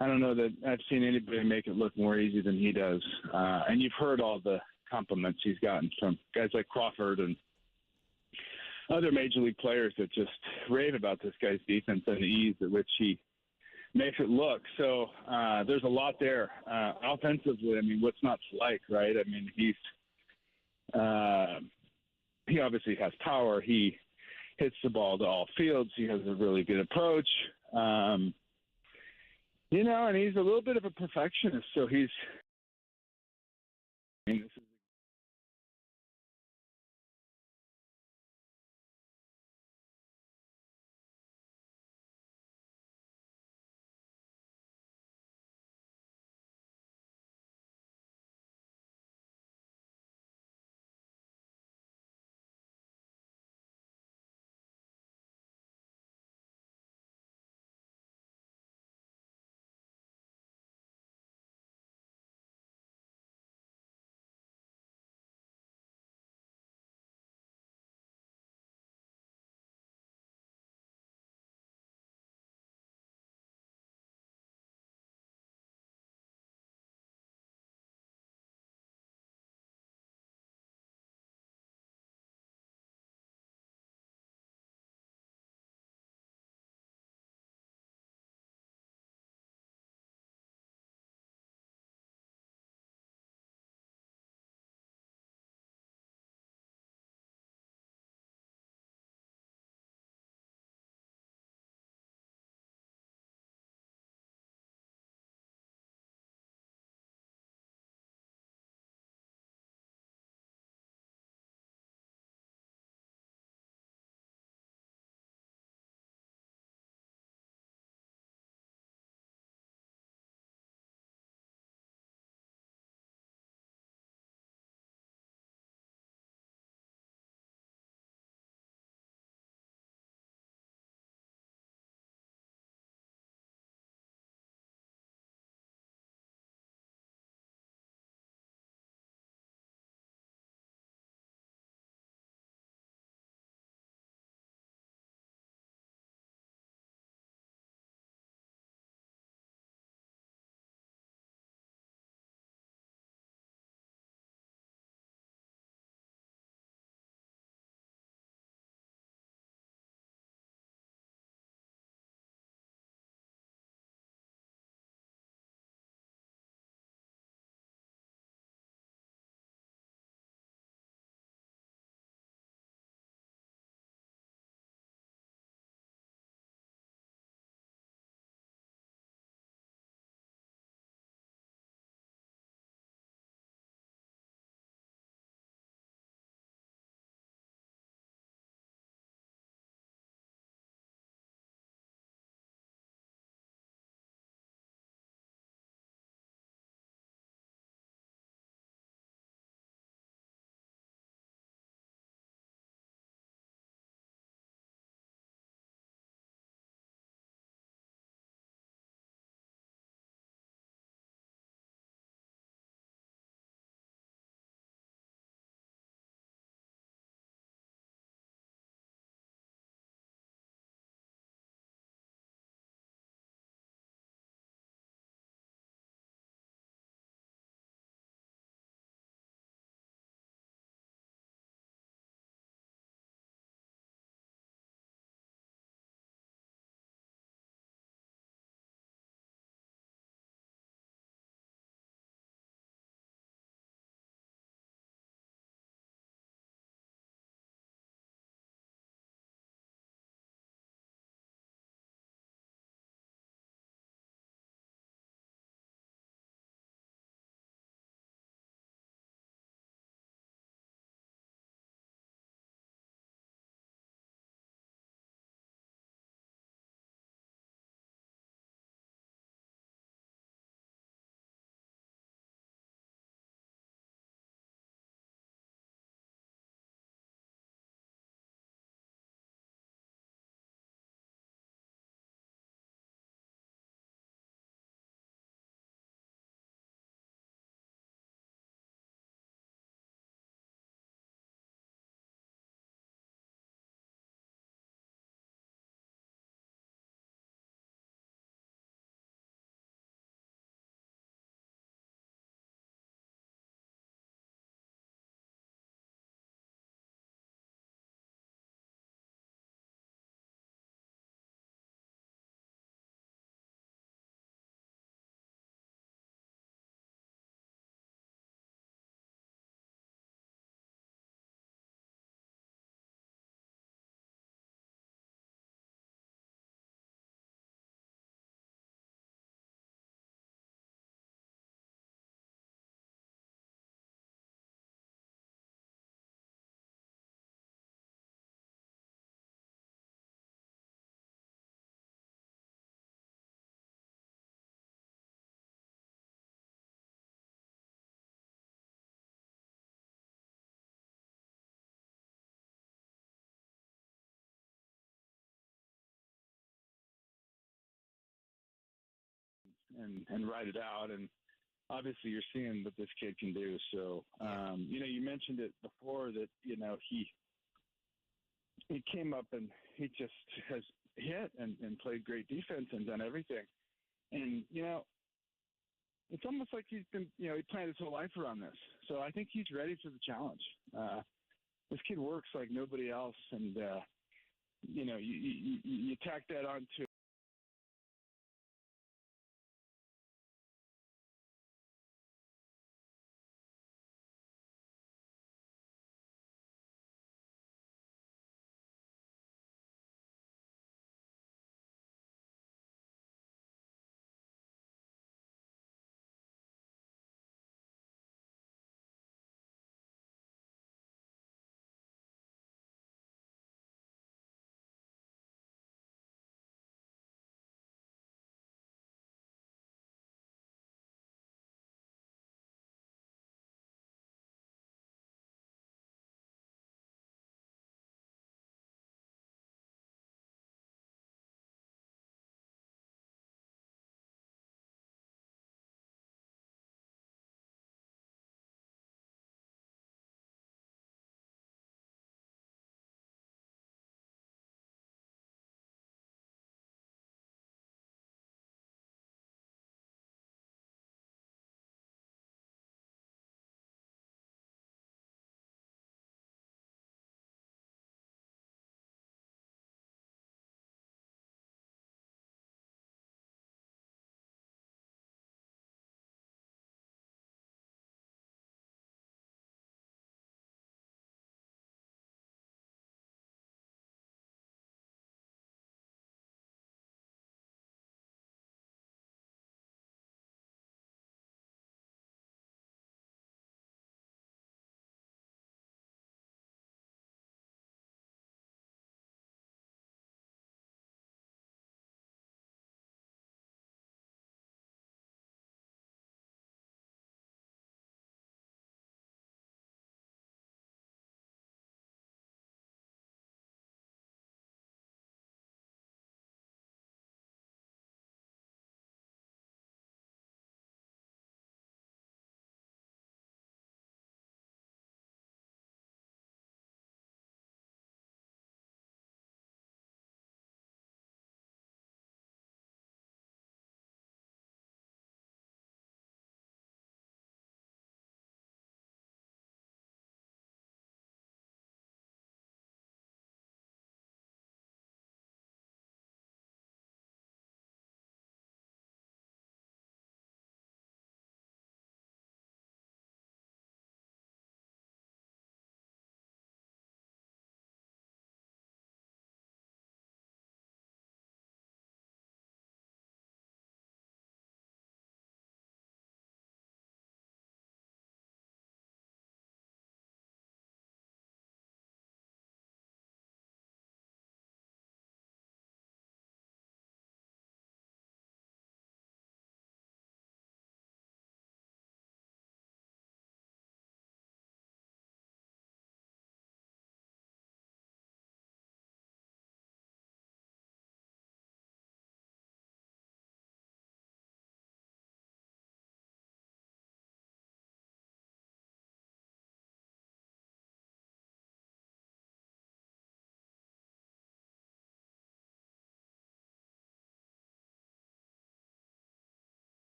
I don't know that I've seen anybody make it look more easy than he does. And you've heard all the compliments he's gotten from guys like Crawford and other major league players that just rave about this guy's defense and the ease at which he makes it look. So there's a lot there. Offensively, I mean, what's not to like, right? I mean, he obviously has power. He hits the ball to all fields. He has a really good approach. And he's a little bit of a perfectionist. So this is and ride it out. And obviously, you're seeing what this kid can do. So, you mentioned it before that he came up and he just has hit and played great defense and done everything. And it's almost like he's been he planned his whole life around this. So I think he's ready for the challenge. This kid works like nobody else, and you tack that on to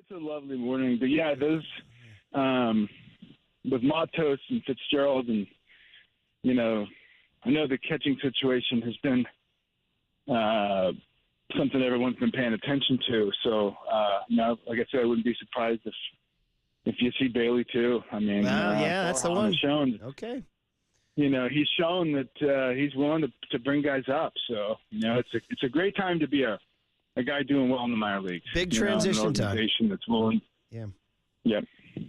it's a lovely morning. But yeah, those with Matos and Fitzgerald, and I know the catching situation has been something everyone's been paying attention to. So, like I said, I wouldn't be surprised if you see Bailey too. I mean, that's the one. Shown, okay. He's shown that he's willing to bring guys up. So, it's a great time to be a guy doing well in the minor leagues. Big transition an organization that's willing. Yeah. Yep.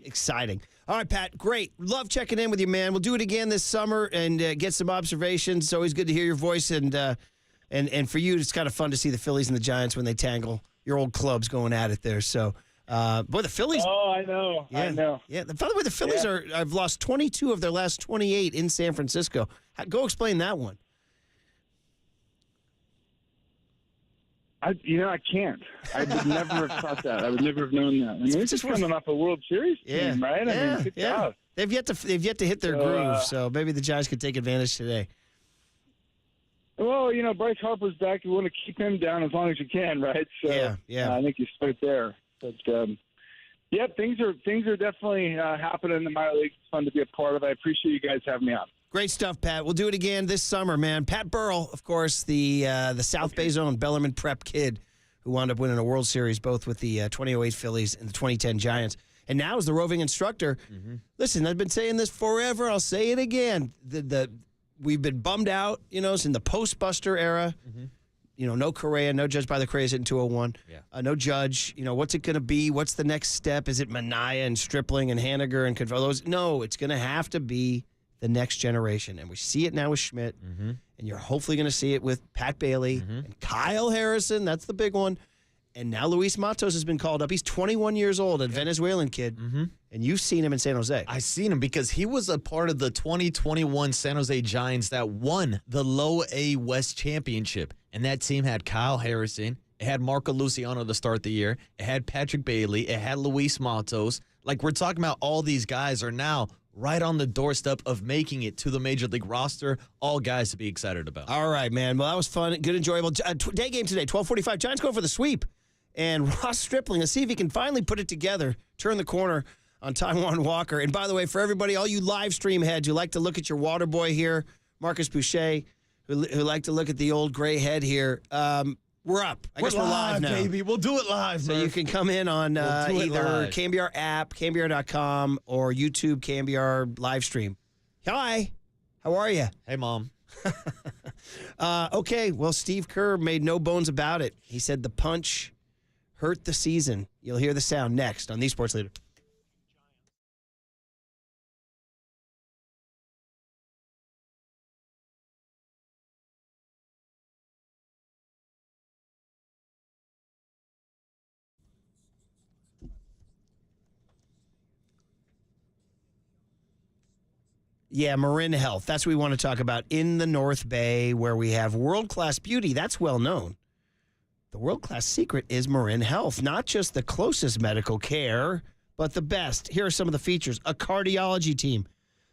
Exciting. All right, Pat, great. Love checking in with you, man. We'll do it again this summer and get some observations. It's always good to hear your voice. And for you, it's kind of fun to see the Phillies and the Giants when they tangle. Your old clubs going at it there. So, boy, the Phillies. Oh, I know. Yeah, I know. Yeah. By the way, the Phillies I've lost 22 of their last 28 in San Francisco. Go explain that one. I can't. I would never have thought that. I would never have known that. I mean, it's just coming off a World Series team, right? I mean, good job. They've yet to hit their groove, so maybe the Giants could take advantage today. Well, Bryce Harper's back. You want to keep him down as long as you can, right? So, yeah. I think you start there. But things are definitely happening in the minor leagues. It's fun to be a part of. I appreciate you guys having me on. Great stuff, Pat. We'll do it again this summer, man. Pat Burrell, of course, the South Bay Zone Bellarmine Prep kid who wound up winning a World Series both with the 2008 Phillies and the 2010 Giants. And now is the roving instructor. Mm-hmm. Listen, I've been saying this forever. I'll say it again. We've been bummed out, it's in the post-Buster era. Mm-hmm. No Correa, no Judge by the Correas hitting 201. Yeah. No Judge. What's it going to be? What's the next step? Is it Minaya and Stripling and Haniger and those? No, it's going to have to be the next generation. And we see it now with Schmidt. Mm-hmm. And you're hopefully going to see it with Pat Bailey and Kyle Harrison. That's the big one. And now Luis Matos has been called up. He's 21 years old, a Venezuelan kid. Mm-hmm. And you've seen him in San Jose. I've seen him because he was a part of the 2021 San Jose Giants that won the Low A West Championship. And that team had Kyle Harrison. It had Marco Luciano to start the year. It had Patrick Bailey. It had Luis Matos. Like, we're talking about all these guys are now right on the doorstep of making it to the Major League roster. All guys to be excited about. All right, man. Well, that was fun. Good, enjoyable. Day game today, 12:45. Giants going for the sweep. And Ross Stripling, let's see if he can finally put it together, turn the corner on Taijuan Walker. And by the way, for everybody, all you live stream heads who like to look at your water boy here, Marcus Boucher, who like to look at the old gray head here, we're up. I guess we're live now. Baby. We'll do it live, So you can come in on either KNBR app, KNBR.com, or YouTube KNBR Livestream. Hi. How are you? Hey, Mom. Okay, well, Steve Kerr made no bones about it. He said the punch hurt the season. You'll hear the sound next on The Sports Leader. Yeah, Marin Health. That's what we want to talk about in the North Bay, where we have world-class beauty. That's well known. The world-class secret is Marin Health. Not just the closest medical care, but the best. Here are some of the features. A cardiology team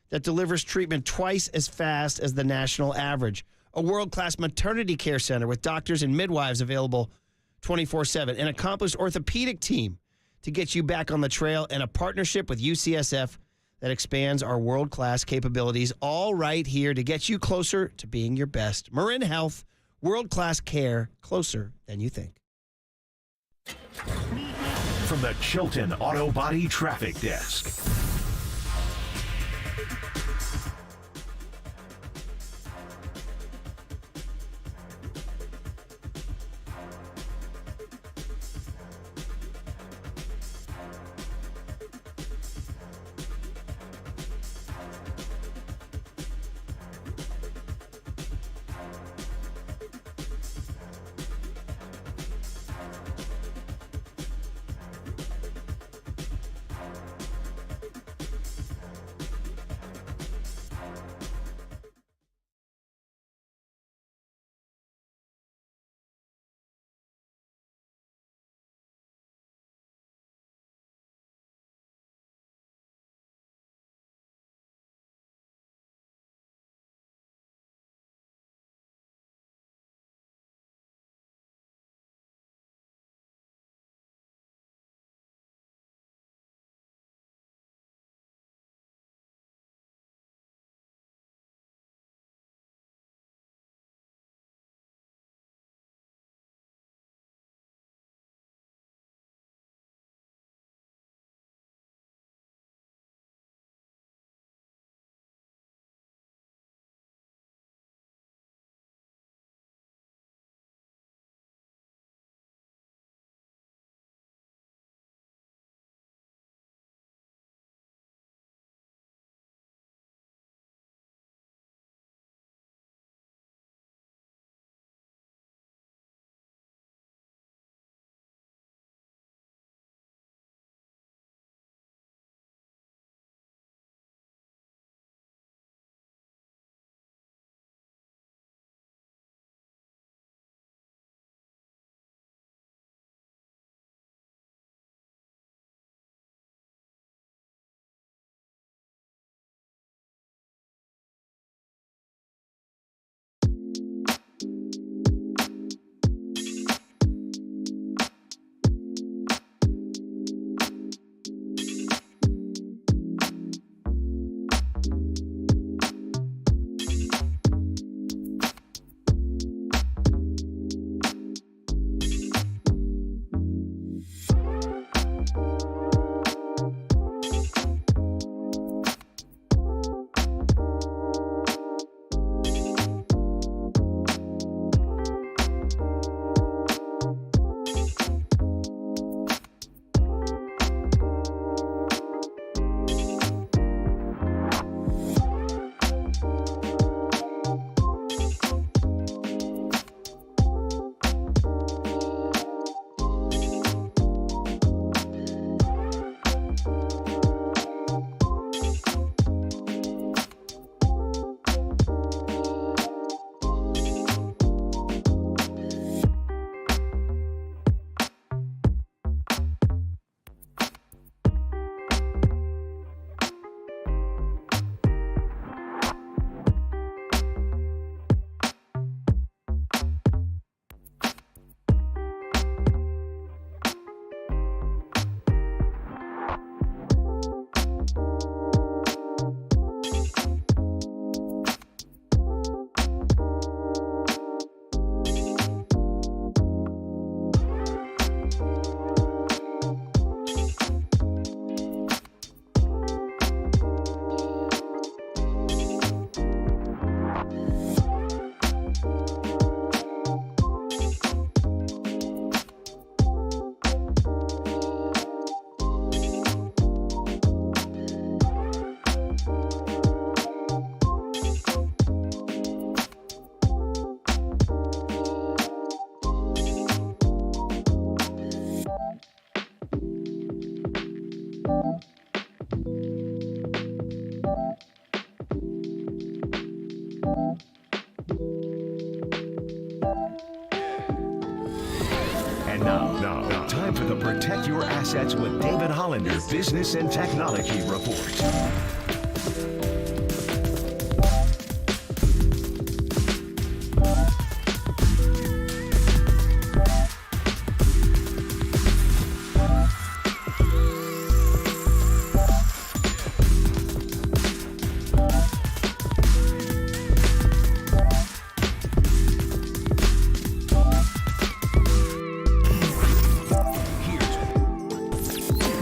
that delivers treatment twice as fast as the national average. A world-class maternity care center with doctors and midwives available 24/7. An accomplished orthopedic team to get you back on the trail. And a partnership with UCSF that expands our world-class capabilities, all right here to get you closer to being your best. Marin Health, world-class care, closer than you think. From the Chilton Auto Body Traffic Desk. And now, time for the Protect Your Assets with David Hollander Business and Technology Report.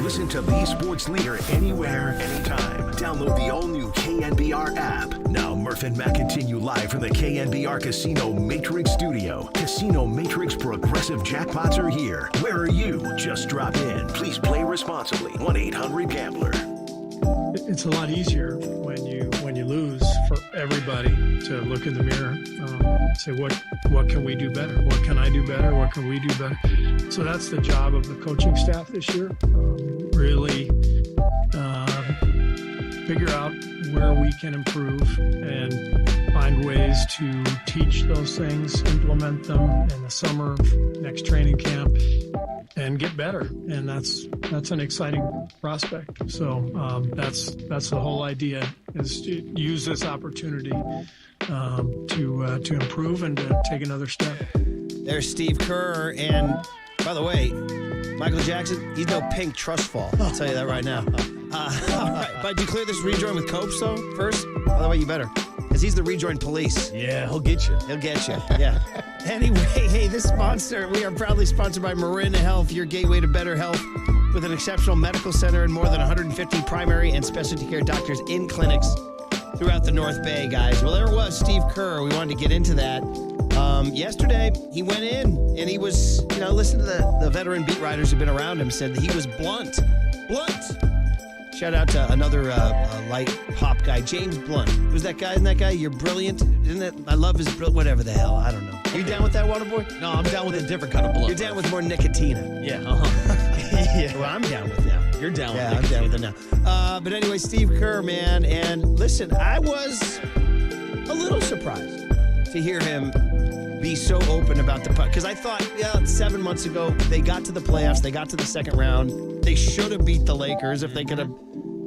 Listen to the sports leader anywhere, anytime. Download the all-new KNBR app. Now, Murph and Matt continue live from the KNBR Casino Matrix Studio. Casino Matrix Progressive Jackpots are here. Where are you? Just drop in. Please play responsibly. 1-800-GAMBLER. It's a lot easier when you lose for everybody to look in the mirror, say what can we do better? What can I do better? What can we do better? So that's the job of the coaching staff this year. Really figure out where we can improve and find ways to teach those things, implement them in the summer, next training camp, and get better. And that's an exciting prospect. So that's the whole idea, is to use this opportunity to improve and to take another step. There's Steve Kerr, and by the way, Michael Jackson, he's no pink trust fall. I'll tell you that right now. All right, but do you clear this rejoin with Copes, though, first? By the way, you better, because he's the rejoin police. Yeah, he'll get you. He'll get you, yeah. Anyway, hey, this sponsor, we are proudly sponsored by Marin Health, your gateway to better health, with an exceptional medical center and more than 150 primary and specialty care doctors in clinics throughout the North Bay, guys. Well, there was Steve Kerr. We wanted to get into that. Yesterday, he went in, and he was, listen to the veteran beat writers who've been around him, said that he was blunt. Shout out to another light hop guy, James Blunt. Who's that guy? Isn't that guy? You're brilliant. Isn't that? I love his whatever the hell. I don't know. Are you down with that, Waterboy? No, I'm down with a different kind of blunt. You're down with more Nicotina. Yeah, Yeah. Well, I'm down with now. You're down with I'm down with it now. But anyway, Steve Kerr, man. And listen, I was a little surprised to hear him be so open about the putt. Because I thought, 7 months ago, they got to the playoffs. They got to the second round. They should have beat the Lakers if they could have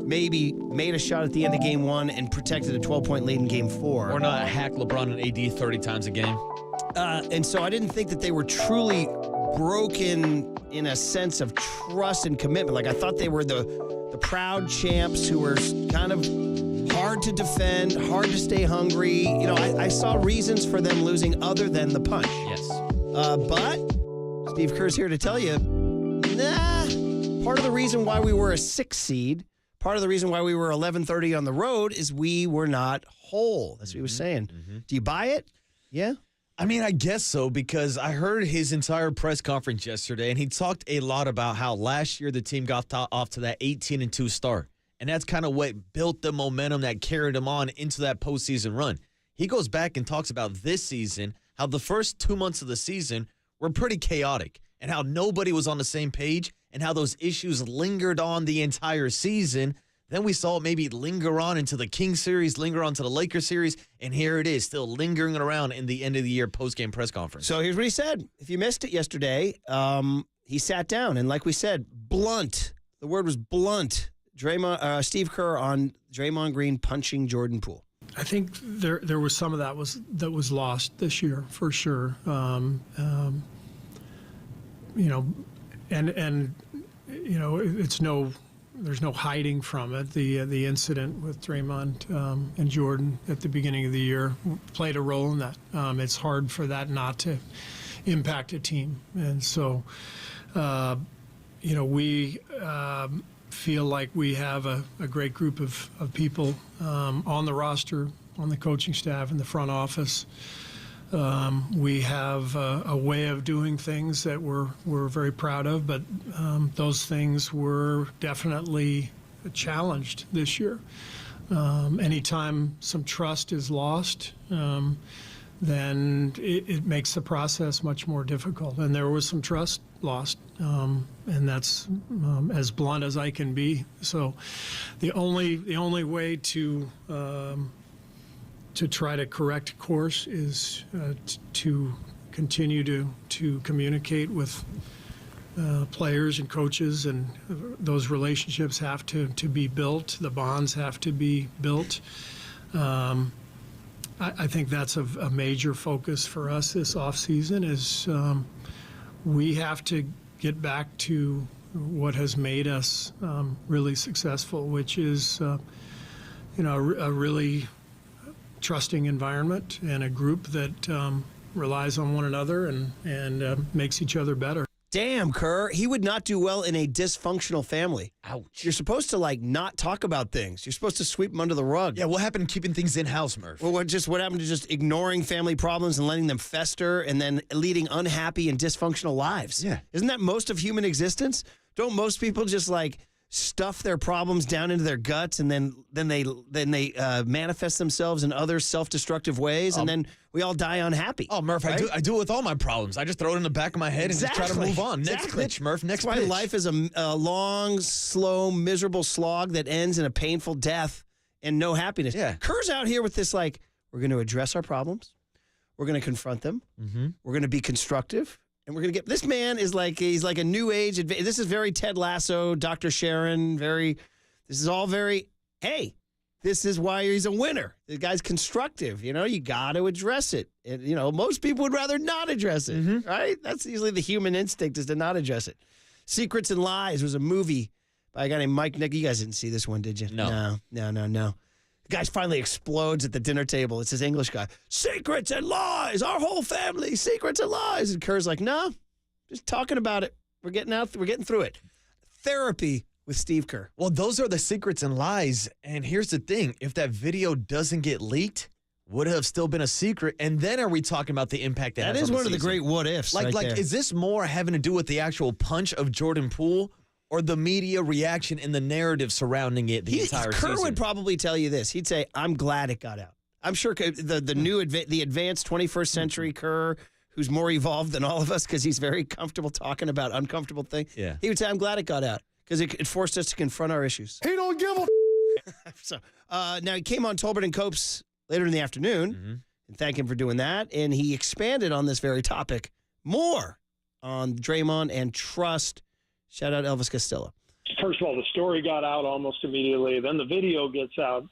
maybe made a shot at the end of game one and protected a 12-point lead in game four. Or not hack LeBron and AD 30 times a game. And so I didn't think that they were truly broken in a sense of trust and commitment. Like, I thought they were the proud champs who were kind of hard to defend, hard to stay hungry. I saw reasons for them losing other than the punch. Yes. But Steve Kerr's here to tell you, part of the reason why we were a 6 seed, part of the reason why we were 11-30 on the road is we were not whole. That's what he was saying. Mm-hmm. Do you buy it? Yeah? I mean, I guess so, because I heard his entire press conference yesterday, and he talked a lot about how last year the team got off to that 18-2 start. And that's kind of what built the momentum that carried him on into that postseason run. He goes back and talks about this season, how the first 2 months of the season were pretty chaotic, and how nobody was on the same page, and how those issues lingered on the entire season. Then we saw it maybe linger on into the Kings series, linger on to the Lakers series, and here it is, still lingering around in the end of the year postgame press conference. So here's what he said. If you missed it yesterday, he sat down, and like we said, blunt. The word was blunt. Steve Kerr on Draymond Green punching Jordan Poole. I think there was some of that was lost this year for sure. There's no hiding from it. The incident with Draymond and Jordan at the beginning of the year played a role in that. It's hard for that not to impact a team, and so we feel like we have a great group of people on the roster, on the coaching staff, in the front office. We have a way of doing things that we're very proud of, but those things were definitely challenged this year. Anytime some trust is lost, then it makes the process much more difficult. And there was some trust lost, and that's as blunt as I can be. So the only way to try to correct course is to continue to communicate with players and coaches, and those relationships have to be built. The bonds have to be built. I think that's a major focus for us this offseason is we have to get back to what has made us really successful, which is a really trusting environment and a group that relies on one another and makes each other better. Damn, Kerr, he would not do well in a dysfunctional family. Ouch. You're supposed to, not talk about things. You're supposed to sweep them under the rug. Yeah, what happened to keeping things in-house, Murph? Well, what happened to just ignoring family problems and letting them fester and then leading unhappy and dysfunctional lives? Yeah. Isn't that most of human existence? Don't most people just, stuff their problems down into their guts and then they manifest themselves in other self-destructive ways, and then we all die unhappy? Oh, Murph, right? I do it with all my problems. I just throw it in the back of my head and just try to move on. Next pitch, Murph, next That's pitch. why life is a long, slow, miserable slog that ends in a painful death and no happiness. Yeah. Kerr's out here with this, we're going to address our problems. We're going to confront them. Mm-hmm. We're going to be constructive. And we're going to get, this man is he's like a new age. This is very Ted Lasso, Dr. Sharon, this is all very, hey, this is why he's a winner. The guy's constructive. You got to address it. And, most people would rather not address it, right? That's usually the human instinct, is to not address it. Secrets and Lies was a movie by a guy named Mike Nick. You guys didn't see this one, did you? No. No. The guy finally explodes at the dinner table. It's his English guy. Secrets and lies. Our whole family. Secrets and lies. And Kerr's like, no, just talking about it. We're getting through it. Therapy with Steve Kerr. Well, those are the secrets and lies. And here's the thing. If that video doesn't get leaked, would have still been a secret. And then are we talking about the impact that has is on the one of the season? great what ifs. Like, there. is this more having to do with the actual punch of Jordan Poole, or the media reaction and the narrative surrounding it the entire Kerr season? would probably tell you this. He'd say, I'm glad it got out. I'm sure the advanced 21st century Kerr, who's more evolved than all of us because he's very comfortable talking about uncomfortable things. Yeah. He would say, I'm glad it got out because it forced us to confront our issues. He don't give a So now he came on Tolbert and Copes later in the afternoon, and thank him for doing that. And he expanded on this very topic more on Draymond and trust. Shout out Elvis Costello. First of all, the story got out almost immediately. Then the video gets out,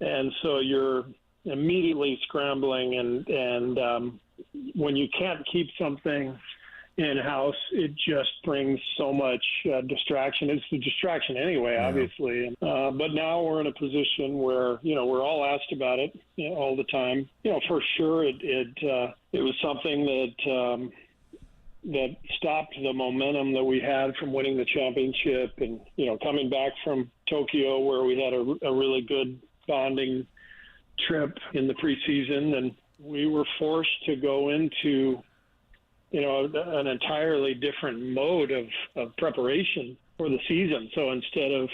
and so you're immediately scrambling. And when you can't keep something in-house, it just brings so much distraction. It's a distraction anyway, obviously. But now we're in a position where, we're all asked about it all the time. For sure, it was something that stopped the momentum that we had from winning the championship, and coming back from Tokyo where we had a really good bonding trip in the preseason, and we were forced to go into an entirely different mode of preparation for the season. So instead of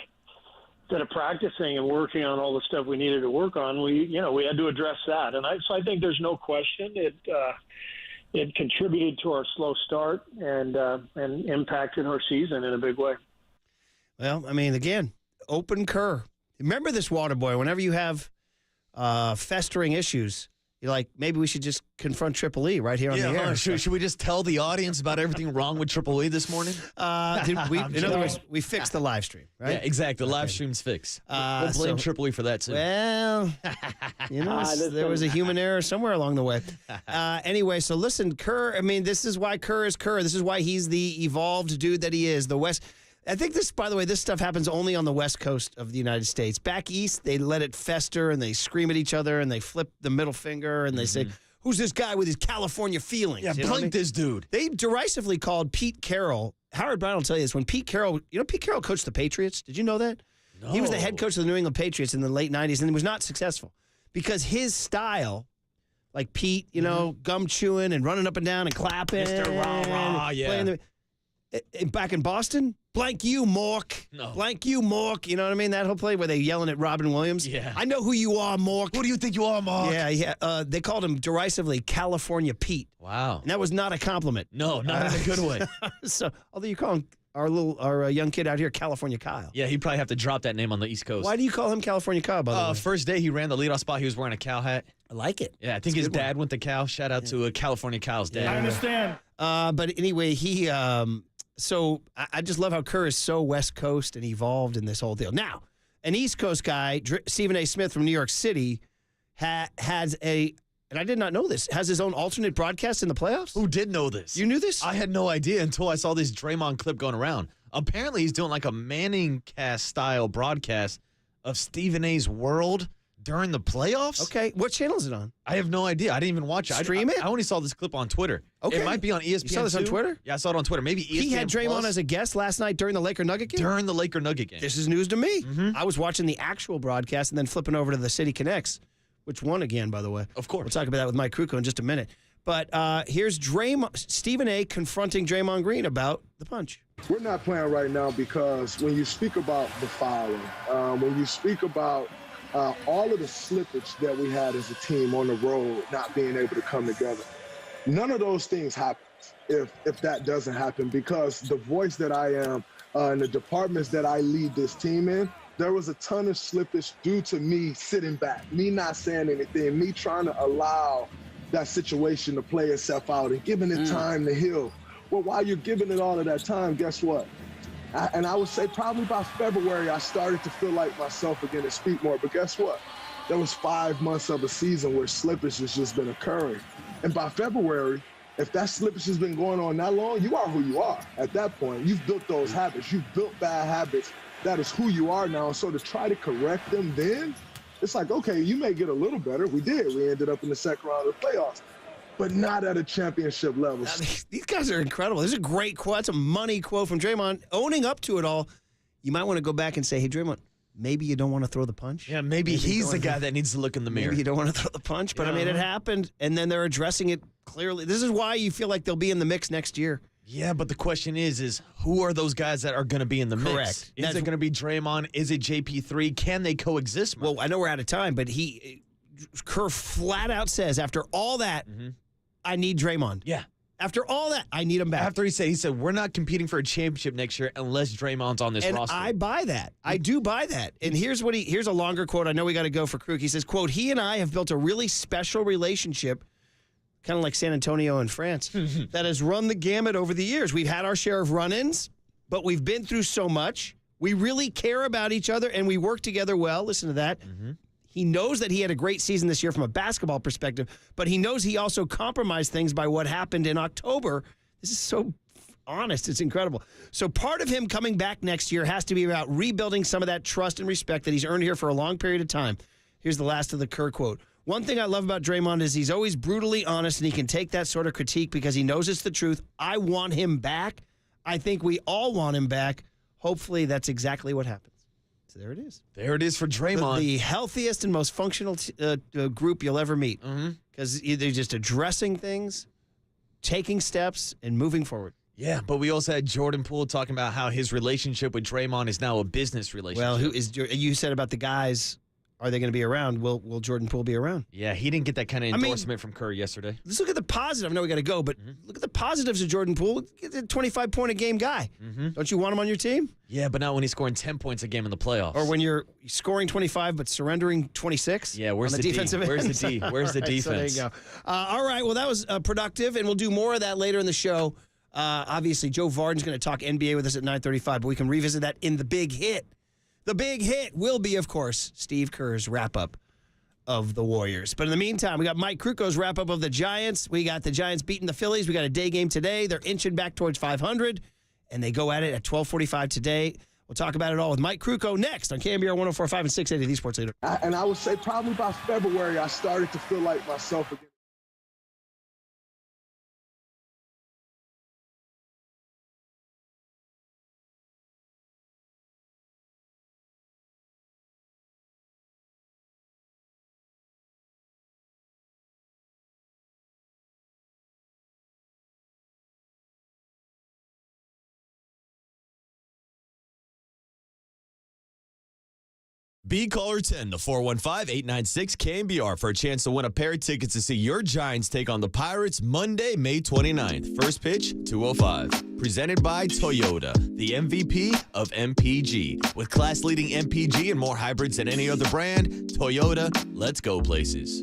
practicing and working on all the stuff we needed to work on, we had to address that. And so I think there's no question it contributed to our slow start and impacted our season in a big way. Well, I mean, again, open Kerr. Remember this, Waterboy. Whenever you have festering issues, you're like, maybe we should just confront Triple E right here on the air. Should we just tell the audience about everything wrong with Triple E this morning? In other words, we fixed the live stream, right? Yeah, exactly. The live stream's fixed. We'll blame Triple E for that, too. Well, there was a human error somewhere along the way. Anyway, so listen, Kerr, I mean, this is why Kerr is Kerr. This is why he's the evolved dude that he is. The West. I think this, by the way, this stuff happens only on the West Coast of the United States. Back East, they let it fester and they scream at each other and they flip the middle finger and they say, who's this guy with his California feelings? Yeah, blink this dude. They derisively called Pete Carroll. Howard Brown will tell you this. When Pete Carroll, Pete Carroll coached the Patriots. Did you know that? No. He was the head coach of the New England Patriots in the late 90s and he was not successful because his style, like Pete, gum chewing and running up and down and clapping. Mr. Rah-Rah, yeah. Back in Boston, blank you, Mork. No. Blank you, Mork. You know what I mean? That whole play where they yelling at Robin Williams. Yeah. I know who you are, Mork. Who do you think you are, Mark? Yeah. They called him derisively California Pete. Wow. And that was not a compliment. No, not in a good way. So, although you call him our young kid out here California Kyle. Yeah, he'd probably have to drop that name on the East Coast. Why do you call him California Kyle, by the way? First day he ran the leadoff spot, he was wearing a cow hat. I like it. Yeah, I think his dad went to Cal. Shout out to California Cal's dad. I understand. But anyway, so I just love how Kerr is so West Coast and evolved in this whole deal. Now, an East Coast guy, Stephen A. Smith from New York City, has and I did not know this, has his own alternate broadcast in the playoffs? Who did know this? You knew this? I had no idea until I saw this Draymond clip going around. Apparently, he's doing like a Manning cast style broadcast of Stephen A.'s World during the playoffs. Okay. What channel is it on? I have no idea. I didn't even watch it. Stream it? I only saw this clip on Twitter. Okay. It might be on ESPN. You saw this on Twitter? Yeah, I saw it on Twitter. Maybe ESPN. He had Draymond Plus. as a guest last night during the Laker Nugget game? During the Laker Nugget game. This is news to me. I was watching the actual broadcast and then flipping over to the City Connects, which won again, by the way. Of course. We'll talk about that with Mike Krukow in just a minute. But here's Stephen A. confronting Draymond Green about the punch. We're not playing right now because when you speak about the fouling, when you speak about all of the slippage that we had as a team on the road, not being able to come together, none of those things happen if that doesn't happen, because the voice that I am and the departments that I lead this team in, there was a ton of slippage due to me sitting back, me not saying anything, me trying to allow that situation to play itself out and giving it time to heal. Well, while you're giving it all of that time, guess what? I would say probably by February, I started to feel like myself again and speak more. But guess what? There was 5 months of a season where slippage has just been occurring. And by February, if that slippage has been going on that long, you are who you are. At that point, you've built those habits. You've built bad habits. That is who you are now. So to try to correct them then, it's like, okay, you may get a little better. We did. We ended up in the second round of the playoffs, but not at a championship level. These guys are incredible. This is a great quote. That's a money quote from Draymond. Owning up to it all, you might want to go back and say, hey, Draymond, maybe you don't want to throw the punch. Yeah, maybe he's the guy that needs to look in the mirror. Maybe you don't want to throw the punch, but I mean, it happened, and then they're addressing it clearly. This is why you feel like they'll be in the mix next year. Yeah, but the question is who are those guys that are going to be in the mix? Correct. Is it going to be Draymond? Is it JP3? Can they coexist? Well, I know we're out of time, but Kerr flat out says, after all that, I need Draymond. Yeah. After all that, I need him back. After he said, we're not competing for a championship next year unless Draymond's on this roster. I buy that. I do buy that. And here's a longer quote. I know we got to go for Krug. He says, quote, he and I have built a really special relationship, kind of like San Antonio and France, that has run the gamut over the years. We've had our share of run-ins, but we've been through so much. We really care about each other, and we work together well. Listen to that. He knows that he had a great season this year from a basketball perspective, but he knows he also compromised things by what happened in October. This is so honest. It's incredible. So part of him coming back next year has to be about rebuilding some of that trust and respect that he's earned here for a long period of time. Here's the last of the Kerr quote. One thing I love about Draymond is he's always brutally honest, and he can take that sort of critique because he knows it's the truth. I want him back. I think we all want him back. Hopefully that's exactly what happens. So there it is. There it is for Draymond. The healthiest and most functional group you'll ever meet. Because they're just addressing things, taking steps, and moving forward. Yeah, but we also had Jordan Poole talking about how his relationship with Draymond is now a business relationship. Well, you said about the guys, are they going to be around? Will Jordan Poole be around? Yeah, he didn't get that kind of endorsement from Kerr yesterday. Let's look at the positive. I know we got to go, but look at the positives of Jordan Poole. He's a 25-point-a-game guy. Don't you want him on your team? Yeah, but not when he's scoring 10 points a game in the playoffs. Or when you're scoring 25 but surrendering 26? Yeah, where's on the defensive D? Where's end? the D? Where's the defense? So there you go. All right, well, that was productive, and we'll do more of that later in the show. Obviously, Joe Varden's going to talk NBA with us at 9:35, but we can revisit that in the big hit. The big hit will be, of course, Steve Kerr's wrap-up of the Warriors. But in the meantime, we got Mike Krukow's wrap-up of the Giants. We got the Giants beating the Phillies. We got a day game today. They're inching back towards 500, and they go at it at 12:45 today. We'll talk about it all with Mike Krukow next on KNBR 104.5 and 680, the Sports Leader. And I would say probably by February, I started to feel like myself again. Be caller 10 to 415-896-KNBR for a chance to win a pair of tickets to see your Giants take on the Pirates Monday, May 29th. First pitch, 2:05. Presented by Toyota, the MVP of MPG. With class-leading MPG and more hybrids than any other brand, Toyota, let's go places.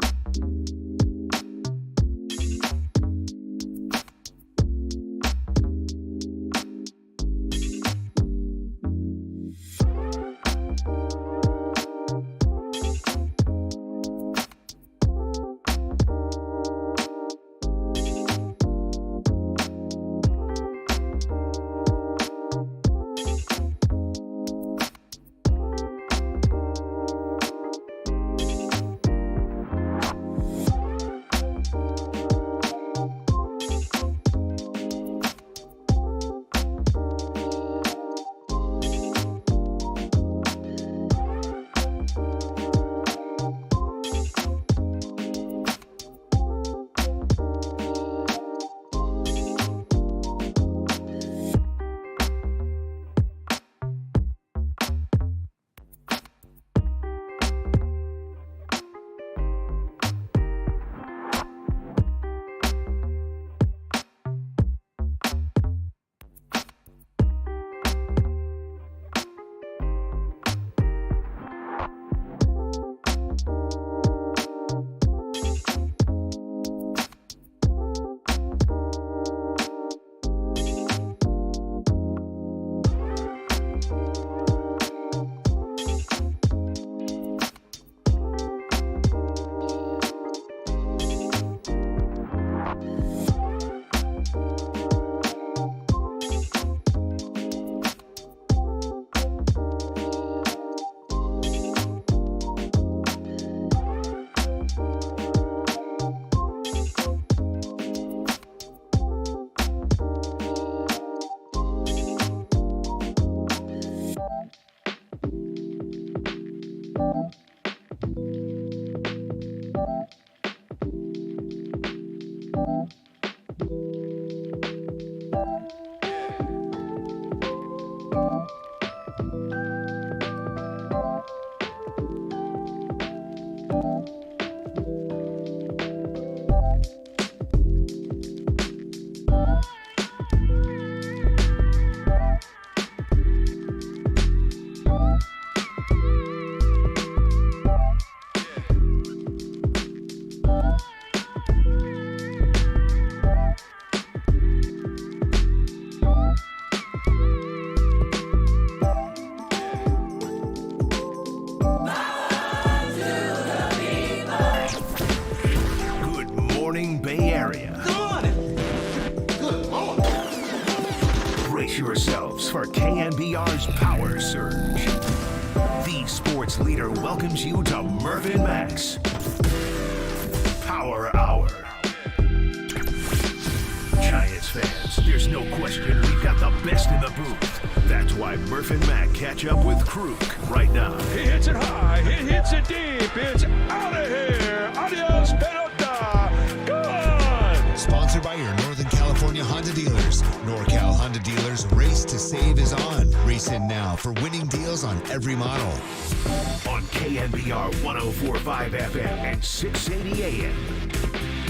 Good morning, Bay Area. Good morning. Brace yourselves for KNBR's Power Surge. The sports leader welcomes you to Mervyn Max Power Hour. Giants fans, there's no question we've got the best in the booth. That's why Murph and Mac catch up with Kruk right now. He hits it high, he hits it deep, it's out of here. Adios, pelota. Gone. Sponsored by your Northern California Honda dealers. NorCal Honda dealers, race to save is on. Race in now for winning deals on every model. On KNBR 104.5 FM and 680 AM.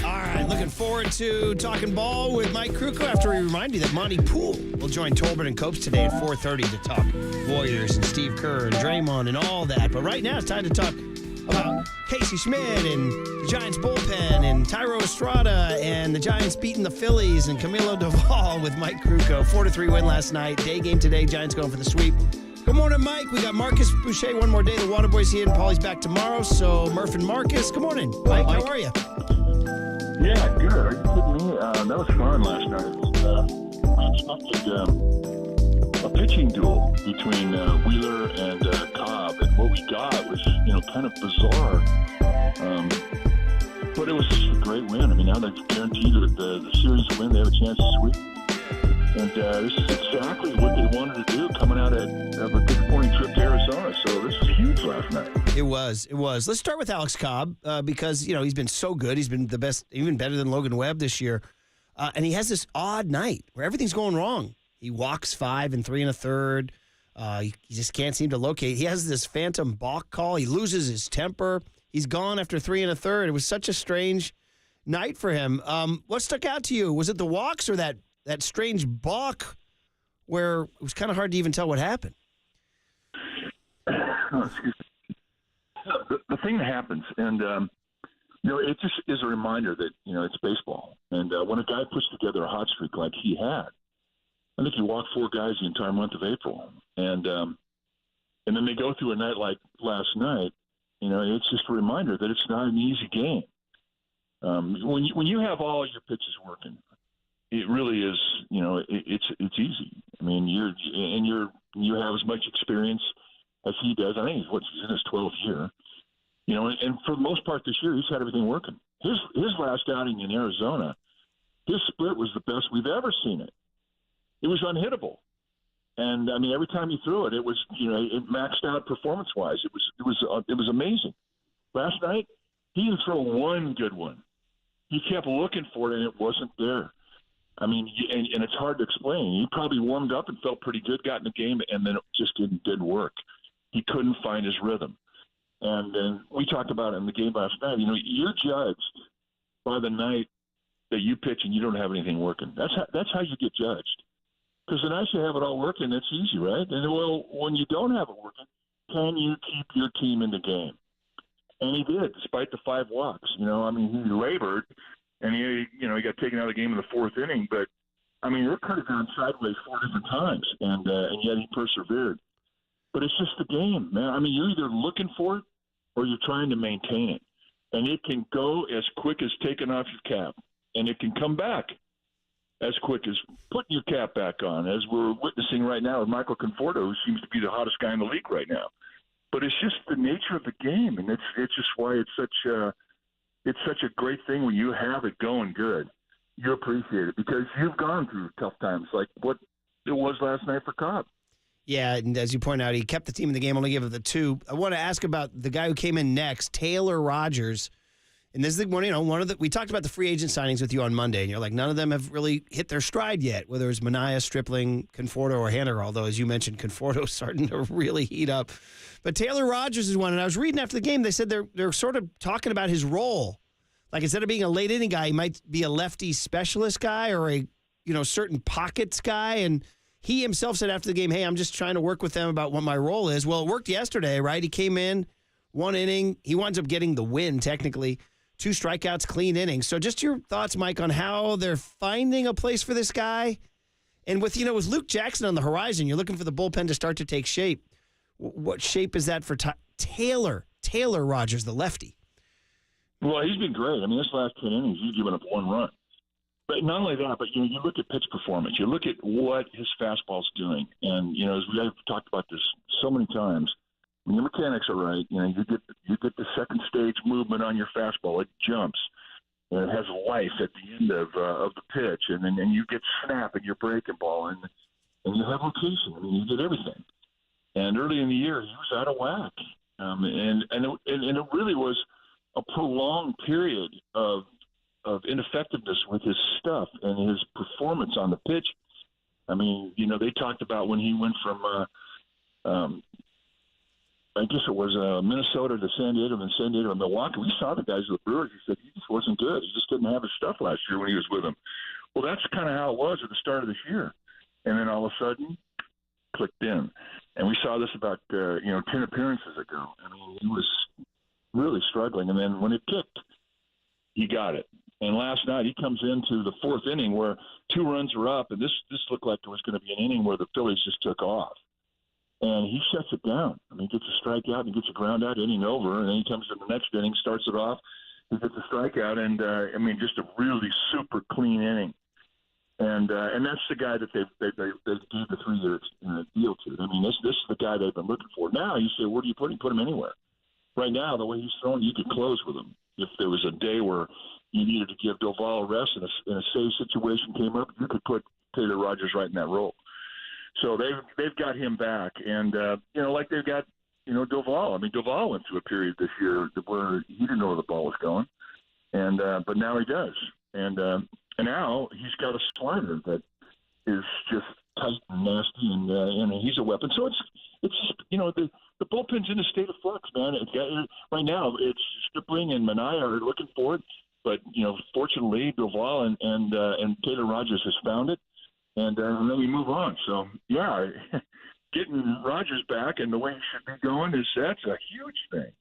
All right, looking forward to talking ball with Mike Kruko after we remind you that Monty Poole will join Tolbert and Copes today at 4:30 to talk Warriors and Steve Kerr and Draymond and all that. But right now it's time to talk about Casey Schmidt and the Giants bullpen and Tyro Estrada and the Giants beating the Phillies and Camilo Doval with Mike Kruko. 4-3 win last night. Day game today. Giants going for the sweep. Good morning, Mike. We got Marcus Boucher one more day. The Waterboy's here and Paulie's back tomorrow. So Murph and Marcus, good morning. Mike, how are you? Yeah, good. Are you kidding me? That was fun last night. Expected a pitching duel between Wheeler and Cobb, and what we got was, kind of bizarre. But it was a great win. I mean, now they're guaranteed the series win. They have a chance to sweep. And this is exactly what they wanted to do coming out of a disappointing trip to Arizona. So this is huge last night. It was. Let's start with Alex Cobb because, he's been so good. He's been the best, even better than Logan Webb this year. And he has this odd night where everything's going wrong. He walks 5 and 3 1/3. He just can't seem to locate. He has this phantom balk call. He loses his temper. He's gone after 3 1/3. It was such a strange night for him. What stuck out to you? Was it the walks or that strange balk where it was kind of hard to even tell what happened? The thing that happens, and it just is a reminder that it's baseball, and when a guy puts together a hot streak like he had, I think he walked 4 guys the entire month of April, and then they go through a night like last night. It's just a reminder that it's not an easy game. When you have all your pitches working, it really is. It's easy. I mean, you have as much experience as he does. I think he's in his 12th year. And for the most part this year, he's had everything working. His last outing in Arizona, his split was the best we've ever seen it. It was unhittable, and I mean every time he threw it, it was it maxed out performance wise. It was amazing. Last night, he didn't throw one good one. He kept looking for it, and it wasn't there. I mean, and it's hard to explain. He probably warmed up and felt pretty good, got in the game, and then it just didn't work. He couldn't find his rhythm. And then we talked about it in the game last night. You're judged by the night that you pitch and you don't have anything working. That's how you get judged. Because the nights you have it all working, it's easy, right? And, well, when you don't have it working, can you keep your team in the game? And he did, despite the 5 walks. He labored. And he got taken out of the game in the 4th inning. But, I mean, it could have gone sideways 4 different times, and yet he persevered. But it's just the game, man. I mean, you're either looking for it or you're trying to maintain it. And it can go as quick as taking off your cap, and it can come back as quick as putting your cap back on, as we're witnessing right now with Michael Conforto, who seems to be the hottest guy in the league right now. But it's just the nature of the game, and it's just why it's such a great thing when you have it going good. You appreciate it because you've gone through tough times like what it was last night for Cobb. Yeah, and as you point out, he kept the team in the game, only gave it the 2. I want to ask about the guy who came in next, Taylor Rogers. And this is we talked about the free agent signings with you on Monday, and you're like, none of them have really hit their stride yet, whether it's Mania, Stripling, Conforto, or Hanner, although, as you mentioned, Conforto's starting to really heat up. But Taylor Rogers is one, and I was reading after the game, they said they're sort of talking about his role. Like, instead of being a late inning guy, he might be a lefty specialist guy or a, certain pockets guy. And he himself said after the game, hey, I'm just trying to work with them about what my role is. Well, it worked yesterday, right? He came in, 1 inning. He winds up getting the win, technically. 2 strikeouts, clean innings. So just your thoughts, Mike, on how they're finding a place for this guy. And with Luke Jackson on the horizon, you're looking for the bullpen to start to take shape. What shape is that for Taylor Rogers, the lefty? Well, he's been great. I mean, this last 10 innings, he's given up 1 run. But not only that, but you look at pitch performance. You look at what his fastball's doing. And, as we have talked about this so many times, when your mechanics are right, you get the second stage movement on your fastball. It jumps. And it has life at the end of the pitch. And then you get snap in your breaking ball. And you have location. I mean, you get everything. And early in the year, he was out of whack. And it really was a prolonged period of ineffectiveness with his stuff and his performance on the pitch. I mean, they talked about when he went from, I guess it was Minnesota to San Diego and San Diego to Milwaukee. We saw the guys with the Brewers. He said he just wasn't good. He just didn't have his stuff last year when he was with them. Well, that's kind of how it was at the start of this year. And then all of a sudden, clicked in. And we saw this about, 10 appearances ago. I mean, he was really struggling. And then when it kicked, he got it. And last night he comes into the 4th inning where 2 runs are up, and this looked like it was going to be an inning where the Phillies just took off. And he shuts it down. I mean, he gets a strikeout and he gets a ground out, inning over, and then he comes in the next inning, starts it off, he gets a strikeout, and just a really super clean inning. And that's the guy that they gave the 3-year deal to. I mean, this is the guy they've been looking for. Now you say, where do you put him? Put him anywhere. Right now, the way he's throwing, you could close with him. If there was a day where you needed to give Doval a rest and a save situation came up, you could put Taylor Rogers right in that role. So they've got him back, and like they've got Doval. I mean, Doval went through a period this year where he didn't know where the ball was going, and but now he does, and now he's got a slider that is just tight and nasty, and he's a weapon. So it's the bullpen's in a state of flux, man. Right now, it's Stripling and Mania are looking for it, but fortunately, Doval and Taylor Rogers has found it, and then we move on. So yeah, getting Rogers back and the way he should be going that's a huge thing.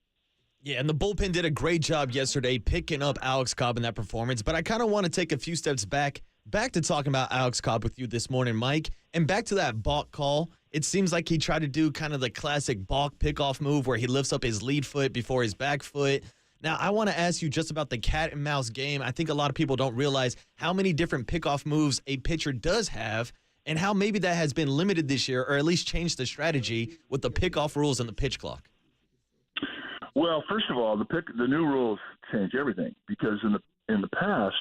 Yeah, and the bullpen did a great job yesterday picking up Alex Cobb in that performance. But I kind of want to take a few steps back to talking about Alex Cobb with you this morning, Mike, and back to that balk call. It seems like he tried to do kind of the classic balk pickoff move where he lifts up his lead foot before his back foot. Now, I want to ask you just about the cat and mouse game. I think a lot of people don't realize how many different pickoff moves a pitcher does have and how maybe that has been limited this year or at least changed the strategy with the pickoff rules and the pitch clock. Well, first of all, the new rules change everything because in the past,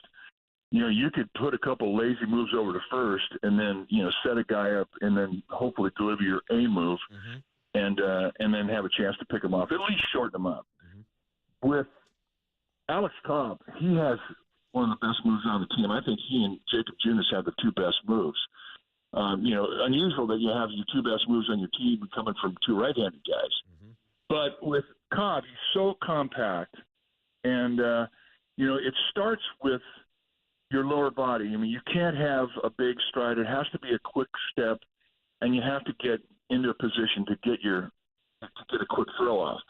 you could put a couple lazy moves over to first and then, set a guy up and then hopefully deliver your A move and then have a chance to pick him off, at least shorten him up. With Alex Cobb, he has one of the best moves on the team. I think he and Jacob Junis have the 2 best moves. Unusual that you have your 2 best moves on your team coming from 2 right-handed guys. But with Cobb, he's so compact, and, it starts with your lower body. I mean, you can't have a big stride. It has to be a quick step, and you have to get into a position to get a quick throw off.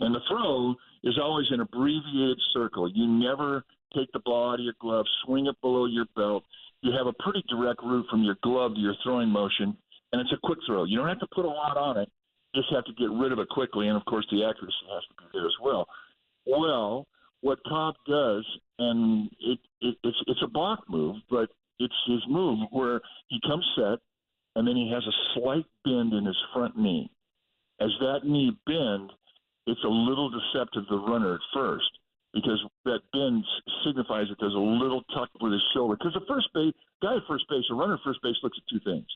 And the throw is always an abbreviated circle. You never take the ball out of your glove, swing it below your belt. You have a pretty direct route from your glove to your throwing motion, and it's a quick throw. You don't have to put a lot on it. You just have to get rid of it quickly, and, of course, the accuracy has to be there as well. Well, what Cobb does, and it's a block move, but it's his move where he comes set, and then he has a slight bend in his front knee. As that knee bends, it's a little deceptive to the runner at first because that bend signifies that there's a little tuck with his shoulder. Because the guy at first base, the runner at first base looks at 2 things.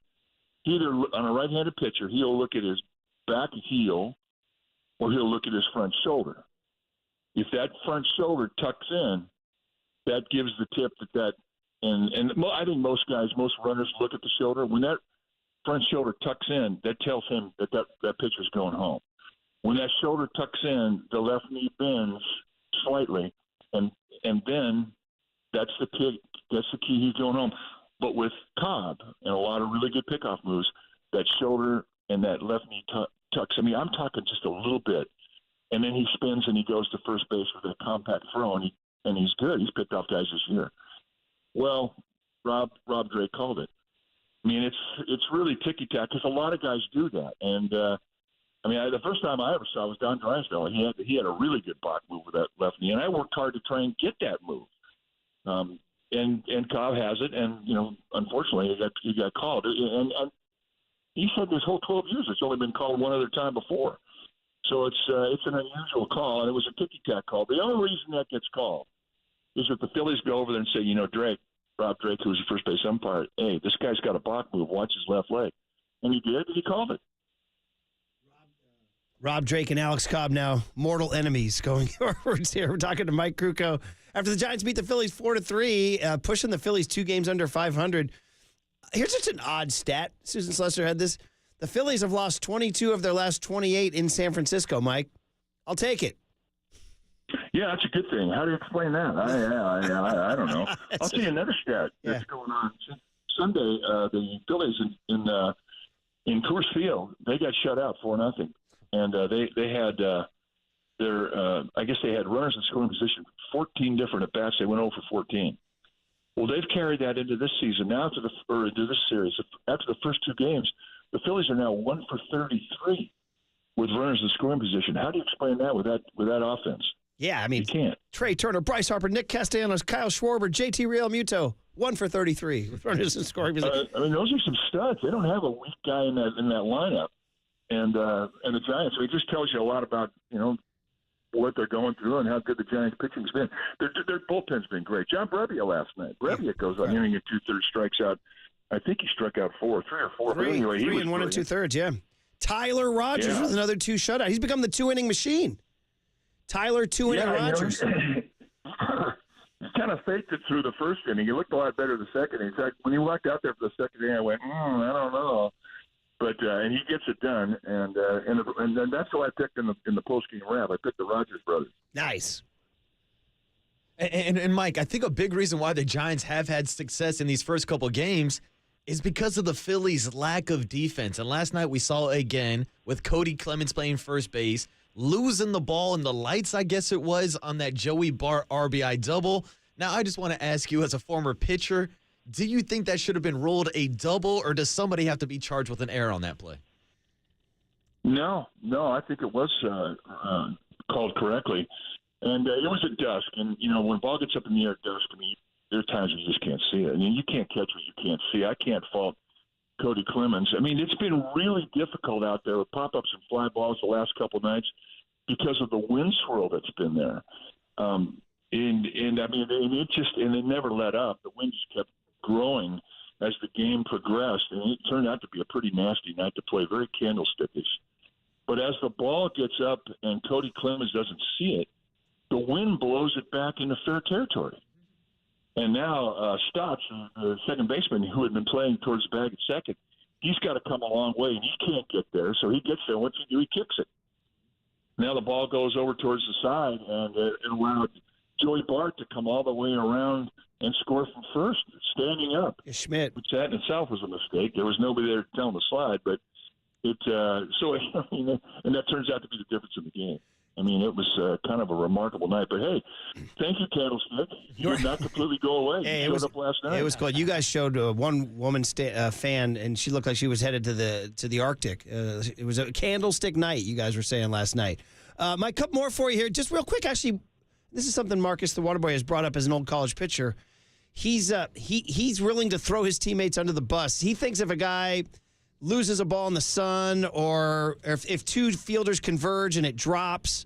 Either on a right-handed pitcher, he'll look at his back heel or he'll look at his front shoulder. if that front shoulder tucks in, that gives the tip that and I think most runners look at the shoulder. When that front shoulder tucks in, that tells him that pitcher's going home. When that shoulder tucks in, the left knee bends slightly, and then that's the key. That's the key. He's going home. But with Cobb and a lot of really good pickoff moves, that shoulder and that left knee tucks. I mean, I'm talking just a little bit, and then he spins and he goes to first base with a compact throw, and he's good. He's picked off guys this year. Well, Rob Drake called it. I mean, it's really ticky-tack because a lot of guys do that. And, the first time I ever saw it was Don Drysdale. He had a really good block move with that left knee, and I worked hard to try and get that move. And Cobb has it, and, unfortunately he got called. And he said this whole 12 years it's only been called one other time before. So it's an unusual call, and it was a ticky-tack call. The only reason that gets called is if the Phillies go over there and say, Rob Drake, who was the first base umpire, hey, this guy's got a block move. Watch his left leg. And he did, and he called it. Rob Drake and Alex Cobb now mortal enemies going forwards here. We're talking to Mike Krukow. After the Giants beat the Phillies 4-3, pushing the Phillies 2 games under 500. Here's just an odd stat. Susan Slessor had this. The Phillies have lost 22 of their last 28 in San Francisco, Mike. I'll take it. Yeah, that's a good thing. How do you explain that? I don't know. I'll tell you another stat that's going on. Sunday, the Phillies in Coors Field, they got shut out 4-0, and they had I guess they had runners in scoring position, 14 different at bats. They went 0 for 14. Well, they've carried that into this season now into this series. After the first 2 games, the Phillies are now 1 for 33 with runners in scoring position. How do you explain that with that offense? Yeah, I mean, you can't. Trey Turner, Bryce Harper, Nick Castellanos, Kyle Schwarber, JT Realmuto, 1 for 33 with runners in scoring position. Those are some studs. They don't have a weak guy in that lineup, and the Giants. So it just tells you a lot about what they're going through and how good the Giants pitching's been. Their bullpen's been great. John Brebbia last night. Brebbia goes on inning and 2/3, strikes out. I think he struck out 3 or 4. Three, but anyway, three and 1 2/3. Yeah. Tyler Rogers with another 2 shutout. He's become the 2-inning machine. Tyler 2-inning Rogers. He kind of faked it through the first inning. He looked a lot better the second inning. When he walked out there for the second inning, I went, I don't know. But and he gets it done, and that's who I picked in the post-game wrap. I picked the Rogers brothers. Nice. And Mike, I think a big reason why the Giants have had success in these first couple games is because of the Phillies' lack of defense. And last night we saw again with Cody Clemens playing first base, losing the ball in the lights, I guess it was, on that Joey Bart RBI double. Now, I just want to ask you, as a former pitcher, do you think that should have been ruled a double, or does somebody have to be charged with an error on that play? No, I think it was called correctly. And it was at dusk. And, when the ball gets up in the air at dusk, there are times you just can't see it. You can't catch what you can't see. I can't fault Cody Clemens. It's been really difficult out there with pop-ups and fly balls the last couple of nights because of the wind swirl that's been there. It never let up. The wind just kept growing as the game progressed, and it turned out to be a pretty nasty night to play, very candlestickish. But as the ball gets up and Cody Clemens doesn't see it, the wind blows it back into fair territory. And now Stotts, the second baseman who had been playing towards the bag at second, he's got to come a long way, and he can't get there. So he gets there. What's he do? He kicks it. Now the ball goes over towards the side, and it allowed Joey Bart to come all the way around and score from first, standing up. Schmidt. Which that in itself was a mistake. There was nobody there to tell him to slide, but and that turns out to be the difference in the game. It was kind of a remarkable night. But, hey, thank you, Candlestick. You did not completely go away. Hey, you showed up last night. It was cool. You guys showed one woman fan, and she looked like she was headed to the Arctic. It was a candlestick night, you guys were saying last night. Mike, couple more for you here. Just real quick, actually, this is something Marcus the Waterboy has brought up as an old college pitcher. He's willing to throw his teammates under the bus. He thinks if a guy loses a ball in the sun or if 2 fielders converge and it drops,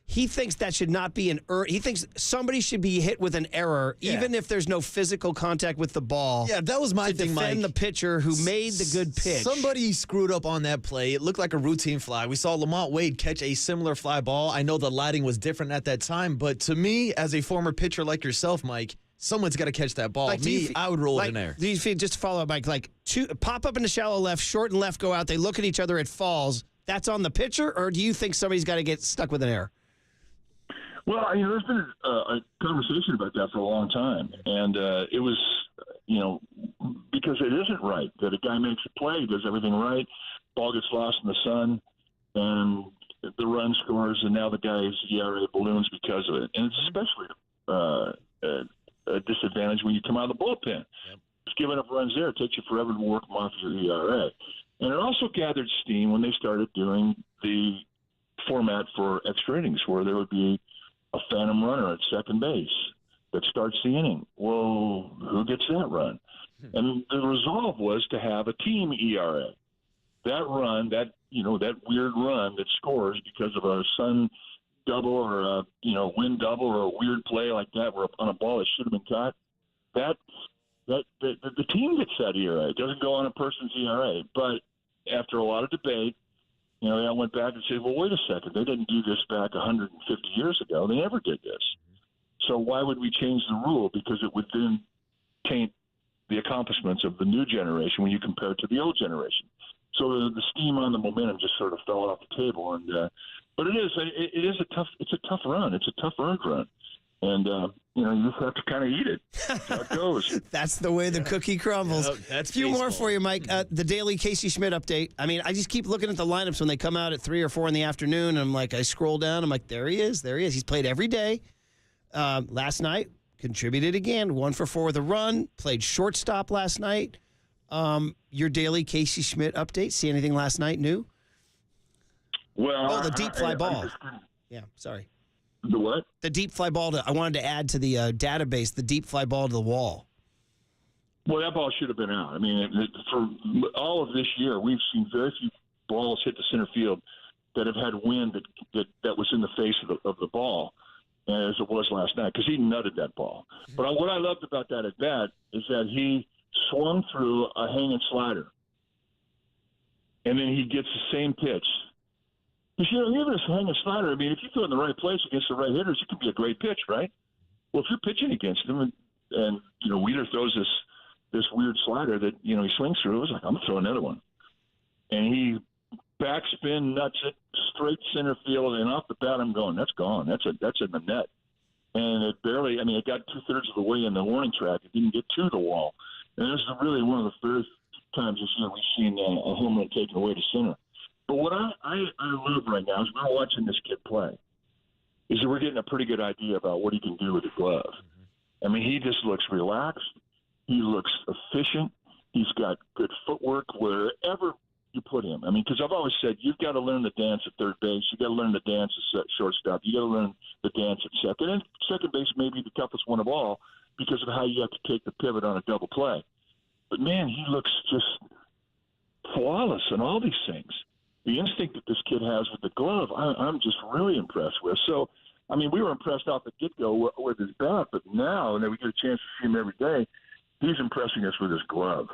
he thinks that should not be he thinks somebody should be hit with an error, even if there's no physical contact with the ball. Yeah, that was my thing, Mike. Defend the pitcher who made the good pitch. Somebody screwed up on that play. It looked like a routine fly. We saw Lamont Wade catch a similar fly ball. I know the lighting was different at that time, but to me, as a former pitcher like yourself, Mike, someone's got to catch that ball. I would roll it in there. Do you feel, just to follow up, Mike, pop up in the shallow left, short and left go out, they look at each other, it falls. That's on the pitcher, or do you think somebody's got to get stuck with an error? Well, there's been a conversation about that for a long time, and it was, because it isn't right that a guy makes a play, does everything right, ball gets lost in the sun, and the run scores, and now the guy's ERA balloons because of it. And it's especially a disadvantage when you come out of the bullpen. Yep. Just giving up runs there, it takes you forever to work them off your ERA. And it also gathered steam when they started doing the format for extra innings, where there would be a phantom runner at second base that starts the inning. Well, who gets that run? And the resolve was to have a team ERA. That run, that weird run that scores because of a sun double or a wind double or a weird play like that where on a ball that should have been caught, the team gets that ERA. It doesn't go on a person's ERA. But after a lot of debate, I went back and said, well, wait a second. They didn't do this back 150 years ago. They never did this. So why would we change the rule? Because it would then taint the accomplishments of the new generation when you compare it to the old generation. So the steam on the momentum just sort of fell off the table. And but it is a tough run. It's a tough earned run. And, you just have to kind of eat it. That's how it goes. That's the way the cookie crumbles. That's a few baseball. More for you, Mike. The daily Casey Schmidt update. I mean, I just keep looking at the lineups when they come out at 3 or 4 in the afternoon. And I'm like, I scroll down. I'm like, there he is. He's played every day. Last night, contributed again. 1 for 4 with a run. Played shortstop last night. Your daily Casey Schmidt update. See anything last night new? Well, the deep fly ball. Yeah, sorry. The what? The deep fly ball. I wanted to add to the database the deep fly ball to the wall. Well, that ball should have been out. I mean, for all of this year, we've seen very few balls hit the center field that have had wind that was in the face of the ball, as it was last night, because he nutted that ball. But what I loved about that at bat is that he swung through a hanging slider, and then he gets the same pitch. Because, even a hanging slider, I mean, if you throw it in the right place against the right hitters, it can be a great pitch, right? Well, if you're pitching against him and Wheeler throws this weird slider that, he swings through, it was like, I'm going to throw another one. And he backspin, nuts it, straight center field, and off the bat, I'm going, that's gone. That's in the net. And it barely, it got 2/3 of the way in the warning track. It didn't get to the wall. And this is really one of the first times this year we've seen a home run taken away to center. But what I love right now is we're watching this kid play, is that we're getting a pretty good idea about what he can do with the glove. Mm-hmm. I mean, he just looks relaxed. He looks efficient. He's got good footwork wherever you put him. I mean, because I've always said you've got to learn the dance at third base. You've got to learn the dance at shortstop. You've got to learn the dance at second. And second base may be the toughest one of all because of how you have to take the pivot on a double play. But, man, he looks just flawless in all these things. The instinct that this kid has with the glove, I'm just really impressed with. So, we were impressed off the get-go with his bat, but now, and we get a chance to see him every day, he's impressing us with his glove.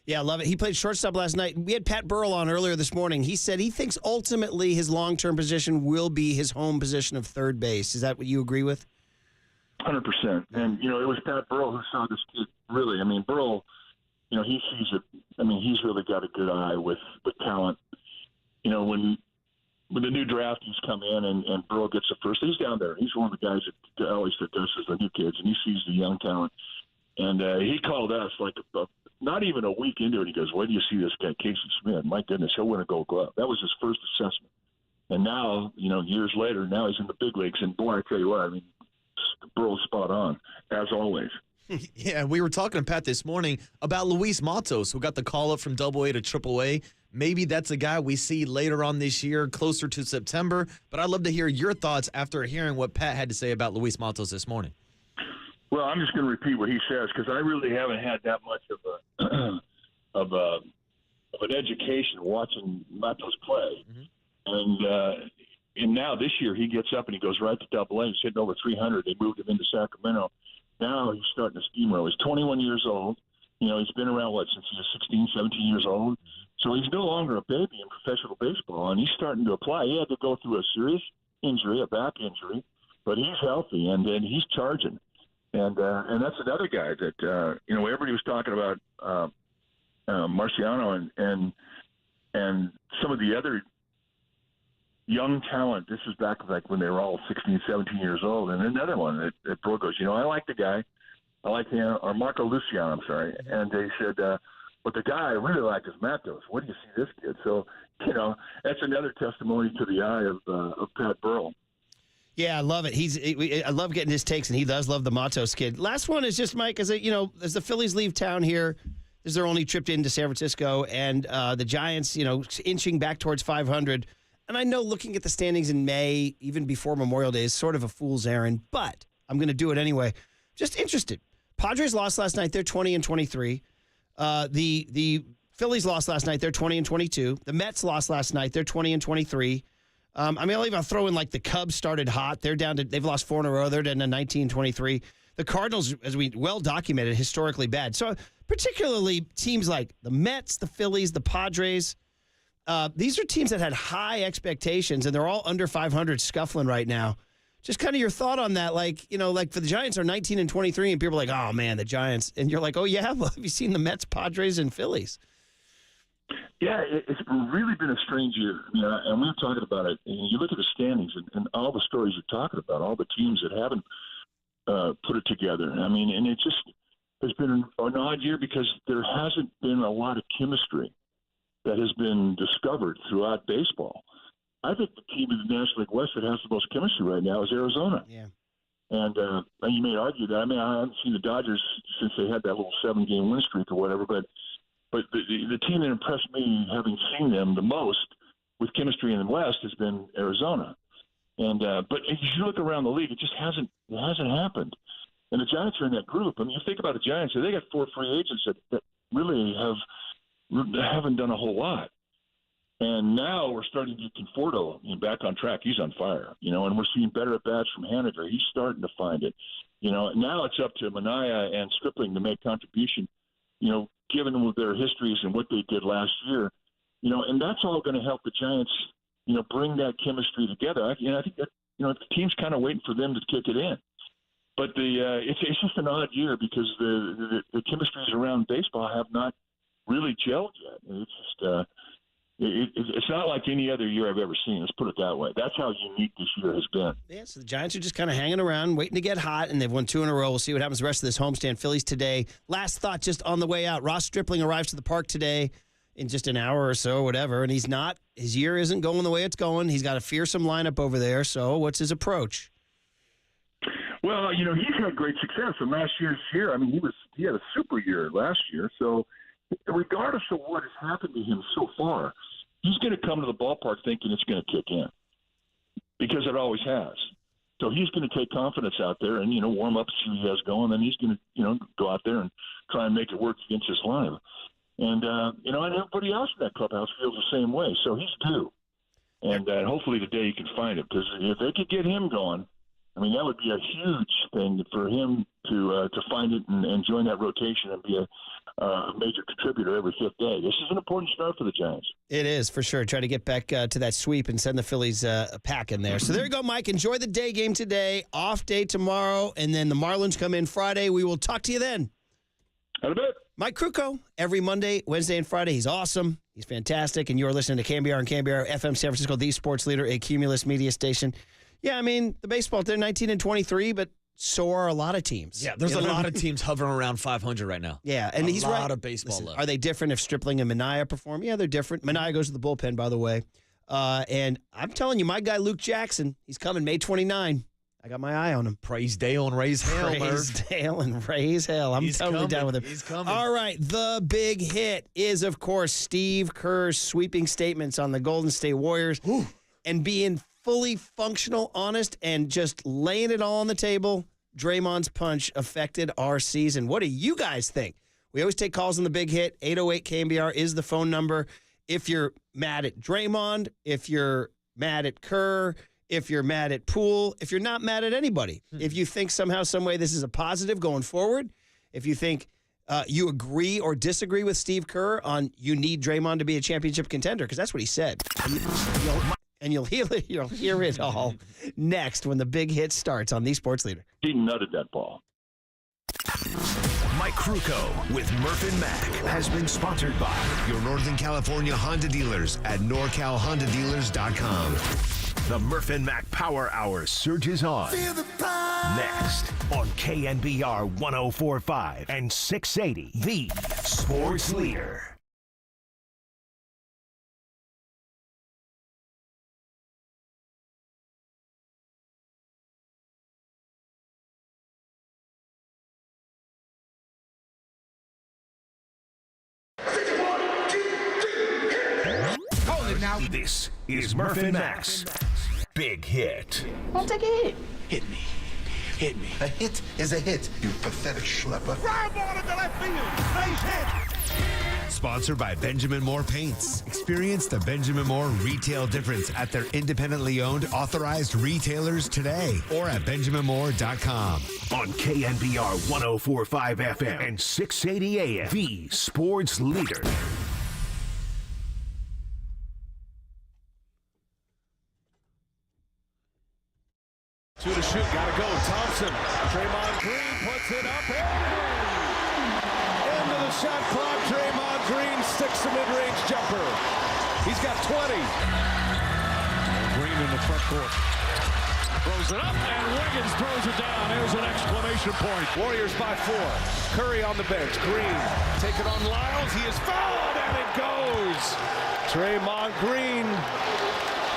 Yeah, I love it. He played shortstop last night. We had Pat Burrell on earlier this morning. He said he thinks ultimately his long-term position will be his home position of third base. Is that what you agree with? 100%. And, it was Pat Burrell who saw this kid really. Burrell, he sees it. He's really got a good eye with talent. When the new draftees come in and Burrow gets the first, he's down there. He's one of the guys that always discusses the new kids, and he sees the young talent. And he called us not even a week into it. He goes, "Where do you see this guy, Casey Schmidt? My goodness, he'll win a Gold Glove." That was his first assessment. And now, years later, now he's in the big leagues. And boy, I tell you what, Burrow's spot on as always. Yeah, we were talking to Pat this morning about Luis Matos, who got the call up from AA to AAA. Maybe that's a guy we see later on this year, closer to September. But I'd love to hear your thoughts after hearing what Pat had to say about Luis Matos this morning. Well, I'm just going to repeat what he says because I really haven't had that much of an education watching Matos play. Mm-hmm. And and now this year he gets up and he goes right to Double A. He's hitting over 300. They moved him into Sacramento. Now he's starting to steamroll. He's 21 years old. He's been around, since he was 16, 17 years old. So he's no longer a baby in professional baseball, and he's starting to apply. He had to go through a serious injury, a back injury, but he's healthy, and he's charging. And that's another guy that, everybody was talking about Marciano and some of the other young talent. This is back when they were all 16, 17 years old. And another one that Bro goes, I like the guy. I like him, or Marco Luciano, I'm sorry. And they said, but the guy I really like is Matos. What do you see this kid? So, that's another testimony to the eye of Pat Burrell. Yeah, I love it. I love getting his takes, and he does love the Matos kid. Last one is just, Mike, as the Phillies leave town here, this is their only trip into San Francisco, and the Giants, inching back towards 500. And I know looking at the standings in May, even before Memorial Day, is sort of a fool's errand, but I'm going to do it anyway. Just interested. Padres lost last night. They're 20-23. The Phillies lost last night. They're 20-22. The Mets lost last night. They're 20-23. I'll even throw in the Cubs started hot. They've lost 4 in a row. They're down to 19-23. The Cardinals, as we well documented, historically bad. So particularly teams like the Mets, the Phillies, the Padres. These are teams that had high expectations, and they're all under 500 scuffling right now. Just kind of your thought on that, for the Giants are 19-23, and people are like, oh, man, the Giants. And you're like, oh, yeah, well, have you seen the Mets, Padres, and Phillies? Yeah, it's really been a strange year. And we were talking about it. And you look at the standings and all the stories you're talking about, all the teams that haven't put it together. And it just has been an odd year because there hasn't been a lot of chemistry that has been discovered throughout baseball. I think the team in the National League West that has the most chemistry right now is Arizona. Yeah. And you may argue that. I haven't seen the Dodgers since they had that little 7-game win streak or whatever, but the team that impressed me, having seen them the most with chemistry in the West, has been Arizona. And but if you look around the league, it just hasn't happened. And the Giants are in that group. You think about the Giants, they got 4 free agents that really haven't done a whole lot. And now we're starting to get Conforto back on track. He's on fire, and we're seeing better at-bats from Haniger. He's starting to find it. Now it's up to Minaya and Stripling to make contribution, given their histories and what they did last year. And that's all going to help the Giants, bring that chemistry together. I think that, the team's kind of waiting for them to kick it in. But it's just an odd year because the chemistries around baseball have not really gelled yet. It's just it's not like any other year I've ever seen. Let's put it that way. That's how unique this year has been. Yeah, so the Giants are just kind of hanging around, waiting to get hot, and they've won 2 in a row. We'll see what happens the rest of this homestand. Phillies today. Last thought just on the way out. Ross Stripling arrives to the park today in just an hour or so or whatever, and his year isn't going the way it's going. He's got a fearsome lineup over there, so what's his approach? Well, he's had great success in last year's year. He had a super year last year, so regardless of what has happened to him so far, he's going to come to the ballpark thinking it's going to kick in because it always has. So he's going to take confidence out there and, warm up, see what he has going. Then he's going to, go out there and try and make it work against his lineup. And, and everybody else in that clubhouse feels the same way. So he's due. And hopefully today he can find it because if they could get him going, that would be a huge thing for him to find it and join that rotation and be a major contributor every 5th day. This is an important start for the Giants. It is, for sure. Try to get back to that sweep and send the Phillies a pack in there. So there you go, Mike. Enjoy the day game today. Off day tomorrow, and then the Marlins come in Friday. We will talk to you then. Out a bit. Mike Krukow, every Monday, Wednesday, and Friday. He's awesome. He's fantastic. And you're listening to KNBR and KNBR FM San Francisco, the sports leader, a Cumulus media station. Yeah, the baseball, they're 19-23, but so are a lot of teams. Yeah, there's a lot of teams hovering around 500 right now. Yeah, and he's right. A lot of baseball left. Are they different if Stripling and Minaya perform? Yeah, they're different. Minaya goes to the bullpen, by the way. And I'm telling you, my guy Luke Jackson, he's coming May 29. I got my eye on him. Praise Dale and raise hell, Praise Dale and raise hell. I'm totally down with him. He's coming. All right, the big hit is, of course, Steve Kerr's sweeping statements on the Golden State Warriors. Ooh. And being fully functional, honest, and just laying it all on the table. Draymond's punch affected our season. What do you guys think? We always take calls on the big hit. 808 KNBR is the phone number. If you're mad at Draymond, if you're mad at Kerr, if you're mad at Poole, if you're not mad at anybody, if you think somehow, some way this is a positive going forward, if you think you agree or disagree with Steve Kerr on you need Draymond to be a championship contender, because that's what he said. You'll hear it all next when the big hit starts on The Sports Leader. He nutted that ball. Mike Krukow with Murph and Mac has been sponsored by Your Northern California Honda dealers at NorCalHondaDealers.com. the Murph and Mac Power Hour surges on. Next on KNBR 104.5 and 680, the Sports Leader. Now. This is Murph and Mac's Big Hit. I'll take a hit. Hit me. Hit me. A hit is a hit, you pathetic schlepper. Fly ball into left field. Nice hit. Sponsored by Benjamin Moore Paints. Experience the Benjamin Moore retail difference at their independently owned authorized retailers today or at benjaminmoore.com. On KNBR 104.5 FM and 680 AM, the Sports Leader. Two to shoot, gotta go. Thompson, Draymond Green puts it up and into the shot clock. Draymond Green sticks a mid-range jumper. He's got 20. Green in the front court. Throws it up, and Wiggins throws it down. There's an exclamation point. Warriors by 4. Curry on the bench. Green take it on Lyles. He is fouled, and it goes. Draymond Green.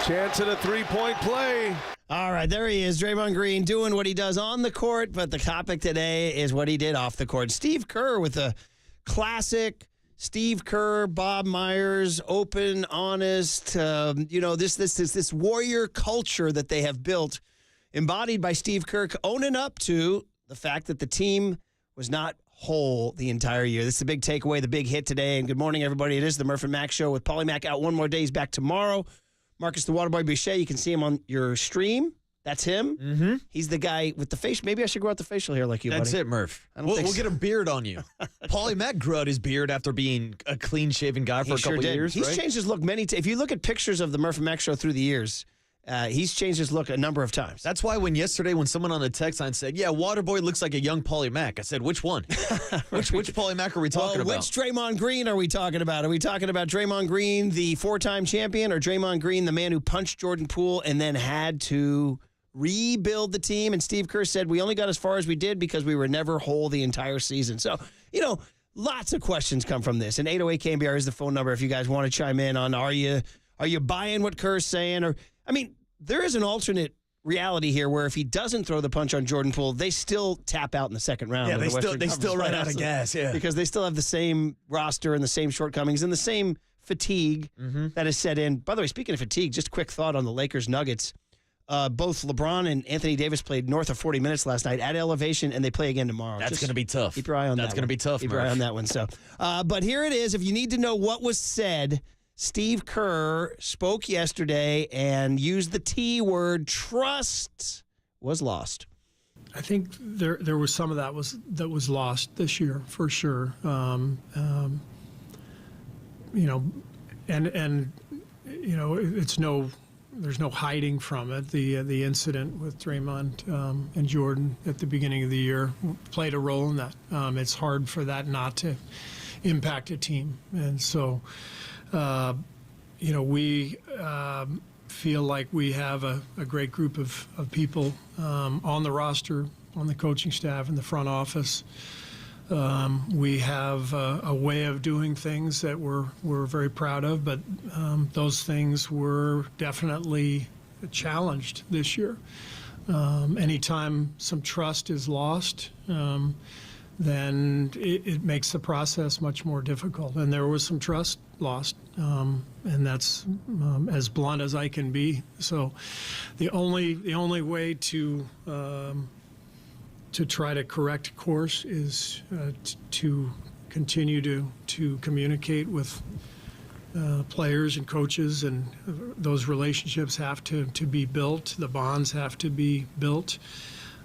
Chance at a three-point play. All right, there he is, Draymond Green, doing what he does on the court, but the topic today is what he did off the court. Steve Kerr with a classic Steve Kerr, Bob Myers, open, honest, this warrior culture that they have built, embodied by Steve Kerr, owning up to the fact that the team was not whole the entire year. This is the big takeaway, the big hit today. And good morning, everybody. It is the Murph and Mac Show with Paulie Mac out one more day. He's back tomorrow. Marcus the Waterboy Boucher, you can see him on your stream. That's him. Mm-hmm. He's the guy with the facial. Maybe I should grow out the facial hair like you, That's buddy. it, Murph. We'll get a beard on you. Paulie Mac grew out his beard after being a clean-shaven guy for a couple years, He's right? changed his look many times. If you look at pictures of the Murph and Mac Show through the years, he's changed his look a number of times. That's why when someone on the text line said, yeah, Waterboy looks like a young Paulie Mac, I said, which one? which Paulie Mac are we talking about? Which Draymond Green are we talking about? Are we talking about Draymond Green, the 4-time champion, or Draymond Green, the man who punched Jordan Poole and then had to rebuild the team? And Steve Kerr said, we only got as far as we did because we were never whole the entire season. So, lots of questions come from this. And 808 KNBR is the phone number if you guys want to chime in on are you buying what Kerr's saying? There is an alternate reality here where if he doesn't throw the punch on Jordan Poole, they still tap out in the second round. Yeah, of the they still run out of gas, yeah. Because they still have the same roster and the same shortcomings and the same fatigue that is set in. By the way, speaking of fatigue, just a quick thought on the Lakers-Nuggets. Both LeBron and Anthony Davis played north of 40 minutes last night at elevation, and they play again tomorrow. That's going to be tough. Keep your eye on that. That's going to be tough, Keep your eye on that one. So, but here it is. If you need to know what was said, Steve Kerr spoke yesterday and used the T word. Trust was lost. I think there was some of that was lost this year for sure. There's no hiding from it. The incident with Draymond and Jordan at the beginning of the year played a role in that. It's hard for that not to impact a team, and so. We feel like we have a great group of people on the roster, on the coaching staff, in the front office. We have a way of doing things that we're very proud of, but those things were definitely challenged this year. Anytime some trust is lost, then it makes the process much more difficult. And there was some trust lost, and that's as blunt as I can be. So the only way to try to correct course is to continue to communicate with players and coaches, and those relationships have to be built. The bonds have to be built.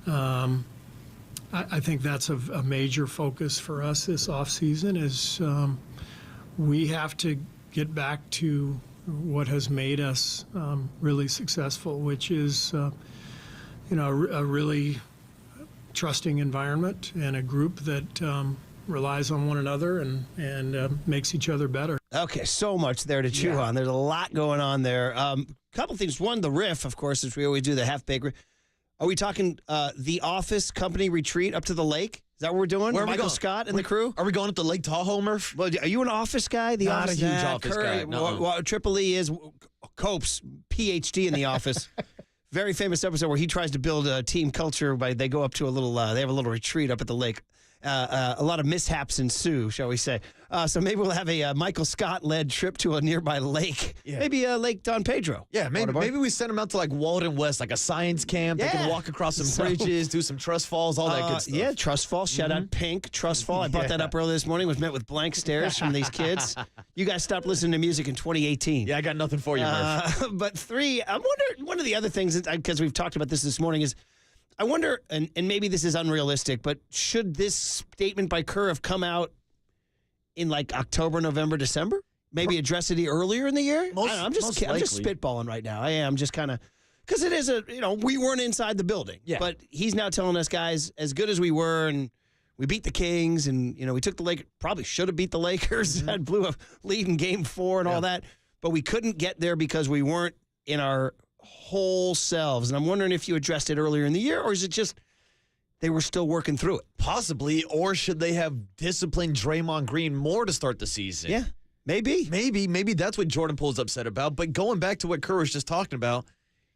I think that's a major focus for us this offseason is we have to get back to what has made us really successful, which is a really trusting environment and a group that relies on one another and makes each other better. Okay, so much there to chew on. There's a lot going on there. Couple things. One, the riff, of course, as we always do, the half-baked. Are we talking the Office Company retreat up to the lake? Is that what we're doing? Where are we Michael going? Scott and the crew? Are we going up to Lake Tahoe, Murph? Well, are you an Office guy? The Not office, a huge Office guy. No. Well, Triple E is Cope's PhD in The Office. Very famous episode where he tries to build a team culture by they go up to a little. They have a little retreat up at the lake. A lot of mishaps ensue, shall we say. So maybe we'll have a Michael Scott-led trip to a nearby lake. Yeah. Maybe Lake Don Pedro. Yeah, maybe we send them out to like Walden West, like a science camp. They can walk across some bridges, do some trust falls, all that good stuff. Yeah, trust fall. Shout out Pink, trust fall. I brought that up earlier this morning. Was met with blank stares from these kids. You guys stopped listening to music in 2018. Yeah, I got nothing for you, Murph. But three, I'm wondering, one of the other things, because we've talked about this morning, is I wonder, and maybe this is unrealistic, but should this statement by Kerr have come out in like October, November, December? Maybe address it earlier in the year? I'm just spitballing right now. I am just kind of, because it is we weren't inside the building. Yeah. But he's now telling us, guys, as good as we were, and we beat the Kings, and, we took the Lakers, probably should have beat the Lakers, that blew a lead in Game 4 and all that, but we couldn't get there because we weren't in our whole selves. And I'm wondering if you addressed it earlier in the year, or is it just they were still working through it? Possibly, or should they have disciplined Draymond Green more to start the season? Yeah, maybe. Maybe that's what Jordan Poole's upset about. But going back to what Kerr was just talking about,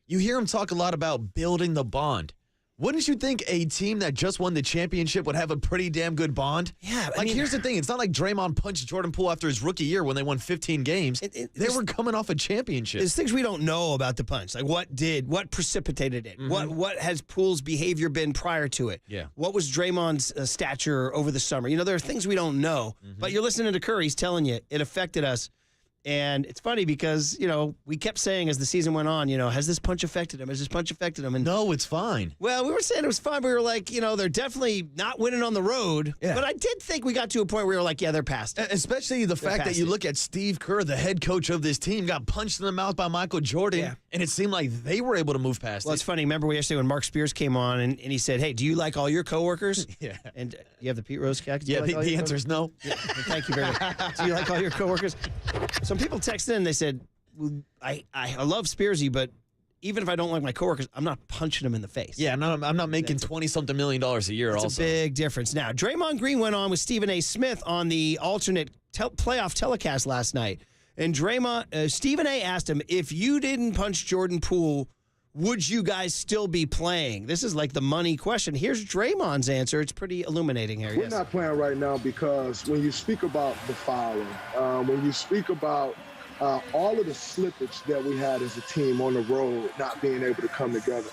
you hear him talk a lot about building the bond. Wouldn't you think a team that just won the championship would have a pretty damn good bond? Yeah. Here's the thing. It's not like Draymond punched Jordan Poole after his rookie year when they won 15 games. They were coming off a championship. There's things we don't know about the punch. Like what precipitated it? What has Poole's behavior been prior to it? Yeah. What was Draymond's stature over the summer? There are things we don't know. But you're listening to Curry. He's telling you it affected us. And it's funny because, we kept saying as the season went on, has this punch affected him? Has this punch affected him? And no, it's fine. Well, we were saying it was fine. We were like, they're definitely not winning on the road. Yeah. But I did think we got to a point where we were like, yeah, they're past it. Especially the fact that you look at Steve Kerr, the head coach of this team, got punched in the mouth by Michael Jordan, and it seemed like they were able to move past it. Well, it's funny. Remember yesterday when Mark Spears came on and he said, hey, do you like all your coworkers? Yeah. And you have the Pete Rose cat? Yeah, the answer is no. Yeah, thank you very much. Do you like all your coworkers? Some people texted in, they said, well, I love Spearsy, but even if I don't like my coworkers, I'm not punching them in the face. Yeah, I'm not making $20-something million a year. That's a big difference. Now, Draymond Green went on with Stephen A. Smith on the alternate playoff telecast last night, and Stephen A. asked him, if you didn't punch Jordan Poole, would you guys still be playing? This is like the money question. Here's Draymond's answer. It's pretty illuminating here. We're not playing right now because when you speak about the fouling, when you speak about all of the slippage that we had as a team on the road, not being able to come together,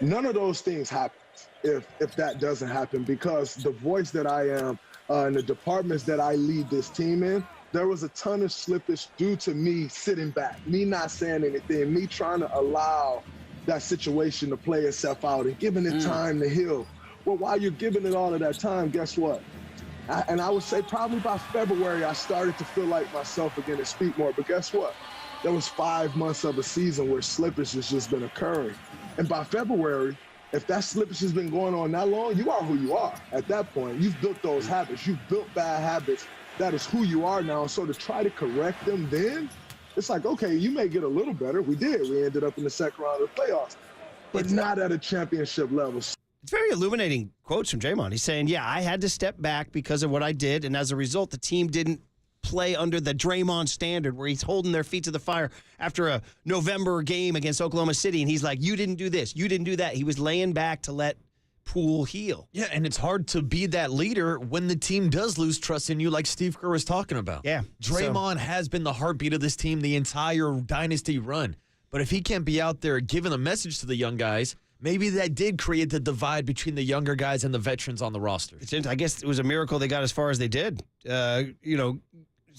none of those things happen if that doesn't happen, because the voice that I am and the departments that I lead this team in, there was a ton of slippage due to me sitting back, me not saying anything, me trying to allow that situation to play itself out and giving it time to heal. Well, while you're giving it all of that time, guess what? I would say probably by February, I started to feel like myself again and speak more. But guess what? There was 5 months of a season where slippage has just been occurring. And by February, if that slippage has been going on that long, you are who you are. At that point, you've built those habits. You've built bad habits. That is who you are now. So to try to correct them then, it's like, okay, you may get a little better. We did. We ended up in the second round of the playoffs, but not at a championship level. It's very illuminating quotes from Draymond. He's saying, yeah, I had to step back because of what I did, and as a result, the team didn't play under the Draymond standard where he's holding their feet to the fire after a November game against Oklahoma City, and he's like, you didn't do this, you didn't do that. He was laying back to let Poole heal. Yeah, and it's hard to be that leader when the team does lose trust in you, like Steve Kerr was talking about. Yeah. Draymond has been the heartbeat of this team the entire dynasty run. But if he can't be out there giving a message to the young guys, maybe that did create the divide between the younger guys and the veterans on the roster. I guess it was a miracle they got as far as they did.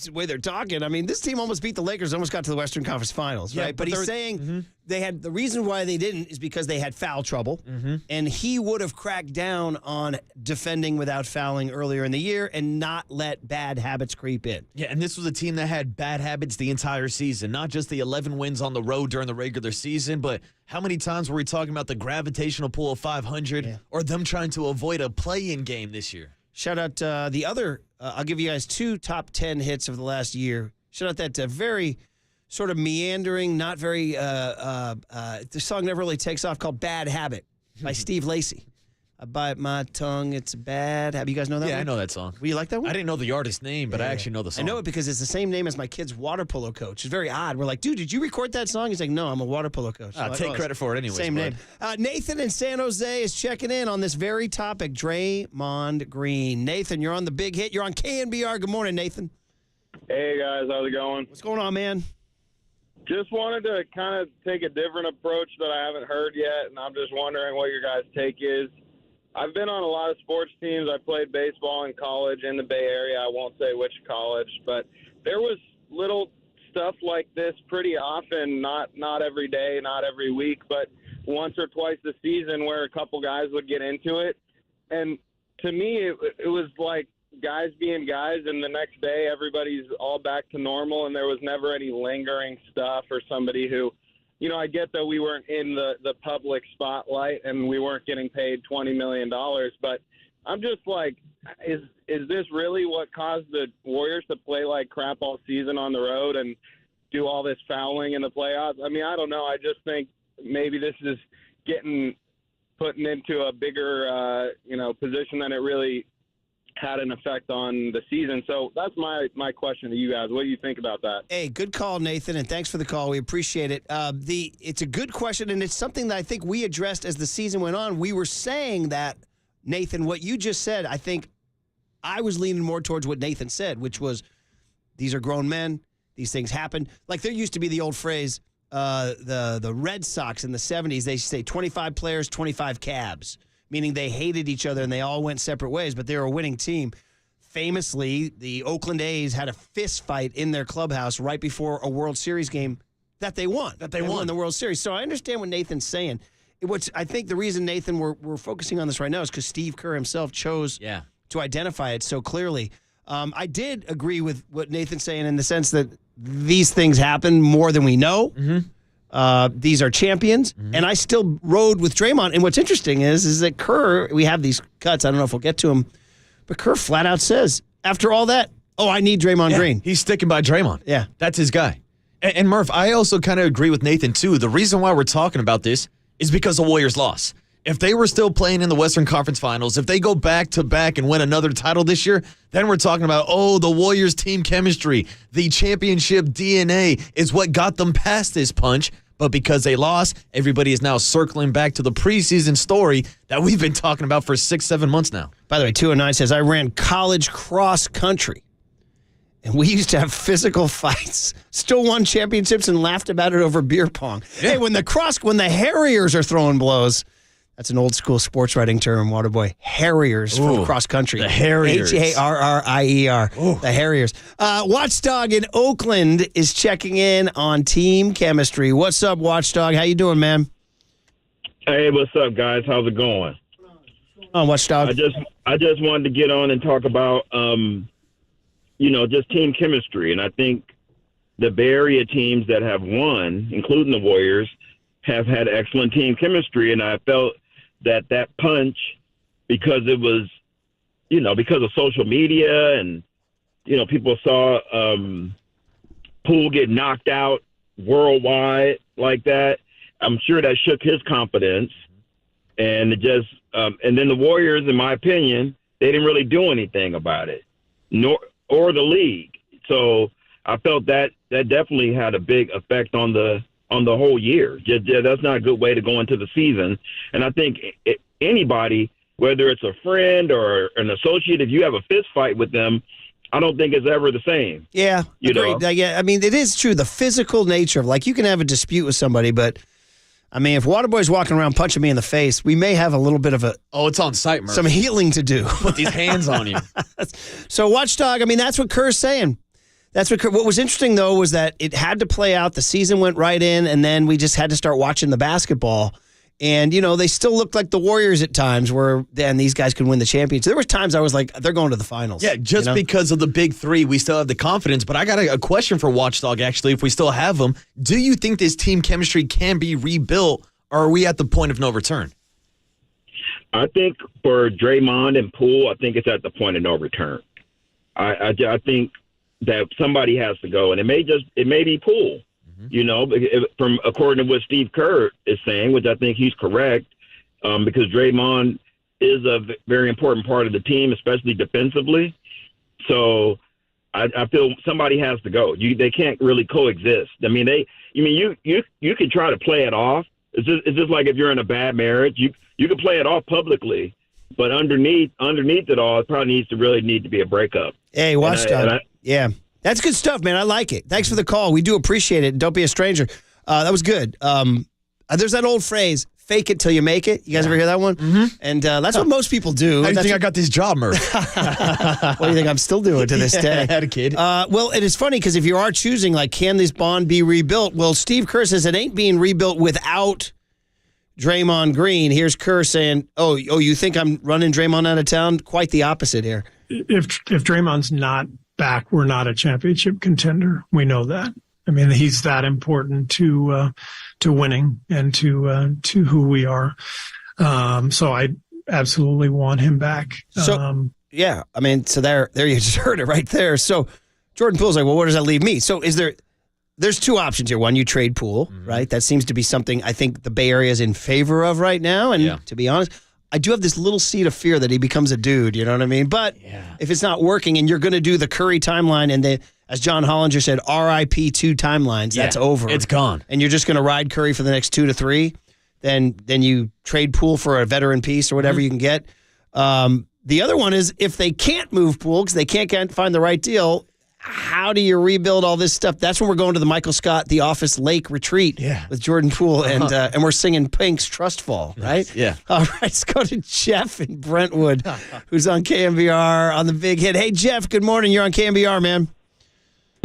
the way they're talking, I mean, this team almost beat the Lakers, almost got to the Western Conference Finals, right? But he's saying they had the reason why they didn't is because they had foul trouble, and he would have cracked down on defending without fouling earlier in the year and not let bad habits creep in. Yeah, and this was a team that had bad habits the entire season, not just the 11 wins on the road during the regular season, but how many times were we talking about the gravitational pull of 500 or them trying to avoid a play-in game this year? Shout out the other, I'll give you guys 2 top 10 hits of the last year. Shout out that very sort of meandering, not very, the song never really takes off, called Bad Habit by Steve Lacy. I bite my tongue, it's a bad habit. You guys know that one? Yeah, I know that song. Well, you like that one? I didn't know the artist's name, but I actually know the song. I know it because it's the same name as my kid's water polo coach. It's very odd. We're like, dude, did you record that song? He's like, no, I'm a water polo coach. I'll take credit for it anyway. Same name. Nathan in San Jose is checking in on this very topic, Draymond Green. Nathan, you're on the big hit. You're on KNBR. Good morning, Nathan. Hey, guys. How's it going? What's going on, man? Just wanted to kind of take a different approach that I haven't heard yet, and I'm just wondering what your guys' take is. I've been on a lot of sports teams. I played baseball in college in the Bay Area. I won't say which college, but there was little stuff like this pretty often, not every day, not every week, but once or twice a season where a couple guys would get into it. And to me, it was like guys being guys, and the next day everybody's all back to normal, and there was never any lingering stuff or somebody who, you know, I get that we weren't in the public spotlight and we weren't getting paid $20 million, but I'm just like, is this really what caused the Warriors to play like crap all season on the road and do all this fouling in the playoffs? I mean, I don't know. I just think maybe this is putting into a bigger, position than it really had an effect on the season. So that's my question to you guys. What do you think about that? Hey, good call, Nathan, and thanks for the call. We appreciate it. It's a good question, and it's something that I think we addressed as the season went on. We were saying that, Nathan, what you just said, I think I was leaning more towards what Nathan said, which was these are grown men. These things happen. Like there used to be the old phrase, the Red Sox in the 70s, they say 25 players, 25 cabs, meaning they hated each other and they all went separate ways, but they were a winning team. Famously, the Oakland A's had a fist fight in their clubhouse right before a World Series game that they won. They won the World Series. So I understand what Nathan's saying. Which I think the reason, Nathan, we're focusing on this right now is because Steve Kerr himself chose to identify it so clearly. I did agree with what Nathan's saying in the sense that these things happen more than we know. These are champions, and I still rode with Draymond. And what's interesting is that Kerr, we have these cuts. I don't know if we'll get to them, but Kerr flat out says, after all that, I need Draymond Green. He's sticking by Draymond. Yeah. That's his guy. And Murph, I also kind of agree with Nathan, too. The reason why we're talking about this is because the Warriors lost. If they were still playing in the Western Conference Finals, if they go back-to-back and win another title this year, then we're talking about, the Warriors' team chemistry, the championship DNA is what got them past this punch. But because they lost, everybody is now circling back to the preseason story that we've been talking about for 6-7 months now. By the way, 209 says, I ran college cross country, and we used to have physical fights, still won championships and laughed about it over beer pong. Yeah. Hey, when the Harriers are throwing blows, that's an old school sports writing term, Waterboy. Harriers from cross country. The Harriers. Harrier. The Harriers. Watchdog in Oakland is checking in on team chemistry. What's up, Watchdog? How you doing, man? Hey, what's up, guys? How's it going? Watchdog. I just wanted to get on and talk about, just team chemistry. And I think the Bay Area teams that have won, including the Warriors, have had excellent team chemistry. And I felt that punch, because it was, because of social media and, people saw Poole get knocked out worldwide like that. I'm sure that shook his confidence. And it just, and then the Warriors, in my opinion, they didn't really do anything about it, or the league. So I felt that definitely had a big effect on the whole year. That's not a good way to go into the season. And I think anybody, whether it's a friend or an associate, if you have a fist fight with them, I don't think it's ever the same. Yeah, agreed. Yeah, I mean, it is true. The physical nature of, like, you can have a dispute with somebody, but I mean, if Waterboy's walking around punching me in the face, we may have a little bit of it's on site, Murph. Some healing to do. Put these hands on you. So, Watchdog, I mean, that's what Kerr's saying. That's what was interesting, though, was that it had to play out. The season went right in, and then we just had to start watching the basketball. And, they still looked like the Warriors at times where then these guys could win the championship. There was times I was like, they're going to the finals. Yeah, just because of the big three, we still have the confidence. But I got a question for Watchdog, actually, if we still have them. Do you think this team chemistry can be rebuilt, or are we at the point of no return? I think for Draymond and Poole, I think it's at the point of no return. I think that somebody has to go, and it may be Poole. From according to what Steve Kerr is saying, which I think he's correct, because Draymond is a very important part of the team, especially defensively. So I feel somebody has to go. They can't really coexist. I mean, you can try to play it off. It's just like if you're in a bad marriage, you can play it off publicly, but underneath it all, it probably need to be a breakup. Hey, Watchdog. Yeah. That's good stuff, man. I like it. Thanks for the call. We do appreciate it. Don't be a stranger. That was good. There's that old phrase, fake it till you make it. You guys ever hear that one? Mm-hmm. And that's what most people do. How do you think I got this job, Murph? What do you think I'm still doing to this day? I had a kid. Well, it is funny because if you are choosing, can this bond be rebuilt? Well, Steve Kerr says it ain't being rebuilt without Draymond Green. Here's Kerr saying, oh, you think I'm running Draymond out of town? Quite the opposite here. If Draymond's not back, we're not a championship contender. We know that. I mean, he's that important to winning and to who we are. So I absolutely want him back. So yeah, I mean, so there you just heard it right there. So Jordan Poole's like, well, where does that leave me? So there's two options here. One, you trade Poole, right? That seems to be something I think the Bay Area is in favor of right now. And to be honest, I do have this little seed of fear that he becomes a dude, you know what I mean? But if it's not working and you're going to do the Curry timeline and as John Hollinger said, RIP 2 timelines, that's over. It's gone. And you're just going to ride Curry for the next 2 to 3, then you trade Poole for a veteran piece or whatever you can get. The other one is if they can't move Poole because they can't find the right deal, how do you rebuild all this stuff? That's when we're going to the Michael Scott The Office Lake retreat with Jordan Poole, and we're singing Pink's Trust Fall, right? Yeah. All right, let's go to Jeff in Brentwood, who's on KNBR on the Big Hit. Hey, Jeff, good morning. You're on KNBR, man.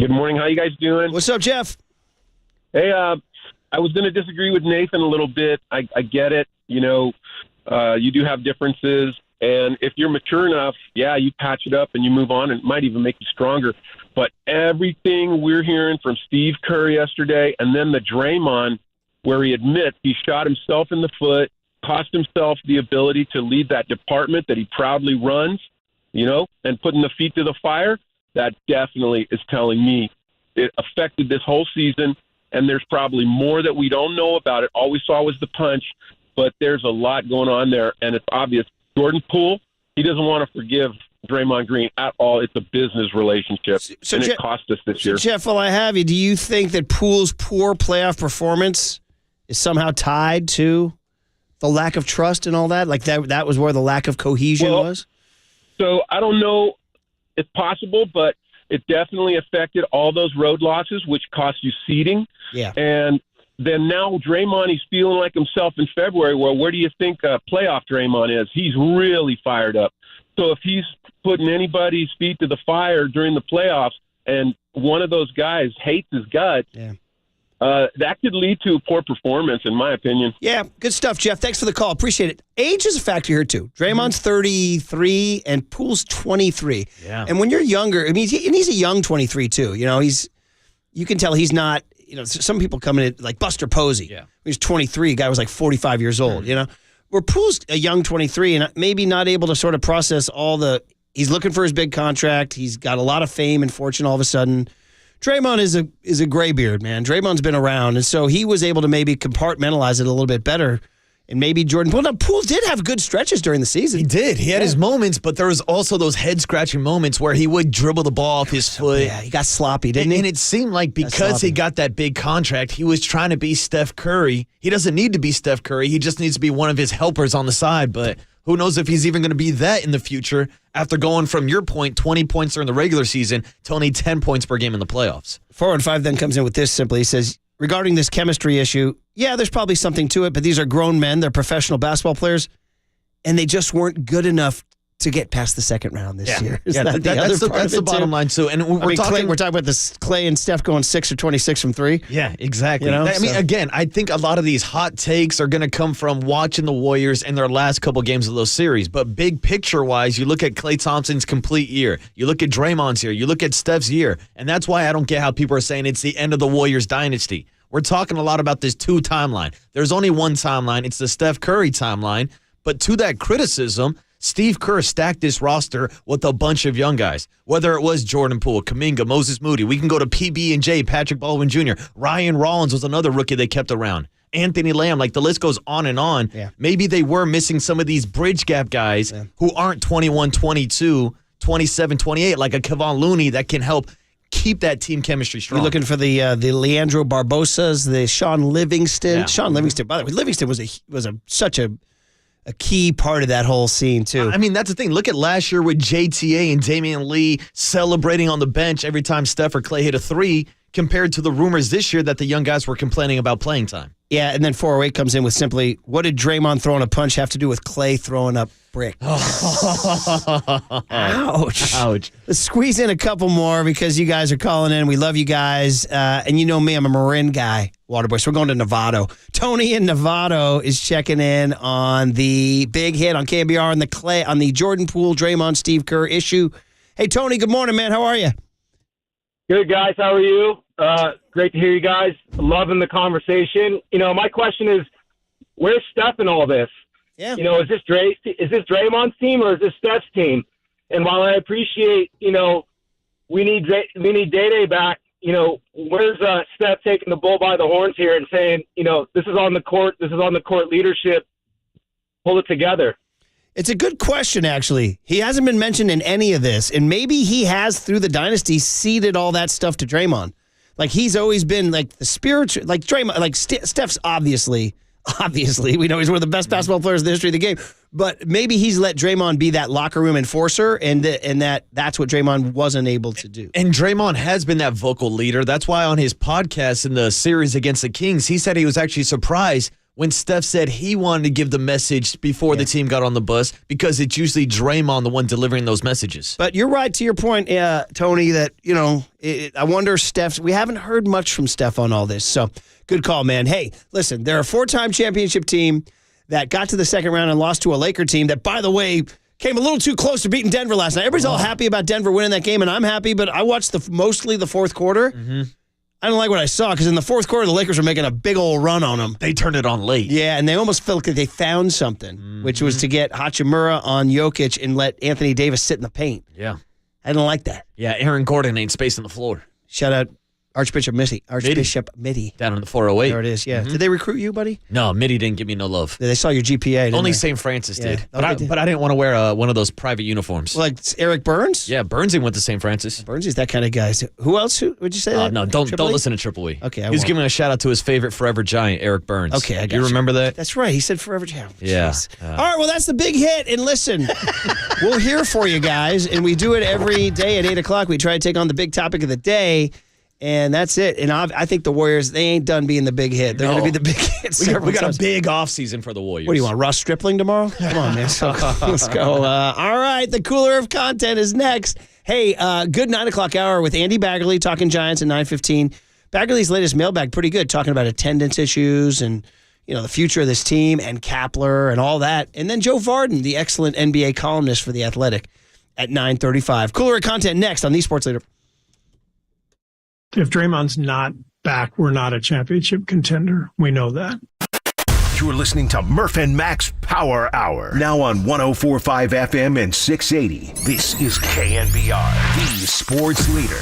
Good morning. How you guys doing? What's up, Jeff? Hey, I was going to disagree with Nathan a little bit. I get it. You do have differences. And if you're mature enough, you patch it up and you move on, and it might even make you stronger. But everything we're hearing from Steve Kerr yesterday, and then the Draymond, where he admits he shot himself in the foot, cost himself the ability to lead that department that he proudly runs, and putting the feet to the fire, that definitely is telling me it affected this whole season, and there's probably more that we don't know about it. All we saw was the punch, but there's a lot going on there, and it's obvious. Jordan Poole, he doesn't want to forgive Draymond Green at all. It's a business relationship, and it cost us this year. Jeff, while I have you, do you think that Poole's poor playoff performance is somehow tied to the lack of trust and all that? Like that was where the lack of cohesion was? So I don't know. It's possible, but it definitely affected all those road losses, which cost you seeding. Yeah. And then now Draymond, he's feeling like himself in February. Well, where do you think playoff Draymond is? He's really fired up. So if he's putting anybody's feet to the fire during the playoffs and one of those guys hates his guts, that could lead to poor performance, in my opinion. Yeah, good stuff, Jeff. Thanks for the call. Appreciate it. Age is a factor here, too. Draymond's 33 and Poole's 23. Yeah. And when you're younger, I mean, he's a young 23, too. You can tell he's not, some people come in like Buster Posey. Yeah. He was 23. The guy was like 45 years old, Where Poole's a young 23 and maybe not able to sort of process he's looking for his big contract. He's got a lot of fame and fortune all of a sudden. Draymond is a graybeard, man. Draymond's been around, and so he was able to maybe compartmentalize it a little bit better. And maybe Jordan Poole. Now, Poole did have good stretches during the season. He did. He had his moments, but there was also those head-scratching moments where he would dribble the ball off his foot. Yeah, he got sloppy, didn't he? And it seemed like because he got that big contract, he was trying to be Steph Curry. He doesn't need to be Steph Curry. He just needs to be one of his helpers on the side. But who knows if he's even going to be that in the future after going from your point, 20 points during the regular season, to only 10 points per game in the playoffs. 415 then comes in with this simply. He says, regarding this chemistry issue, there's probably something to it, but these are grown men. They're professional basketball players, and they just weren't good enough to get past the second round this year. Is Yeah, that that's the bottom line too. And we're talking about this Clay and Steph going 6 or 26 from 3. Yeah, exactly. You know, I mean, again, I think a lot of these hot takes are going to come from watching the Warriors in their last couple games of those series. But big picture-wise, you look at Klay Thompson's complete year. You look at Draymond's year. You look at Steph's year. And that's why I don't get how people are saying it's the end of the Warriors dynasty. We're talking a lot about this 2 timeline. There's only one timeline. It's the Steph Curry timeline. But to that criticism, Steve Kerr stacked this roster with a bunch of young guys, whether it was Jordan Poole, Kuminga, Moses Moody. We can go to PB&J, Patrick Baldwin Jr. Ryan Rollins was another rookie they kept around. Anthony Lamb, like the list goes on and on. Yeah. Maybe they were missing some of these bridge gap guys who aren't 21, 22, 27, 28, like a Kevon Looney that can help keep that team chemistry strong. You're looking for the Leandro Barbosas, the Sean Livingston. Yeah. Sean Livingston, by the way, Livingston was such a key part of that whole scene, too. I mean, that's the thing. Look at last year with JTA and Damian Lee celebrating on the bench every time Steph or Clay hit a 3 compared to the rumors this year that the young guys were complaining about playing time. Yeah, and then 408 comes in with simply, what did Draymond throwing a punch have to do with Clay throwing up bricks? Ouch. Ouch. Let's squeeze in a couple more because you guys are calling in. We love you guys. And you know me, I'm a Marin guy, Waterboy. So we're going to Novato. Tony in Novato is checking in on the big hit on KNBR on the Jordan Poole, Draymond, Steve Kerr issue. Hey, Tony, good morning, man. How are you? Good, guys. How are you? Great to hear you guys. Loving the conversation. You know, my question is, where's Steph in all this? Yeah. You know, is this Draymond's team or is this Steph's team? And while I appreciate, you know, we need Day-Day back, you know, where's Steph taking the bull by the horns here and saying, you know, this is on the court leadership. Pull it together. It's a good question, actually. He hasn't been mentioned in any of this, and maybe he has, through the dynasty, ceded all that stuff to Draymond. Like, he's always been, like, the spiritual, like, Draymond, like, Steph's obviously, we know he's one of the best basketball players in the history of the game, but maybe he's let Draymond be that locker room enforcer, and that's what Draymond wasn't able to do. And Draymond has been that vocal leader. That's why on his podcast in the series against the Kings, he said he was actually surprised when Steph said he wanted to give the message before the team got on the bus, because it's usually Draymond the one delivering those messages. But you're right to your point, Tony, that, you know, I wonder we haven't heard much from Steph on all this. So good call, man. Hey, listen, they're a 4-time championship team that got to the second round and lost to a Laker team that, by the way, came a little too close to beating Denver last night. Everybody's all happy about Denver winning that game, and I'm happy, but I watched mostly the fourth quarter. Mm-hmm. I don't like what I saw, because in the fourth quarter, the Lakers were making a big old run on them. They turned it on late. Yeah, and they almost felt like they found something, which was to get Hachimura on Jokic and let Anthony Davis sit in the paint. Yeah. I didn't like that. Yeah, Aaron Gordon ain't spacing the floor. Shout out Archbishop Mitty. Down in the 408. There it is, yeah. Mm-hmm. Did they recruit you, buddy? No, Mitty didn't give me no love. They saw your GPA, didn't Only they? St. Francis did. Oh, they did. But I didn't want to wear one of those private uniforms. Like Eric Burns? Yeah, Burnsy went to St. Francis. Burns is that kind of guy. Who else? Would you say that? No, don't Triple E? listen to Triple E. Okay, he was giving a shout out to his favorite forever giant, Eric Burns. Okay, I got you remember that? That's right. He said forever jam. Yeah. All right, well, that's the big hit. And listen, we're here for you guys, and we do it every day at 8 o'clock. We try to take on the big topic of the day. And that's it. And I think the Warriors, they ain't done being the big hit. They're going to be the big hit. We got a big offseason for the Warriors. What do you want, Ross Stripling tomorrow? Come on, man. Let's go. All right, the cooler of content is next. Hey, good 9 o'clock hour with Andy Baggerly talking Giants at 9:15. Baggerly's latest mailbag, pretty good, talking about attendance issues and, you know, the future of this team and Kapler and all that. And then Joe Varden, the excellent NBA columnist for The Athletic, at 9:35. Cooler of content next on The Sports Leader. If Draymond's not back, we're not a championship contender. We know that. You're listening to Murph and Max Power Hour. Now on 104.5 FM and 680. This is KNBR, the sports leader.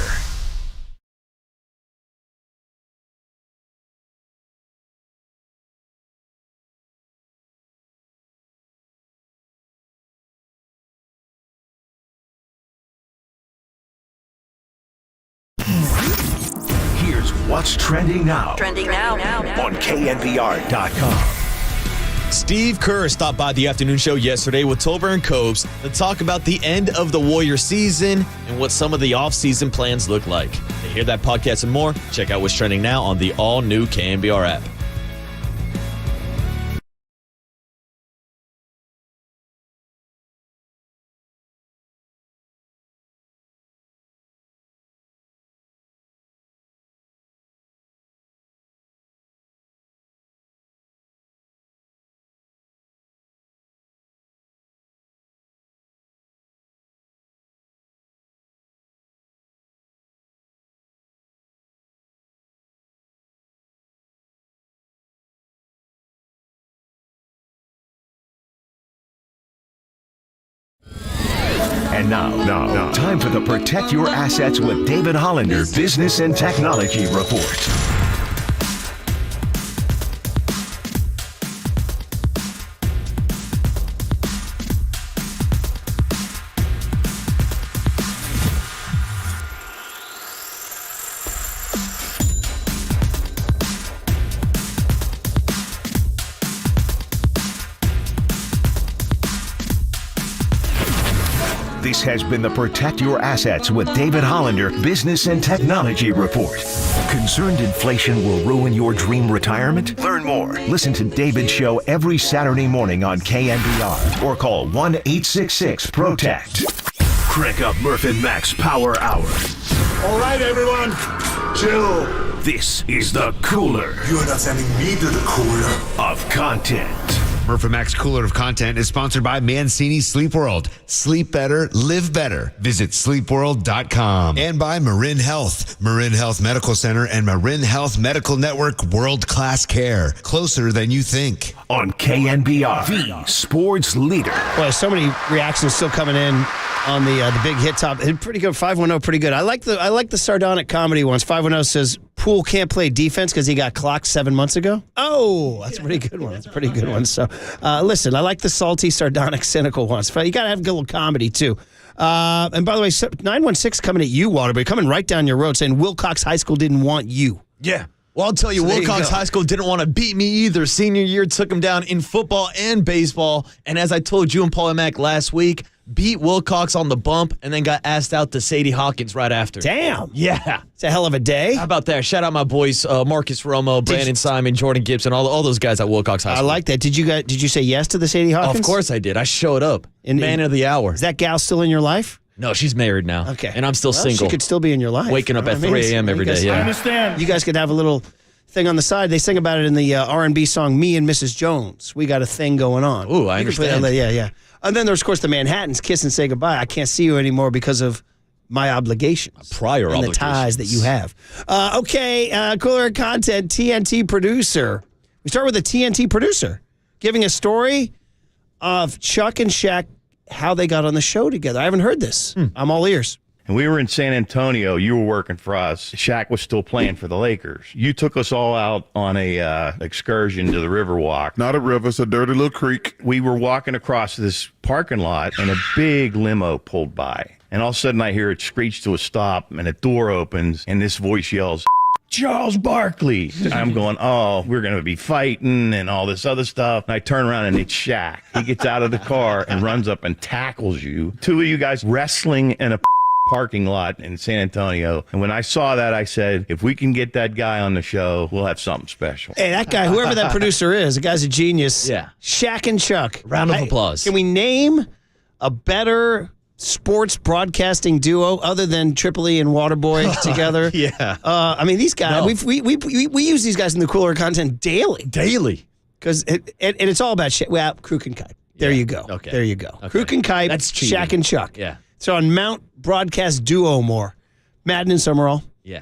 Here's what's trending now. On KNBR.com. Steve Kerr stopped by the afternoon show yesterday with Tolbert and Cobes to talk about the end of the Warrior season and what some of the off-season plans look like. To hear that podcast and more, check out what's trending now on the all-new KNBR app. And now, time for the Protect Your Assets with David Hollander Business and Technology Report. This has been the Protect Your Assets with David Hollander Business and Technology Report. Concerned inflation will ruin your dream retirement? Learn more. Listen to David's show every Saturday morning on KNBR or call 1-866-PROTECT. Crank up Murph and Max Power Hour. All right, everyone, chill. This is the cooler. You're not sending me to the cooler of content. Murph and Max Cooler of Content is sponsored by Mancini Sleep World. Sleep better, live better. Visit sleepworld.com. And by Marin Health. Marin Health Medical Center and Marin Health Medical Network world-class care. Closer than you think. On KNBR, the sports leader. Boy, so many reactions still coming in on the big hit top. Pretty good. 510, pretty good. I like the sardonic comedy ones. 510 says Poole can't play defense because he got clocked 7 months ago. Oh, that's a pretty good one. That's a pretty good one. So, listen, I like the salty, sardonic, cynical ones. But you got to have a little comedy, too. And by the way, 916 coming at you, Waterbury, coming right down your road saying Wilcox High School didn't want you. Yeah. Well, I'll tell you, Wilcox High School didn't want to beat me either. Senior year took them down in football and baseball. And as I told you and Paul and Mac last week, beat Wilcox on the bump and then got asked out to Sadie Hawkins right after. Damn. Yeah. It's a hell of a day. How about that? Shout out my boys, Marcus Romo, Brandon Simon, Jordan Gibson, all those guys at Wilcox High School. I like that. Did you say yes to the Sadie Hawkins? Of course I did. I showed up. Man of the hour. Is that gal still in your life? No, she's married now. Okay. And I'm still single. She could still be in your life. Waking up at 3 a.m. every day. Yeah. I understand. You guys could have a little thing on the side. They sing about it in the R&B song "Me and Mrs. Jones." We got a thing going on. Ooh, I understand. Yeah. And then there's, of course, the Manhattans kiss and say goodbye. I can't see you anymore because of my obligations. Prior and obligations. the ties that you have. Cooler content, TNT producer. We start with a TNT producer giving a story of Chuck and Shaq, how they got on the show together. I haven't heard this. I'm all ears. And we were in San Antonio. You were working for us. Shaq was still playing for the Lakers. You took us all out on a excursion to the Riverwalk. Not a river, it's a dirty little creek. We were walking across this parking lot, and a big limo pulled by. And all of a sudden, I hear it screech to a stop, and a door opens, and this voice yells, "Charles Barkley." I'm going, oh, we're going to be fighting and all this other stuff. And I turn around, and it's Shaq. He gets out of the car and runs up and tackles you. Two of you guys wrestling in a parking lot in San Antonio. And when I saw that, I said, if we can get that guy on the show, we'll have something special. Hey, that guy, whoever that producer is, the guy's a genius. Yeah. Shaq and Chuck. Round of applause. Can we name a better sports broadcasting duo other than Triple E and Waterboy together? Yeah. I mean, these guys, we use these guys in the Cooler content daily. Because it's all about Shaq. Well, Kruk and Kipe. There you go. Okay. There you go. Okay. Kruk and Kipe, That's cheating. Shaq and Chuck. Yeah. So on Mount Broadcast Duo more. Madden and Summerall. Yeah.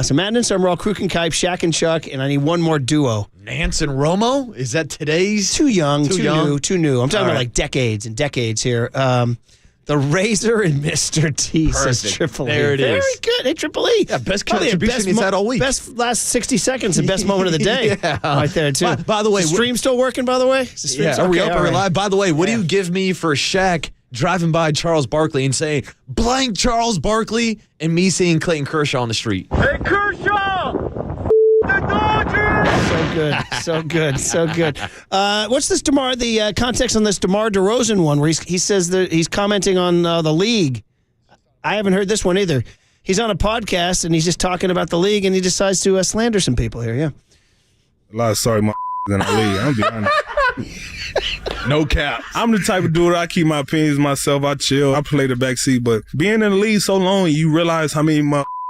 So Madden and Summerall, Kruk and Kipe, Shaq and Chuck, and I need one more duo. Nance and Romo? Is that today's? Too young, too young? new. I'm talking All about right. like decades and decades here. The Razor and Mr. T says Perfect. Triple E. There it Very is. good. Hey, Triple E. Yeah, best Probably a contribution he's had all week. Best last 60 seconds and best moment of the day. Yeah. Right there, too. By the way, is the stream still working, by the way? Is the stream Yeah, still- are we okay, up? all Are we right. live? By the way, what do you give me for Shaq driving by Charles Barkley and saying, blank Charles Barkley, and me seeing Clayton Kershaw on the street? Hey, Kershaw! The Dodgers! So good. What's this the context on this DeMar DeRozan one where he says that he's commenting on the league? I haven't heard this one either. He's on a podcast and he's just talking about the league and he decides to slander some people here. Yeah. A lot of sorry in the league. I'm be honest. No cap. I'm the type of dude, I keep my opinions to myself. I chill. I play the backseat. But being in the league so long, you realize how many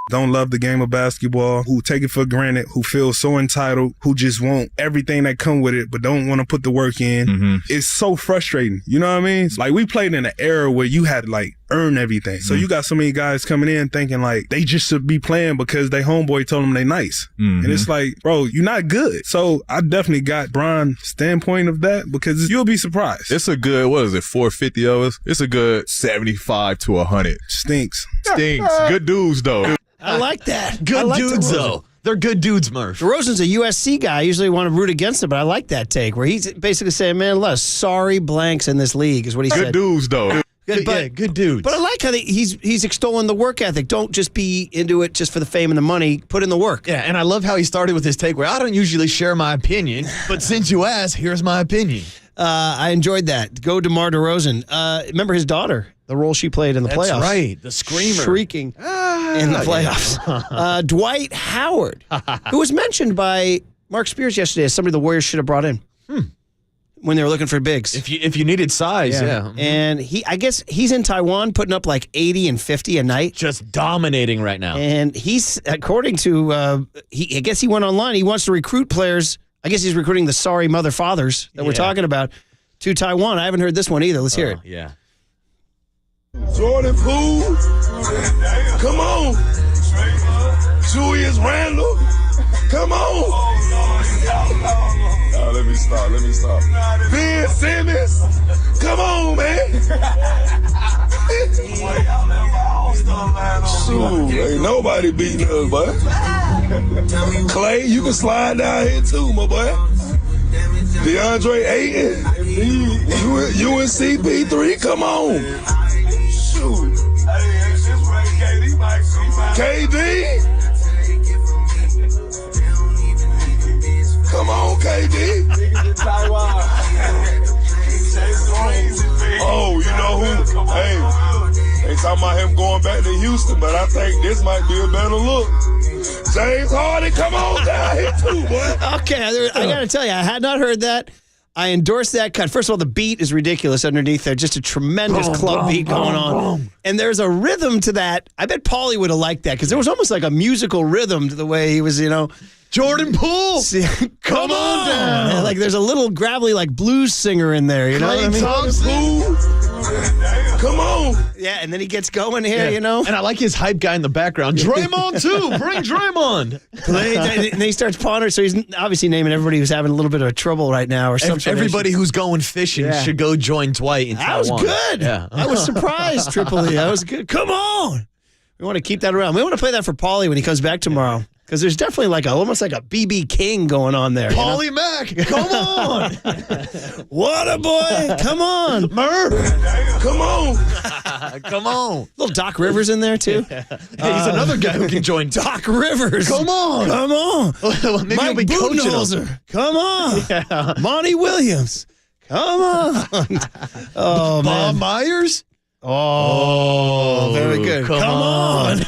don't love the game of basketball, who take it for granted, who feel so entitled, who just want everything that come with it, but don't want to put the work in. Mm-hmm. It's so frustrating. You know what I mean? It's like we played in an era where you had like earn everything. So you got so many guys coming in thinking like they just should be playing because they homeboy told them they nice. And it's like, bro, you're not good. So I definitely got Bron's standpoint of that because you'll be surprised. It's a good, 450 of us? It's a good 75 to 100. Stinks. Good dudes, though. I like that. Good like dudes, though. They're good dudes, Murph. DeRozan's a USC guy. I usually want to root against him, but I like that take where he's basically saying, man, a lot of sorry blanks in this league is what he said. Good dudes, though. Good dudes. But I like how he's extolling the work ethic. Don't just be into it just for the fame and the money. Put in the work. Yeah, and I love how he started with his take where I don't usually share my opinion, but since you asked, here's my opinion. I enjoyed that. Go DeMar DeRozan. Remember his daughter, the role she played in the playoffs. That's right, the screamer. Shrieking in the playoffs. Dwight Howard, who was mentioned by Mark Spears yesterday as somebody the Warriors should have brought in. When they were looking for bigs. If you needed size, yeah. And I guess he's in Taiwan putting up like 80 and 50 a night. Just dominating right now. And he's, according to, I guess he went online. He wants to recruit players. I guess he's recruiting the sorry mother fathers that we're talking about to Taiwan. I haven't heard this one either. Let's hear it. Yeah. Jordan Poole. Come on. Julius Randle. Come on. Let me stop. Ben Simmons. Come on, man. Shoot, ain't nobody beating us, boy. Clay, you can slide down here too, my boy. DeAndre Ayton. UNCP3, come on. Shoot. KD. Come on, KD. Oh, you know who? Hey, they talking about him going back to Houston, but I think this might be a better look. James Harden, come on down here too, boy. Okay, I got to tell you, I had not heard that. I endorse that cut. First of all, the beat is ridiculous underneath there. Just a tremendous club beat going on. And there's a rhythm to that. I bet Paulie would have liked that because there was almost like a musical rhythm to the way he was, Jordan Poole, come on down. Like there's a little gravelly like blues singer in there, you know what I mean? Thompson. Come on. Yeah, and then he gets going here, you know? And I like his hype guy in the background. Draymond, too. Bring Draymond. And then he starts pondering. So he's obviously naming everybody who's having a little bit of trouble right now or something. Everybody who's going fishing should go join Dwight in Taiwan. That was good. Yeah. I was surprised, Triple E. That was good. Come on. We want to keep that around. We want to play that for Paulie when he comes back tomorrow. Because there's definitely almost like a BB King going on there. Paulie Mack, come on. What a boy. Come on. Murph. Come on. Come on. Little Doc Rivers in there, too. Hey, he's another guy who can join. Doc Rivers. Come on. Come on. Well, maybe Mike Budenholzer. Come on. Yeah. Monty Williams. Come on. Oh, Bob man. Myers. Oh, very good. Come on.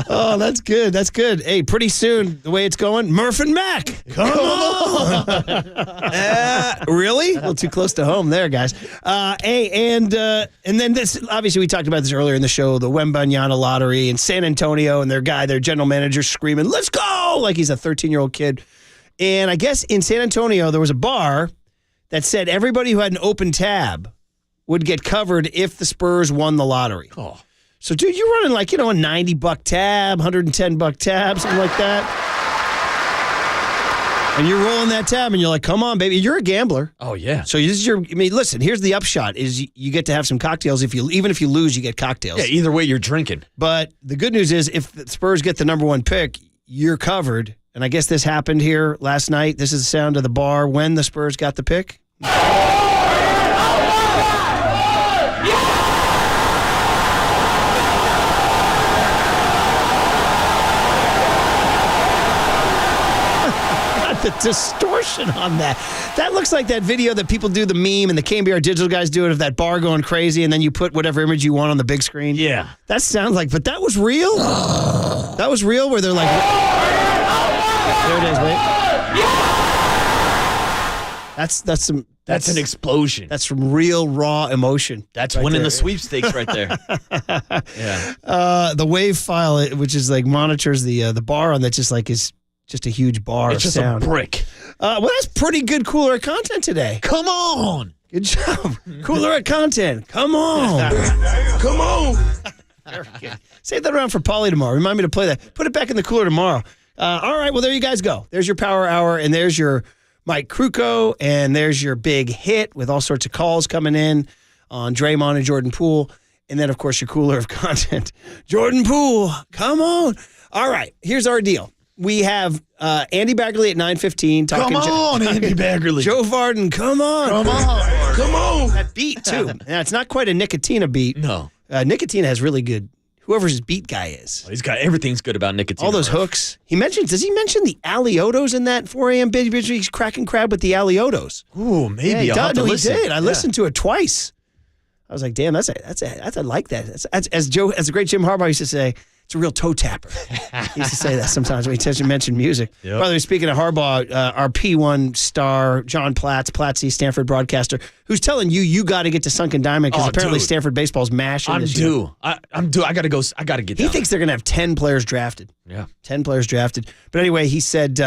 Oh, that's good. That's good. Hey, pretty soon, the way it's going, Murph and Mac. Come on. Really? A little too close to home there, guys. Hey, and then this, obviously, we talked about this earlier in the show, the Wembanyama lottery in San Antonio, and their general manager, screaming, let's go, like he's a 13-year-old kid. And I guess in San Antonio, there was a bar that said everybody who had an open tab would get covered if the Spurs won the lottery. Oh. So, dude, you're running like, a $90 tab, $110 tab, something like that. And you're rolling that tab and you're like, come on, baby. You're a gambler. Oh, yeah. So this is listen, here's the upshot is you get to have some cocktails. Even if you lose, you get cocktails. Yeah, either way, you're drinking. But the good news is if the Spurs get the number one pick, you're covered. And I guess this happened here last night. This is the sound of the bar when the Spurs got the pick. The distortion on that. That looks like that video that people do the meme and the KNBR digital guys do it of that bar going crazy and then you put whatever image you want on the big screen. Yeah. That sounds like, but that was real? That was real where they're like, there it is, wait. That's an explosion. That's some real raw emotion. That's right winning there. the sweepstakes right there. Yeah. The wave file, which is like monitors the bar on that is just a huge bar it's of just sound. a brick. Well, that's pretty good cooler content today. Come on. Good job. Cooler at content. Come on. Come on. Very good. Save that around for Paulie tomorrow. Remind me to play that. Put it back in the cooler tomorrow. All right, well, there you guys go. There's your Power Hour, and there's your Mike Krukow, and there's your big hit with all sorts of calls coming in on Draymond and Jordan Poole. And then, of course, your cooler of content. Jordan Poole, come on. All right, here's our deal. We have Andy Baggerly at 9:15. Come on, Andy Baggerly. Joe Varden, come on. Come on. Come on. That beat, too. Now, it's not quite a Nicotina beat. No. Nicotina has really good, whoever his beat guy is. He's got everything's good about Nicotina. All those hooks. Does he mention the Aliotos in that 4 a.m. Baby Bitch? He's cracking crab with the Aliotos. Ooh, maybe. Yeah, he I'll have to listen. did. I listened to it twice. I was like, damn, I like that. That's as the great Jim Harbaugh used to say, it's a real toe tapper. He used to say that sometimes when he mentioned music. Yep. By the way, speaking of Harbaugh, our P1 star, John Plattsy, Stanford broadcaster, who's telling you got to get to Sunken Diamond because apparently Stanford baseball's mashing I'm this due. year. I'm due. I got to go. I got to get down. He thinks they're going to have 10 players drafted. Yeah. 10 players drafted. But anyway, he said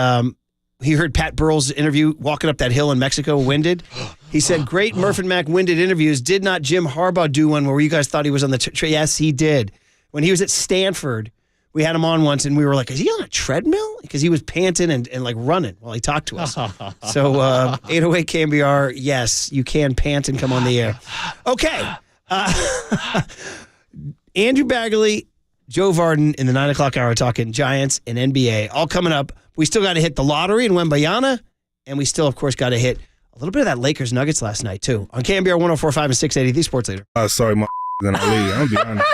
he heard Pat Burrell's interview walking up that hill in Mexico, winded. He said, great Murph and Mac winded interviews. Did not Jim Harbaugh do one where you guys thought he was on the Yes, he did. When he was at Stanford, we had him on once, and we were like, is he on a treadmill? Because he was panting and like running while he talked to us. So 808 KNBR, yes, you can pant and come on the air. Okay. Andrew Baggerly, Joe Varden in the 9 o'clock hour talking Giants and NBA. All coming up. We still got to hit the lottery in Wembayana, and we still, of course, got to hit a little bit of that Lakers Nuggets last night, too. On KNBR 104.5 and 680, the Sports Leader. Sorry, my than Ali. I'm going to be honest.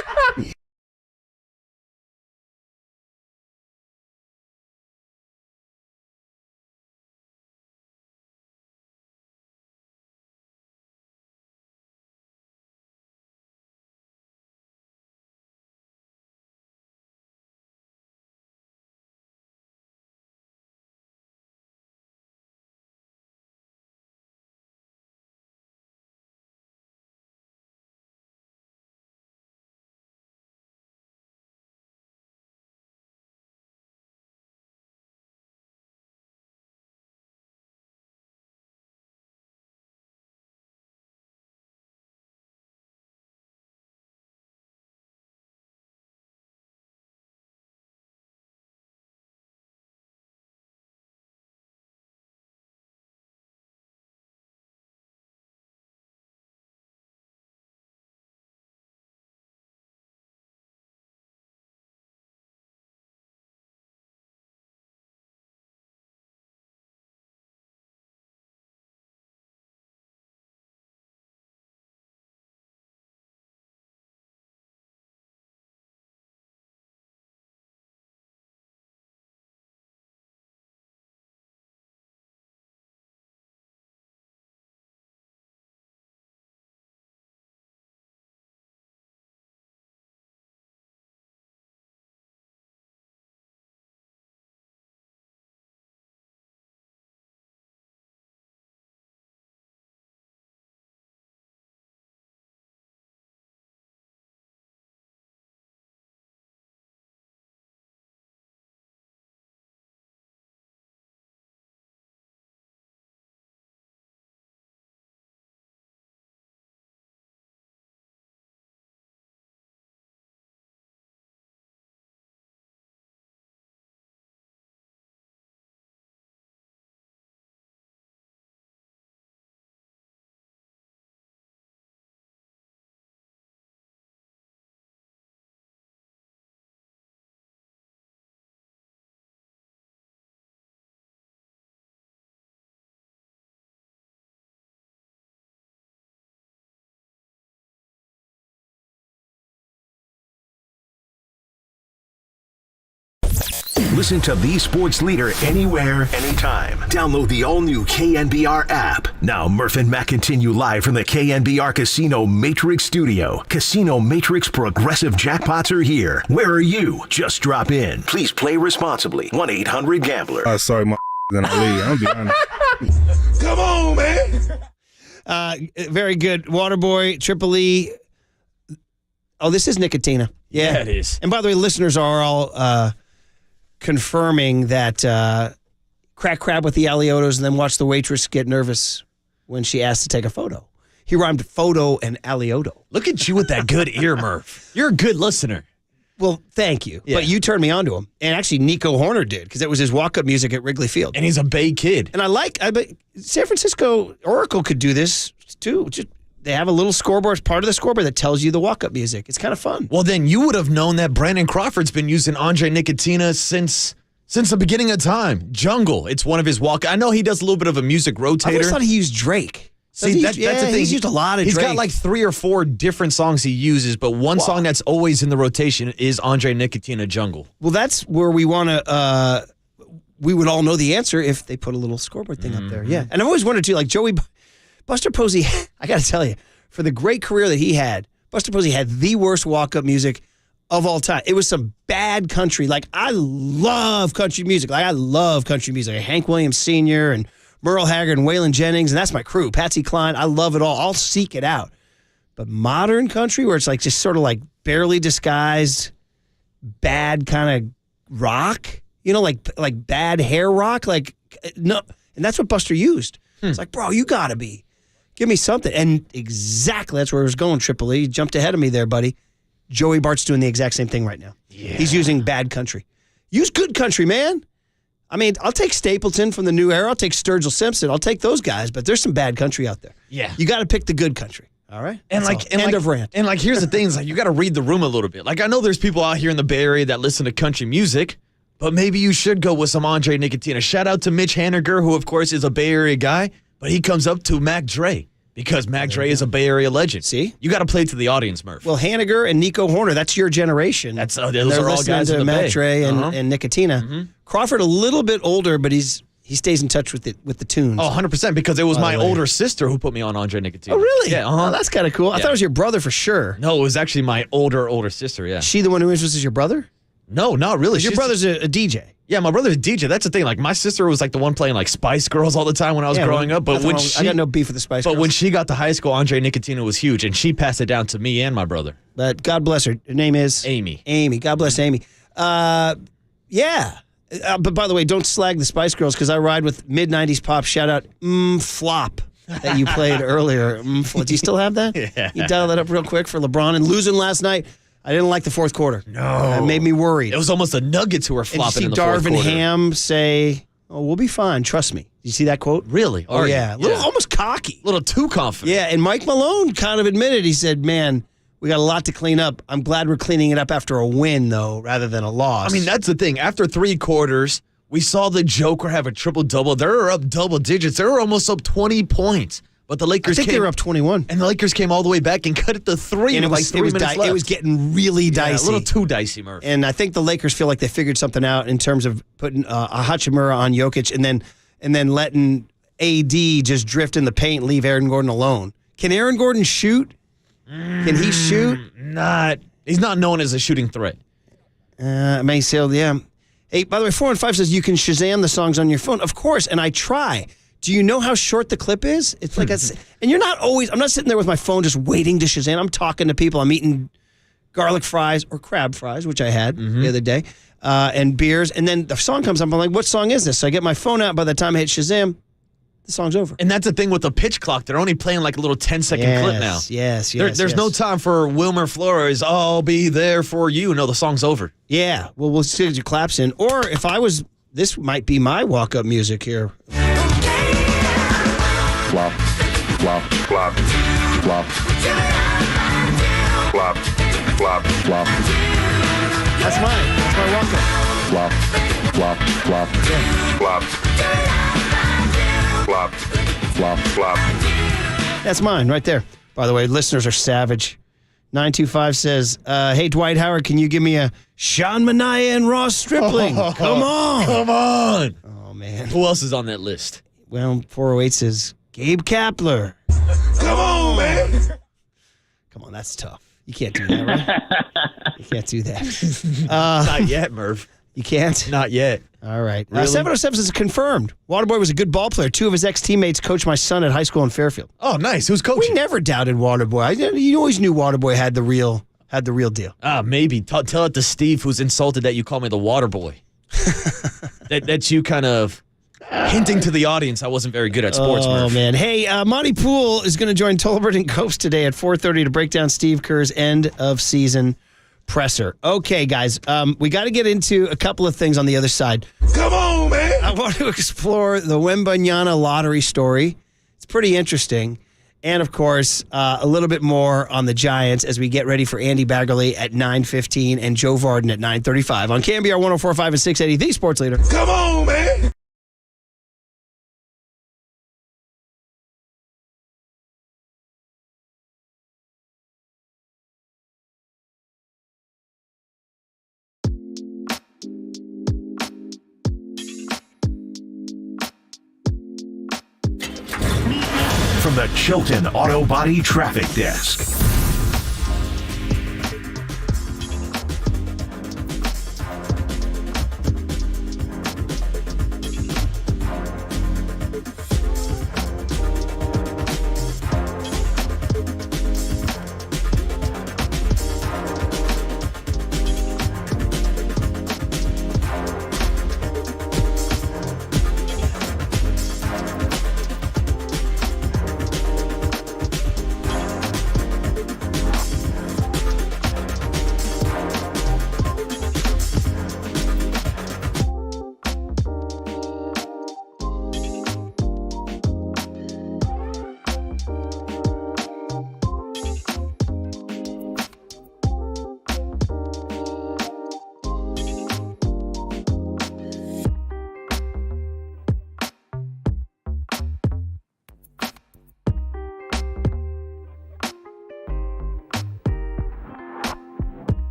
Listen to the sports leader anywhere, anytime. Download the all-new KNBR app. Now, Murph and Mac continue live from the KNBR Casino Matrix Studio. Casino Matrix Progressive Jackpots are here. Where are you? Just drop in. Please play responsibly. 1-800-GAMBLER. Sorry, my than Ali. I'm going to be honest. Come on, man. Very good. Waterboy, Triple E. Oh, this is Nicotina. Yeah, it is. And by the way, listeners are all confirming that crack crab with the Aliotos and then watch the waitress get nervous when she asks to take a photo. He rhymed photo and alioto. Look at you with that good ear, Murph. You're a good listener. Well, thank you. Yeah. But you turned me on to him. And actually, Nico Horner did, because it was his walk-up music at Wrigley Field. And he's a Bay kid. And but San Francisco Oracle could do this, too. They have a little scoreboard, part of the scoreboard that tells you the walk-up music. It's kind of fun. Well, then you would have known that Brandon Crawford's been using Andre Nicotina since the beginning of time. Jungle, it's one of his I know he does a little bit of a music rotator. I always thought he used Drake. See, that's the thing. He's used a lot of He's Drake. got like 3 or 4 different songs he uses, but one song that's always in the rotation is Andre Nicotina Jungle. Well, that's where we want to, we would all know the answer if they put a little scoreboard thing up there. Yeah. And I've always wondered, too, like Buster Posey, I got to tell you, for the great career that he had, Buster Posey had the worst walk-up music of all time. It was some bad country. Like, I love country music. Like Hank Williams Sr. and Merle Haggard and Waylon Jennings, and that's my crew. Patsy Cline, I love it all. I'll seek it out. But modern country, where it's like just sort of like barely disguised, bad kind of rock, like bad hair rock, like no, and that's what Buster used. It's like, bro, you gotta give me something, and exactly that's where it was going. Triple E, you jumped ahead of me there, buddy. Joey Bart's doing the exact same thing right now. Yeah. He's using bad country. Use good country, man. I mean, I'll take Stapleton from the new era. I'll take Sturgill Simpson. I'll take those guys, but there's some bad country out there. Yeah. You got to pick the good country. All right? End of rant. And like, here's the thing, is like, you got to read the room a little bit. Like, I know there's people out here in the Bay Area that listen to country music, but maybe you should go with some Andre Nicotina. Shout out to Mitch Haniger, who, of course, is a Bay Area guy, but he comes up to Mac Dre because Mac Dre is a Bay Area legend. See? You got to play to the audience, Murph. Well, Haniger and Nico Horner, that's your generation. Those are all guys in the Mac Bay. Dre and Nicotina. Mm-hmm. Crawford a little bit older, but he stays in touch with the tunes. Oh, 100%, because it was my older sister who put me on Andre Nicotina. Oh, really? Yeah, Oh, that's kind of cool. I thought it was your brother for sure. No, it was actually my older sister, yeah. She the one who influences your brother? No, not really. Your brother's a DJ. Yeah, my brother's a DJ. That's the thing. Like, my sister was like the one playing like Spice Girls all the time when I was growing up. But I got no beef with the Spice Girls. But when she got to high school, Andre Nicotina was huge, and she passed it down to me and my brother. But God bless her. Her name is Amy. Amy. God bless Amy. Yeah. But by the way, don't slag the Spice Girls, because I ride with mid-90s pop. Shout out Flop that you played earlier. Do you still have that? Yeah. You dial that up real quick for LeBron. And losing last night, I didn't like the fourth quarter. No. It made me worried. It was almost the Nuggets who were flopping in the fourth Darvin quarter. Ham say, "Oh, we'll be fine. Trust me." You see that quote? Really? Oh, yeah. Almost cocky. A little too confident. Yeah, and Mike Malone kind of admitted, he said, man, we got a lot to clean up. I'm glad we're cleaning it up after a win, though, rather than a loss. I mean, that's the thing. After 3 quarters, we saw the Joker have a triple-double. They're up double digits. They're almost up 20 points. But the Lakers they were up 21. And the Lakers came all the way back and cut it to 3 and with like 3 minutes left. It was getting really dicey. A little too dicey, Murph. And I think the Lakers feel like they figured something out in terms of putting a Hachimura on Jokic and then letting AD just drift in the paint and leave Aaron Gordon alone. Can Aaron Gordon shoot? Can he shoot? He's not known as a shooting threat. May say, yeah. Hey, by the way, 415 says you can Shazam the songs on your phone. Of course, and I try. Do you know how short the clip is? It's like and you're not always, I'm not sitting there with my phone just waiting to Shazam. I'm talking to people. I'm eating garlic fries or crab fries, which I had the other day, and beers. And then the song comes up. I'm like, what song is this? So I get my phone out. By the time I hit Shazam, the song's over. And that's the thing with the pitch clock. They're only playing like a little 10-second clip now. Yes. There's no time for Wilmer Flores, I'll be there for you. No, the song's over. Yeah. Well, we'll see your claps in. Or if I was, this might be my walk-up music here. Flop, flop, flop, flop, flop, flop, flop. That's mine. That's my walk-up. Flop, flop, flop, flop, flop, flop, flop. That's mine right there. By the way, listeners are savage. 925 says, hey, Dwight Howard, can you give me a Sean Mania and Ross Stripling? Come on. Come on. Oh, man. Who else is on that list? Well, 408 says, Gabe Kapler. Come on, man. Come on, that's tough. You can't do that, right? You can't do that. Not yet, Merv. You can't? Not yet. All right. Really? 707 is confirmed. Waterboy was a good ball player. 2 of his ex-teammates coached my son at high school in Fairfield. Oh, nice. Who's coaching? We never doubted Waterboy. You always knew Waterboy had the real deal. Maybe. Tell it to Steve, who's insulted that you call me the water boy. That's you kind of... Hinting to the audience I wasn't very good at sports, Oh, Murph. man. Hey, Monty Poole is going to join Tolbert and Coast today at 4:30 to break down Steve Kerr's end-of-season presser. Okay, guys, we got to get into a couple of things on the other side. Come on, man. I want to explore the Wembanyama lottery story. It's pretty interesting. And, of course, a little bit more on the Giants as we get ready for Andy Baggerly at 9:15 and Joe Varden at 9:35 on KNBR 104.5 and 680, the sports leader. Come on, man. From the Chilton Auto Body Traffic Desk.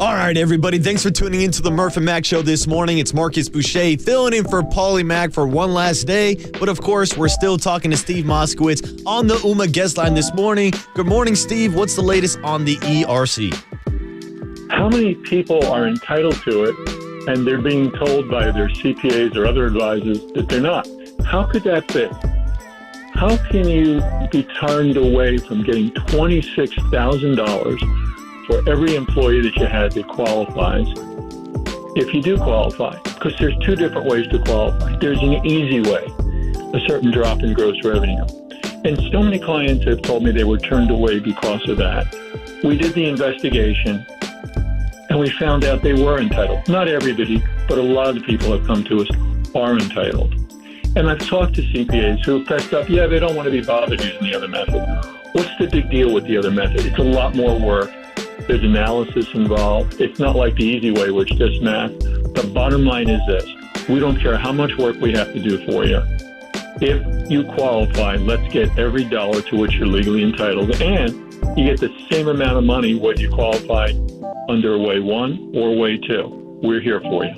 All right, everybody. Thanks for tuning into the Murph and Mac Show this morning. It's Marcus Boucher filling in for Paulie Mac for one last day. But, of course, we're still talking to Steve Moskowitz on the UMA guest line this morning. Good morning, Steve. What's the latest on the ERC? How many people are entitled to it and they're being told by their CPAs or other advisors that they're not? How could that be? How can you be turned away from getting $26,000 for every employee that you had that qualifies, if you do qualify? Because there's two different ways to qualify. There's an easy way, a certain drop in gross revenue. And so many clients have told me they were turned away because of that. We did the investigation, and we found out they were entitled. Not everybody, but a lot of the people that come to us are entitled. And I've talked to CPAs who have fessed up, yeah, they don't want to be bothered using the other method. What's the big deal with the other method? It's a lot more work. There's analysis involved. It's not like the easy way, which is just math. The bottom line is this. We don't care how much work we have to do for you. If you qualify, let's get every dollar to which you're legally entitled. And you get the same amount of money whether you qualify under Way 1 or Way 2. We're here for you.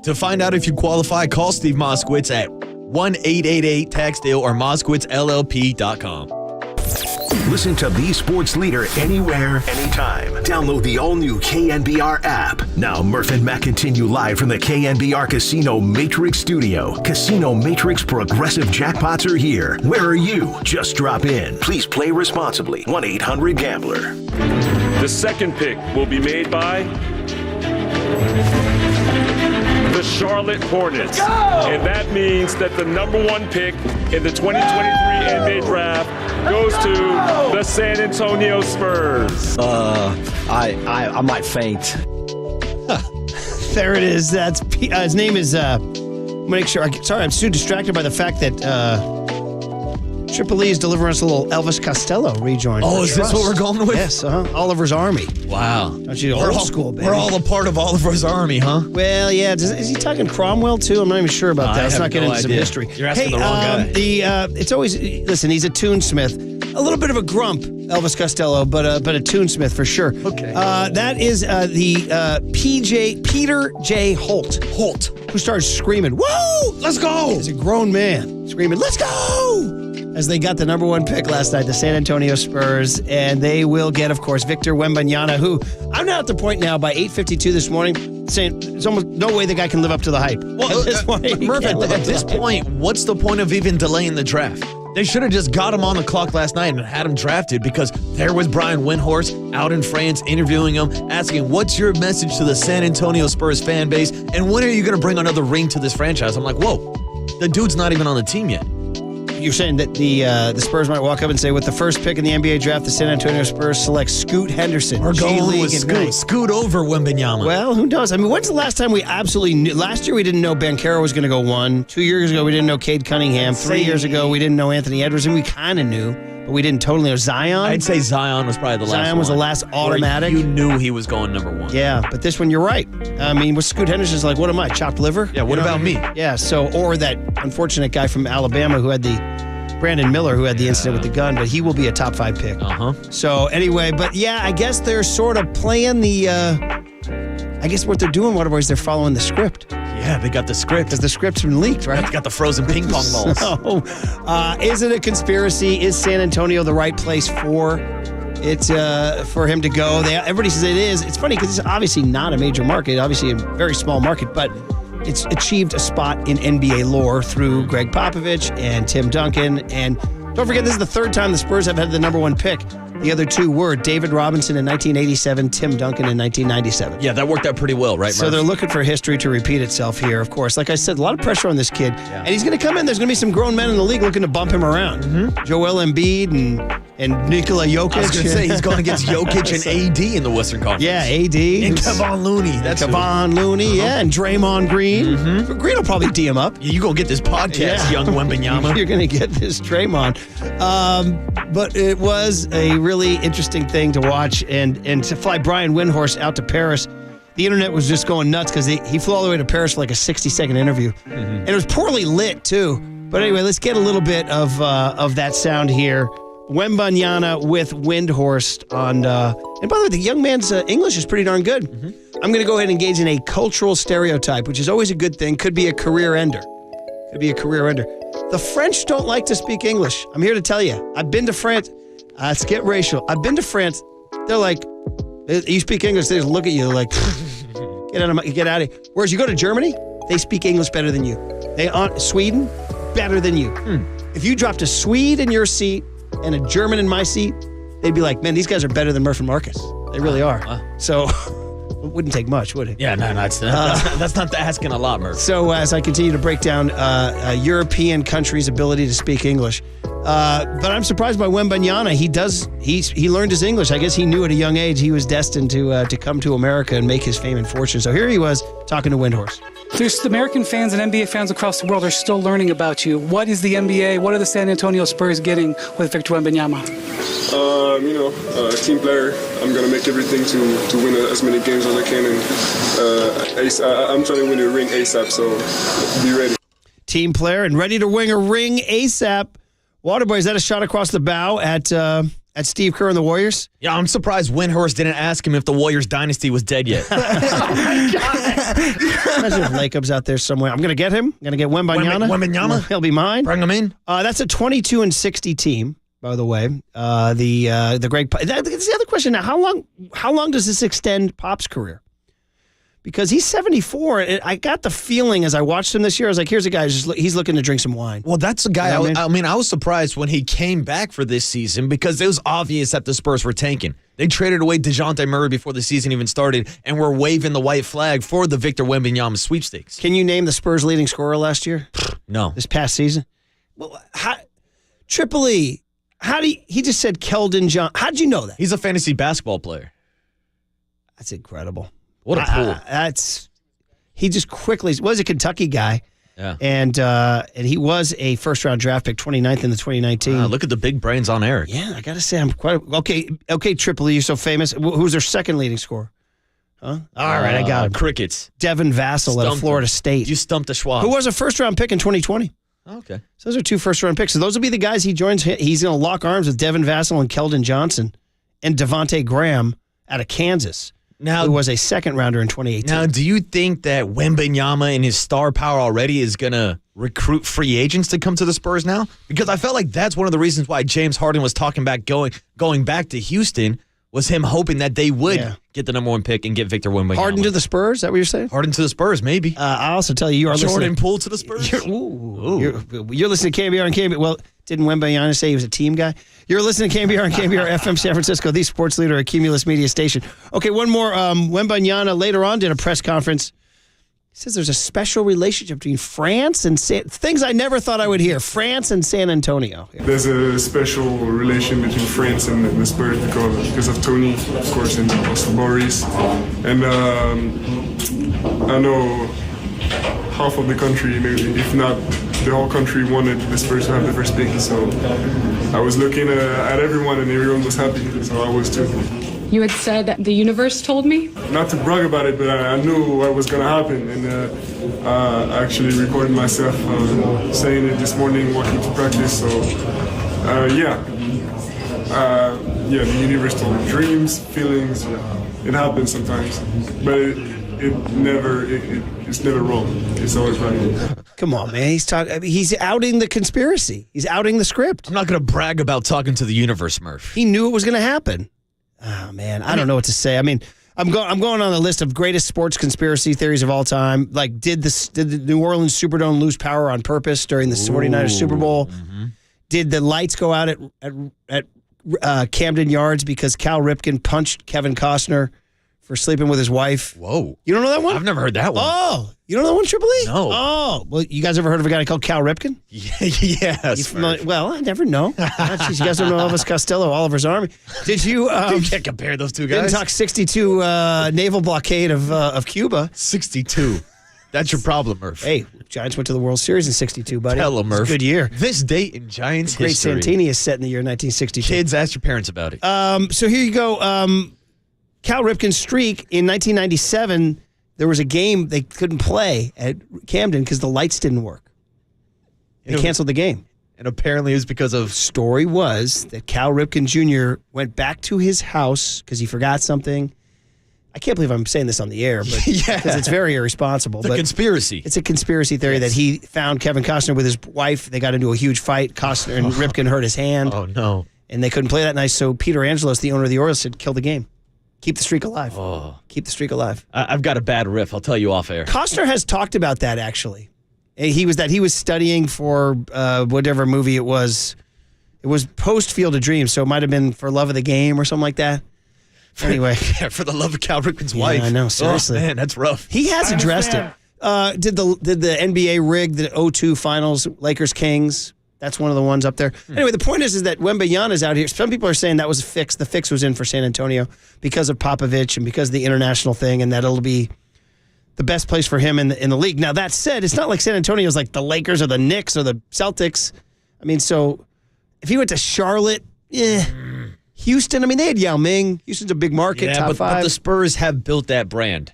To find out if you qualify, call Steve Moskowitz at 1-888-TAX-DEAL or MoskowitzLLP.com. Listen to the sports leader anywhere, anytime. Download the all-new KNBR app. Now, Murph and Matt continue live from the KNBR Casino Matrix Studio. Casino Matrix Progressive Jackpots are here. Where are you? Just drop in. Please play responsibly. 1-800-GAMBLER. The second pick will be made by the Charlotte Hornets. Go! And that means that the number 1 pick in the 2023 NBA draft goes to the San Antonio Spurs. I might faint. There it is. That's his name is. Make sure. Sorry, I'm so distracted by the fact that Triple E is delivering us a little Elvis Costello rejoin. Oh, is this what we're going with? Yes, Oliver's Army. Wow. Don't you old school, baby. We're all a part of Oliver's Army, huh? Well, yeah. Is he talking Cromwell too? I'm not even sure about that. Let's not get into some history. You're asking the wrong guy. It's always listen. He's a tunesmith. A little bit of a grump, Elvis Costello, but a tunesmith for sure. Okay. That is Peter J. Holt, who starts screaming, "Whoa, let's go!" He's a grown man screaming, "Let's go!" as they got the number 1 pick last night, the San Antonio Spurs, and they will get, of course, Victor Wembanyama, who I'm now at the point now by 8:52 this morning saying there's almost no way the guy can live up to the hype. Well, at this point, Murph, at this point, what's the point of even delaying the draft? They should have just got him on the clock last night and had him drafted, because there was Brian Windhorst out in France interviewing him, asking, what's your message to the San Antonio Spurs fan base, and when are you going to bring another ring to this franchise? I'm like, whoa, the dude's not even on the team yet. You're saying that the Spurs might walk up and say, with the first pick in the NBA draft, the San Antonio Spurs select Scoot Henderson. We're going with Scoot. Scoot over Wembanyama. Well, who knows? I mean, when's the last time we absolutely knew? Last year we didn't know Banchero was going to go 1. 2 years ago we didn't know Cade Cunningham. 3 years ago we didn't know Anthony Edwards, and we kind of knew, but we didn't totally know. Zion? I'd say Zion was probably the last Zion was one. the last automatic. You knew he was going number 1. Yeah, but this one, you're right. I mean, with Scoot Henderson's like, what am I, chopped liver? Yeah, what about me? Yeah, so, or that unfortunate guy from Alabama who had Brandon Miller, who had the incident with the gun, but he will be a top 5 pick. So anyway, but yeah, I guess they're sort of playing I guess what they're doing, is they're following the script. Yeah, they got the script. Because the script's been leaked, right? They got the frozen ping pong balls. So, is it a conspiracy? Is San Antonio the right place for him to go? Everybody says it is. It's funny because it's obviously not a major market, obviously a very small market, but it's achieved a spot in NBA lore through Greg Popovich and Tim Duncan. And don't forget, this is the 3rd time the Spurs have had the number 1 pick. The other 2 were David Robinson in 1987, Tim Duncan in 1997. Yeah, that worked out pretty well, right, So Murph? they're looking for history to repeat itself here, of course. Like I said, a lot of pressure on this kid. And he's going to come in. There's going to be some grown men in the league looking to bump him around. Joel Embiid and Nikola Jokic. I was going to say, he's going against Jokic and AD in the Western Conference. Yeah, AD. And Kevon Looney. That's Kevon Looney, yeah, and Draymond Green. Green will probably D him up. You going to get this podcast, young Wembanyama. You're going to get this Draymond. But it was a really interesting thing to watch, and to fly Brian Windhorst out to Paris. The internet was just going nuts because he flew all the way to Paris for like a 60-second interview. And it was poorly lit, too. But anyway, let's get a little bit of that sound here. Wembanyama with Windhorst on. And by the way, the young man's English is pretty darn good. I'm going to go ahead and engage in a cultural stereotype, which is always a good thing. Could be a career ender. The French don't like to speak English. I'm here to tell you. I've been to France. Let's get racial. I've been to France. They're like, you speak English, they just look at you like, get out of here. Whereas you go to Germany, they speak English better than you. Sweden, better than you. If you dropped a Swede in your seat and a German in my seat, they'd be like, man, these guys are better than Murph and Marcus. They really are. So it wouldn't take much, would it? Yeah, no, that's not asking a lot, Murph. So as I continue to break down European countries' ability to speak English, But I'm surprised by Wembanyama. He learned his English. I guess he knew at a young age he was destined to come to America and make his fame and fortune. So here he was talking to Windhorse. There's American fans and NBA fans across the world are still learning about you. What is the NBA? What are the San Antonio Spurs getting with Victor Wembanyama? Team player. I'm going to make everything to win as many games as I can. And I'm trying to win a ring ASAP, so be ready. Team player and ready to win a ring ASAP. Waterboy, is that a shot across the bow at Steve Kerr and the Warriors? Yeah, I'm surprised Windhorst didn't ask him if the Warriors dynasty was dead yet. Imagine if Lacob's out there somewhere. I'm going to get him. I'm going to get Wembanyama. Wembanyama? He'll be mine. Bring him in. That's a 22-60 team, by the way. The Greg. That's the other question now. How long does this extend Pop's career? Because he's 74. And I got the feeling as I watched him this year, I was like, here's a guy he's looking to drink some wine. Well, that's a guy. You know what I was surprised when he came back for this season because it was obvious that the Spurs were tanking. They traded away DeJounte Murray before the season even started and were waving the white flag for the Victor Wembanyama sweepstakes. Can you name the Spurs' leading scorer last year? No. This past season? Well, Triple E, he just said Keldon Johnson. How'd you know that? He's a fantasy basketball player. That's incredible. What a pull. He just quickly was a Kentucky guy. Yeah. And he was a first-round draft pick, 29th in the 2019. Look at the big brains on Eric. Yeah, I got to say, I'm quite okay. Triple E, you're so famous. Who's their second leading scorer? Huh? All right, I got him. Crickets. Devin Vassell out of Florida State. You stumped the Schwab. Who was a first-round pick in 2020. Okay. So those are 2 first-round picks. So those will be the guys he joins. He's going to lock arms with Devin Vassell and Keldon Johnson and Devontae Graham out of Kansas. Now, who was a second rounder in 2018. Now, do you think that Wembanyama and his star power already is going to recruit free agents to come to the Spurs now? Because I felt like that's one of the reasons why James Harden was talking about going back to Houston was him hoping that they would get the number 1 pick and get Victor Wembanyama. Harden to the Spurs? Is that what you're saying? Harden to the Spurs, maybe. I also tell you are Jordan listening. Poole to the Spurs? You're listening to KNBR and KNBR. Well, didn't Wembanyama say he was a team guy? You're listening to KNBR and KNBR FM San Francisco, the sports leader, a Cumulus Media station. Okay, one more. Wembanyama later on did a press conference. He says there's a special relationship between France and things I never thought I would hear. France and San Antonio. Yeah. There's a special relation between France and the Spurs because of Tony, of course, and also Boris. And I know half of the country, if not the whole country, wanted the Spurs to have the first pick. So I was looking at everyone and everyone was happy. So I was too. You had said the universe told me? Not to brag about it, but I knew what was going to happen. And I actually recorded myself saying it this morning, walking to practice. So, the universe told me. Dreams, feelings, it happens sometimes. But it's never wrong. It's always right. Come on, man. He's outing the conspiracy. He's outing the script. I'm not going to brag about talking to the universe, Murph. He knew it was going to happen. Oh, man. I don't know what to say. I mean, I'm going on the list of greatest sports conspiracy theories of all time. Like, did the New Orleans Superdome lose power on purpose during the 49ers Super Bowl? Mm-hmm. Did the lights go out at Camden Yards because Cal Ripken punched Kevin Costner for sleeping with his wife? Whoa. You don't know that one? I've never heard that one. Oh, you don't know that one, Triple E? No. Oh, well, you guys ever heard of a guy called Cal Ripken? Yes. Well, I never know. Jeez, you guys don't know Elvis Costello, Oliver's Army. Did you? You can't compare those two guys. Didn't talk 62 naval blockade of Cuba. 62. That's your problem, Murph. Hey, Giants went to the World Series in 62, buddy. Hello, Murph. Good year. This date in Giants Great history. Santini is set in the year 1962. Kids, ask your parents about it. So here you go. Cal Ripken's streak in 1997, there was a game they couldn't play at Camden because the lights didn't work. They canceled the game. And apparently it was because of... Story was that Cal Ripken Jr. went back to his house because he forgot something. I can't believe I'm saying this on the air, but because it's very irresponsible. It's a conspiracy. It's a conspiracy theory that he found Kevin Costner with his wife. They got into a huge fight. Costner and Ripken hurt his hand. Oh, no. And they couldn't play that night, so Peter Angelos, the owner of the Orioles, said, kill the game. Keep the streak alive. Oh. Keep the streak alive. I've got a bad riff. I'll tell you off air. Costner has talked about that, actually. He was studying for whatever movie it was. It was post Field of Dreams, so it might have been For Love of the Game or something like that. Anyway. For the love of Cal Ripken's wife. I know, seriously. Oh, man, that's rough. He has addressed it. Did the NBA rig the 0-2 finals, Lakers-Kings? That's one of the ones up there. Anyway, the point is that Wembanyama's out here. Some people are saying that was a fix. The fix was in for San Antonio because of Popovich and because of the international thing, and that it'll be the best place for him in the league. Now, that said, it's not like San Antonio's like the Lakers or the Knicks or the Celtics. I mean, so if he went to Charlotte, Houston, I mean, they had Yao Ming. Houston's a big market, top 5. But the Spurs have built that brand.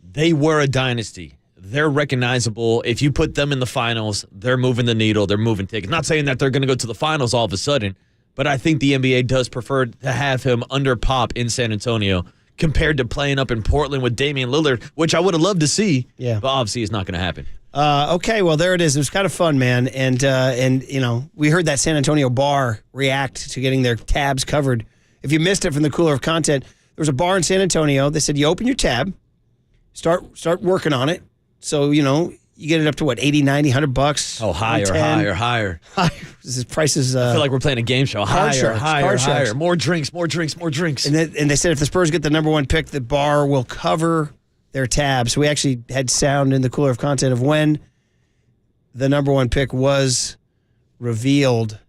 They were a dynasty. They're recognizable. If you put them in the finals, they're moving the needle. They're moving tickets. Not saying that they're going to go to the finals all of a sudden, but I think the NBA does prefer to have him under Pop in San Antonio compared to playing up in Portland with Damian Lillard, which I would have loved to see, but obviously it's not going to happen. Okay, well, there it is. It was kind of fun, man. And you know, we heard that San Antonio bar react to getting their tabs covered. If you missed it from the Cooler of Content, there was a bar in San Antonio. They said you open your tab, start working on it. So, you know, you get it up to what, 80, 90, $100? Oh, higher. This is prices. I feel like we're playing a game show. Higher. More drinks. And they said if the Spurs get the number 1 pick, the bar will cover their tab. So we actually had sound in the Cooler of Content of when the number 1 pick was revealed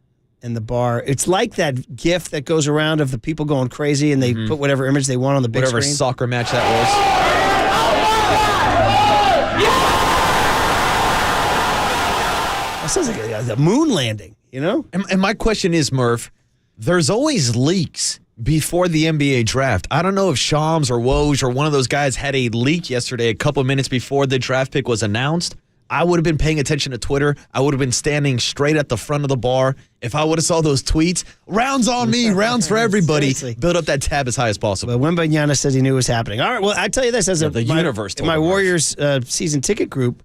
in the bar. It's like that GIF that goes around of the people going crazy and they put whatever image they want on the big screen. Whatever soccer match that was. That sounds like a moon landing, you know? And my question is, Murph, there's always leaks before the NBA draft. I don't know if Shams or Woj or one of those guys had a leak yesterday a couple minutes before the draft pick was announced. I would have been paying attention to Twitter. I would have been standing straight at the front of the bar. If I would have saw those tweets, rounds on me, rounds for everybody. Seriously. Build up that tab as high as possible. But Wembanyama says he knew it was happening. All right, well, I tell you this, as my Warriors season ticket group,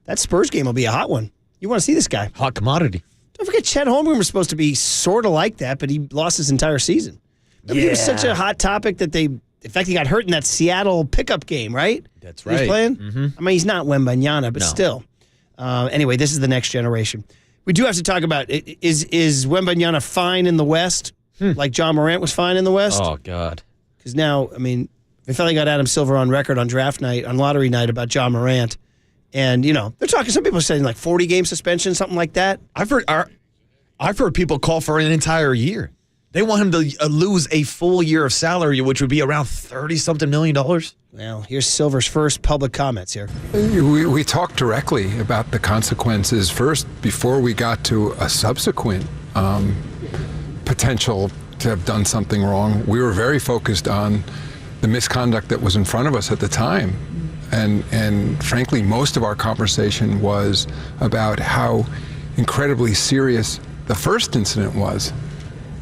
that Spurs game will be a hot one. You want to see this guy. Hot commodity. Don't forget, Chet Holmgren was supposed to be sort of like that, but he lost his entire season. He was such a hot topic that in fact, he got hurt in that Seattle pickup game, right? That's right. He's playing? Mm-hmm. I mean, he's not Wembanyama, but still. Anyway, this is the next generation. We do have to talk about, is Wembanyama fine in the West, like John Morant was fine in the West? Oh, God. Because now, I mean, we finally got Adam Silver on record on draft night, on lottery night about John Morant. And, you know, they're talking, some people are saying like 40-game suspension, something like that. I've heard people call for an entire year. They want him to lose a full year of salary, which would be around $30-something million. Well, here's Silver's first public comments here. We talked directly about the consequences first before we got to a subsequent potential to have done something wrong. We were very focused on the misconduct that was in front of us at the time. And frankly, most of our conversation was about how incredibly serious the first incident was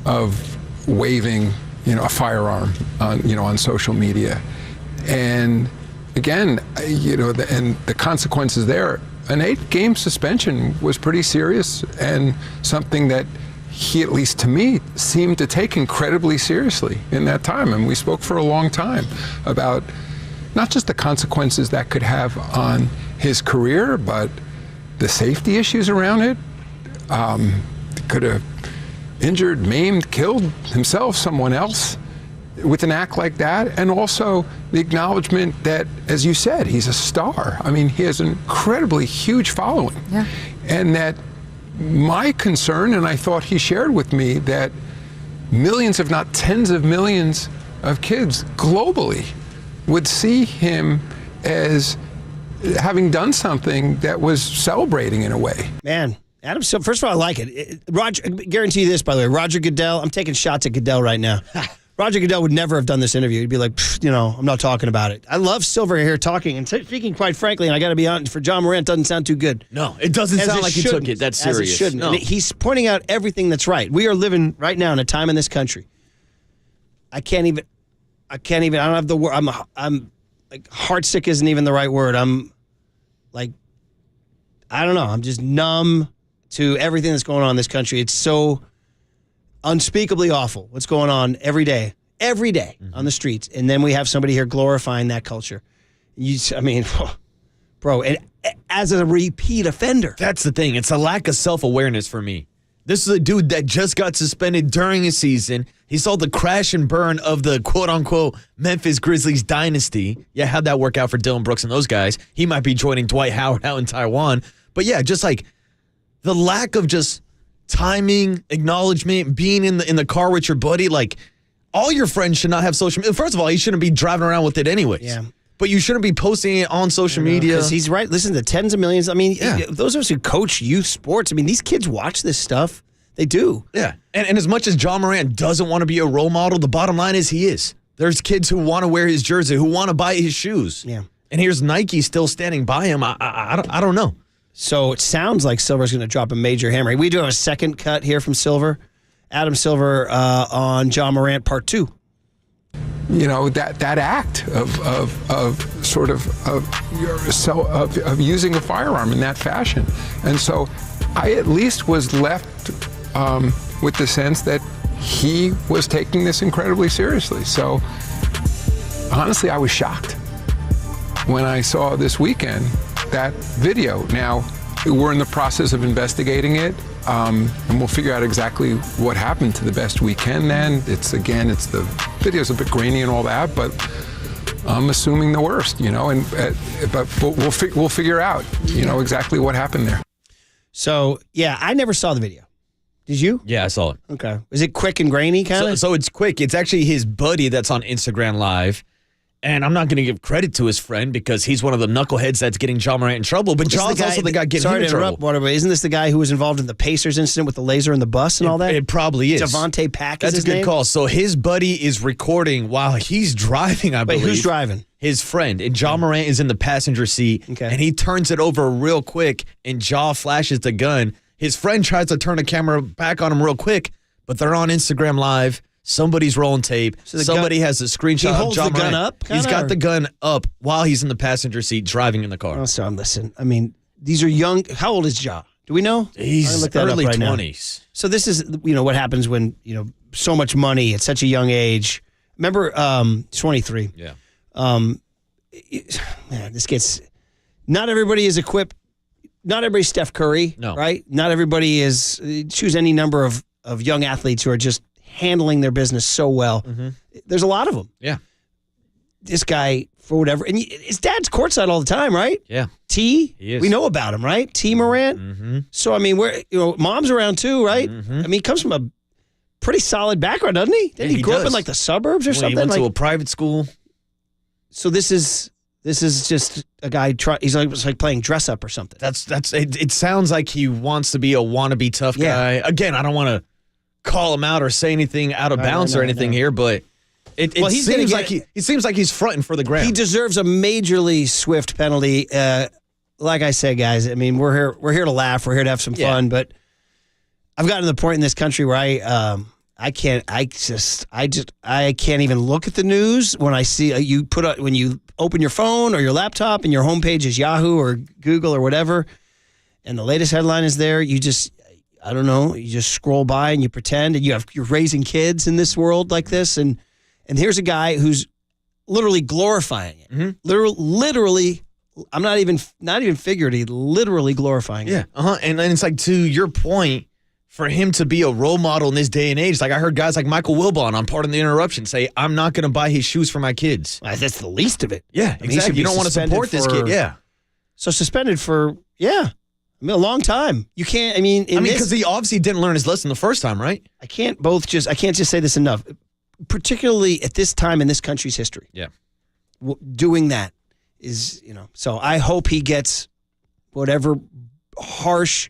of waving, a firearm on social media. And again, and the consequences there, an 8-game suspension was pretty serious and something that he, at least to me, seemed to take incredibly seriously in that time. And we spoke for a long time about not just the consequences that could have on his career, but the safety issues around it. Could have injured, maimed, killed himself, someone else with an act like that. And also the acknowledgement that, as you said, he's a star. I mean, he has an incredibly huge following. Yeah. And that my concern, and I thought he shared with me, that millions, if not tens of millions of kids globally would see him as having done something that was celebrating in a way. Man, Adam, so first of all, I like it. Roger, guarantee you this, by the way, Roger Goodell, I'm taking shots at Goodell right now. Roger Goodell would never have done this interview. He'd be like, I'm not talking about it. I love Silver here talking, and speaking quite frankly, and I got to be honest, for John Morant, doesn't sound too good. No, it doesn't sound like he took it that serious. As it shouldn't. No. And he's pointing out everything that's right. We are living right now in a time in this country. I don't have the word. I'm like, heartsick isn't even the right word. I'm like, I don't know. I'm just numb to everything that's going on in this country. It's so unspeakably awful what's going on every day on the streets. And then we have somebody here glorifying that culture. Bro, and as a repeat offender. That's the thing. It's a lack of self-awareness for me. This is a dude that just got suspended during his season. He saw the crash and burn of the quote-unquote Memphis Grizzlies dynasty. Yeah, how'd that work out for Dillon Brooks and those guys? He might be joining Dwight Howard out in Taiwan. But yeah, just like the lack of just timing, acknowledgement, being in the car with your buddy. Like, all your friends should not have social media. First of all, you shouldn't be driving around with it anyways. Yeah. But you shouldn't be posting it on social media. Because he's right. Listen to tens of millions. I mean, those of us who coach youth sports, I mean, these kids watch this stuff. They do. Yeah. And as much as John Morant doesn't want to be a role model, the bottom line is he is. There's kids who want to wear his jersey, who want to buy his shoes. Yeah. And here's Nike still standing by him. I don't know. So it sounds like Silver's going to drop a major hammer. We do have a second cut here from Silver. Adam Silver on John Morant Part 2. You know, that act of using a firearm in that fashion. And so I at least was left with the sense that he was taking this incredibly seriously. So honestly, I was shocked when I saw this weekend that video. Now, we're in the process of investigating it, and we'll figure out exactly what happened to the best we can then. It's the video's a bit grainy and all that, but I'm assuming the worst, you know, but we'll figure out, you know, exactly what happened there. So, yeah, I never saw the video. Did you? Yeah, I saw it. Okay. Is it quick and grainy kind of? So it's quick. It's actually his buddy that's on Instagram Live. And I'm not going to give credit to his friend because he's one of the knuckleheads that's getting John Morant in trouble. But John's also the guy getting him in trouble. Sorry to interrupt, isn't this the guy who was involved in the Pacers incident with the laser in the bus and all that? It probably is. Devontae Pack is That's his a good name? call. So his buddy is recording while he's driving, I believe. Wait, who's driving? His friend. And John Morant is in the passenger seat. Okay. And he turns it over real quick, and Jaw flashes the gun. His friend tries to turn the camera back on him real quick, but they're on Instagram Live. Somebody's rolling tape. So Somebody has a screenshot He holds of John the gun Morant. up, kinda, He's got or? the gun up while he's in the passenger seat driving in the car. Oh, so listen, I mean, these are young. How old is Ja? Do we know? He's look that up early right now. 20s. So this is, you know, what happens when, you know, so much money at such a young age. Remember, 23. Yeah. Man, this gets, not everybody is equipped. Not everybody's Steph Curry, right? Not everybody is, choose any number of young athletes who are just handling their business so well. Mm-hmm. There's a lot of them. Yeah. This guy, for whatever, and his dad's courtside all the time, right? Yeah. T, He is. we know about him, right? T Morant. Mm-hmm. So, I mean, mom's around too, right? I mean, he comes from a pretty solid background, doesn't he? Didn't he grow up in like the suburbs or something? He went to a private school. So this is just a guy. He's like playing dress up or something. It sounds like he wants to be a wannabe tough guy. Again, I don't want to call him out or say anying out of bounds or anything here, but it seems like it seems like he's fronting for the ground. He deserves a majorly swift penalty. Like I said, guys, I mean, we're here to laugh. We're here to have some fun, but I've gotten to the point in this country where I can't even look at the news when I see when you open your phone or your laptop and your homepage is Yahoo or Google or whatever, and the latest headline is there. You just, I don't know, you just scroll by and you pretend, and you're raising kids in this world like this, and here's a guy who's literally glorifying it. Mm-hmm. Literally, I'm not even figuratively, literally glorifying it. Yeah, and it's like, to your point, for him to be a role model in this day and age, like I heard guys like Michael Wilbon on Pardon the Interruption say, I'm not going to buy his shoes for my kids. That's the least of it. Yeah, exactly. You don't want to support this kid. Yeah. So suspended for, a long time. You can't, because he obviously didn't learn his lesson the first time, right? I can't just say this enough, particularly at this time in this country's history. Yeah. Doing that is, so I hope he gets whatever harsh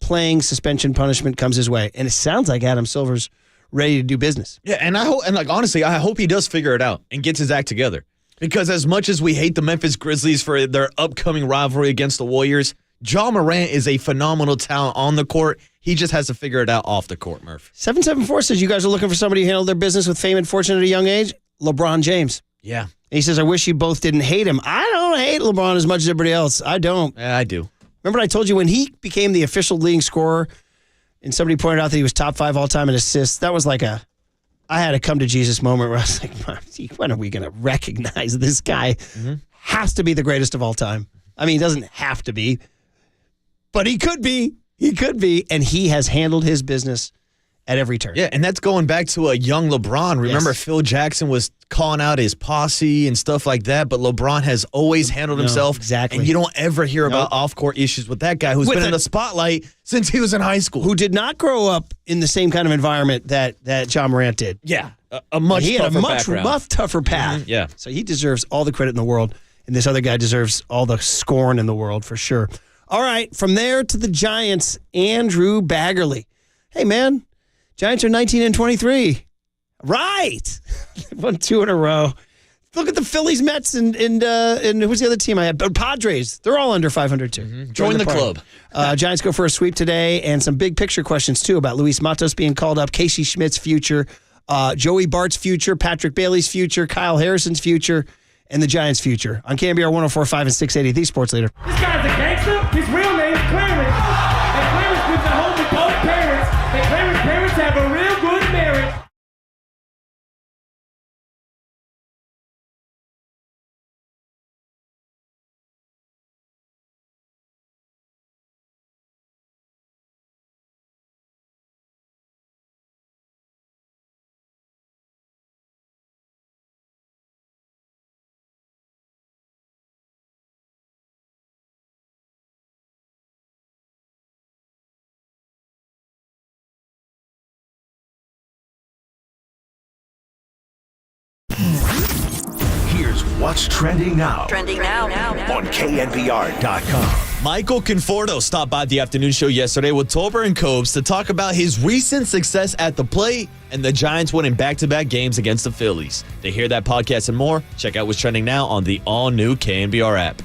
playing suspension punishment comes his way. And it sounds like Adam Silver's ready to do business. Yeah, and honestly, I hope he does figure it out and gets his act together. Because as much as we hate the Memphis Grizzlies for their upcoming rivalry against the Warriors, John Morant is a phenomenal talent on the court. He just has to figure it out off the court, Murph. 774 says you guys are looking for somebody who handled their business with fame and fortune at a young age. LeBron James. Yeah. And he says, I wish you both didn't hate him. I don't hate LeBron as much as everybody else. I don't. Yeah, I do. Remember I told you when he became the official leading scorer and somebody pointed out that he was top 5 all-time in assists, that was like I had a come to Jesus moment where I was like, when are we going to recognize this guy? Mm-hmm. Has to be the greatest of all time. I mean, he doesn't have to be, but he could be. He could be, and he has handled his business at every turn. Yeah, and that's going back to a young LeBron. Remember, Phil Jackson was calling out his posse and stuff like that, but LeBron has always handled himself. Exactly. And you don't ever hear about off-court issues with that guy who's been in the spotlight since he was in high school. Who did not grow up in the same kind of environment that John Morant did. Yeah, a much he had tougher a much background. tougher path. Yeah. So he deserves all the credit in the world, and this other guy deserves all the scorn in the world for sure. All right, from there to the Giants, Andrew Baggerly. Hey, man, Giants are 19-23. Right. Won 2 in a row. Look at the Phillies, Mets, and who's the other team I had? Padres. They're all under 500 too. Join the club. Giants go for a sweep today, and some big picture questions too about Luis Matos being called up, Casey Schmidt's future, Joey Bart's future, Patrick Bailey's future, Kyle Harrison's future, and the Giants' future. On KNBR 104.5 and 680, the Sports Leader. This guy's a gangster. His real name's Clarence. And Clarence lives at home with both parents. And Clarence's parents have a real good marriage. Here's what's trending now. Trending now. On KNBR.com. Michael Conforto stopped by the afternoon show yesterday with Tolbert and Cobes to talk about his recent success at the plate and the Giants winning back-to-back games against the Phillies. To hear that podcast and more, check out what's trending now on the all-new KNBR app.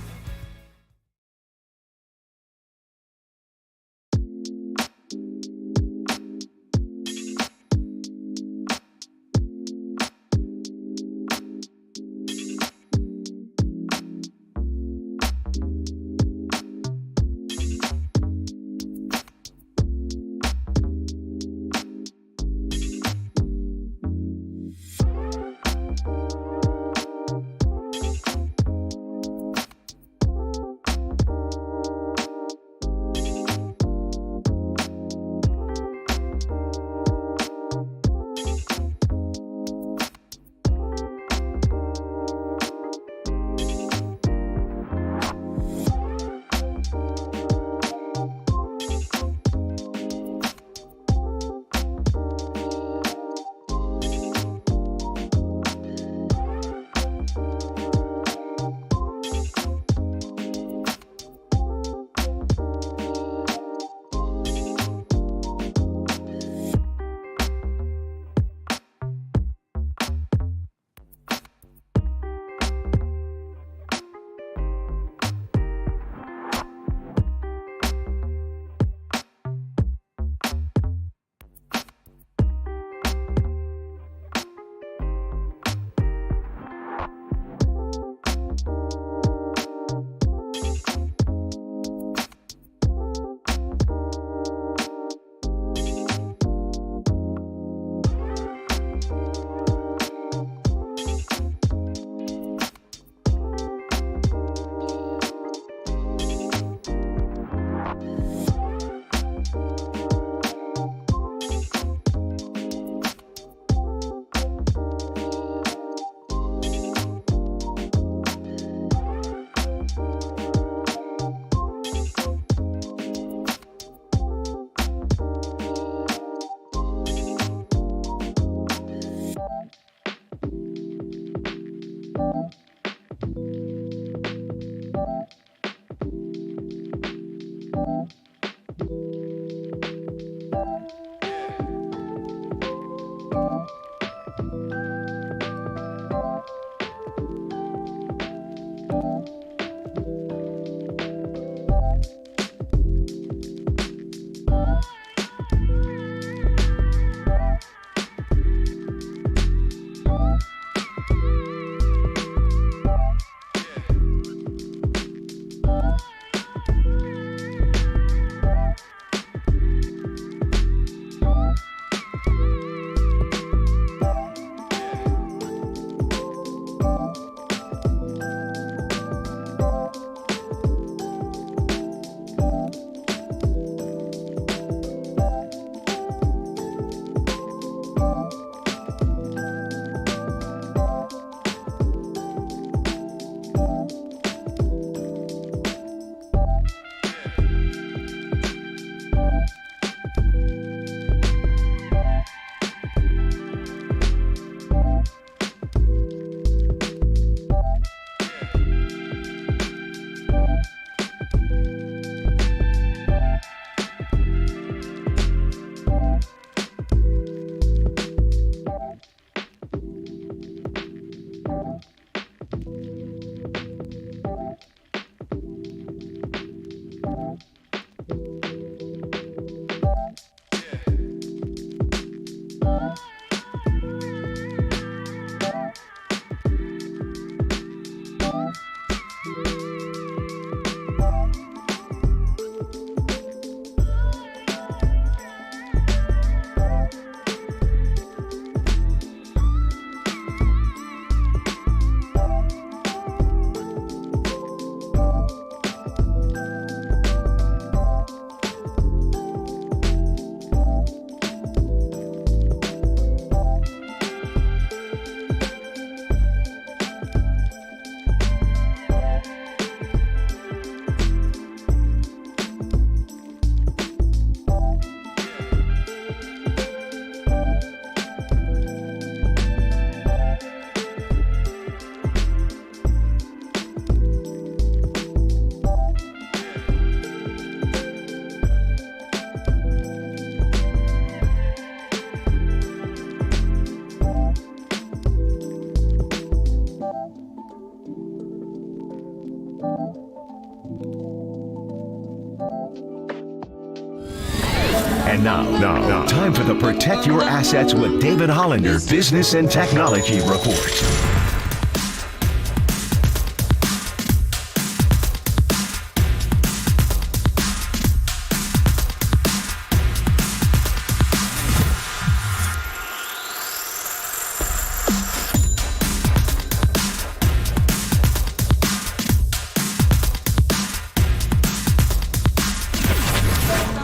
And now, time for the Protect Your Assets with David Hollander Business and Technology Report.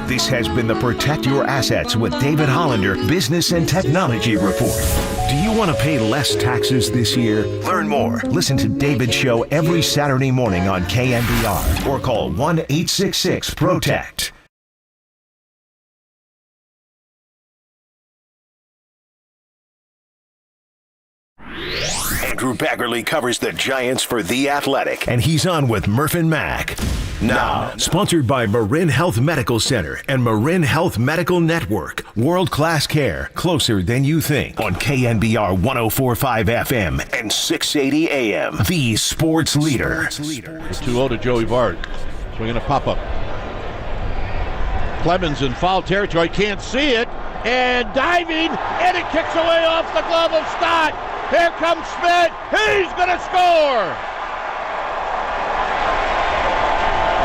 This has been the Protect Your Assets with David Hollander Business and Technology Report. Do you want to pay less taxes this year? Learn more. Listen to David's show every Saturday morning on KNBR or call 1-866-PROTECT. Andrew Baggerly covers the Giants for The Athletic, and he's on with Murph and Mac. Now, sponsored by Marin Health Medical Center and Marin Health Medical Network. World-class care, closer than you think. On KNBR 104.5 FM and 680 AM. The sports leader. 2-0 to Joey Bart. Swinging a pop-up. Clemens in foul territory, can't see it, and diving, and it kicks away off the glove of Stott. Here comes Schmidt. He's going to score.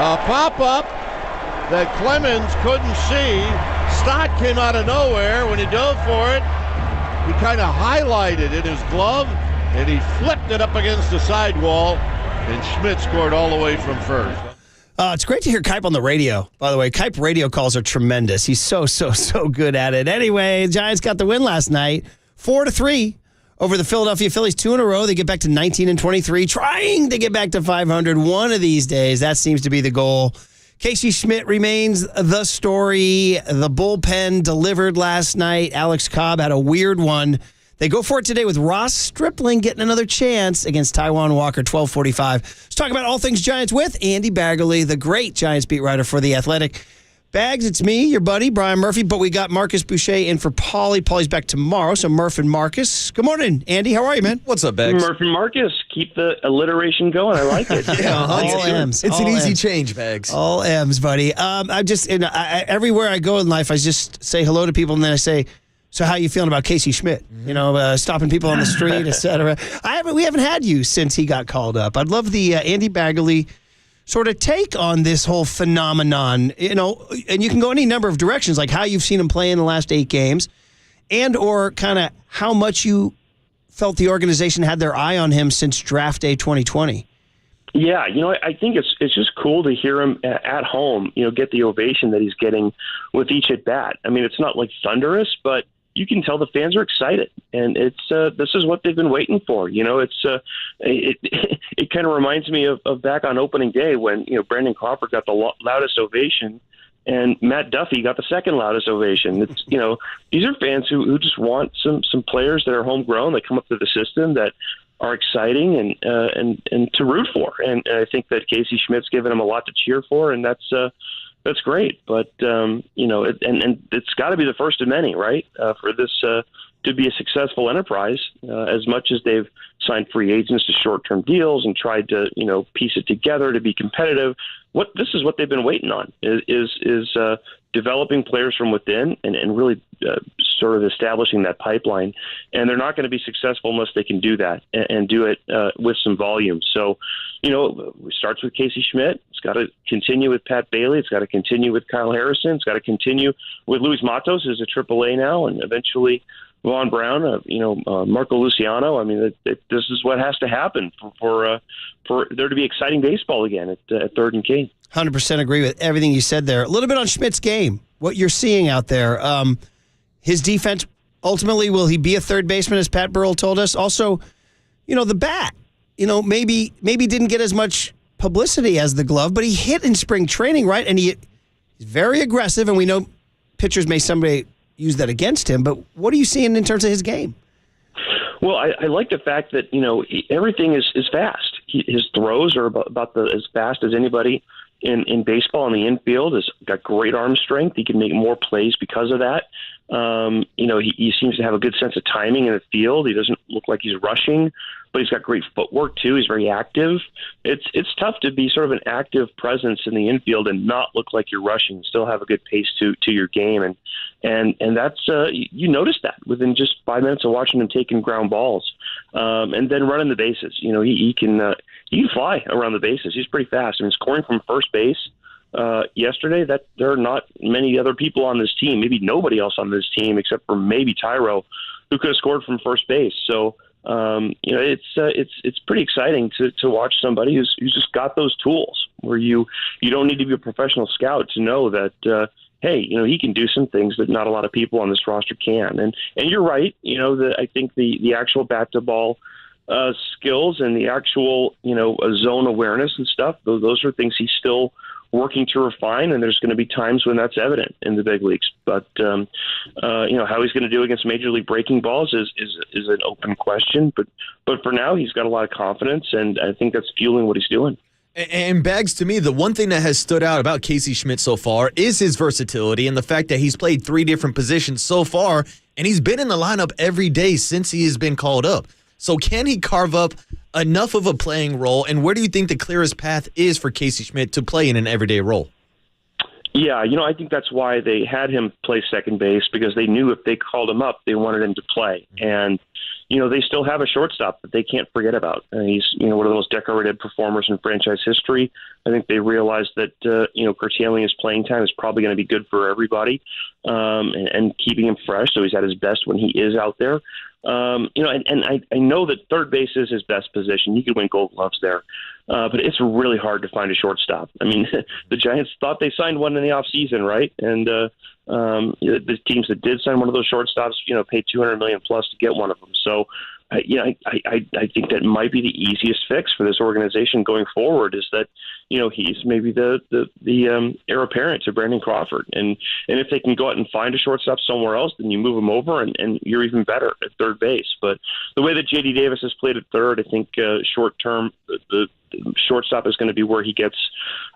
A pop-up that Clemens couldn't see. Stott came out of nowhere. When he dove for it, he kind of highlighted in his glove, and he flipped it up against the sidewall, and Schmidt scored all the way from first. It's great to hear Kipe on the radio. By the way, Kipe radio calls are tremendous. He's so good at it. Anyway, the Giants got the win last night, 4-3 over the Philadelphia Phillies, 2 in a row. They get back to 19-23, trying to get back to 500 one of these days. That seems to be the goal. Casey Schmidt remains the story. The bullpen delivered last night. Alex Cobb had a weird one. They go for it today with Ross Stripling getting another chance against Taijuan Walker, 12:45. Let's talk about all things Giants with Andy Baggerly, the great Giants beat writer for The Athletic. Bags, it's me, your buddy, Brian Murphy, but we got Marcus Boucher in for Paulie. Paulie's back tomorrow, so Murph and Marcus. Good morning, Andy. How are you, man? What's up, Bags? Murph and Marcus, keep the alliteration going. I like it. All M's. It's all an easy M's. change, Bags. All M's, buddy. I just everywhere I go in life, I just say hello to people, and then I say, so how you feeling about Casey Schmidt? You know, stopping people on the street, et cetera. We haven't had you since he got called up. I'd love the Andy Baggerly sort of take on this whole phenomenon, you know, and you can go any number of directions, like how you've seen him play in the last 8 games and or kind of how much you felt the organization had their eye on him since draft day 2020. Yeah, you know, I think it's just cool to hear him at home, you know, get the ovation that he's getting with each at bat. I mean, it's not like thunderous, but you can tell the fans are excited, and it's this is what they've been waiting for. You know, it kind of reminds me of back on opening day when, you know, Brandon Crawford got the loudest ovation and Matt Duffy got the second loudest ovation. It's, you know, these are fans who just want some players that are homegrown, that come up to the system, that are exciting and to root for. And I think that Casey Schmidt's given him a lot to cheer for, and that's that's great. But and it's got to be the first of many, right? For this to be a successful enterprise, as much as they've signed free agents to short-term deals and tried to piece it together to be competitive. This is what they've been waiting on is developing players from within and really sort of establishing that pipeline. And they're not going to be successful unless they can do that and do it with some volume. So, it starts with Casey Schmidt. It's got to continue with Pat Bailey. It's got to continue with Kyle Harrison. It's got to continue with Luis Matos, who's a AAA now, and eventually Vaughn Brown, Marco Luciano. I mean, this is what has to happen for there to be exciting baseball again at Third and King. 100% agree with everything you said there. A little bit on Schmidt's game, what you're seeing out there. His defense, ultimately, will he be a third baseman, as Pat Burrell told us? Also, the bat, maybe didn't get as much publicity as the glove, but he hit in spring training, right? And he's very aggressive, and we know pitchers may someday use that against him, but what are you seeing in terms of his game? Well, I like the fact that, everything is fast. His throws are about as fast as anybody in baseball in the infield. Has got great arm strength. He can make more plays because of that. He seems to have a good sense of timing in the field. He doesn't look like he's rushing, but he's got great footwork too. He's very active. It's tough to be sort of an active presence in the infield and not look like you're rushing, still have a good pace to your game. And that's you notice that within just 5 minutes of watching him taking ground balls, and then running the bases. He can fly around the bases. He's pretty fast. I mean, scoring from first base yesterday, that there are not many other people on this team, maybe nobody else on this team except for maybe Tyro, who could have scored from first base. So it's pretty exciting to watch somebody who's just got those tools where you don't need to be a professional scout to know that hey, he can do some things that not a lot of people on this roster can. And you're right, I think the actual bat to ball skills and the actual zone awareness and stuff, those are things he's still working to refine, and there's going to be times when that's evident in the big leagues. But how he's going to do against major league breaking balls is an open question. But for now, he's got a lot of confidence, and I think that's fueling what he's doing. And Bags, to me, the one thing that has stood out about Casey Schmidt so far is his versatility and the fact that he's played 3 different positions so far, and he's been in the lineup every day since he has been called up. So can he carve up enough of a playing role, and where do you think the clearest path is for Casey Schmidt to play in an everyday role? Yeah, I think that's why they had him play second base, because they knew if they called him up, they wanted him to play. And, they still have a shortstop that they can't forget about. He's, one of the most decorated performers in franchise history. I think they realized that, curtailing his playing time is probably going to be good for everybody, and keeping him fresh so he's at his best when he is out there. And I know that third base is his best position. He could win Gold Gloves there, but it's really hard to find a shortstop. I mean, the Giants thought they signed one in the offseason, right? And the teams that did sign one of those shortstops, paid $200 million plus to get one of them. So, I think that might be the easiest fix for this organization going forward. Is that he's maybe the heir apparent to Brandon Crawford, and if they can go out and find a shortstop somewhere else, then you move him over, and you're even better at third base. But the way that J.D. Davis has played at third, I think short term the shortstop is going to be where he gets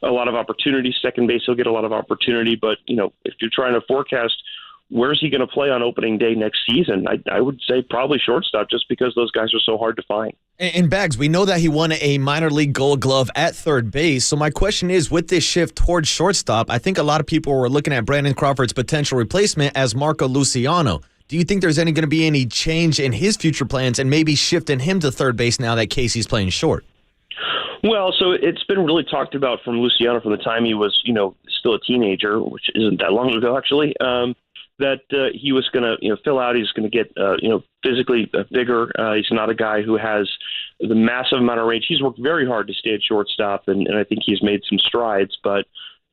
a lot of opportunity. Second base, he'll get a lot of opportunity. But if you're trying to forecast where's he going to play on opening day next season, I would say probably shortstop, just because those guys are so hard to find. And Bags, we know that he won a minor league Gold Glove at third base. So my question is, with this shift towards shortstop, I think a lot of people were looking at Brandon Crawford's potential replacement as Marco Luciano. Do you think there's going to be any change in his future plans and maybe shifting him to third base now that Casey's playing short? Well, so it's been really talked about from Luciano from the time he was, still a teenager, which isn't that long ago, actually, that he was going to, fill out. He's going to get, physically bigger. He's not a guy who has the massive amount of range. He's worked very hard to stay at shortstop, and I think he's made some strides. But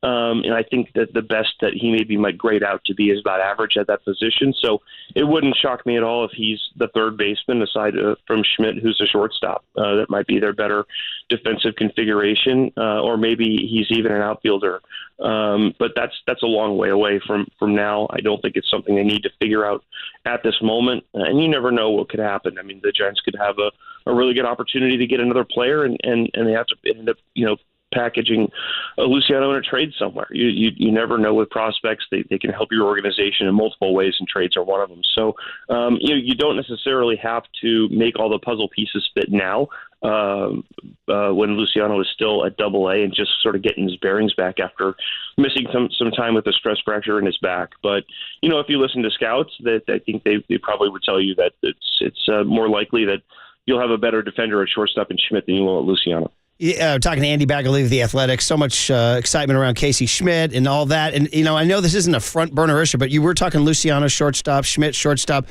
and I think that the best that he maybe might grade out to be is about average at that position. So it wouldn't shock me at all if he's the third baseman aside from Schmidt, who's a shortstop. That might be their better defensive configuration, or maybe he's even an outfielder. But that's a long way away from now. I don't think it's something they need to figure out at this moment. And you never know what could happen. I mean, the Giants could have a really good opportunity to get another player, and they have to end up, packaging Luciano in a trade somewhere. You never know with prospects. They can help your organization in multiple ways, and trades are one of them. So you don't necessarily have to make all the puzzle pieces fit now. When Luciano is still at Double-A and just sort of getting his bearings back after missing some time with a stress fracture in his back. But if you listen to scouts, that I think they probably would tell you that it's more likely that you'll have a better defender at shortstop in Schmidt than you will at Luciano. Yeah, talking to Andy Baggerly of the Athletics, so much excitement around Casey Schmidt and all that. And I know this isn't a front burner issue, but you were talking Luciano shortstop, Schmidt shortstop.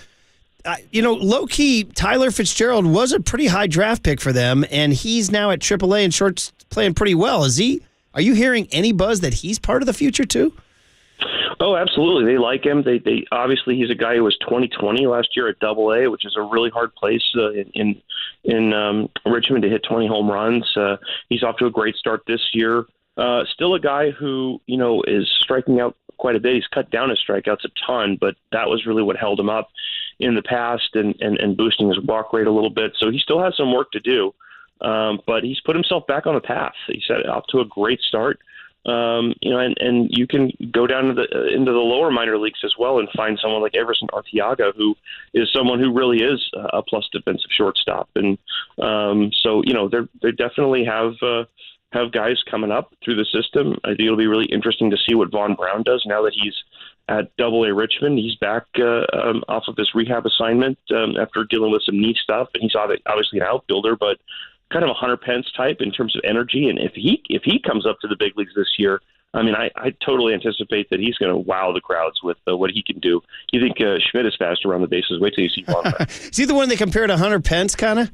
Low key, Tyler Fitzgerald was a pretty high draft pick for them, and he's now at AAA and shorts playing pretty well. Are you hearing any buzz that he's part of the future too? Oh, absolutely. They like him. They obviously he's a guy who was 2020 last year at Double-A, which is a really hard place in Richmond to hit 20 home runs. He's off to a great start this year. Still a guy who is striking out quite a bit. He's cut down his strikeouts a ton, but that was really what held him up in the past and boosting his walk rate a little bit. So he still has some work to do, but he's put himself back on the path. He's off to a great start. And you can go down into the lower minor leagues as well and find someone like Everson Arteaga, who is someone who really is a plus defensive shortstop. And so they definitely have guys coming up through the system. I think it'll be really interesting to see what Vaughn Brown does now that he's at Double-A Richmond. He's back off of his rehab assignment after dealing with some knee stuff, and he's obviously an outfielder, but kind of a Hunter Pence type in terms of energy. And if he comes up to the big leagues this year, I mean, I totally anticipate that he's going to wow the crowds with what he can do. You think Schmidt is fast around the bases? Wait till you see Vaughn Brown. Is he the one they compare to Hunter Pence, kind of?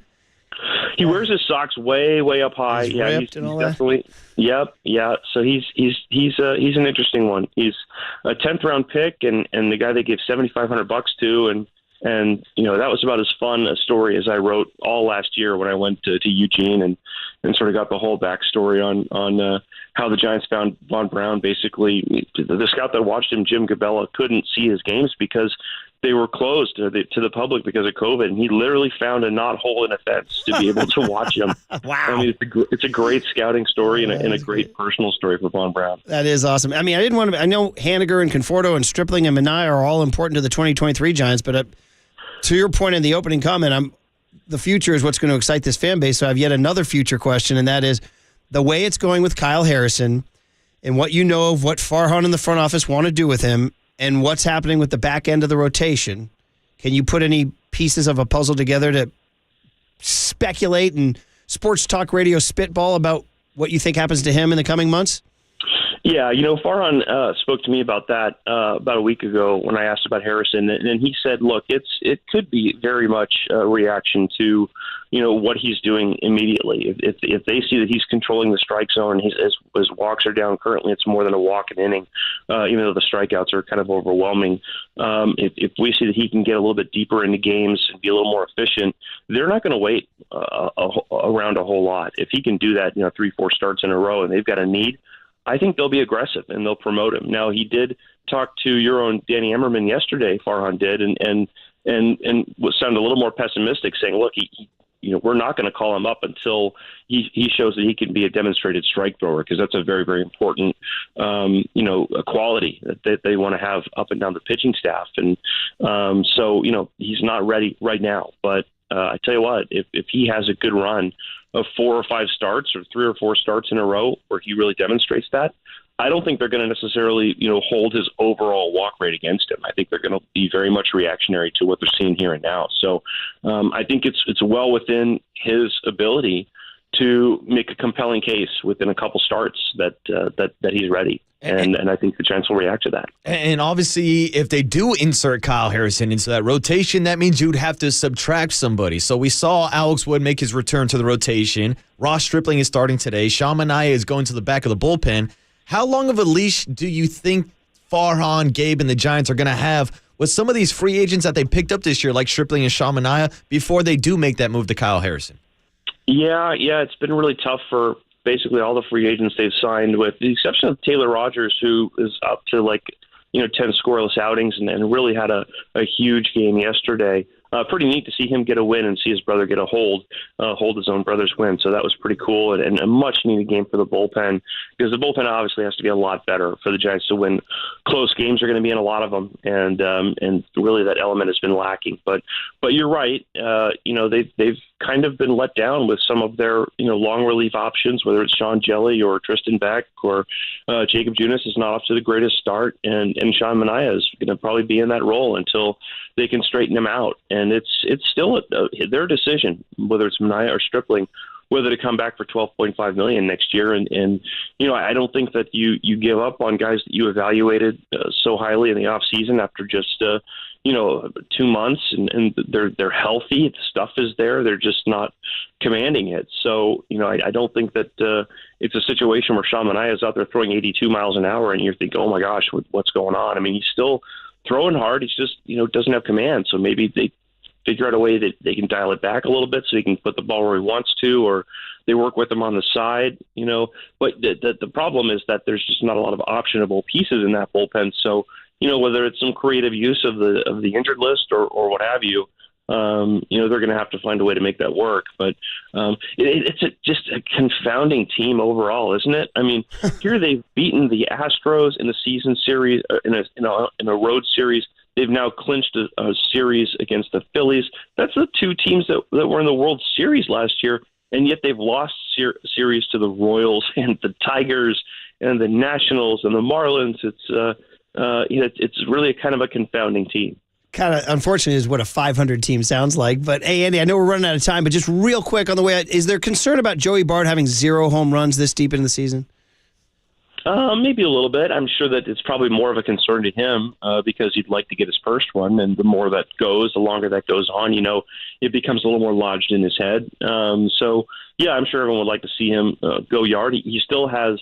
He wears his socks way up high. He's he's definitely. That? Yep. So he's an interesting one. He's a 10th round pick, and the guy they gave $7,500 to, and that was about as fun a story as I wrote all last year when I went to Eugene and sort of got the whole backstory on how the Giants found Vaughn Brown. Basically, the scout that watched him, Jim Gabella, couldn't see his games because they were closed to the public because of COVID, and he literally found a knot hole in a fence to be able to watch him. Wow. I mean, it's a great scouting story and a great personal story for Vaughn Brown. That is awesome. I mean, I know Haniger and Conforto and Stripling and Minaya are all important to the 2023 Giants, but to your point in the opening comment, the future is what's going to excite this fan base. So I have yet another future question, and that is the way it's going with Kyle Harrison and what you know of what Farhan and the front office want to do with him and what's happening with the back end of the rotation. Can you put any pieces of a puzzle together to speculate and sports talk radio spitball about what you think happens to him in the coming months? Yeah, Farhan spoke to me about that about a week ago when I asked about Harrison, and he said, look, it could be very much a reaction to, what he's doing immediately. If they see that he's controlling the strike zone, his walks are down. Currently, it's more than a walk an inning, even though the strikeouts are kind of overwhelming. If we see that he can get a little bit deeper into games and be a little more efficient, they're not going to wait around a whole lot. If he can do that, 3-4 starts in a row and they've got a need, I think they'll be aggressive and they'll promote him. Now, he did talk to your own Danny Emmerman yesterday, Farhan did, and sounded a little more pessimistic, saying, look, we're not going to call him up until he shows that he can be a demonstrated strike thrower, because that's a very, very important, a quality that they want to have up and down the pitching staff. And so, he's not ready right now. But I tell you what, if he has a good run of 4 or 5 starts or 3 or 4 starts in a row where he really demonstrates that, I don't think they're going to necessarily, hold his overall walk rate against him. I think they're going to be very much reactionary to what they're seeing here and now. So I think it's well within his ability to make a compelling case within a couple starts that he's ready. And I think the Giants will react to that. And obviously, if they do insert Kyle Harrison into that rotation, that means you'd have to subtract somebody. So we saw Alex Wood make his return to the rotation. Ross Stripling is starting today. Sean Manaea is going to the back of the bullpen. How long of a leash do you think Farhan, Gabe, and the Giants are going to have with some of these free agents that they picked up this year, like Stripling and Sean Manaea, before they do make that move to Kyle Harrison? Yeah, it's been really tough for basically all the free agents they've signed, with the exception of Taylor Rogers, who is up to 10 scoreless outings and really had a huge game yesterday. pretty neat to see him get a win and see his brother get a hold his own brother's win. So that was pretty cool and a much needed game for the bullpen, because the bullpen obviously has to be a lot better for the Giants to win. Close games are going to be in a lot of them, and really that element has been lacking. But you're right. They've kind of been let down with some of their long relief options, whether it's Sean Jelly or Tristan Beck or Jacob Junis is not off to the greatest start, and Sean Manaea is going to probably be in that role until they can straighten him out. And it's still their decision, whether it's Manaea or Stripling, whether to come back for $12.5 million next year. And I don't think that you give up on guys that you evaluated so highly in the off season after just 2 months, and they're healthy. The stuff is there. They're just not commanding it. So I don't think that it's a situation where Sean Manaea is out there throwing 82 miles an hour, and you're thinking, oh my gosh, what's going on? I mean, he's still throwing hard. He's just doesn't have command. So maybe they figure out a way that they can dial it back a little bit so he can put the ball where he wants to, or they work with him on the side, But the problem is that there's just not a lot of optionable pieces in that bullpen. So, whether it's some creative use of the injured list or what have you, they're going to have to find a way to make that work. But it's just a confounding team overall, isn't it? I mean, here they've beaten the Astros in the season series, in a road series. They've now clinched a series against the Phillies. That's the two teams that were in the World Series last year, and yet they've lost series to the Royals and the Tigers and the Nationals and the Marlins. It's really kind of a confounding team. Kind of unfortunate is what a 500 team sounds like. But hey, Andy, I know we're running out of time, but just real quick on the way out, is there concern about Joey Bart having 0 home runs this deep into the season? Maybe a little bit. I'm sure that it's probably more of a concern to him because he'd like to get his first one, and the more that goes, the longer that goes on, it becomes a little more lodged in his head. So, yeah, I'm sure everyone would like to see him go yard. He still has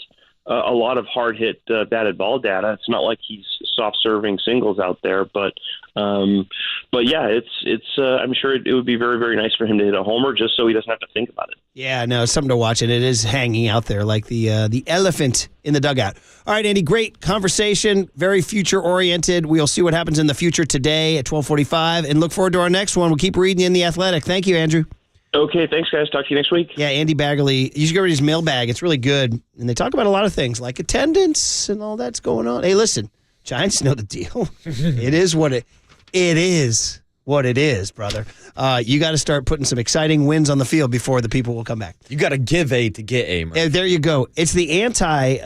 a lot of hard hit batted ball data. It's not like he's soft serving singles out there, but yeah, it's I'm sure it would be very, very nice for him to hit a homer just so he doesn't have to think about it. Yeah, no, it's something to watch, and it is hanging out there like the elephant in the dugout. All right, Andy, great conversation, very future oriented. We'll see what happens in the future today at 12:45, and look forward to our next one. We'll keep reading you in The Athletic. Thank you, Andrew. Okay, thanks, guys. Talk to you next week. Yeah, Andy Baggerly. You should go read his mailbag. It's really good. And they talk about a lot of things like attendance and all that's going on. Hey, listen, Giants know the deal. It is what it is. What it is, brother. You got to start putting some exciting wins on the field before the people will come back. You got to give A to get A, man. There you go. It's the anti.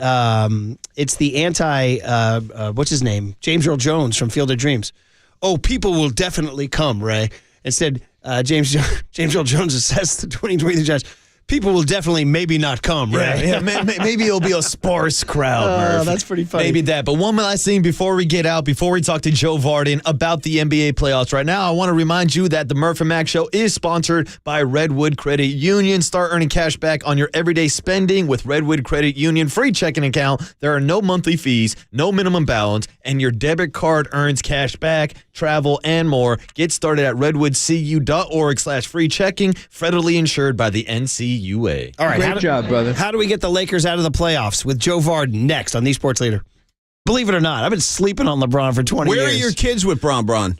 What's his name? James Earl Jones from Field of Dreams. Oh, people will definitely come, Ray. Instead, James Earl Jones assessed the 2023 Giants. People will definitely maybe not come, right? Yeah, maybe it'll be a sparse crowd, Murph. That's pretty funny. Maybe that. But one last thing before we get out, before we talk to Joe Varden about the NBA playoffs right now, I want to remind you that the Murph and Mac Show is sponsored by Redwood Credit Union. Start earning cash back on your everyday spending with Redwood Credit Union. Free checking account. There are no monthly fees, no minimum balance, and your debit card earns cash back, travel, and more. Get started at redwoodcu.org/free checking, federally insured by the NCUA. All right, Great job, brother. How do we get the Lakers out of the playoffs with Joe Varden next on The Sports Leader? Believe it or not, I've been sleeping on LeBron for 20 years. Where are your kids with Bron?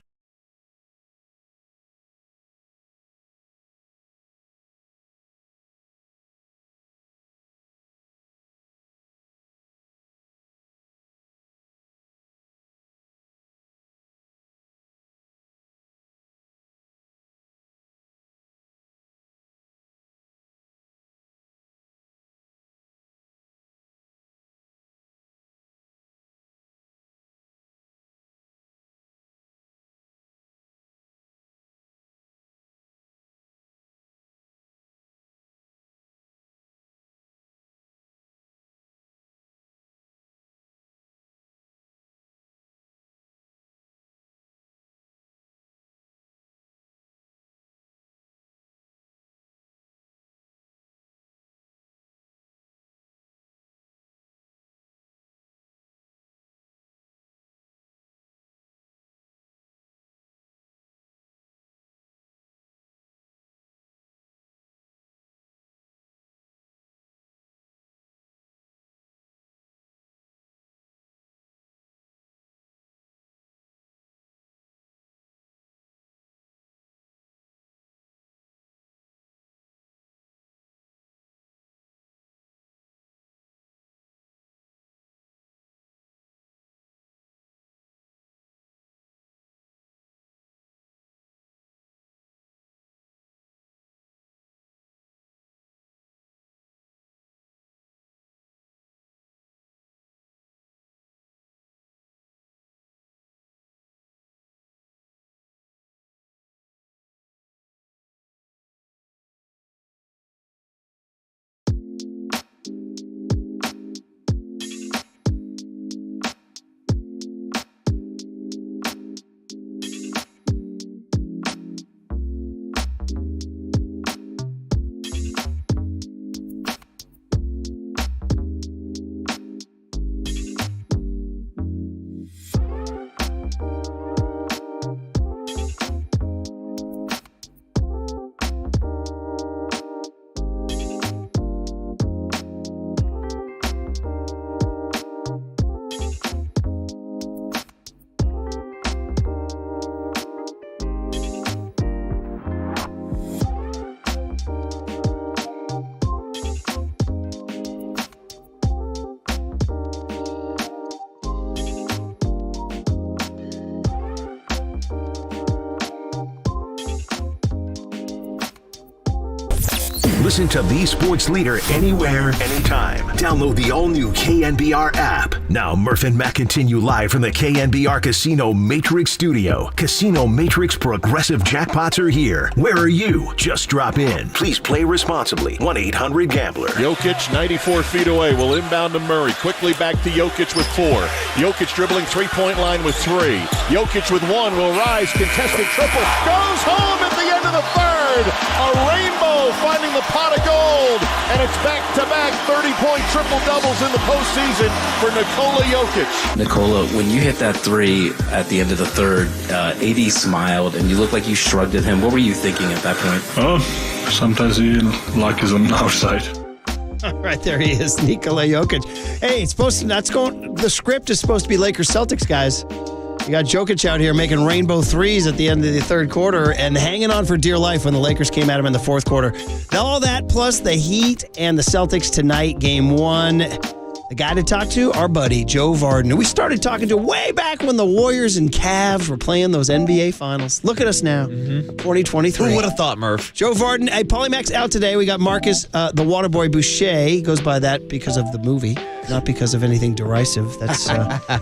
Listen to the sports leader anywhere, anytime. Download the all-new KNBR app. Now, Murph and Matt continue live from the KNBR Casino Matrix Studio. Casino Matrix Progressive Jackpots are here. Where are you? Just drop in. Please play responsibly. 1-800-GAMBLER. Jokic, 94 feet away, will inbound to Murray. Quickly back to Jokic with 4. Jokic dribbling three-point line with 3. Jokic with 1 will rise. Contested triple. Goes home at the end of the third. A rainbow finding the pot of gold. And it's back-to-back 30-point triple-doubles in the postseason for Nikola Jokic. Nikola, when you hit that 3 at the end of the third, AD smiled, and you looked like you shrugged at him. What were you thinking at that point? Oh, sometimes luck is on our side. All right, there he is, Nikola Jokic. Hey, the script is supposed to be Lakers Celtics, guys. You got Jokic out here making rainbow threes at the end of the third quarter and hanging on for dear life when the Lakers came at him in the fourth quarter. Now, all that plus the Heat and the Celtics tonight, game 1. The guy to talk to, our buddy, Joe Varden, who we started talking to way back when the Warriors and Cavs were playing those NBA Finals. Look at us now, 2023. Who would have thought, Murph? Joe Varden. Hey, Polymax out today. We got Marcus, the Waterboy Boucher. He goes by that because of the movie, not because of anything derisive. That's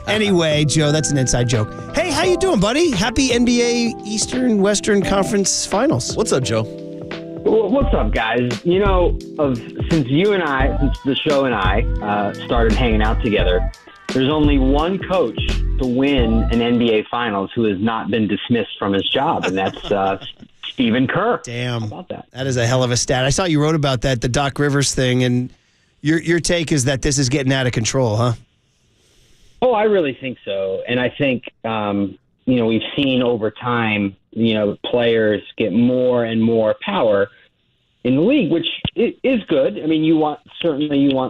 anyway, Joe, that's an inside joke. Hey, how you doing, buddy? Happy NBA Eastern Western Conference Finals. What's up, Joe? What's up, guys? Since the show and I started hanging out together, there's only one coach to win an NBA Finals who has not been dismissed from his job, and that's Stephen Kerr. Damn. How about that? That is a hell of a stat. I saw you wrote about that, the Doc Rivers thing, and your take is that this is getting out of control, huh? Oh, I really think so. And I think, we've seen over time, players get more and more power in the league, which is good. I mean, you want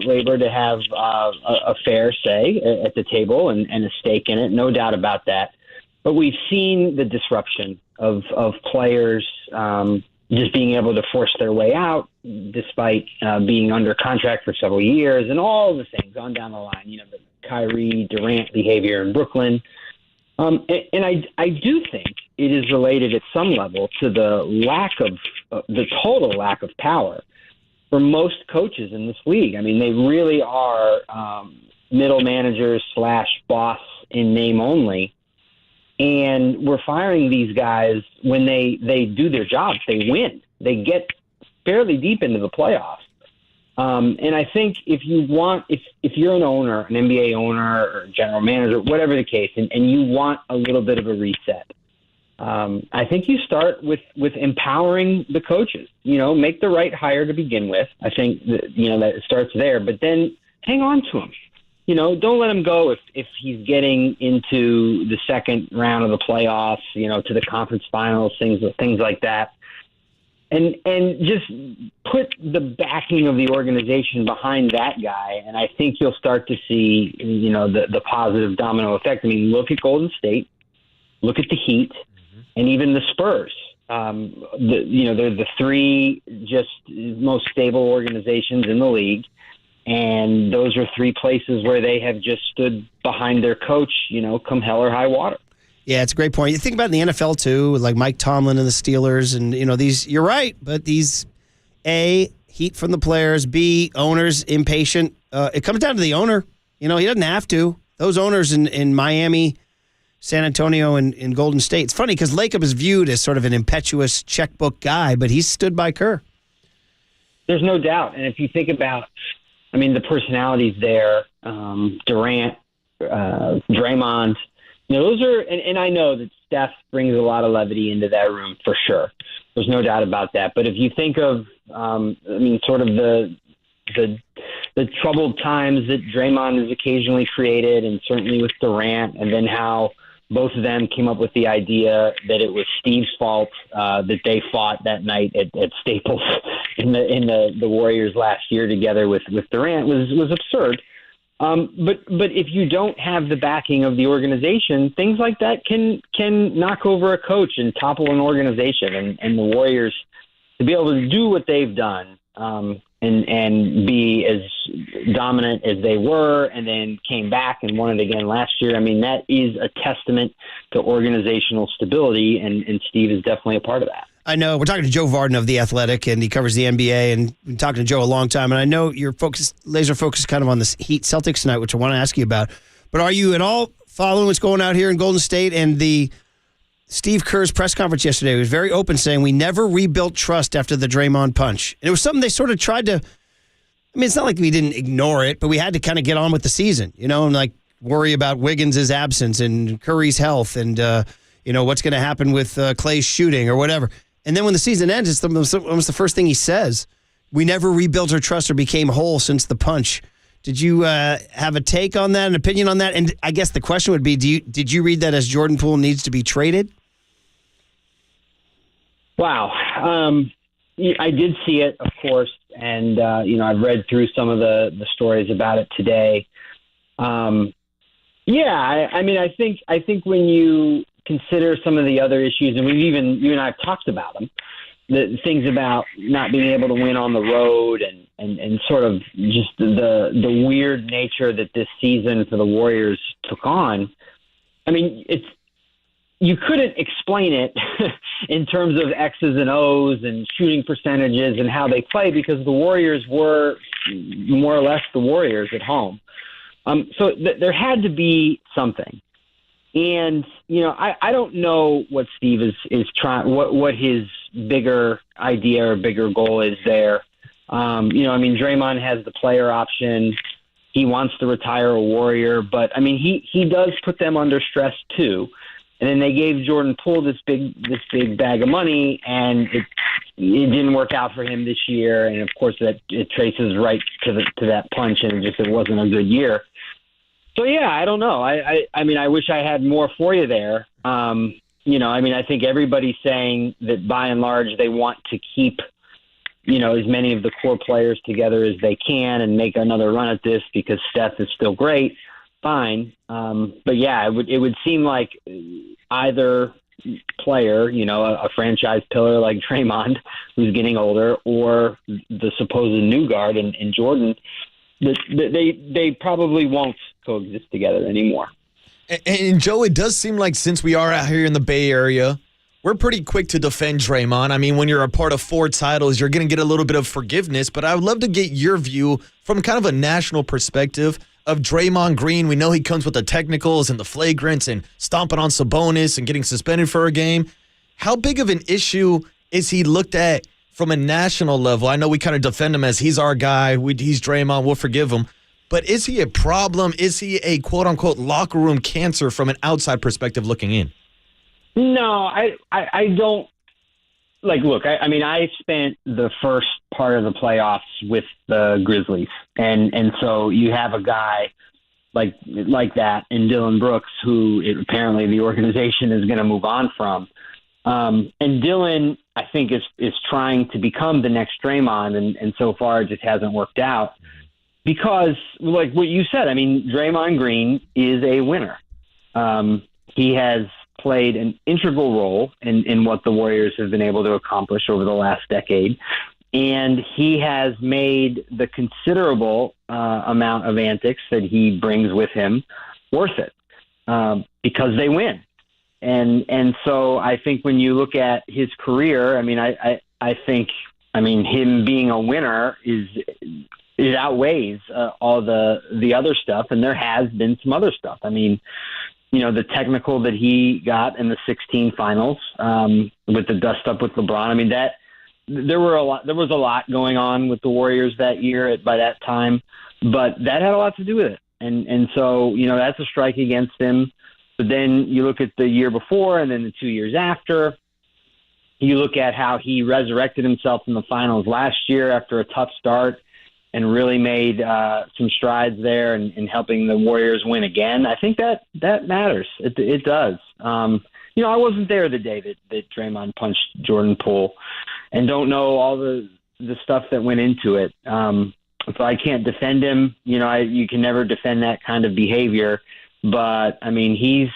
labor to have a fair say at the table and a stake in it, no doubt about that. But we've seen the disruption of players just being able to force their way out despite being under contract for several years and all the things on down the line, the Kyrie, Durant behavior in Brooklyn. And I do think it is related at some level to the total lack of power for most coaches in this league. I mean, they really are middle managers / boss in name only. And we're firing these guys when they do their jobs. They win. They get fairly deep into the playoffs. And I think if you're an owner, an NBA owner or general manager, whatever the case, and you want a little bit of a reset, I think you start with empowering the coaches. Make the right hire to begin with. I think that it starts there, but then hang on to him. Don't let him go if he's getting into the second round of the playoffs, to the conference finals, things like that. And just put the backing of the organization behind that guy, and I think you'll start to see, the positive domino effect. I mean, look at Golden State, look at the Heat, and even the Spurs. They're the 3 just most stable organizations in the league, and those are 3 places where they have just stood behind their coach, come hell or high water. Yeah, it's a great point. You think about it in the NFL, too, like Mike Tomlin and the Steelers. And, these, you're right, but these, A, heat from the players, B, owners impatient. It comes down to the owner. He doesn't have to. Those owners in Miami, San Antonio, and Golden State. It's funny because Lacob is viewed as sort of an impetuous checkbook guy, but he's stood by Kerr. There's no doubt. And if you think about, the personalities there, Durant, Draymond, those are, and I know that Steph brings a lot of levity into that room for sure. There's no doubt about that. But if you think of, sort of the troubled times that Draymond has occasionally created, and certainly with Durant, and then how both of them came up with the idea that it was Steve's fault that they fought that night at Staples in the Warriors last year together with Durant was absurd. But if you don't have the backing of the organization, things like that can knock over a coach and topple an organization. And the Warriors, to be able to do what they've done and be as dominant as they were, and then came back and won it again last year, that is a testament to organizational stability, and Steve is definitely a part of that. I know. We're talking to Joe Varden of The Athletic, and he covers the NBA, and we've been talking to Joe a long time. And I know you're laser focused kind of on the Heat Celtics tonight, which I want to ask you about. But are you at all following what's going out here in Golden State? And the Steve Kerr's press conference yesterday was very open, saying we never rebuilt trust after the Draymond punch. And it was something they sort of tried to, I mean, it's not like we didn't ignore it, but we had to kind of get on with the season, and like worry about Wiggins' absence and Curry's health and, what's going to happen with Clay's shooting or whatever. And then when the season ends, it's almost the first thing he says. We never rebuilt our trust or became whole since the punch. Did you have a take on that, an opinion on that? And I guess the question would be, did you read that as Jordan Poole needs to be traded? Wow. I did see it, of course. And, I've read through some of the stories about it today. I think when you consider some of the other issues, and you and I have talked about them, the things about not being able to win on the road and sort of just the weird nature that this season for the Warriors took on. I mean, you couldn't explain it in terms of X's and O's and shooting percentages and how they play, because the Warriors were more or less the Warriors at home. So there had to be something. And, I don't know what Steve is trying, what his bigger idea or bigger goal is there. Draymond has the player option. He wants to retire a Warrior, but he does put them under stress too. And then they gave Jordan Poole this big bag of money, and it didn't work out for him this year. And of course that it traces right to that punch, and it wasn't a good year. So, yeah, I don't know. I wish I had more for you there. I think everybody's saying that by and large they want to keep, as many of the core players together as they can and make another run at this because Steph is still great. Fine. But, yeah, it would seem like either player, a franchise pillar like Draymond, who's getting older, or the supposed new guard in Jordan, they probably won't coexist together anymore. And Joe, it does seem like since we are out here in the Bay Area, we're pretty quick to defend Draymond. I mean, when you're a part of 4 titles, you're going to get a little bit of forgiveness. But I would love to get your view from kind of a national perspective of Draymond Green. We know he comes with the technicals and the flagrants and stomping on Sabonis and getting suspended for a game. How big of an issue is he looked at from a national level? I know we kind of defend him as he's our guy. He's Draymond. We'll forgive him. But is he a problem? Is he a quote-unquote locker room cancer from an outside perspective looking in? No, I don't. Look, I spent the first part of the playoffs with the Grizzlies. And so you have a guy like that in Dylan Brooks, who apparently the organization is going to move on from. And Dylan, I think, is trying to become the next Draymond, and so far it just hasn't worked out. Because, like what you said, Draymond Green is a winner. He has played an integral role in what the Warriors have been able to accomplish over the last decade. And he has made the considerable amount of antics that he brings with him worth it because they win. And so I think when you look at his career, I think him being a winner it outweighs all the other stuff, and there has been some other stuff. The technical that he got in the 16 finals with the dust up with LeBron. There was a lot going on with the Warriors that year by that time, but that had a lot to do with it. And so that's a strike against him. But then you look at the year before, and then the 2 years after. You look at how he resurrected himself in the finals last year after a tough start, and really made some strides there in helping the Warriors win again. I think that matters. It does. I wasn't there the day that Draymond punched Jordan Poole, and don't know all the stuff that went into it. So I can't defend him. You can never defend that kind of behavior. But he's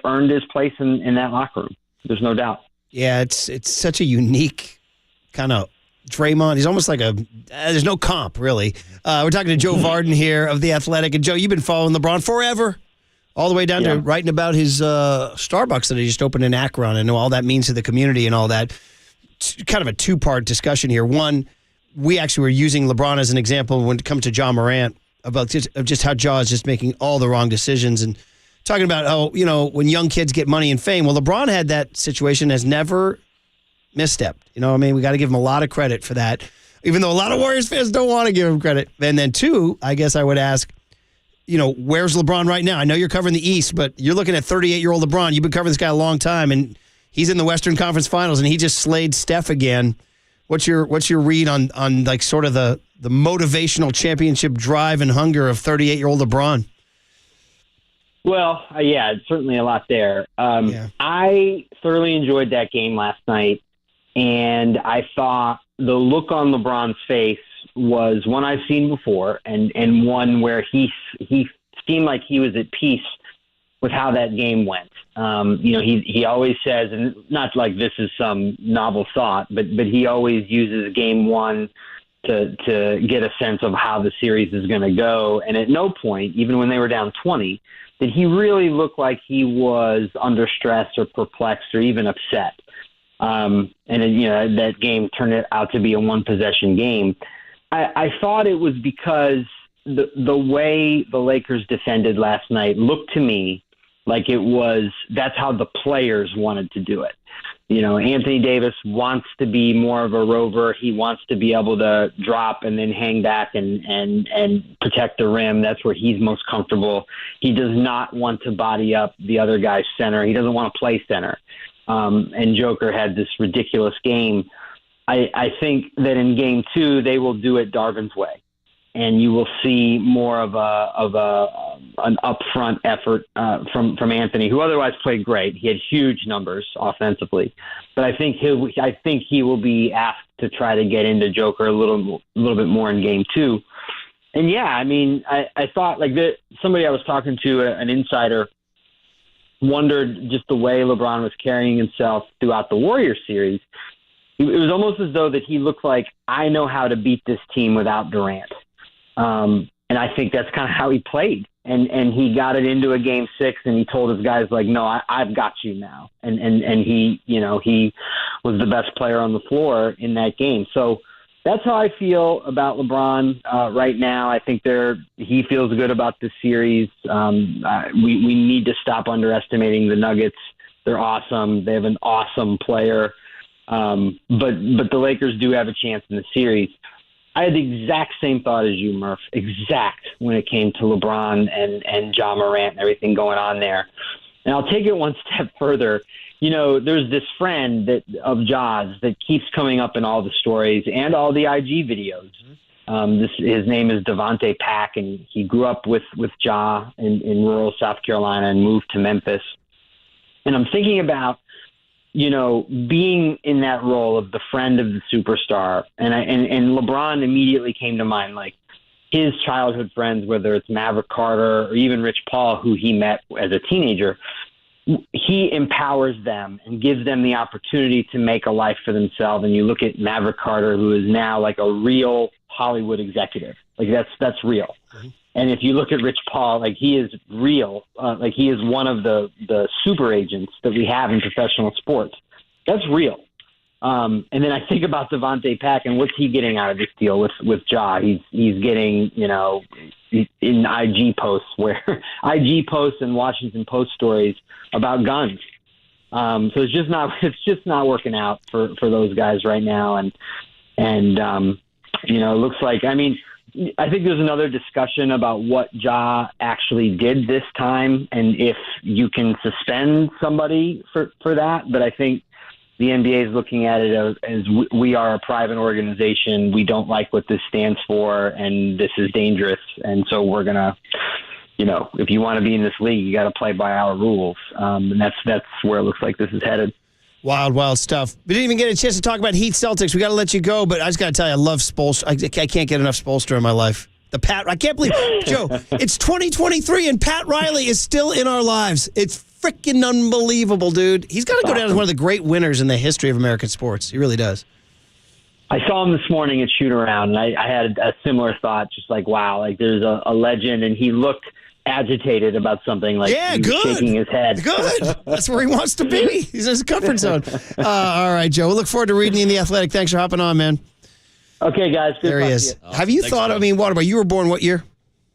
earned his place in that locker room. There's no doubt. Yeah, it's such a unique kind of Draymond. He's almost like there's no comp, really. We're talking to Joe Varden here of The Athletic. And, Joe, you've been following LeBron forever. all the way down to writing about his Starbucks that he just opened in Akron and all that means to the community and all that. Kind of a two-part discussion here. One, we actually were using LeBron as an example when it comes to Ja Morant about just how Ja is just making all the wrong decisions and talking about how, when young kids get money and fame. Well, LeBron had that situation, has never misstepped. We got to give him a lot of credit for that, even though a lot of Warriors fans don't want to give him credit. And then two, I guess I would ask, where's LeBron right now? I know you're covering the East, but you're looking at 38-year-old LeBron. You've been covering this guy a long time, and he's in the Western Conference Finals, and he just slayed Steph again. What's your read on like sort of the motivational championship drive and hunger of 38-year-old LeBron? Well, it's certainly a lot there. I thoroughly enjoyed that game last night, and I thought the look on LeBron's face was one I've seen before, and one where he seemed like he was at peace with how that game went. He always says, and not like this is some novel thought, but he always uses game one to get a sense of how the series is going to go. And at no point, even when they were down 20, did he really look like he was under stress or perplexed or even upset. That game turned out to be a one-possession game. I thought it was because the way the Lakers defended last night looked to me like that's how the players wanted to do it. Anthony Davis wants to be more of a rover. He wants to be able to drop and then hang back and protect the rim. That's where he's most comfortable. He does not want to body up the other guy's center. He doesn't want to play center. And Joker had this ridiculous game. I think that in game two, they will do it Darvin's way. And you will see more of an upfront effort from Anthony, who otherwise played great. He had huge numbers offensively, but I think he will be asked to try to get into Joker a little bit more in game two. And I thought somebody I was talking to, an insider, wondered just the way LeBron was carrying himself throughout the Warriors series. It was almost as though that he looked like, I know how to beat this team without Durant. And I think that's kind of how he played. And he got it into a game 6, and he told his guys, no, I've got you now. And he was the best player on the floor in that game. So that's how I feel about LeBron right now. I think he feels good about this series. We need to stop underestimating the Nuggets. They're awesome. They have an awesome player. But the Lakers do have a chance in the series. I had the exact same thought as you, Murph, when it came to LeBron and Ja Morant and everything going on there. And I'll take it one step further. There's this friend of Ja's that keeps coming up in all the stories and all the IG videos. His name is Devontae Pack, and he grew up with Ja in rural South Carolina and moved to Memphis. And I'm thinking about being in that role of the friend of the superstar. And LeBron immediately came to mind, like his childhood friends, whether it's Maverick Carter or even Rich Paul, who he met as a teenager. He empowers them and gives them the opportunity to make a life for themselves. And you look at Maverick Carter, who is now like a real Hollywood executive. Like that's real. Mm-hmm. And if you look at Rich Paul, like he is real, like he is one of the super agents that we have in professional sports. That's real. And then I think about Devontae Pack and what's he getting out of this deal with Ja? He's getting, in IG posts and Washington Post stories about guns. So it's just not working out for those guys right now. And it looks like, I think there's another discussion about what Ja actually did this time and if you can suspend somebody for that. But I think the NBA is looking at it as we are a private organization. We don't like what this stands for, and this is dangerous. And so we're going to, if you want to be in this league, you got to play by our rules. And that's where it looks like this is headed. Wild, wild stuff. We didn't even get a chance to talk about Heat Celtics. We got to let you go, but I just got to tell you, I love Spoelstra. I can't get enough Spoelstra in my life. I can't believe, Joe, it's 2023 and Pat Riley is still in our lives. It's freaking unbelievable, dude. He's got to go down as one of the great winners in the history of American sports. He really does. I saw him this morning at shoot around, and I had a similar thought, just like, wow, like there's a legend, and he looked agitated about something, like Yeah, he was good. shaking his head. Good. That's where he wants to be. He's in his comfort zone. All right, Joe. We'll look forward to reading you in The Athletic. Thanks for hopping on, man. Okay, guys. Good There he luck is. to you. Have you thought, Waterboy, you were born what year?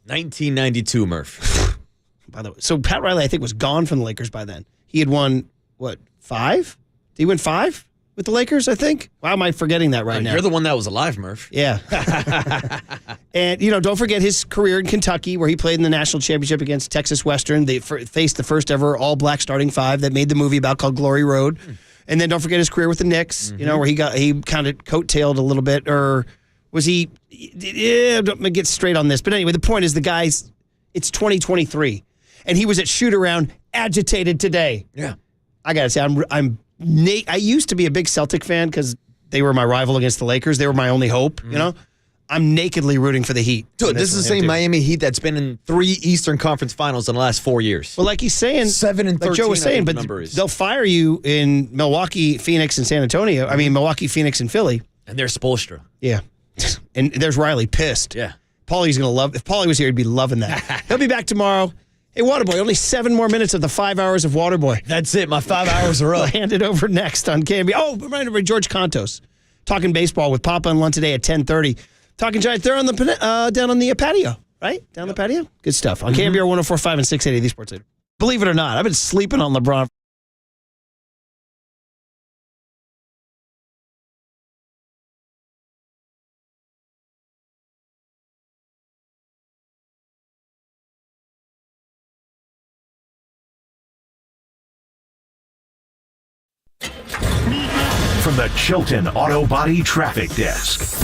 1992, Murph. By the way, so Pat Riley, I think, was gone from the Lakers by then. He had won, 5? Did he win 5 with the Lakers, I think? Why am I forgetting that right now? You're the one that was alive, Murph. Yeah. And, don't forget his career in Kentucky, where he played in the national championship against Texas Western. They faced the first ever all-black starting five that made the movie about called Glory Road. And then don't forget his career with the Knicks, where he kind of coattailed a little bit. Or was he? Don't get straight on this. But anyway, the point is it's 2023. And he was at shoot-around agitated today. Yeah. I got to say, I used to be a big Celtic fan because they were my rival against the Lakers. They were my only hope, I'm nakedly rooting for the Heat. Dude, this is the same Miami Heat that's been in 3 Eastern Conference Finals in the last 4 years. Well, like he's saying, 7-13, like Joe was saying, but the they'll fire you in Milwaukee, Phoenix, and San Antonio. I mean, Milwaukee, Phoenix, and Philly. And there's Spoelstra. Yeah. And there's Riley pissed. Yeah. Paulie's going to love, if Paulie was here, he'd be loving that. He'll be back tomorrow. Hey, Waterboy, only 7 more minutes of the 5 hours of Waterboy. That's it. My 5 hours are up. I'll hand it over next on KNBR. Oh, reminder, George Contos talking baseball with Papa and Lund today at 10:30. Talking Giants. They're on the down on the patio, right? Down the patio. Good stuff on KNBR 104.5 and 680, the Sports Leader. Believe it or not, I've been sleeping on LeBron. From the Chilton Auto Body Traffic Desk.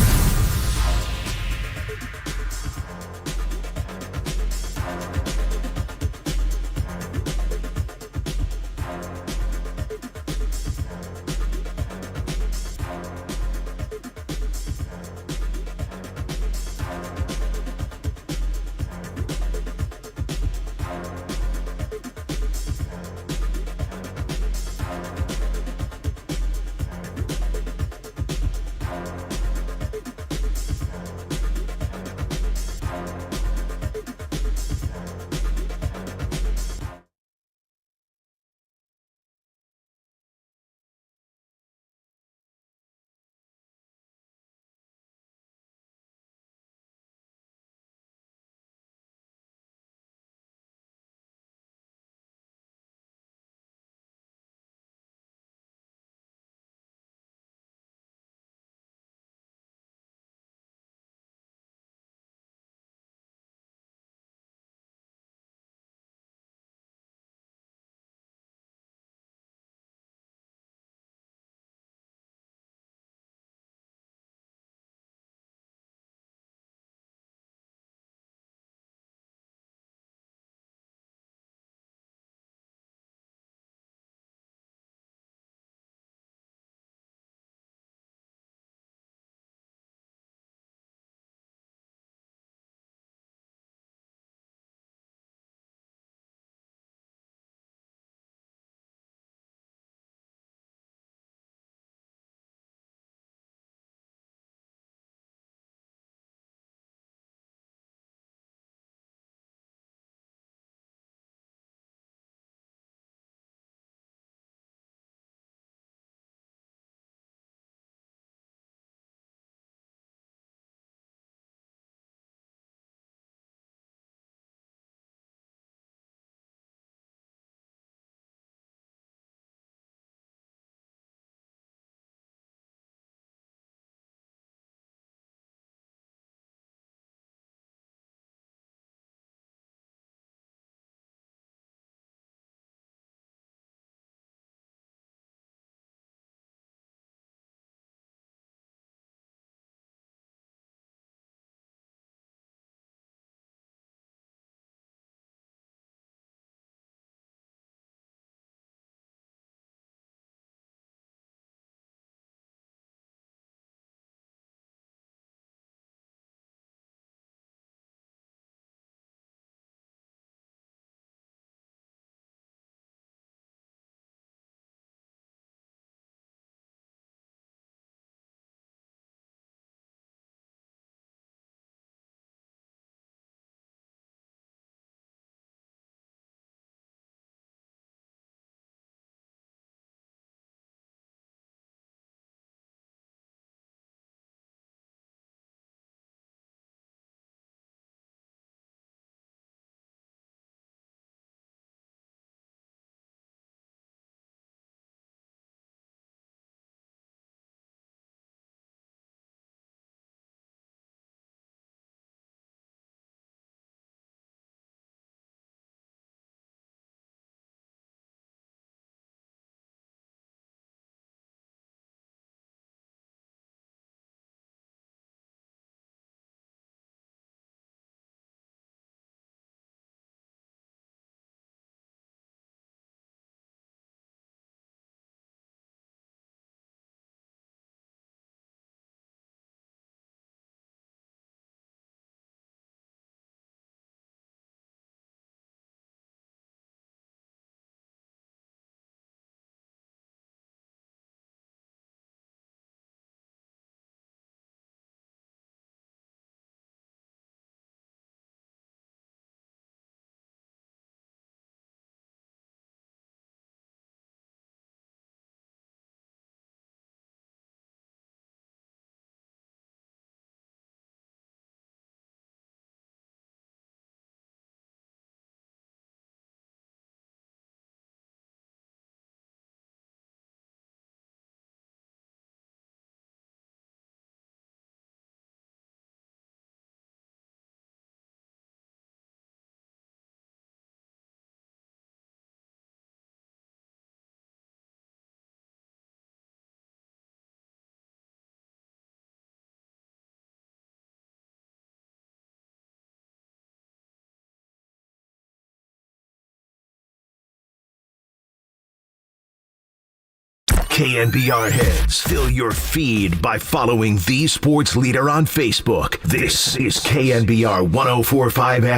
KNBR heads, fill your feed by following the sports leader on Facebook. This is KNBR 104.5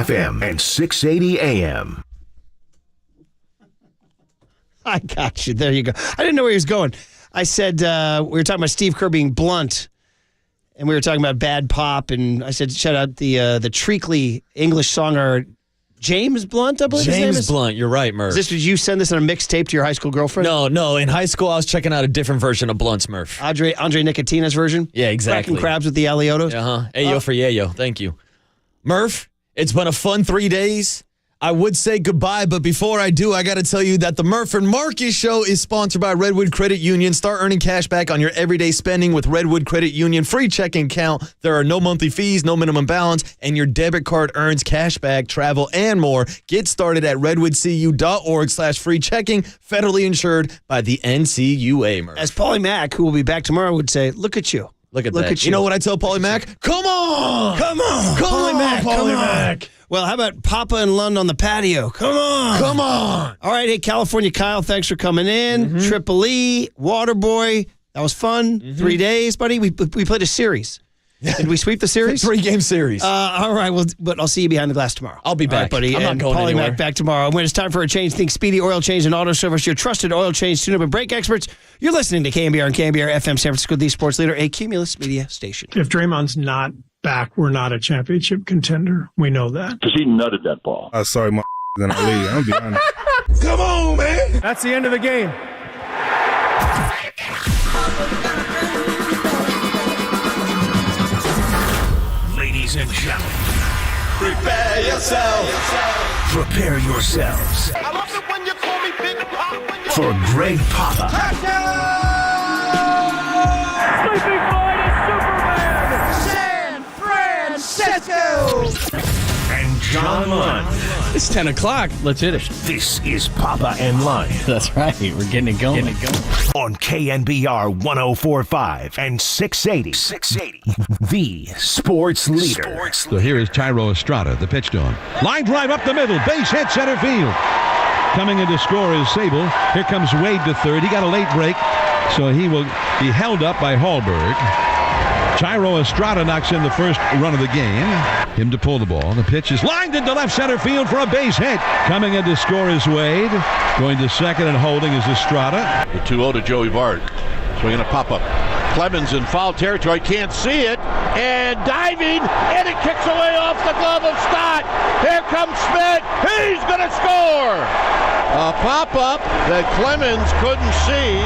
FM and 680 AM. I got you. There you go. I didn't know where he was going. I said we were talking about Steve Kerr being blunt, and we were talking about bad pop, and I said shout out the Treacly English songer James Blunt, I believe his name is. James Blunt, you're right, Murph. Did you send this on a mixtape to your high school girlfriend? No. In high school, I was checking out a different version of Blunt's, Murph. Andre Nicotina's version? Yeah, exactly. Cracking crabs with the Aliotos? Uh-huh. Ayo for yayo. Thank you. Murph, it's been a fun 3 days. I would say goodbye, but before I do, I got to tell you that the Murph and Marcus Show is sponsored by Redwood Credit Union. Start earning cash back on your everyday spending with Redwood Credit Union. Free checking account. There are no monthly fees, no minimum balance, and your debit card earns cash back, travel, and more. Get started at redwoodcu.org/free checking, federally insured by the NCUA, Murph. As Paulie Mack, who will be back tomorrow, would say, look at you. Look at that. You know what I tell Paulie Mack? Come on! Come on! Paulie Mack, come on! Well, how about Papa and Lund on the patio? Come on! Come on! All right, hey, California Kyle, thanks for coming in. Triple E, Waterboy, that was fun. 3 days, buddy. We played a series. Did we sweep the series? 3-game series. All right, well, but I'll see you behind the glass tomorrow. I'll be back, all right, buddy. I'm not and going Paulie anywhere. Mack back tomorrow. When it's time for a change, think Speedy Oil Change and Auto Service, your trusted oil change, tune-up, and brake experts. You're listening to KNBR and KNBR FM San Francisco, the sports leader, a Cumulus Media station. If Draymond's not back, we're not a championship contender. We know that. Because he nutted that ball. Sorry, my gonna leave. I'm gonna be honest. Come on, man. That's the end of the game. Ladies and gentlemen, Prepare yourself. prepare yourselves I love it when you call me Big Pop. for Greg Papa Sleeping Boy is Superman. San Francisco. and John Lund. It's 10 o'clock. Let's hit it. This is Papa and Lund That's right. We're getting it going. on KNBR 104.5 and 680. The sports leader. So here is Tyro Estrada, the pitch to him. Line drive up the middle, base hit center field. Coming in to score is Sable. Here comes Wade to third. He got a late break, so he will be held up by Hallberg. Tyro Estrada knocks in the first run of the game. Him to pull the ball. The pitch is lined into left center field for a base hit. Coming in to score is Wade. Going to second and holding is Estrada. The 2-0 to Joey Bart. Swinging a pop-up. Clemens in foul territory, can't see it, and diving, and it kicks away off the glove of Stott. Here comes Schmidt. He's going to score. A pop-up that Clemens couldn't see.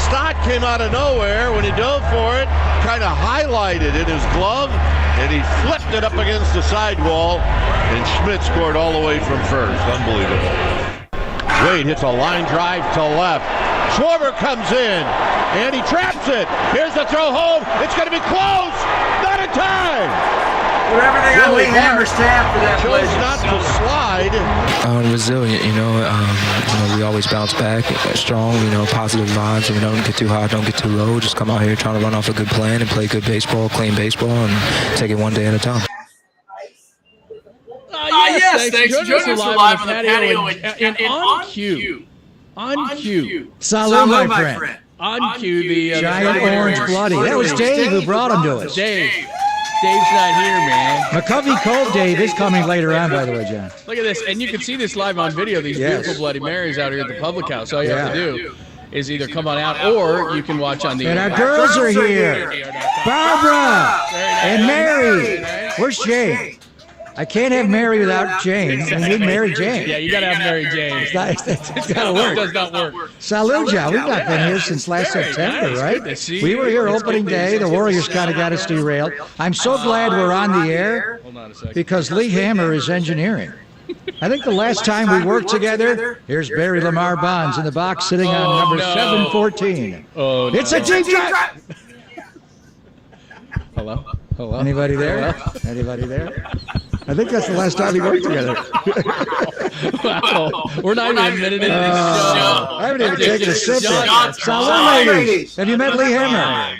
Stott came out of nowhere when he dove for it, kind of highlighted in his glove, and he flipped it up against the sidewall, and Schmidt scored all the way from first. Unbelievable. Wade hits a line drive to left. Schwarber comes in, and he traps it. Here's the throw home. It's going to be close. Not in time. Put everything on Lee Hammer's tab for that play. Chose not to slide. Resilient, we always bounce back strong, positive vibes. We don't get too high, don't get too low. Just come out here trying to run off a good plan and play good baseball, clean baseball, and take it one day at a time. Yes, thanks for joining us live on the patio and on cue. On cue. Salud, my friend. On cue, the Giant orange bloody. That was Dave who brought him to us. Dave's not here, man. McCovey Cove Dave is coming later on, by the way, John. Look at this, and you can see this live on video, these beautiful Bloody Marys out here at the public house. All you have to do is either come on out or you can watch on the And our girls are here. Barbara and Mary. Where's Jane? I can't have Mary without Jane. We need Mary Jane. Yeah, you got to have Mary Jane. It's got to work. It does not work. Salud, John. We've not been here since last September, right? We were here opening day. The Warriors kind of got us derailed. I'm so glad we're on the air because Lee Hammer is engineering. I think the last time we worked together, here's Barry Lamar Bonds in the box sitting on number 714. It's a deep drive. Hello? Anybody there? Anybody there? I think that's the last time we worked together. Wow. We're not even a minute into the show. I haven't even taken a sip yet. Salud, ladies. Have you met Lee Hammer?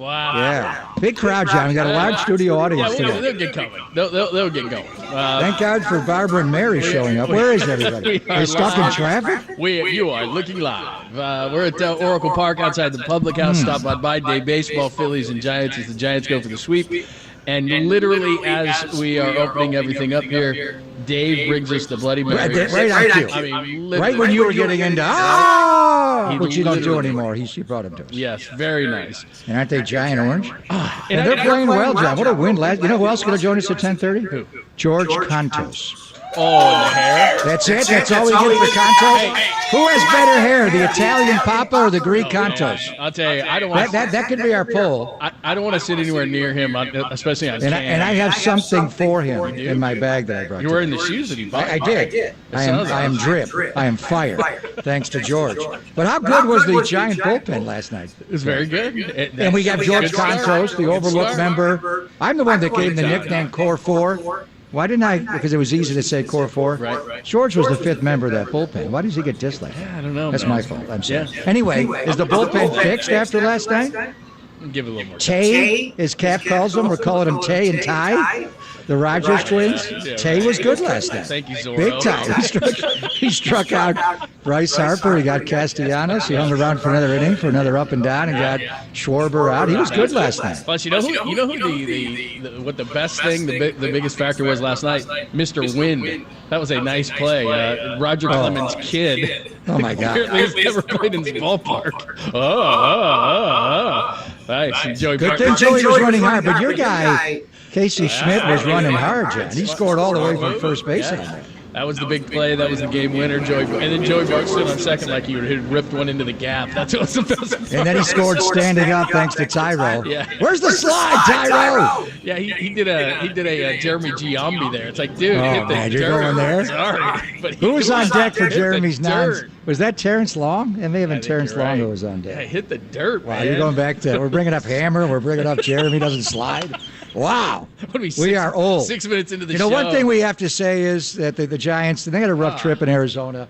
Wow. Yeah. Big crowd, John. We got a large studio audience today. They'll get going. They'll get going. Thank God for Barbara and Mary showing up. Where is everybody? They stuck in traffic? You are looking live. We're at Oracle Park outside the Public House. Stop by Day Baseball, Phillies and Giants as the Giants go for the sweep. And literally, as we are opening everything up here, Dave brings us the Bloody Mary. Right on cue. I mean, right when you were getting into which you don't do anymore. He brought him to us. Yes, very nice. And aren't they giant orange? And they're playing well, John. What a win last. You know who else is going to join us at 10:30? Who? George Cantos. Oh, and the hair? That's it? That's all we get for Cantos? Who has better hair, the Italian Papa or the Greek Cantos? I'll tell you, I don't want that could be our poll. I don't want to sit anywhere near him, especially on camera. And I have something for him in my bag that I brought. You're wearing the shoes that he bought. I did. I am drip. I am fire. Thanks to George. But how good was the Giant bullpen last night? It was very good. And we got George Cantos, the overlooked member. I'm the one that gave him the nickname Core 4. Why didn't I? Because it was easy to say Core 4. Right. George was the 5th member of that bullpen. Why does he get disliked? Yeah, I don't know. That's my fault. I'm sorry. Yeah. Anyway, is the bullpen fixed after last night? Give it a little more. Tay, as Cap calls them, we're calling him Tay and Ty. The Rogers twins. Tay was good last night. Thank you, Zorro. Big time. He struck out Bryce Harper. He got Castellanos. He hung around for another inning, for another up and down, and got Schwarber out. He was good last night. Plus, you know who what the best thing, the biggest factor was last night? Mr. Wynn. That was a nice play. Roger Clemens' kid. Oh, my God. Apparently he's never played in the ballpark. Nice. Good thing Joey was running hard, but your guy, Casey Schmidt, was running hard, John. He scored all the way from first base on that. That was the big play. That was the game winner. And then Joey Bart stood on second like he had ripped one into the gap. That's what was the best. And then he scored standing up thanks to Tyro. Yeah. Where's the slide, Tyro? Yeah, he did a Jeremy Giambi there. It's like, dude, hit the man, you're dirt. going there? Sorry. But Who was on deck for Jeremy's nines? dirt. Was that Terrence Long? It may have been Terrence Long who was on deck. Yeah, hit the dirt, Wow, man. you're going back to, we're bringing up Hammer, we're bringing up Jeremy doesn't slide. Wow. We are old. 6 minutes into the show. You know, one thing we have to say is that the Giants, they had a rough trip in Arizona.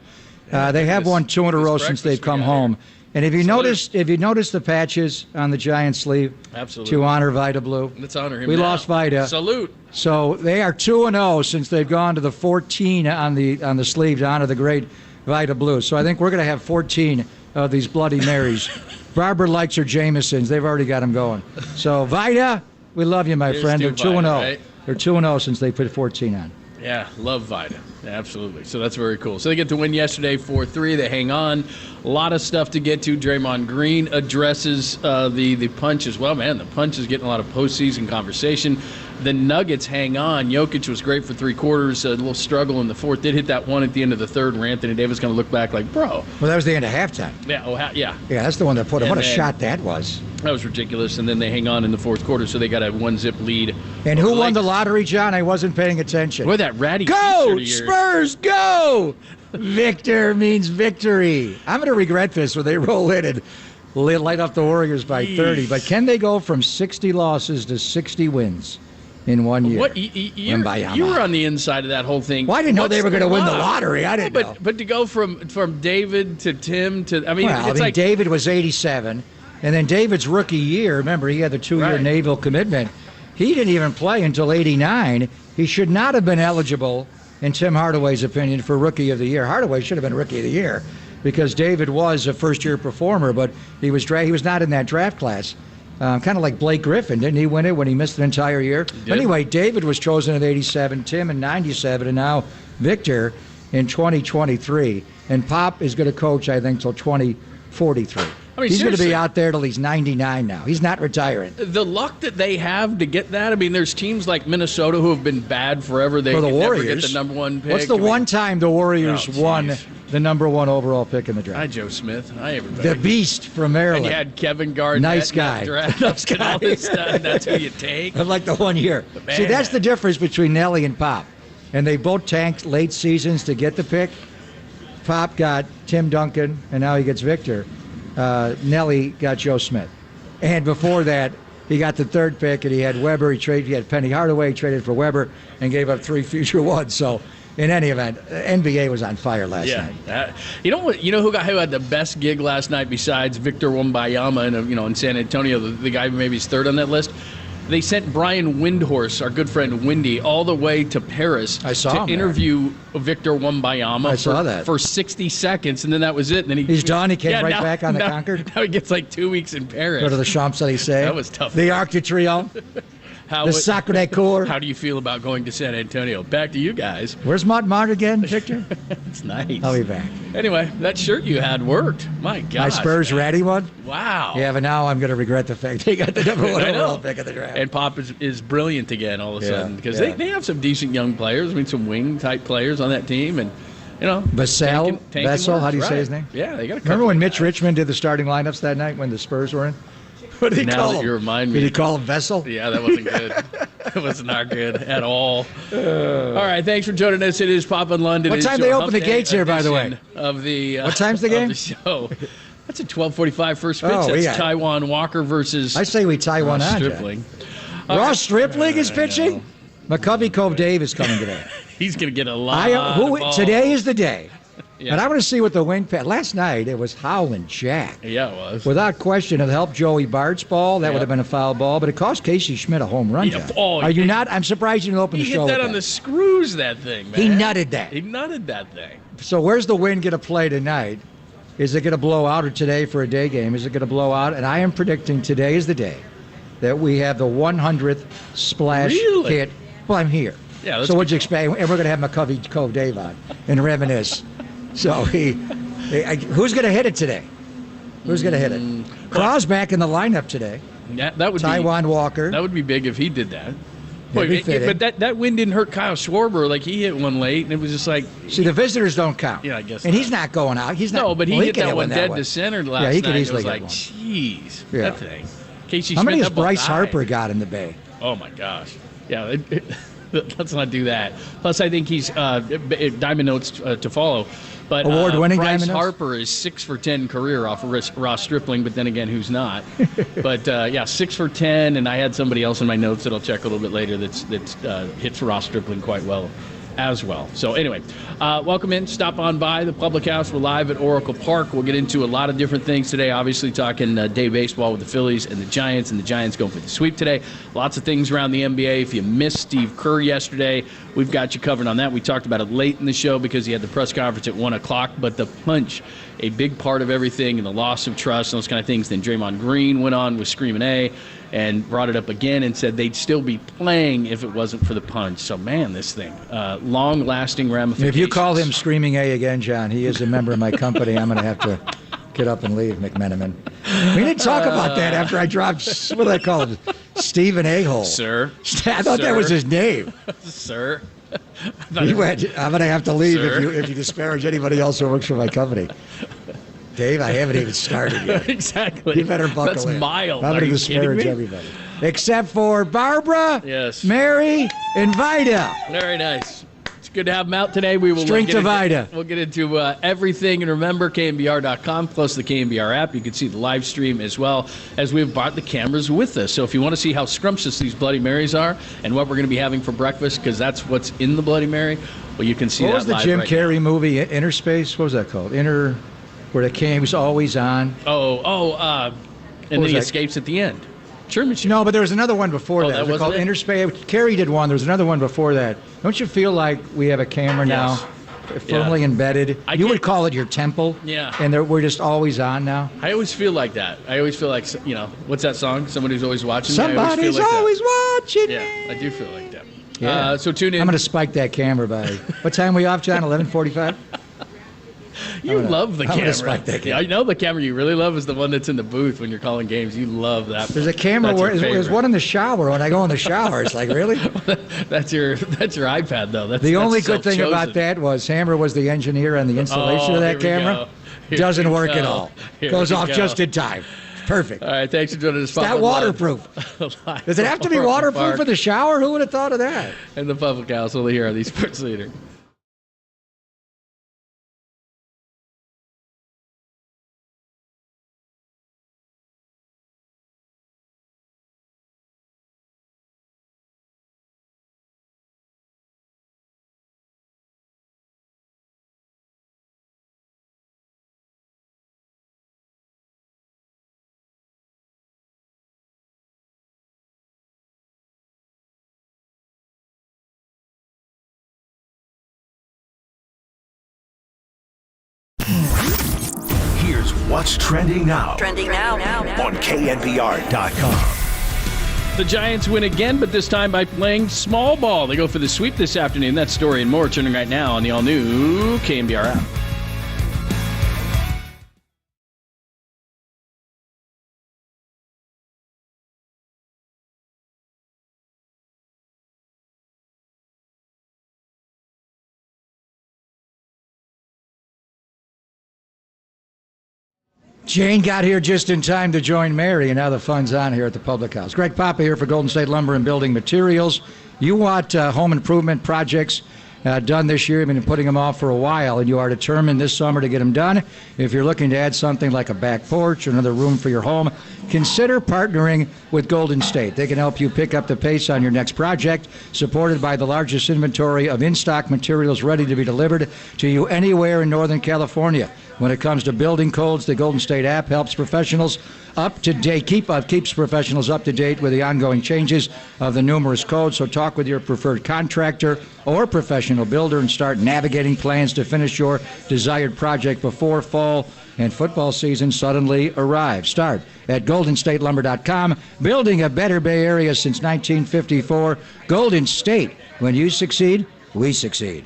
They have won 2 in a row since they've come home. And if you notice the patches on the Giants sleeve, absolutely, to honor Vida Blue. Let's honor him. We now. lost Vida. Salute. So they are 2-0 since they've gone to the 14 on the sleeve to honor the great Vida Blue. So I think we're going to have 14 of these Bloody Marys. Barbara likes her Jamesons. They've already got them going. So Vida, we love you, my friend. They're 2-0. Right? They're 2-0 since they put 14 on. Yeah, love Vida. Absolutely. So that's very cool. So they get to win yesterday 4-3. They hang on. A lot of stuff to get to. Draymond Green addresses the punch as well. Man, the punch is getting a lot of postseason conversation. The Nuggets hang on. Jokic was great for 3 quarters. A little struggle in the fourth. Did hit that one at the end of the third where Anthony Davis going to look back like, bro. Well, that was the end of halftime. Yeah. Yeah, that's the one that put him. What a shot that was. That was ridiculous. And then they hang on in the fourth quarter, so they got a 1-zip lead. And who won the lottery, John? I wasn't paying attention. Boy, that ratty. Go, Spurs, go! Victor means victory. I'm going to regret this when they roll in and light up the Warriors by 30. But can they go from 60 losses to 60 wins in 1 year? What you were on the inside of that whole thing. Well, I didn't know they were going to win the lottery. I didn't know. But to go from David to Tim to like David was 87, and then David's rookie year. Remember, he had the 2-year naval commitment. He didn't even play until 89. He should not have been eligible, in Tim Hardaway's opinion, for Rookie of the Year. Hardaway should have been Rookie of the Year because David was a first-year performer, but he was not in that draft class. Kind of like Blake Griffin. Didn't he win it when he missed an entire year? But anyway, David was chosen in 87, Tim in 97, and now Victor in 2023. And Pop is going to coach, I think, till 2043. He's going to be out there till he's 99 now. He's not retiring. The luck that they have to get that, I mean, there's teams like Minnesota who have been bad forever. They For the never Warriors, get the number 1 pick. What's the one time the Warriors won the number 1 overall pick in the draft? Hi, Joe Smith. Hi, everybody. The Beast from Maryland. And you had Kevin Garnett. Nice guy. Nice guy. All this stuff, that's who you take. I like the 1 year. See, that's the difference between Nelly and Pop. And they both tanked late seasons to get the pick. Pop got Tim Duncan, and now he gets Victor. Nelly got Joe Smith. And before that, he got the 3rd pick, and he had Weber. He had Penny Hardaway, traded for Weber, and gave up 3 future ones. So In any event, NBA was on fire last night. You know what? You know who had the best gig last night besides Victor Wembanyama in San Antonio, the guy who maybe is third on that list. They sent Brian Windhorst, our good friend Windy, all the way to Paris to interview Victor Wembanyama for 60 seconds, and then that was it. And then he's done. He came back on the Concorde. Now he gets like 2 weeks in Paris. Go to the Champs-Élysées. That was tough. The Arc de Triomphe. The Sacré-Cœur. How do you feel about going to San Antonio? Back to you guys. Where's Montmartre again, Victor? It's nice. I'll be back. Anyway, that shirt you had worked. My God. My Spurs ratty one? Wow. Yeah, but now I'm going to regret the fact they got the number one overall pick of the draft. And Pop is brilliant again all of a sudden because they have some decent young players. I mean, some wing-type players on that team. And, Vassell, how do you say his name? Yeah, they got a Remember when Mitch Richmond did the starting lineups that night when the Spurs were in? What did he call him? You remind me. Did he call him Vessel? Yeah, that wasn't good. That was not good at all. All right, thanks for joining us. It is Pop in London. What time they open the gates here, by the way? What time's the game? The show. That's a 12:45 first pitch. That's Taiwan Walker versus. I say we Taiwan on. Stripling. Ross Stripling is pitching. McCovey Cove Dave is coming today. He's going to get a lot. of balls. Today is the day. Yeah. And I want to see what the wing pad. Last night it was howling Jack. Yeah, it was. Without question, it helped Joey Bart's ball. That would have been a foul ball, but it cost Casey Schmidt a home run. Yeah. Oh, are you not? I'm surprised you didn't open the show. He hit that on the screws. That thing, man. He nutted that. He nutted that thing. So where's the wind going to play tonight? Is it going to blow out, or today for a day game? Is it going to blow out? And I am predicting today is the day that we have the 100th splash hit. Well, I'm here. Yeah. So what'd you expect? And we're going to have McCovey Cove Dave on and reminisce. So who's going to hit it today? Who's going to hit it? Crow's back in the lineup today. Yeah, that would Taiwan Walker. That would be big if he did that. Boy, but that win didn't hurt Kyle Schwarber. Like, he hit one late, and it was just like... See, the visitors don't count. Yeah, I guess And he's not going out. He's not. No, but he hit that one dead to center last night. Yeah, he could easily get one. It was like, jeez, that thing. Casey How Schmidt, many has Bryce Harper got in the Bay? Oh, my gosh. Yeah, let's not do that. Plus, I think he's Diamond Notes to follow. But award-winning Bryce Diamond Harper is 6 for 10 career off of Ross Stripling, but then again, who's not? But 6 for 10, and I had somebody else in my notes that I'll check a little bit later that's hits Ross Stripling quite well as well. So anyway, welcome in. Stop on by the Public House. We're live at Oracle Park. We'll get into a lot of different things today. Obviously, talking day baseball with the Phillies and the Giants going for the sweep today. Lots of things around the NBA. If you missed Steve Kerr yesterday, we've got you covered on that. We talked about it late in the show because he had the press conference at 1 o'clock. But the punch, a big part of everything, and the loss of trust and those kind of things. Then Draymond Green went on with Screaming A and brought it up again and said they'd still be playing if it wasn't for the punch. So, man, this thing, long-lasting ramifications. If you call him Screaming A again, John, he is a member of my company. I'm going to have to get up and leave, McMenamin. We didn't talk about that after I dropped, what do I call him, Stephen A-hole. Sir. I thought that was his name. Sir. He went, I'm going to have to leave if you disparage anybody else who works for my company. Dave, I haven't even started yet. Exactly. You better buckle That's in. mild. I'm going to disparage everybody. Except for Barbara, Mary, and Vida. Very nice. It's good to have them out today. We will Strength of Vida. We'll get into everything. And remember, KNBR.com, plus the KNBR app. You can see the live stream as well as we've brought the cameras with us. So if you want to see how scrumptious these Bloody Marys are and what we're going to be having for breakfast, because that's what's in the Bloody Mary, well, you can see what that was the live Jim right Carrey now. movie, Interspace? What was that called? Where the king was always on. And then he escapes at the end. Sherman. No, but there was another one before that. That was called it? Interspace. Carrie did one. There was another one before that. Don't you feel like we have a camera now, firmly embedded? You would call it your temple. Yeah. And we're just always on now. I always feel like that. I always feel like, what's that song? Somebody's always watching. Somebody's always watching me. Yeah, I do feel like that. Yeah. So tune in. I'm going to spike that camera by. What time are we off, John? 11:45. You love the camera. Spike that camera. Yeah, I know the camera you really love is the one that's in the booth when you're calling games. You love that. There's a camera there's one in the shower. When I go in the shower, it's like, really? That's your iPad, though. The only good thing about that was Hammer was the engineer on the installation of that camera. Doesn't work at all. Goes off just in time. Perfect. All right, thanks for joining us. Is that waterproof? Does it have to be waterproof for the shower? Who would have thought of that? And the Public House only here on the Sports Leader. what's trending now. Trending now. On KNBR.com. The Giants win again, but this time by playing small ball. They go for the sweep this afternoon. That story and more turning right now on the all-new KNBR app. Jane got here just in time to join Mary, and now the fun's on here at the Public House. Greg Papa here for Golden State Lumber and Building Materials. You want home improvement projects done this year. You've been putting them off for a while, and you are determined this summer to get them done. If you're looking to add something like a back porch or another room for your home, consider partnering with Golden State. They can help you pick up the pace on your next project, supported by the largest inventory of in-stock materials ready to be delivered to you anywhere in Northern California. When it comes to building codes, the Golden State app helps professionals up to date, keeps professionals up to date with the ongoing changes of the numerous codes. So talk with your preferred contractor or professional builder and start navigating plans to finish your desired project before fall and football season suddenly arrives. Start at goldenstatelumber.com. Building a better Bay Area since 1954. Golden State. When you succeed, we succeed.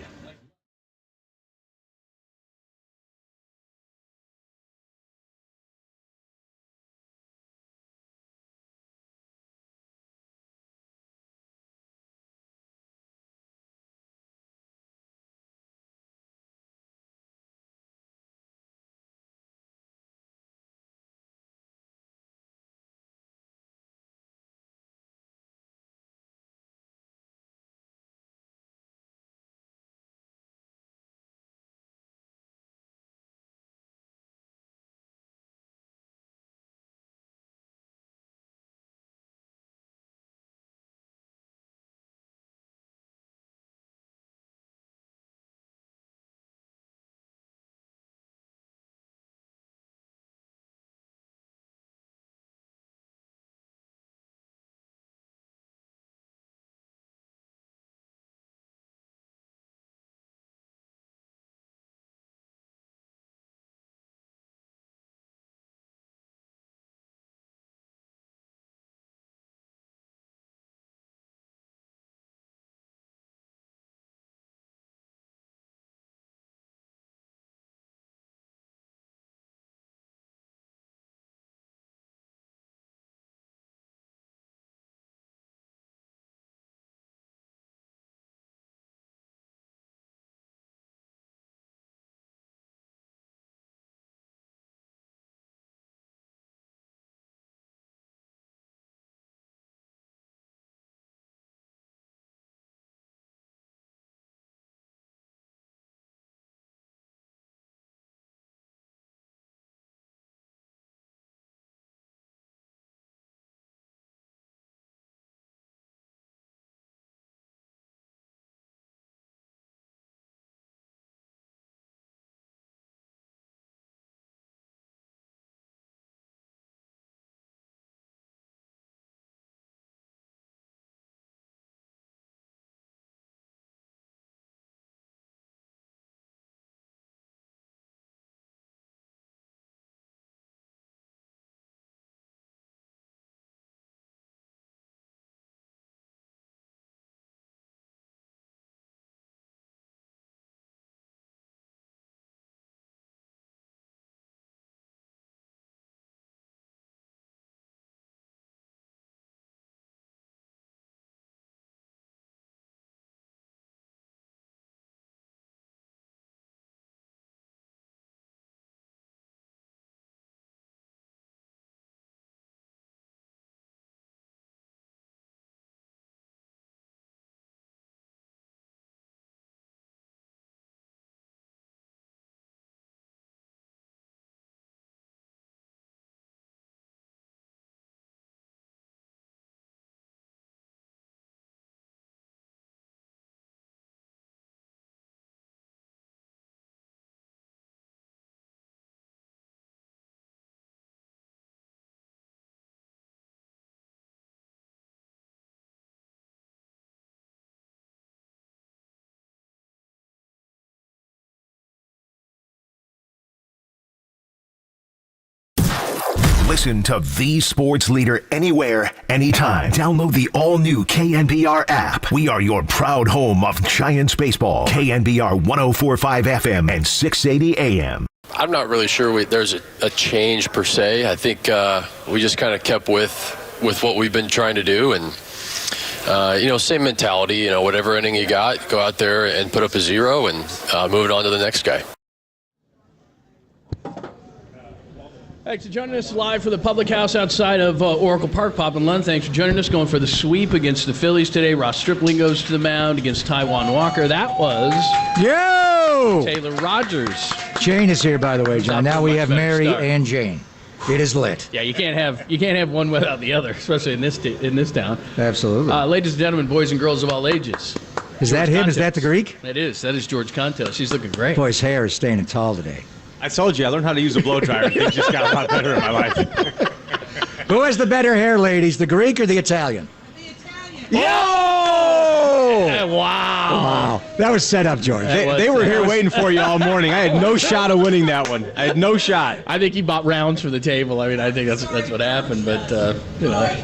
Listen to the sports leader anywhere, anytime. Download the all-new KNBR app. We are your proud home of Giants baseball. KNBR 104.5 FM and 680 AM. I'm not really sure there's a change per se. I think we just kind of kept with what we've been trying to do, and same mentality. Whatever inning you got, go out there and put up a 0 and move it on to the next guy. Thanks for joining us live from the Public House outside of Oracle Park. Pop and Lund, thanks for joining us. Going for the sweep against the Phillies today. Ross Stripling goes to the mound against Taijuan Walker. That was Taylor Rogers. Jane is here, by the way, John. Now we have Mary and Jane. It is lit. Yeah, you can't have one without the other, especially in this town. Absolutely. Ladies and gentlemen, boys and girls of all ages. Is that him? Is that the Greek? It is. That is George Contos. He's looking great. Boy, his hair is standing tall today. I told you, I learned how to use a blow dryer. Things just got a lot better in my life. Who has the better hair, ladies, the Greek or the Italian? The Italian. Oh! Wow. That was set up, George. They were here waiting for you all morning. I had no shot of winning that one. I had no shot. I think he bought rounds for the table. I mean, I think that's what happened. But,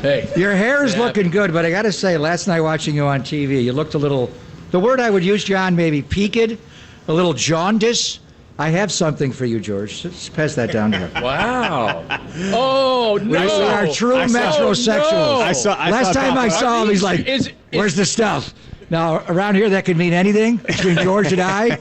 hey. Your hair is looking good, but I got to say, last night watching you on TV, you looked a little, the word I would use, John, maybe peaked, a little jaundice. I have something for you, George. Just pass that down to her. Wow. Oh, no. We are true metrosexuals. No. Last time I saw him, he's like, where's the stuff? Now, around here, that could mean anything between George and I.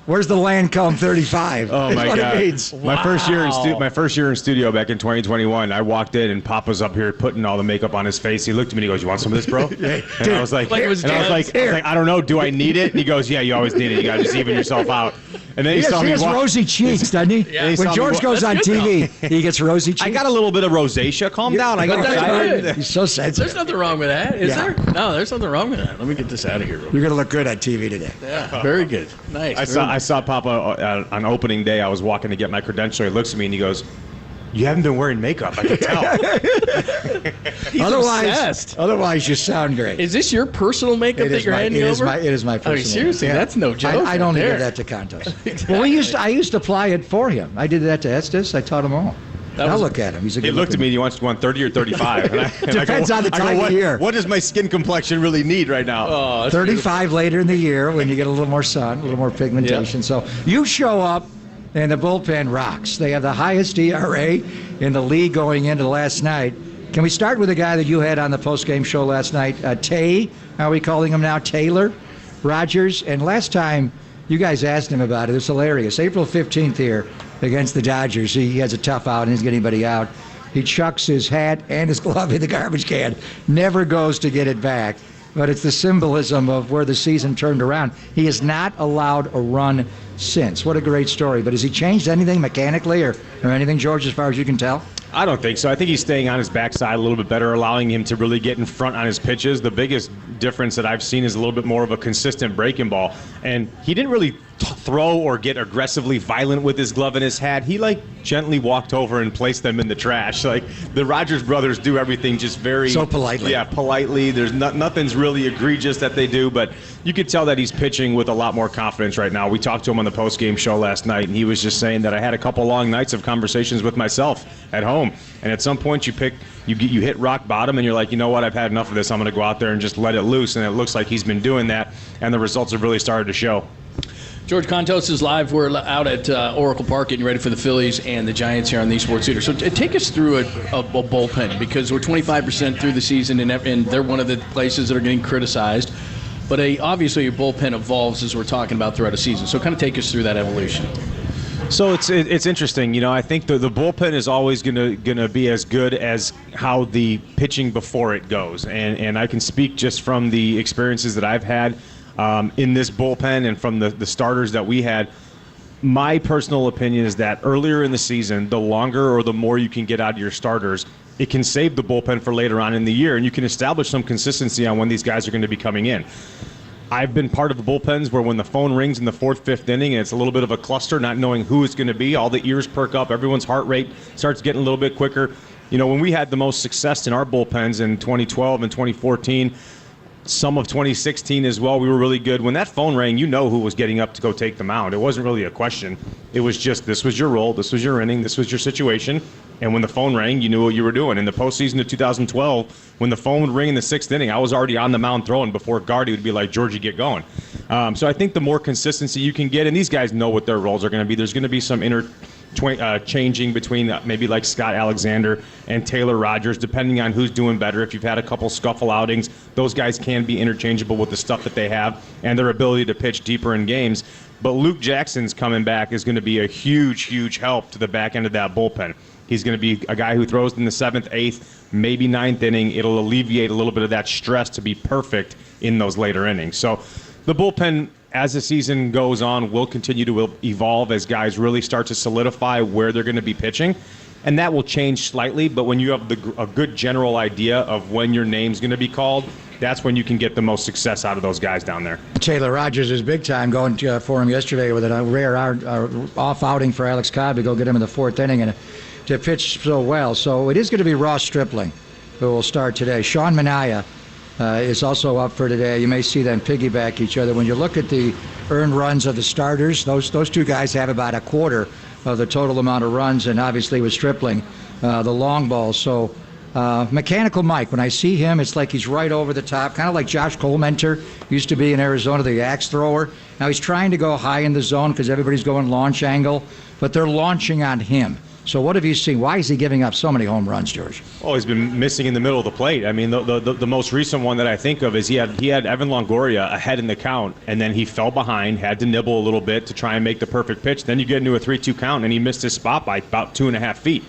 Where's the Lancome 35? Oh, my God. It means. My first year in studio back in 2021, I walked in, and Pop was up here putting all the makeup on his face. He looked at me and he goes, "You want some of this, bro?" And I was like, I don't know. Do I need it? And he goes, "Yeah, you always need it. You got to just even yourself out." And then he has rosy cheeks, doesn't he? Yeah. When George goes on TV, he gets rosy cheeks. I got a little bit of rosacea. Calm down. I got excited. He's so sensitive. There's nothing wrong with that, is there? No, there's nothing wrong with that. Let me get this out of here real quick. You're going to look good on TV today. Yeah, very good. Nice. I saw Papa on opening day. I was walking to get my credential. He looks at me and he goes, "You haven't been wearing makeup. I can tell." He's obsessed. Otherwise, you sound great. Is this your personal makeup that you're handing over? It is my personal. I mean, seriously, that's no joke. I don't give that to Contos. Exactly. Well, I used to apply it for him. I did that to Estes. I taught him all. Now look at him. He's a good He looked at me and he wants to go on 30 or 35. Depends on the time of year. What does my skin complexion really need right now? 35 later in the year when you get a little more sun, a little more pigmentation. Yep. So you show up and the bullpen rocks. They have the highest ERA in the league going into last night. Can we start with the guy that you had on the postgame show last night? How are we calling him now? Taylor Rogers. And last time you guys asked him about it. It's hilarious. April 15th here against the Dodgers. He has a tough out and doesn't get anybody out. He chucks his hat and his glove in the garbage can. Never goes to get it back. But it's the symbolism of where the season turned around. He has not allowed a run since. What a great story. But has he changed anything mechanically or anything, George, as far as you can tell? I don't think so. I think he's staying on his backside a little bit better, allowing him to really get in front on his pitches. The biggest difference that I've seen is a little bit more of a consistent breaking ball. And he didn't really throw or get aggressively violent with his glove and his hat. He gently walked over and placed them in the trash. The Rogers brothers do everything just very so politely. Yeah, politely. There's nothing's really egregious that they do, but you could tell that he's pitching with a lot more confidence right now. We talked to him on the post-game show last night, and he was just saying that I had a couple long nights of conversations with myself at home, and at some point you hit rock bottom, and you're like, you know what, I've had enough of this. I'm going to go out there and just let it loose, and it looks like he's been doing that, and the results have really started to show. George Contos is live. We're out at Oracle Park getting ready for the Phillies and the Giants here on the Sports Leader. So take us through a bullpen, because we're 25% through the season, and they're one of the places that are getting criticized. But obviously a bullpen evolves as we're talking about throughout a season. So kind of take us through that evolution. So it's interesting. I think the bullpen is always gonna be as good as how the pitching before it goes. And I can speak just from the experiences that I've had in this bullpen and from the starters that we had. My personal opinion is that earlier in the season, the longer or the more you can get out of your starters, it can save the bullpen for later on in the year, and you can establish some consistency on when these guys are going to be coming in. I've been part of the bullpens where when the phone rings in the 4th, 5th inning and it's a little bit of a cluster, not knowing who it's going to be, all the ears perk up, everyone's heart rate starts getting a little bit quicker. When we had the most success in our bullpens in 2012 and 2014, some of 2016 as well, we were really good. When that phone rang, who was getting up to go take the mound. It wasn't really a question. It was just, this was your role, this was your inning, this was your situation. And when the phone rang, you knew what you were doing. In the postseason of 2012, when the phone would ring in the 6th inning, I was already on the mound throwing before Gardy would be like, Georgie, get going. So I think the more consistency you can get, and these guys know what their roles are going to be. There's going to be some changing between maybe like Scott Alexander and Taylor Rogers, depending on who's doing better. If you've had a couple scuffle outings, those guys can be interchangeable with the stuff that they have and their ability to pitch deeper in games. But Luke Jackson's coming back is going to be a huge, huge help to the back end of that bullpen. He's going to be a guy who throws in the 7th, 8th, maybe 9th inning. It'll alleviate a little bit of that stress to be perfect in those later innings. So the bullpen, as the season goes on, will continue to evolve as guys really start to solidify where they're going to be pitching. And that will change slightly, but when you have a good general idea of when your name's going to be called, that's when you can get the most success out of those guys down there. Taylor Rogers is big time going for him yesterday with a rare off outing for Alex Cobb to go get him in the 4th inning and to pitch so well. So it is going to be Ross Stripling who will start today. Sean Manaea is also up for today. You may see them piggyback each other. When you look at the earned runs of the starters, those two guys have about a quarter of the total amount of runs, and obviously with Stripling, the long ball. So Mechanical Mike, when I see him, it's like he's right over the top, kind of like Josh Colmenter used to be in Arizona, the axe thrower. Now he's trying to go high in the zone because everybody's going launch angle, but they're launching on him. So what have you seen? Why is he giving up so many home runs, George? Oh, he's been missing in the middle of the plate. I mean, the most recent one that I think of is he had Evan Longoria ahead in the count, and then he fell behind, had to nibble a little bit to try and make the perfect pitch. Then you get into a 3-2 count, and he missed his spot by about 2.5 feet.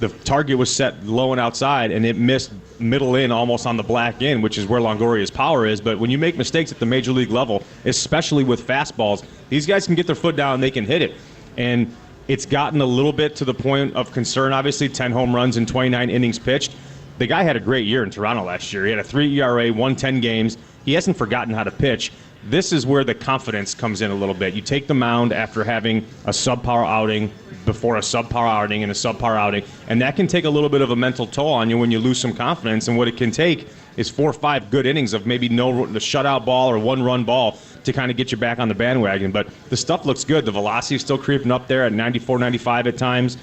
The target was set low and outside, and it missed middle in almost on the black in, which is where Longoria's power is. But when you make mistakes at the major league level, especially with fastballs, these guys can get their foot down and they can hit it. And it's gotten a little bit to the point of concern. Obviously, 10 home runs in 29 innings pitched. The guy had a great year in Toronto last year. He had a 3 ERA, won 10 games. He hasn't forgotten how to pitch. This is where the confidence comes in a little bit. You take the mound after having a subpar outing, before a subpar outing and a subpar outing, and that can take a little bit of a mental toll on you when you lose some confidence. And what it can take is 4 or 5 good innings of maybe no shutout ball or 1-run ball to kind of get you back on the bandwagon. But the stuff looks good. The velocity is still creeping up there at 94, 95 at times.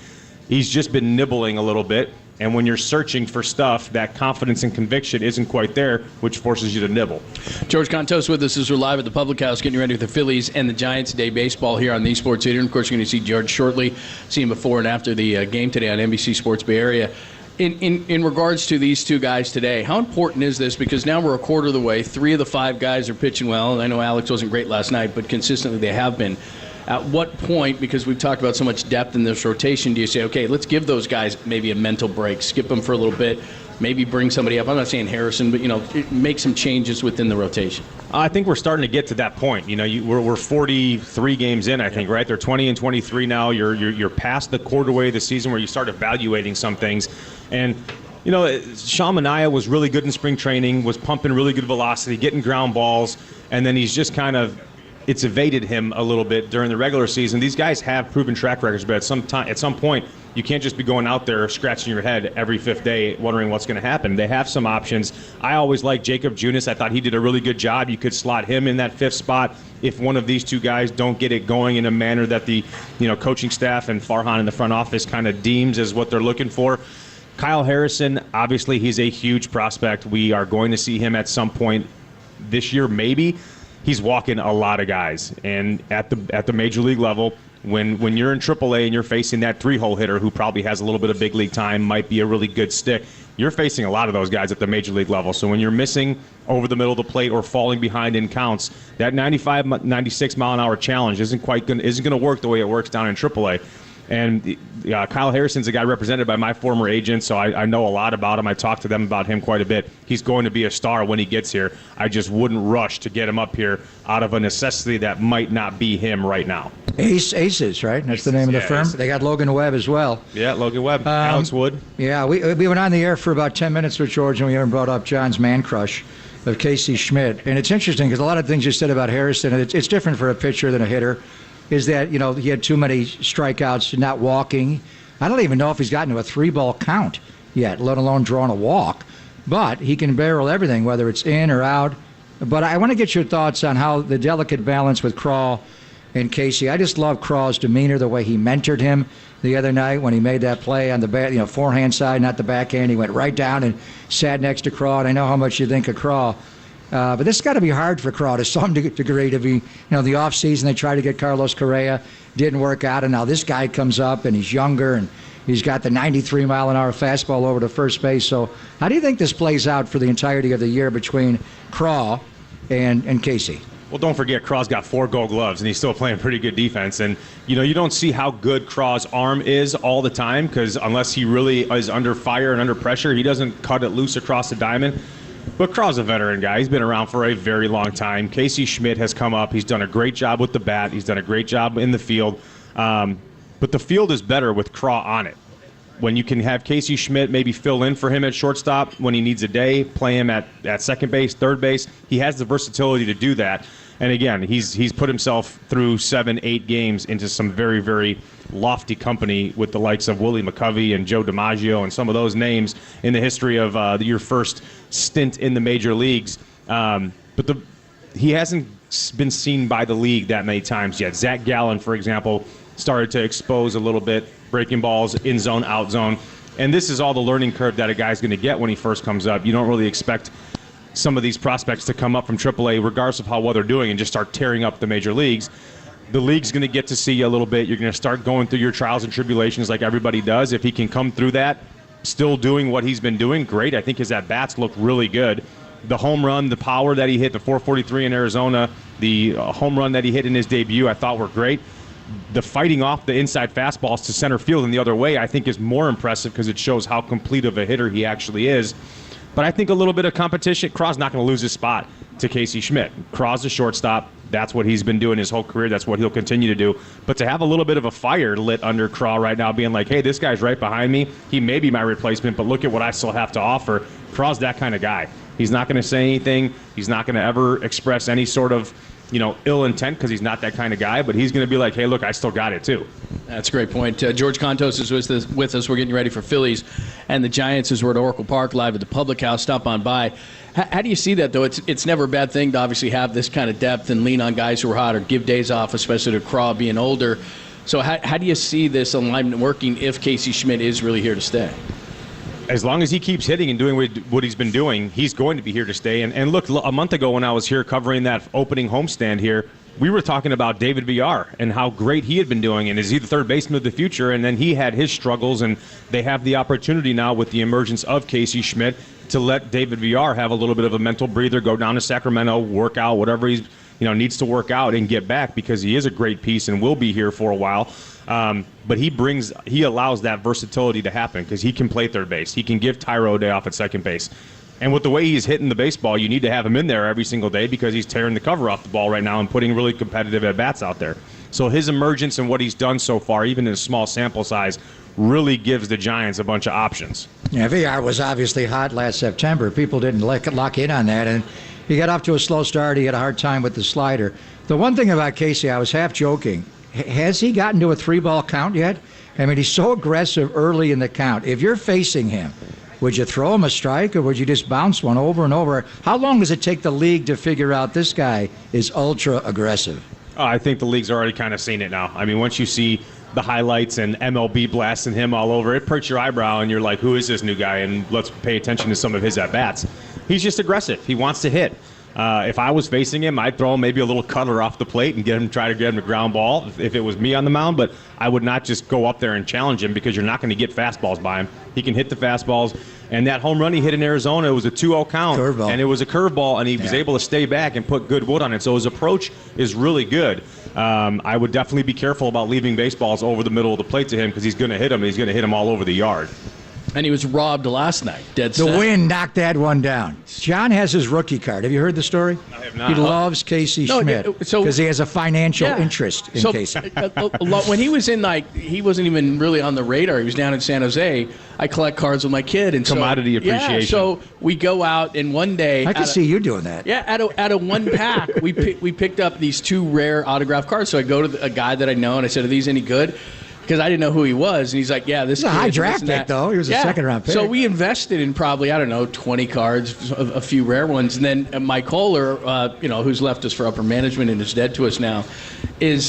He's just been nibbling a little bit. And when you're searching for stuff, that confidence and conviction isn't quite there, which forces you to nibble. George Contos with us as we're live at the Public House, getting ready with the Phillies and the Giants Day baseball here on the Sports Leader. And of course, you're going to see George shortly. See him before and after the game today on NBC Sports Bay Area. In regards to these two guys today, how important is this? Because now we're a quarter of the way. 3 of the 5 guys are pitching well. And I know Alex wasn't great last night, but consistently they have been. At what point, because we've talked about so much depth in this rotation, do you say, okay, let's give those guys maybe a mental break, skip them for a little bit, maybe bring somebody up? I'm not saying Harrison, but, make some changes within the rotation. I think we're starting to get to that point. We're 43 games in, I think, right? They're 20 and 23 now. You're past the quarter-way of the season where you start evaluating some things. And, Sean Manaea was really good in spring training, was pumping really good velocity, getting ground balls, and then he's just it's evaded him a little bit during the regular season. These guys have proven track records, but at some point, you can't just be going out there scratching your head every 5th day wondering what's going to happen. They have some options. I always liked Jacob Junis. I thought he did a really good job. You could slot him in that 5th spot if one of these two guys don't get it going in a manner that the coaching staff and Farhan in the front office kind of deems as what they're looking for. Kyle Harrison, obviously, he's a huge prospect. We are going to see him at some point this year, maybe. He's walking a lot of guys, and at the major league level, when you're in AAA and you're facing that 3-hole hitter who probably has a little bit of big league time, might be a really good stick, you're facing a lot of those guys at the major league level. So when you're missing over the middle of the plate or falling behind in counts, that 95, 96 mile an hour challenge isn't going to work the way it works down in AAA. And Kyle Harrison's a guy represented by my former agent, so I know a lot about him. I talked to them about him quite a bit. He's going to be a star when he gets here. I just wouldn't rush to get him up here out of a necessity that might not be him right now. Aces, right? That's the name of the firm. Aces. They got Logan Webb as well. Yeah, Logan Webb. Alex Wood. Yeah, we went on the air for about 10 minutes with George, and we haven't brought up John's man crush of Casey Schmidt. And it's interesting because a lot of things you said about Harrison, and it's different for a pitcher than a hitter, is that, he had too many strikeouts, not walking. I don't even know if he's gotten to a 3-ball count yet, let alone drawn a walk. But he can barrel everything, whether it's in or out. But I want to get your thoughts on how the delicate balance with Crawl and Casey. I just love Craw's demeanor, the way he mentored him the other night when he made that play on the forehand side, not the backhand. He went right down and sat next to Craw, and I know how much you think of Craw. But this has got to be hard for Craw to some degree to be, the offseason they tried to get Carlos Correa, didn't work out, and now this guy comes up and he's younger and he's got the 93-mile-an-hour fastball over to first base. So how do you think this plays out for the entirety of the year between Craw and Casey? Well, don't forget, Craw's got 4 Gold Gloves, and he's still playing pretty good defense. And, you don't see how good Craw's arm is all the time, because unless he really is under fire and under pressure, he doesn't cut it loose across the diamond. But Craw's a veteran guy. He's been around for a very long time. Casey Schmidt has come up. He's done a great job with the bat. He's done a great job in the field. But the field is better with Craw on it. When you can have Casey Schmidt maybe fill in for him at shortstop when he needs a day, play him at second base, third base, he has the versatility to do that. And again, he's put himself through 7-8 games into some very, very lofty company with the likes of Willie McCovey and Joe DiMaggio and some of those names in the history of your first stint in the major leagues. But he hasn't been seen by the league that many times yet. Zach Gallen, for example, started to expose a little bit, breaking balls in zone, out zone. And this is all the learning curve that a guy's going to get when he first comes up. You don't really expect some of these prospects to come up from AAA, regardless of how well they're doing, and just start tearing up the major leagues. The league's going to get to see you a little bit. You're going to start going through your trials and tribulations like everybody does. If he can come through that, still doing what he's been doing, great. I think his at-bats look really good. The home run, the power that he hit, the 443 in Arizona, the home run that he hit in his debut, I thought were great. The fighting off the inside fastballs to center field and the other way, I think, is more impressive because it shows how complete of a hitter he actually is. But I think a little bit of competition, Craw's not going to lose his spot to Casey Schmidt. Craw's a shortstop. That's what he's been doing his whole career. That's what he'll continue to do. But to have a little bit of a fire lit under Craw right now, being like, hey, this guy's right behind me. He may be my replacement, but look at what I still have to offer. Craw's that kind of guy. He's not going to say anything. He's not going to ever express any sort of ill intent because he's not that kind of guy, but he's going to be like, hey, look, I still got it too. That's a great point. George Contos is with us. We're getting ready for Phillies and the Giants as we're at Oracle Park live at the Public House. Stop on by. How do you see that, though? It's never a bad thing to obviously have this kind of depth and lean on guys who are hot or give days off, especially to Craw being older. So how do you see this alignment working if Casey Schmidt is really here to stay? As long as he keeps hitting and doing what he's been doing, he's going to be here to stay. And look, a month ago when I was here covering that opening homestand here, we were talking about David Villar and how great he had been doing, and is he the third baseman of the future? And then he had his struggles, and they have the opportunity now with the emergence of Casey Schmidt to let David Villar have a little bit of a mental breather, go down to Sacramento, work out whatever he's needs to work out and get back, because he is a great piece and will be here for a while. But he allows that versatility to happen because he can play third base. He can give Tyro a day off at second base. And with the way he's hitting the baseball, you need to have him in there every single day because he's tearing the cover off the ball right now and putting really competitive at-bats out there. So his emergence and what he's done so far, even in a small sample size, really gives the Giants a bunch of options. Yeah, VR was obviously hot last September. People didn't lock in on that, and he got off to a slow start. He had a hard time with the slider. The one thing about Casey, I was half joking. Has he gotten to a 3-ball count yet? I mean, he's so aggressive early in the count. If you're facing him, would you throw him a strike or would you just bounce one over and over? How long does it take the league to figure out this guy is ultra aggressive? I think the league's already kind of seen it now. I mean, once you see the highlights and MLB blasting him all over, it perks your eyebrow and you're like, who is this new guy? And let's pay attention to some of his at-bats. He's just aggressive. He wants to hit. If I was facing him, I'd throw him maybe a little cutter off the plate and try to get him a ground ball if it was me on the mound, but I would not just go up there and challenge him because you're not going to get fastballs by him. He can hit the fastballs, and that home run he hit in Arizona, it was a 2-0 count, curveball. And it was a curveball, and he was able to stay back and put good wood on it, so his approach is really good. I would definitely be careful about leaving baseballs over the middle of the plate to him because he's going to hit them, and he's going to hit them all over the yard. And he was robbed last night. Dead set. The wind knocked that one down. John has his rookie card. Have you heard the story? I have not. He loves Casey Schmidt because he has a financial interest in Casey. When he was in, he wasn't even really on the radar. He was down in San Jose. I collect cards with my kid. And commodity appreciation. Yeah, so we go out, and one day... I can see you doing that. Yeah, out of one pack, we picked up these 2 rare autographed cards. So I go to a guy that I know, and I said, are these any good? because I didn't know who he was. And he's like, yeah, this He's a kid, high this draft and pick, that. though. He was a second-round pick. So we invested in probably, 20 cards, a few rare ones. And then Mike Kohler, who's left us for upper management and is dead to us now, is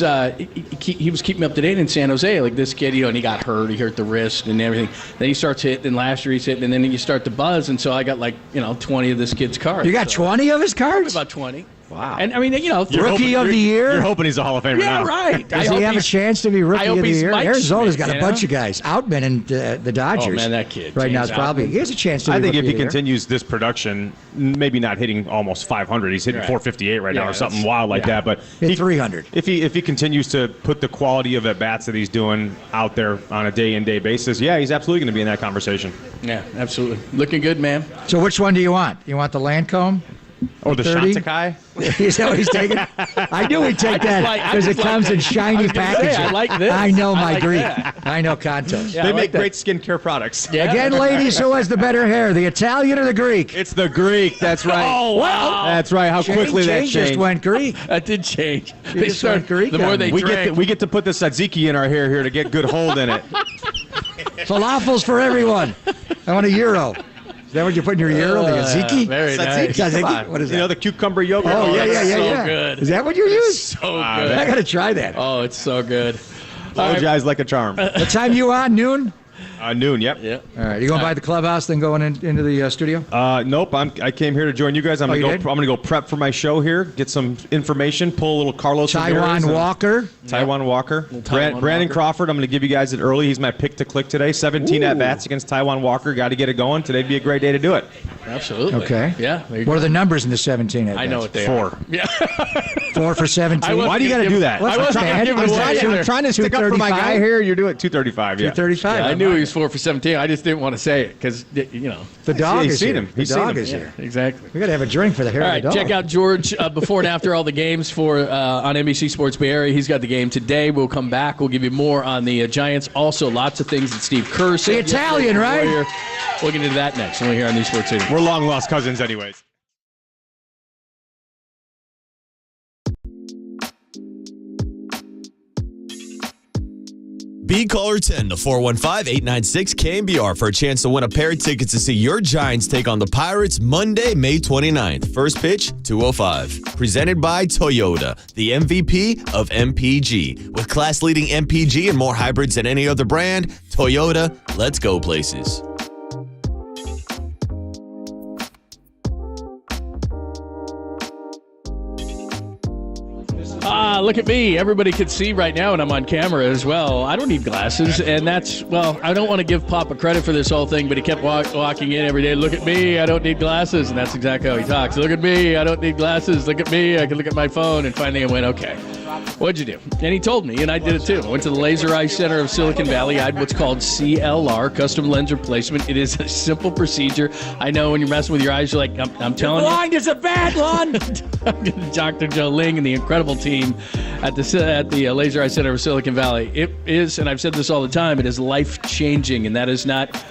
he was keeping me up to date in San Jose. Like this kid, and he got hurt. He hurt the wrist and everything. Then he starts hitting, and last year he's hitting, and then you start to buzz. And so I got 20 of this kid's cards. You got 20 of his cards? About 20. Wow. And I mean, Rookie of the year? You're hoping he's a Hall of Famer now. Yeah, right. Does he have a chance to be Rookie of the Year? Arizona's got a bunch of guys. Outman and the Dodgers. Oh, man, that kid. Right now, James it's probably. Outman. He has a chance to be I think Rookie if he of the Year. continues this production, maybe not hitting almost 500, he's hitting 458 right now or something wild like that. But hit 300. If he continues to put the quality of at bats that he's doing out there on a day in day basis, he's absolutely going to be in that conversation. Yeah, absolutely. Looking good, man. So which one do you want? You want the Lancome? Or the 30? Shantakai? Is that what he's taking? I knew he'd take that because it comes in shiny packaging. I like this. I know my like Greek. that. I know Contos. They make great skincare products. Yeah. Again, ladies, who has the better hair, the Italian or the Greek? It's the Greek. That's right. Oh, wow. That's right. How quickly that changed. just went Greek. That did change. They just went Greek. The more they drank. We get to put the tzatziki in our hair here to get good hold in it. Falafels for everyone. I want a euro. Is that what you put in your euro? The tzatziki? Very nice. Tzatziki? What is that? The cucumber yogurt. Oh, yeah. So good. Is that what you use? So good. I got to try that. Oh, it's so good. Apologize like a charm. What time you on? Noon? Noon, yep. Yeah. All right. You going by the clubhouse, then going into the studio? Nope. I came here to join you guys. I'm gonna go prep for my show here, get some information, pull a little Carlos Taiwan Walker. Taiwan Walker. Brandon Crawford, I'm going to give you guys it early. He's my pick to click today. 17 at-bats against Taiwan Walker. Got to get it going. Today'd be a great day to do it. Absolutely. Okay. Yeah. What are the numbers in the 17 at-bats? I know what they 4. are. Yeah. 4 for 17? Why do you got to do that? I'm trying to stick up for my guy here. You're doing 235. Yeah. 235. Yeah, I knew he was 4 for 17. I just didn't want to say it because, The dog is here. The dog is here. Exactly. We got to have a drink for the hair All of right, the dog. check out George before and after all the games on NBC Sports Bay Area. He's got the game today. We'll come back. We'll give you more on the Giants. Also, lots of things that Steve Kerr said. The Italian, right? We'll get into that next. We'll hear on New Sports City. We're long lost cousins anyways. Be caller 10 to 415-896-KNBR for a chance to win a pair of tickets to see your Giants take on the Pirates Monday, May 29th. First pitch, 2:05. Presented by Toyota, the MVP of MPG. With class-leading MPG and more hybrids than any other brand, Toyota, let's go places. Look at me. Everybody can see right now, and I'm on camera as well. I don't need glasses, and I don't want to give Papa credit for this whole thing, but he kept walking in every day. Look at me. I don't need glasses, and that's exactly how he talks. Look at me. I don't need glasses. Look at me. I can look at my phone, and finally I went, okay. What'd you do? And he told me, and I did it too. I went to the Laser Eye Center of Silicon Valley. I had what's called CLR, custom lens replacement. It is a simple procedure. I know when you're messing with your eyes, you're like, I'm telling you. Blind is a bad one. Dr. Joe Ling and the incredible team at the Laser Eye Center of Silicon Valley. It is, and I've said this all the time, it is life-changing, and that is not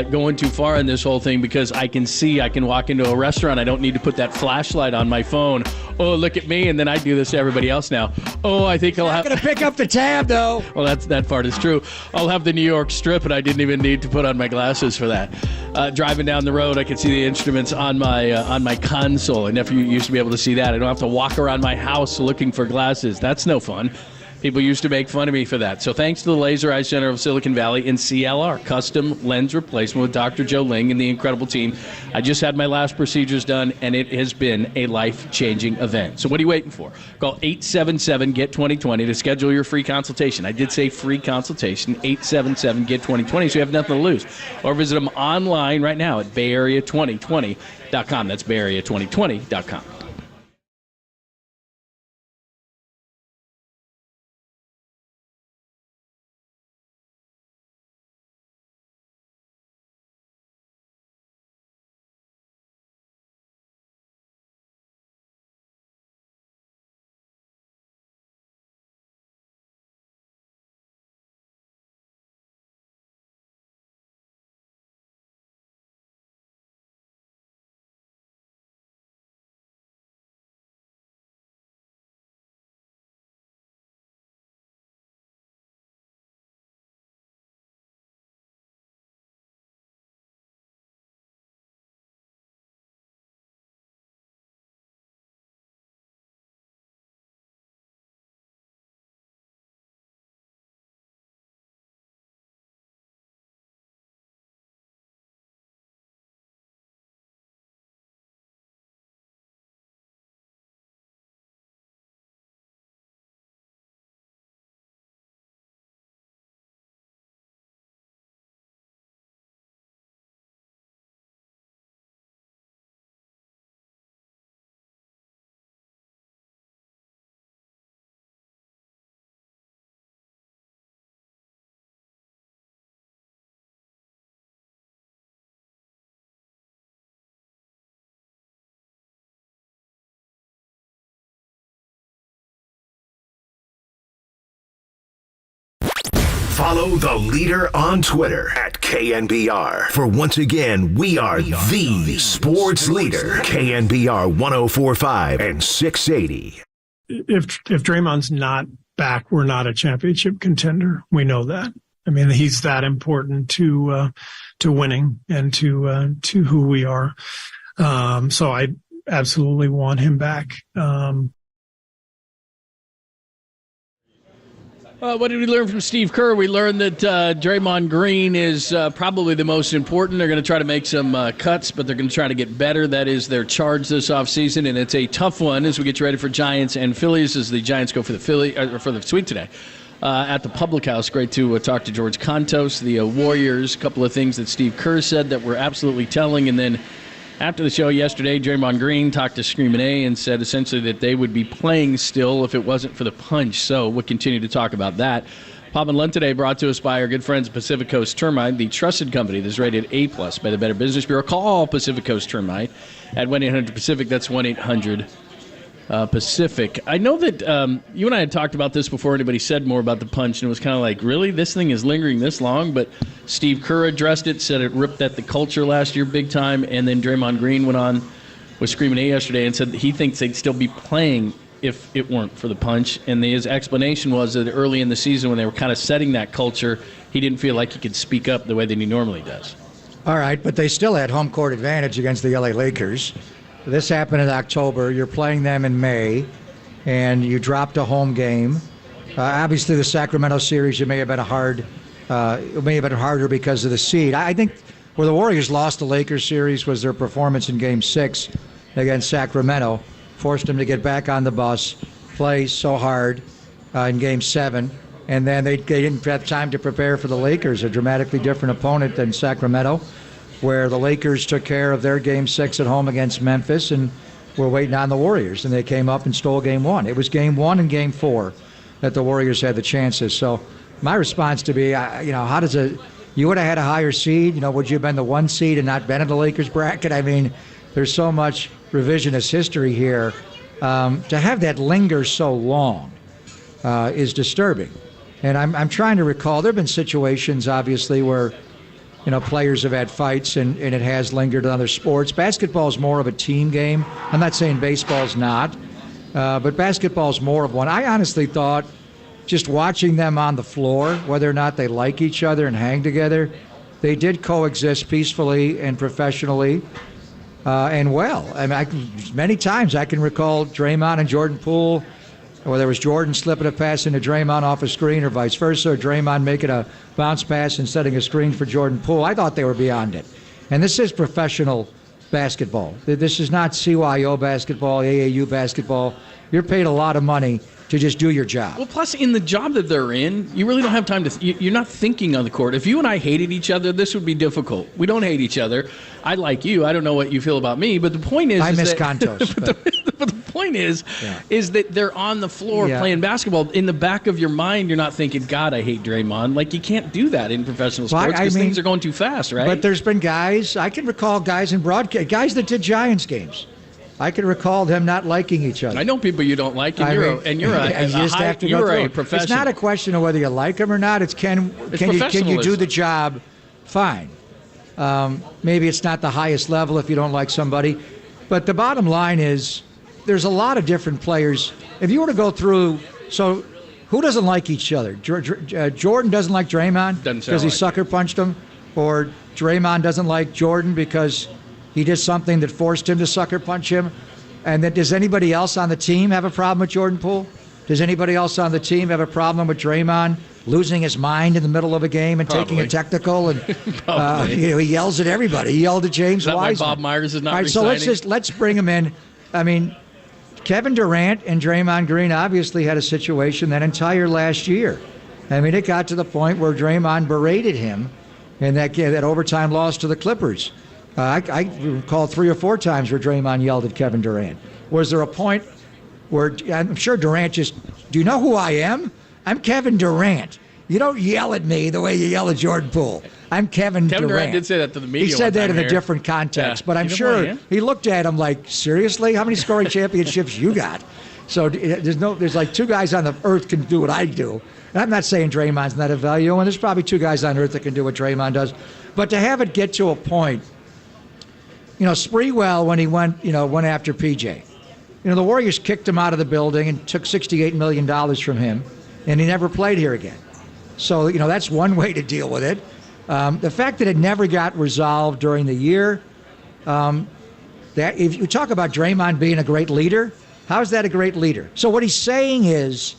going too far in this whole thing because I can walk into a restaurant. I don't need to put that flashlight on my phone. Oh, look at me. And then I do this to everybody else now. Oh, I think I'll have going to pick up the tab, though. Well, that part is true. I'll have the New York Strip, and I didn't even need to put on my glasses for that. Driving down the road, I can see the instruments on my console. I never used to be able to see that. I don't have to walk around my house looking for glasses. That's no fun. People used to make fun of me for that. So thanks to the Laser Eye Center of Silicon Valley and CLR, custom lens replacement with Dr. Joe Ling and the incredible team. I just had my last procedures done, and it has been a life-changing event. So what are you waiting for? Call 877-GET-2020 to schedule your free consultation. I did say free consultation, 877-GET-2020, so you have nothing to lose. Or visit them online right now at BayArea2020.com. That's BayArea2020.com. Follow the leader on Twitter at KNBR. For once again, we are the sports leader. KNBR 104.5 and 680. If Draymond's not back, we're not a championship contender. We know that. I mean, he's that important to winning and to who we are. So I absolutely want him back. What did we learn from Steve Kerr? We learned that Draymond Green is probably the most important. They're going to try to make some cuts, but they're going to try to get better. That is their charge this offseason, and it's a tough one as we get you ready for Giants and Phillies as the Giants go for the sweep today at the Public House. Great to talk to George Kontos, the Warriors. A couple of things that Steve Kerr said that were absolutely telling, and then after the show yesterday, Draymond Green talked to Screamin' A and said essentially that they would be playing still if it wasn't for the punch. So we'll continue to talk about that. Pop and Lund today brought to us by our good friends Pacific Coast Termite, the trusted company that's rated A+ by the Better Business Bureau. Call Pacific Coast Termite at 1-800-PACIFIC. That's 1-800-PACIFIC. I know that you and I had talked about this before anybody said more about the punch, and it was kind of like, really? This thing is lingering this long? But Steve Kerr addressed it, said it ripped at the culture last year big time, and then Draymond Green went on with Screamin' A yesterday and said that he thinks they'd still be playing if it weren't for the punch. And his explanation was that early in the season when they were kind of setting that culture, he didn't feel like he could speak up the way that he normally does. All right, but they still had home court advantage against the LA Lakers. This happened in October. You're playing them in May, and you dropped a home game. Obviously, the Sacramento series, it may have been harder because of the seed. I think where the Warriors lost the Lakers series was their performance in Game 6 against Sacramento. Forced them to get back on the bus, play so hard in Game 7, and then they didn't have time to prepare for the Lakers, a dramatically different opponent than Sacramento, where the Lakers took care of their Game 6 at home against Memphis and were waiting on the Warriors, and they came up and stole Game 1. It was Game 1 and Game 4 that the Warriors had the chances. So my response to be, how does you would have had a higher seed? Would you have been the 1 seed and not been in the Lakers bracket? I mean, there's so much revisionist history here. To have that linger so long is disturbing. And I'm trying to recall, there have been situations, obviously, where players have had fights and it has lingered in other sports. Basketball is more of a team game. I'm not saying baseball's not, but basketball's more of one. I honestly thought just watching them on the floor, whether or not they like each other and hang together, they did coexist peacefully and professionally and well. I mean, many times I can recall Draymond and Jordan Poole, whether it was Jordan slipping a pass into Draymond off a screen or vice versa, or Draymond making a bounce pass and setting a screen for Jordan Poole. I thought they were beyond it. And this is professional basketball. This is not CYO basketball, AAU basketball. You're paid a lot of money to just do your job. Well, plus in the job that they're in, you really don't have time to you're not thinking on the court. If you and I hated each other, this would be difficult. We don't hate each other. I like you. I don't know what you feel about me, but the point is... I miss Kontos. But the point is that they're on the floor playing basketball. In the back of your mind, you're not thinking, God, I hate Draymond. Like, you can't do that in professional sports because things are going too fast, right? But there's been guys, I can recall guys in broadcast, guys that did Giants games. I can recall them not liking each other. I know people you don't like, and you're a professional. It's not a question of whether you like them or not. It's can you do the job fine. Maybe it's not the highest level if you don't like somebody. But the bottom line is there's a lot of different players. If you were to go through, so who doesn't like each other? Jordan doesn't like Draymond because he sucker punched him, or Draymond doesn't like Jordan because he did something that forced him to sucker punch him. And then does anybody else on the team have a problem with Jordan Poole? Does anybody else on the team have a problem with Draymond losing his mind in the middle of a game and taking a technical? And he yells at everybody. He yelled at James Wiseman. Why Bob Myers is not resigning? So let's bring him in. I mean, Kevin Durant and Draymond Green obviously had a situation that entire last year. I mean, it got to the point where Draymond berated him in that overtime loss to the Clippers. I recall 3 or 4 times where Draymond yelled at Kevin Durant. Was there a point where, I'm sure Durant do you know who I am? I'm Kevin Durant. You don't yell at me the way you yell at Jordan Poole. I'm Kevin Durant. Kevin Durant did say that to the media. He said that in a different context, but I'm sure he looked at him like, seriously? How many scoring championships you got? So there's like two guys on the earth can do what I do. And I'm not saying Draymond's not a value, and there's probably two guys on earth that can do what Draymond does. But to have it get to a point, Sprewell, when he went after PJ, the Warriors kicked him out of the building and took $68 million from him, and he never played here again. So, that's one way to deal with it. The fact that it never got resolved during the year, that if you talk about Draymond being a great leader, how is that a great leader? So what he's saying is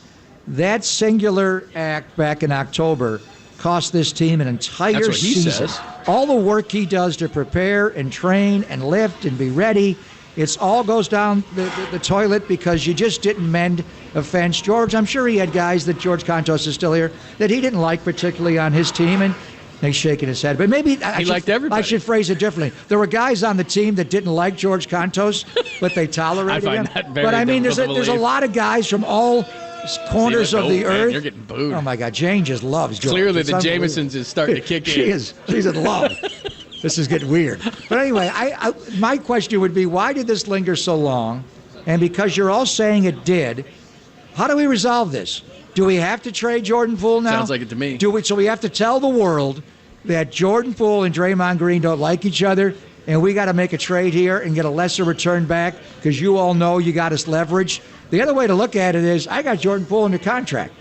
that singular act back in October cost this team an entire season. Says. All the work he does to prepare and train and lift and be ready, it all goes down the toilet because you just didn't mend a fence. George, I'm sure he had guys that George Kontos is still here that he didn't like particularly on his team, and he's shaking his head. But maybe he liked everybody. I should phrase it differently. There were guys on the team that didn't like George Kontos, but they tolerated I him. find that very but I mean, difficult to there's a believe. lot of guys from all corners of the earth. You're getting booed. Oh my God, Jane just loves George. Clearly, It's the unbelievable. Jamesons is starting to kick She in. is. She's in love. This is getting weird. But anyway, my question would be, why did this linger so long? And because you're all saying it did, how do we resolve this? Do we have to trade Jordan Poole now? Sounds like it to me. So we have to tell the world that Jordan Poole and Draymond Green don't like each other, and we got to make a trade here and get a lesser return back because you all know you got us leveraged. The other way to look at it is, I got Jordan Poole under contract.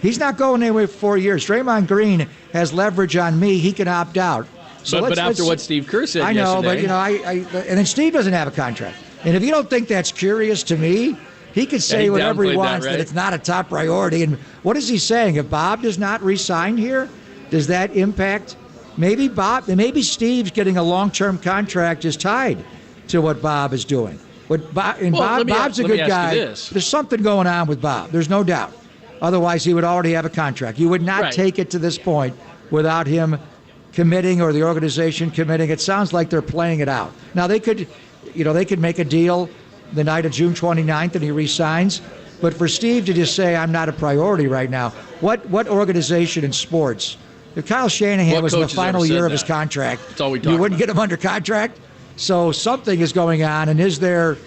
He's not going anywhere for 4 years. Draymond Green has leverage on me. He can opt out. So but after what Steve Kerr said I know, yesterday. but and then Steve doesn't have a contract. And if you don't think that's curious to me, he could say he whatever he downplayed wants, that, that right? it's not a top priority. And what is he saying? If Bob does not re-sign here, does that impact? Maybe Steve's getting a long-term contract is tied to what Bob is doing. Bob's a good guy. There's something going on with Bob. There's no doubt. Otherwise, he would already have a contract. You would not take it to this point without him committing or the organization committing. It sounds like they're playing it out. Now, they could make a deal the night of June 29th and he resigns. But for Steve to just say, I'm not a priority right now, what organization in sports, if Kyle Shanahan was in the final year of his contract, you wouldn't get him under contract? So something is going on, and is there,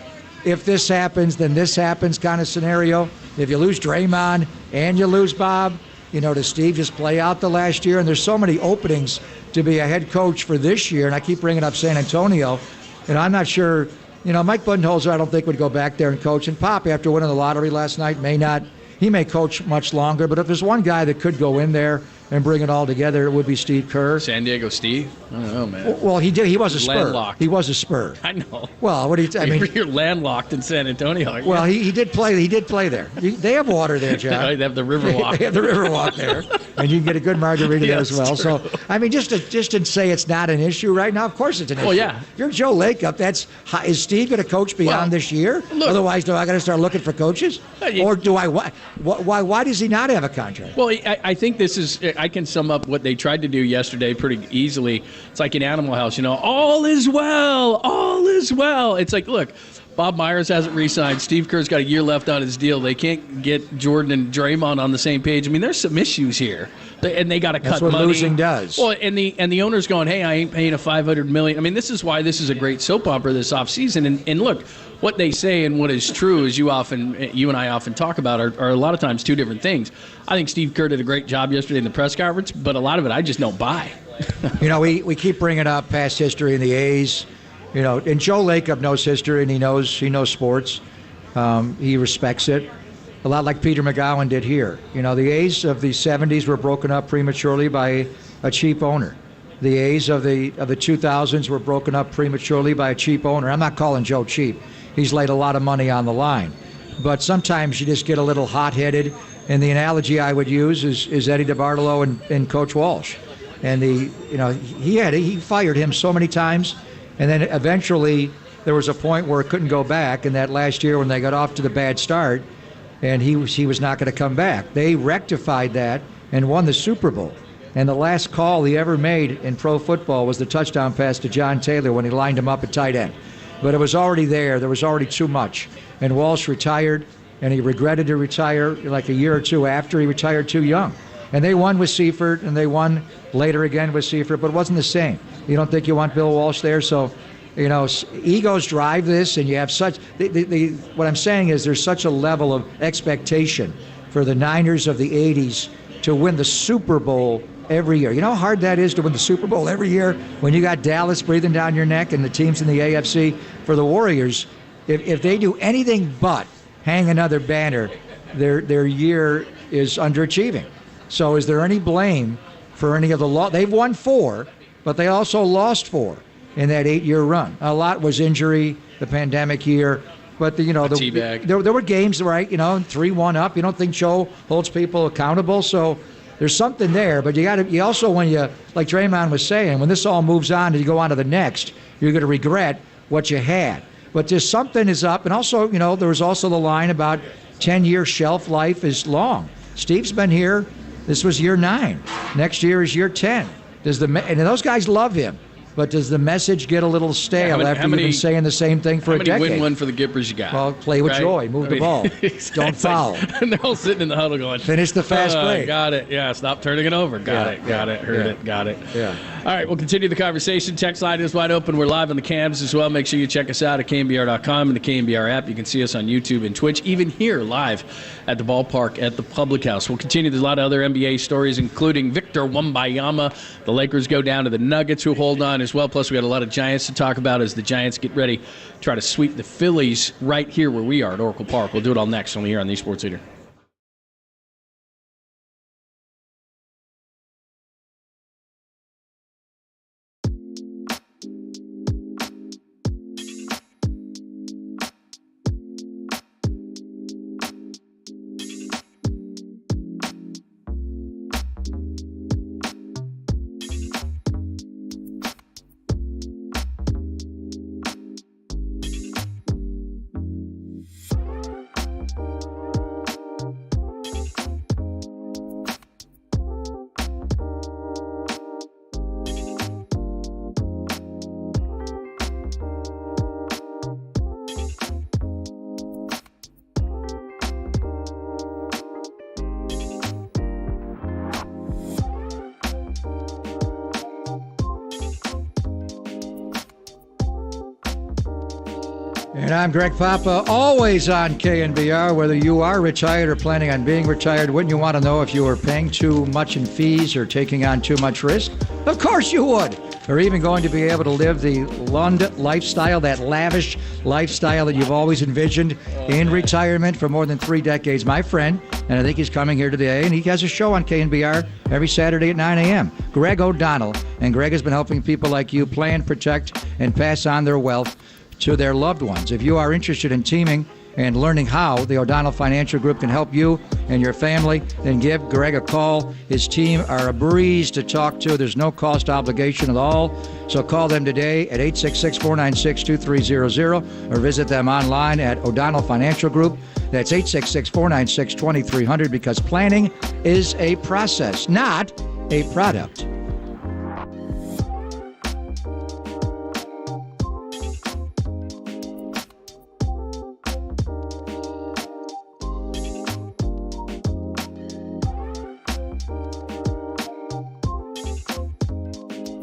if this happens, then this happens kind of scenario? If you lose Draymond and you lose Bob, does Steve just play out the last year? And there's so many openings to be a head coach for this year, and I keep bringing up San Antonio, and I'm not sure, Mike Budenholzer I don't think would go back there and coach, and Pop, after winning the lottery last night, may not. He may coach much longer, but if there's one guy that could go in there and bring it all together, it would be Steve Kerr. San Diego Steve? I don't know, man. Well, he did. He was a Spur. Landlocked. He was a Spur. I know. Well, what do you? You're landlocked in San Antonio. Aren't you? Well, he did play. He did play there. They have water there, John. They have the Riverwalk. They have the Riverwalk there, and you can get a good margarita there as well. True. So, just to say it's not an issue right now. Of course, it's an issue. Well, yeah. If you're Joe Lacob, is Steve going to coach beyond this year? Look, otherwise, do I got to start looking for coaches, or do I? Why does he not have a contract? Well, I think this is. I can sum up what they tried to do yesterday pretty easily. It's like in Animal House, all is well, all is well. It's like, look, Bob Myers hasn't re-signed. Steve Kerr's got a year left on his deal. They can't get Jordan and Draymond on the same page. I mean, there's some issues here, and they got to cut That's what money. losing does. Well, and the owner's going, hey, I ain't paying a $500 million. I mean, this is why this is a great soap opera this offseason. And look, what they say and what is true, as you and I often talk about, are a lot of times two different things. I think Steve Kerr did a great job yesterday in the press conference, but a lot of it I just don't buy. We keep bringing up past history in the A's, and Joe Lacob knows history and he knows sports. He respects it, a lot like Peter McGowan did here. The A's of the 70s were broken up prematurely by a cheap owner. The A's of the 2000s were broken up prematurely by a cheap owner. I'm not calling Joe cheap. He's laid a lot of money on the line. But sometimes you just get a little hot-headed, and the analogy I would use is Eddie DeBartolo and Coach Walsh. And he fired him so many times, and then eventually there was a point where it couldn't go back. And that last year when they got off to the bad start, and he was not going to come back, they rectified that and won the Super Bowl. And the last call he ever made in pro football was the touchdown pass to John Taylor when he lined him up at tight end. But it was already there. There was already too much. And Walsh retired, and he regretted to retire like a year or two after. He retired too young. And they won with Seifert, and they won later again with Seifert, but it wasn't the same. You don't think you want Bill Walsh there? So Egos drive this, and you have such. What I'm saying is there's such a level of expectation for the Niners of the '80s to win the Super Bowl every year. You know how hard that is to win the Super Bowl every year when you got Dallas breathing down your neck and the teams in the AFC. For the Warriors, if they do anything but hang another banner, their year is underachieving. So is there any blame for any of the They've won 4, but they also lost 4 in that 8-year run. A lot was injury, the pandemic year, but there were games, right? 3-1 up. You don't think Joe holds people accountable? So there's something there. But you also, when you, like Draymond was saying, when this all moves on and you go on to the next, you're going to regret what you had. But there's something is up, and also, there was also the line about 10-year shelf life is long. Steve's been here. This was year 9. Next year is year 10. And those guys love him. But does the message get a little stale after you've been saying the same thing for a decade? How many win one for the Gippers you got? Well, play with joy. Move the ball. Exactly. Don't foul. And they're all sitting in the huddle going, finish the fast break. Got it. Yeah, stop turning it over. Got it. Heard it. Got it. Yeah. All right, we'll continue the conversation. Text line is wide open. We're live on the cams as well. Make sure you check us out at KNBR.com and the KNBR app. You can see us on YouTube and Twitch, even here live at the ballpark at the Public House. We'll continue. There's a lot of other NBA stories, including Victor Wembanyama. The Lakers go down to the Nuggets, who hold on as well. Plus, we got a lot of Giants to talk about as the Giants get ready to try to sweep the Phillies right here where we are at Oracle Park. We'll do it all next, only here on the Sports Leader. And I'm Greg Papa, always on KNBR. Whether you are retired or planning on being retired, wouldn't you want to know if you were paying too much in fees or taking on too much risk? Of course you would. Or even going to be able to live the Lund lifestyle, that lavish lifestyle that you've always envisioned in retirement for more than 3 decades. My friend, and I think he's coming here today, and he has a show on KNBR every Saturday at 9 a.m. Greg O'Donnell. And Greg has been helping people like you plan, protect, and pass on their wealth to their loved ones. If you are interested in teaming and learning how the O'Donnell Financial Group can help you and your family, then give Greg a call. His team are a breeze to talk to. There's no cost obligation at all. So call them today at 866-496-2300 or visit them online at O'Donnell Financial Group. That's 866-496-2300, because planning is a process, not a product.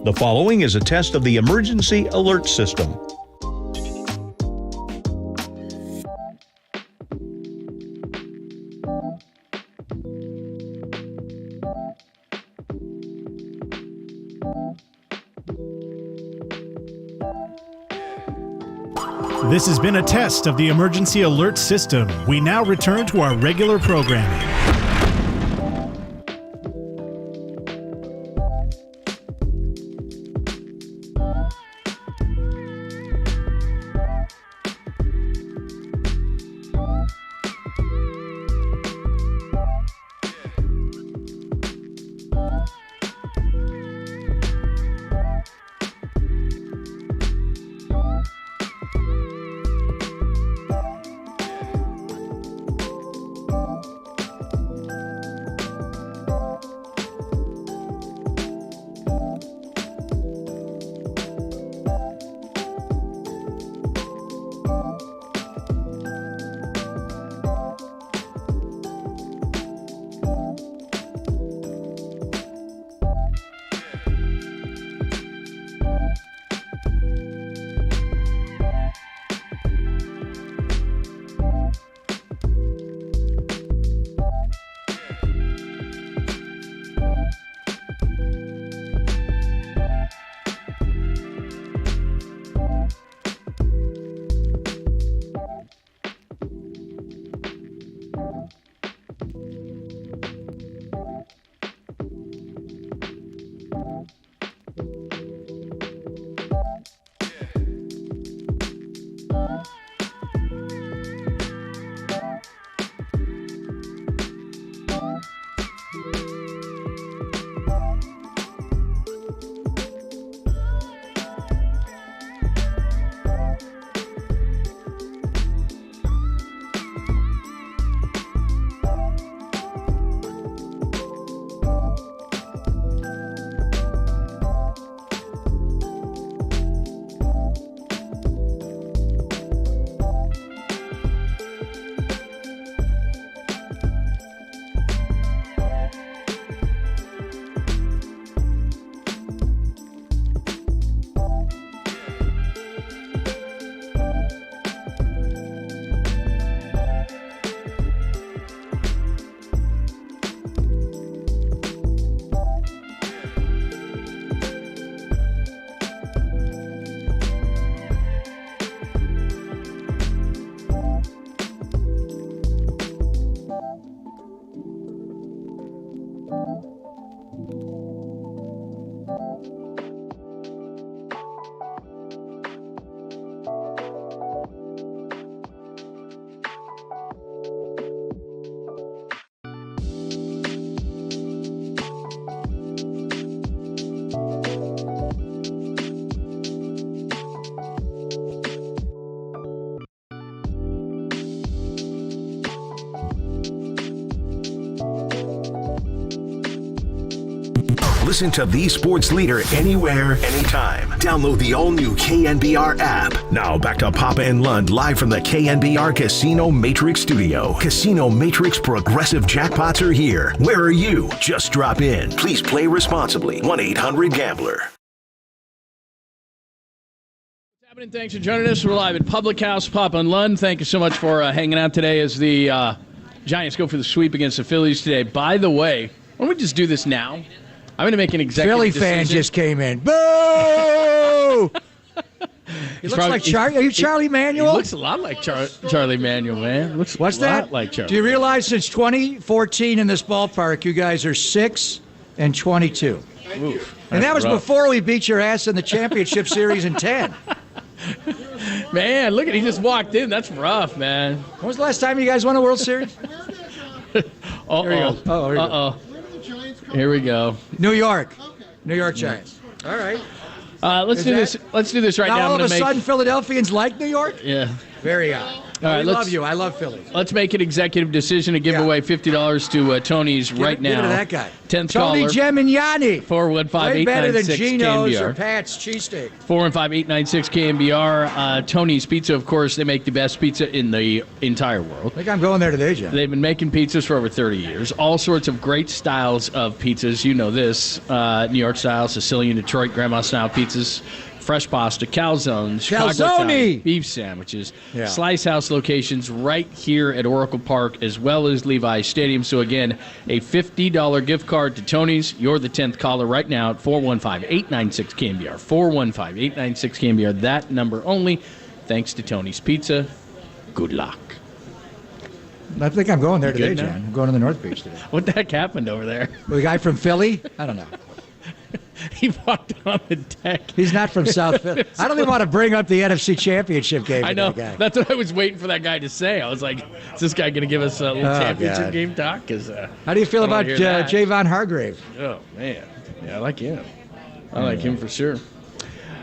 The following is a test of the emergency alert system. This has been a test of the emergency alert system. We now return to our regular programming. Listen to the sports leader anywhere, anytime. Download the all-new KNBR app. Now back to Papa and Lund live from the KNBR Casino Matrix Studio. Casino Matrix Progressive Jackpots are here. Where are you? Just drop in. Please play responsibly. 1-800-GAMBLER. Thanks for joining us. We're live at Public House, Papa and Lund. Thank you so much for hanging out today as the Giants go for the sweep against the Phillies today. By the way, why don't we just do this now? I'm going to make an executive Philly decision. fan just came in. Boo! He looks like Charlie. Are you Charlie Manuel? He looks a lot like Charlie Manuel, man. Looks What's a that? lot like Charlie. Do you realize since 2014 in this ballpark, you guys are 6-22? Oof, and that was rough. before we beat your ass in the championship series in 10. Man, look at he just walked in. That's rough, man. When was the last time you guys won a World Series? Uh-oh. Here we go. New York Giants. All right. Let's do this. Let's do this right now. All of a sudden, Philadelphians like New York? Yeah. Very odd. All right, I love you. I love Philly. Let's make an executive decision to give away $50 to Tony's right now. Give it to that guy. 10th Tony caller. Gemignani. 415-896-KNBR. Way better than Geno's or Pat's cheesesteak. 415-896-KNBR. Tony's Pizza, of course, they make the best pizza in the entire world. I think I'm going there today, John. They've been making pizzas for over 30 years. All sorts of great styles of pizzas. You know this. New York style, Sicilian, Detroit, grandma style pizzas. Fresh pasta, calzones, Chicago style beef sandwiches, Slice House locations right here at Oracle Park as well as Levi's Stadium. So again, a $50 gift card to Tony's. You're the 10th caller right now at 415-896-KNBR. 415-896-KNBR. That number only. Thanks to Tony's Pizza. Good luck. I think I'm going there today, Good John. now? I'm going to the North Beach today. What the heck happened over there? The guy from Philly? I don't know. He walked on the deck. He's not from South Philly. I don't even want to bring up the NFC Championship game. I know. That guy. That's what I was waiting for that guy to say. I was like, is this guy going to give us a little championship game talk? How do you feel about Javon Hargrave? Oh, man. Yeah, I like him. I like him for sure.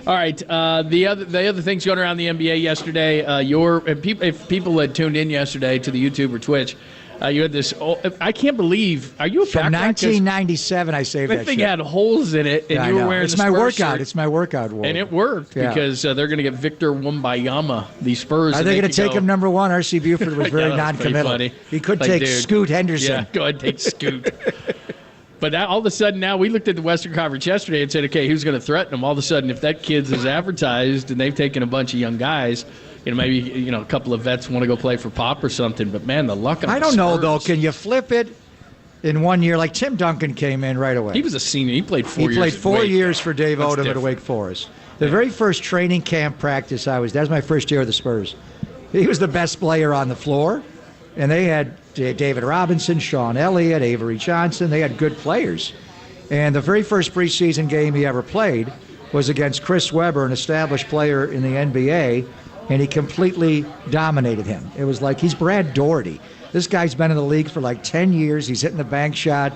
All right. The other things going around the NBA yesterday, if people had tuned in yesterday to the YouTube or Twitch, you had this. I can't believe. Are you a from 1997? I saved that thing shit. had holes in it, and you were wearing. It's my workout. It's my workout wall. And it worked because they're going to get Victor Wembanyama, the Spurs. Are they going to take him number one? R.C. Buford was very non-committal. He could take Scoot Henderson. Yeah, go ahead, take Scoot. But all of a sudden now we looked at the Western Conference yesterday and said, okay, who's going to threaten him? All of a sudden, if that kid's is advertised and they've taken a bunch of young guys. Maybe a couple of vets want to go play for Pop or something, but man, the luck of I don't know though. Can you flip it in 1 year? Like Tim Duncan came in right away. He was a senior. He played 4 years. He played 4 years for Dave That's Odom different. at Wake Forest. The very first training camp practice that was my first year of the Spurs. He was the best player on the floor, and they had David Robinson, Sean Elliott, Avery Johnson. They had good players, and the very first preseason game he ever played was against Chris Webber, an established player in the NBA. And he completely dominated him. It was like he's Brad Daugherty. This guy's been in the league for like 10 years. He's hitting the bank shot.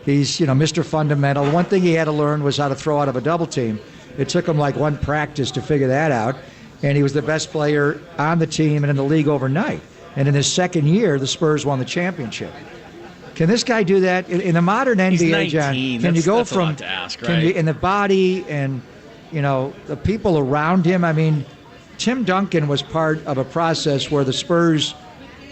He's, Mr. Fundamental. One thing he had to learn was how to throw out of a double team. It took him like one practice to figure that out. And he was the best player on the team and in the league overnight. And in his second year, the Spurs won the championship. Can this guy do that in the modern NBA? He's 19. John, can you go that's from a lot to ask, right? can you, in the body and the people around him? I mean, Tim Duncan was part of a process where the Spurs,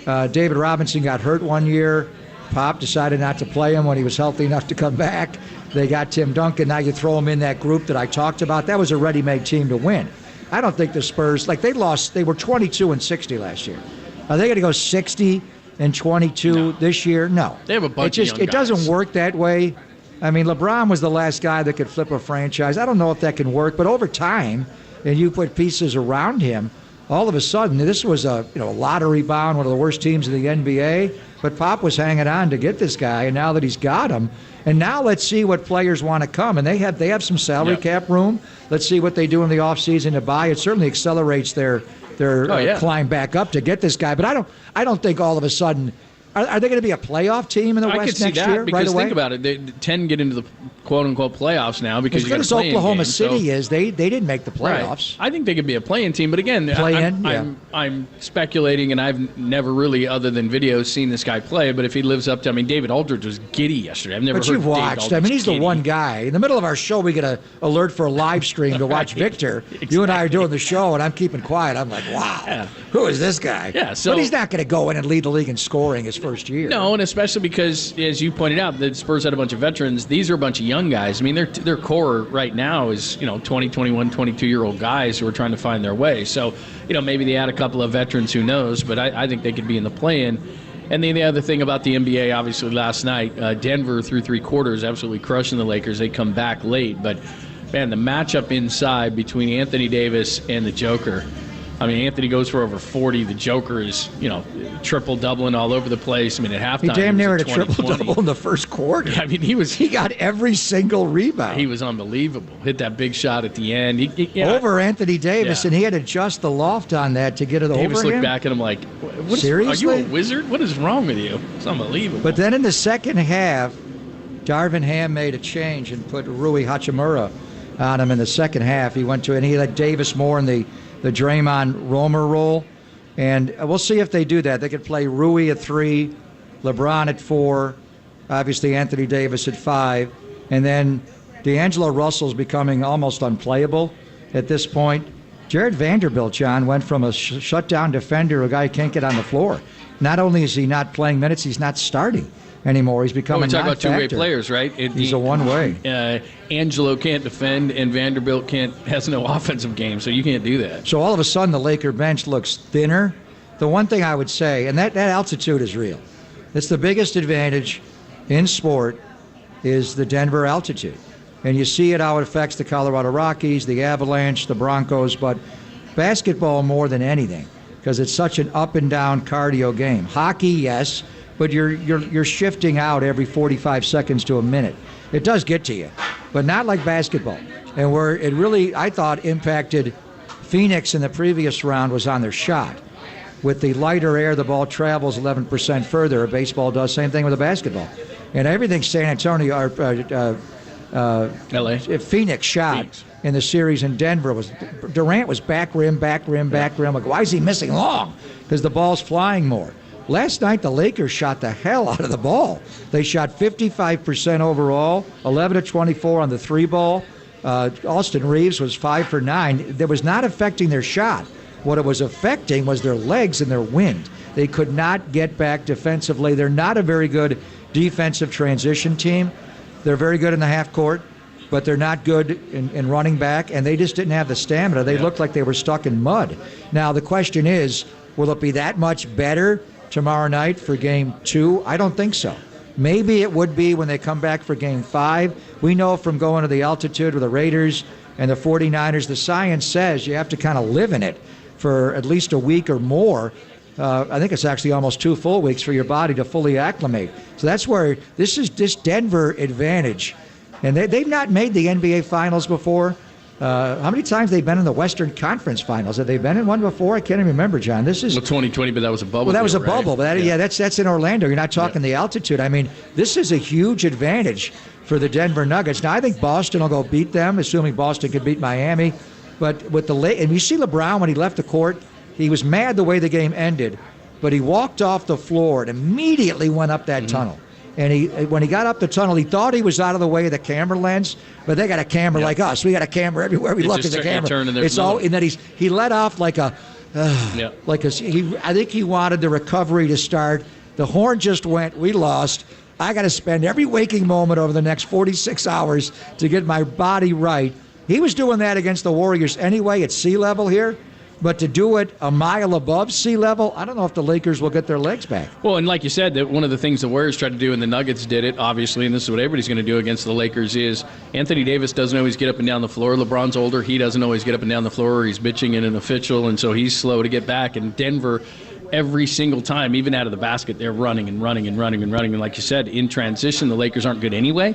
David Robinson got hurt 1 year. Pop decided not to play him when he was healthy enough to come back. They got Tim Duncan. Now you throw him in that group that I talked about. That was a ready-made team to win. I don't think the Spurs, they were 22-60 last year. Are they going to go 60-22 this year? No. They have a bunch of young It guys. doesn't work that way. I mean, LeBron was the last guy that could flip a franchise. I don't know if that can work, but over time, and you put pieces around him, all of a sudden, this was a lottery bound, one of the worst teams in the NBA, but Pop was hanging on to get this guy, and now that he's got him, and now let's see what players want to come, and they have some salary cap room. Let's see what they do in the offseason to buy. It certainly accelerates their climb back up to get this guy, but I don't think all of a sudden. Are they going to be a playoff team in the West next year? Because right away? think about it, 10 get into the quote-unquote playoffs now because as good as Oklahoma City is, they didn't make the playoffs. Right. I think they could be a play-in team, but again, I'm speculating, and I've never really, other than videos, seen this guy play. But if he lives up to, David Aldridge was giddy yesterday. I've never heard you've watched. He's giddy. The one guy. In the middle of our show, we get an alert for a live stream to watch Victor. Exactly. You and I are doing the show, and I'm keeping quiet. I'm like, wow, who is this guy? Yeah, but he's not going to go in and lead the league in scoring his first year. No, and especially because, as you pointed out, the Spurs had a bunch of veterans. These are a bunch of young guys. Their core right now is 20, 21, 22-year-old guys who are trying to find their way. So, maybe they add a couple of veterans, who knows? But I think they could be in the play-in. And then the other thing about the NBA, obviously, last night, Denver through 3 quarters absolutely crushing the Lakers. They come back late. But, man, the matchup inside between Anthony Davis and the Joker. Anthony goes for over 40. The Joker is, triple-doubling all over the place. At halftime, he damn near had a 20-20. triple-double in the first quarter. He got every single rebound. He was unbelievable. Hit that big shot at the end. Over Anthony Davis, and he had to adjust the loft on that to get it over him. Davis looked back at him like, seriously? Are you a wizard? What is wrong with you? It's unbelievable. But then in the second half, Darvin Ham made a change and put Rui Hachimura on him in the second half. He went to, and he let Davis more in the Draymond Romer role. And we'll see if they do that. They could play Rui at 3, LeBron at 4, obviously Anthony Davis at 5, and then D'Angelo Russell's becoming almost unplayable at this point. Jared Vanderbilt, John, went from a shutdown defender, a guy who can't get on the floor. Not only is he not playing minutes, he's not starting anymore. He's becoming we talk about non-factor. two-way players, right? He's a one-way. Angelo can't defend, and Vanderbilt has no offensive game, so you can't do that. So all of a sudden, the Laker bench looks thinner. The one thing I would say, and that altitude is real. It's the biggest advantage in sport is the Denver altitude. And you see it how it affects the Colorado Rockies, the Avalanche, the Broncos, but basketball more than anything because it's such an up-and-down cardio game. Hockey, yes, but you're shifting out every 45 seconds to a minute. It does get to you, but not like basketball. And where it really, I thought, impacted Phoenix in the previous round was on their shot. With the lighter air, the ball travels 11% further. Baseball does same thing with a basketball. And everything San Antonio, LA. Phoenix shot in the series in Denver was Durant was back rim. Like, why is he missing long? Because the ball's flying more. Last night, the Lakers shot the hell out of the ball. They shot 55% overall, 11 of 24 on the 3-ball. Austin Reeves was 5 for 9. That was not affecting their shot. What it was affecting was their legs and their wind. They could not get back defensively. They're not a very good defensive transition team. They're very good in the half court, but they're not good in running back, and they just didn't have the stamina. They looked like they were stuck in mud. Now, the question is, will it be that much better tomorrow night for Game 2? I don't think so. Maybe it would be when they come back for Game 5. We know from going to the altitude with the Raiders and the 49ers, the science says you have to kind of live in it for at least a week or more. I think it's actually almost 2 full weeks for your body to fully acclimate. So that's where this Denver advantage. And they've not made the NBA Finals before. How many times have they been in the Western Conference Finals? Have they been in one before? I can't even remember, John. This is 2020, but that was a bubble. Well, that was a right? bubble, but that's in Orlando. You're not talking the altitude. This is a huge advantage for the Denver Nuggets. Now, I think Boston will go beat them, assuming Boston could beat Miami. But with and you see LeBron when he left the court, he was mad the way the game ended, but he walked off the floor and immediately went up that tunnel. And when he got up the tunnel, he thought he was out of the way of the camera lens, but they got a camera like us. We got a camera everywhere we look at the camera. It's all, and then he let off like a, I think he wanted the recovery to start. The horn just went, we lost. I got to spend every waking moment over the next 46 hours to get my body right. He was doing that against the Warriors anyway at sea level here. But to do it a mile above sea level, I don't know if the Lakers will get their legs back. Well, and like you said, that one of the things the Warriors tried to do, and the Nuggets did it, obviously, and this is what everybody's going to do against the Lakers, is Anthony Davis doesn't always get up and down the floor. LeBron's older. He doesn't always get up and down the floor, or he's bitching at an official, and so he's slow to get back. And Denver, every single time, even out of the basket, they're running. And like you said, in transition, the Lakers aren't good anyway.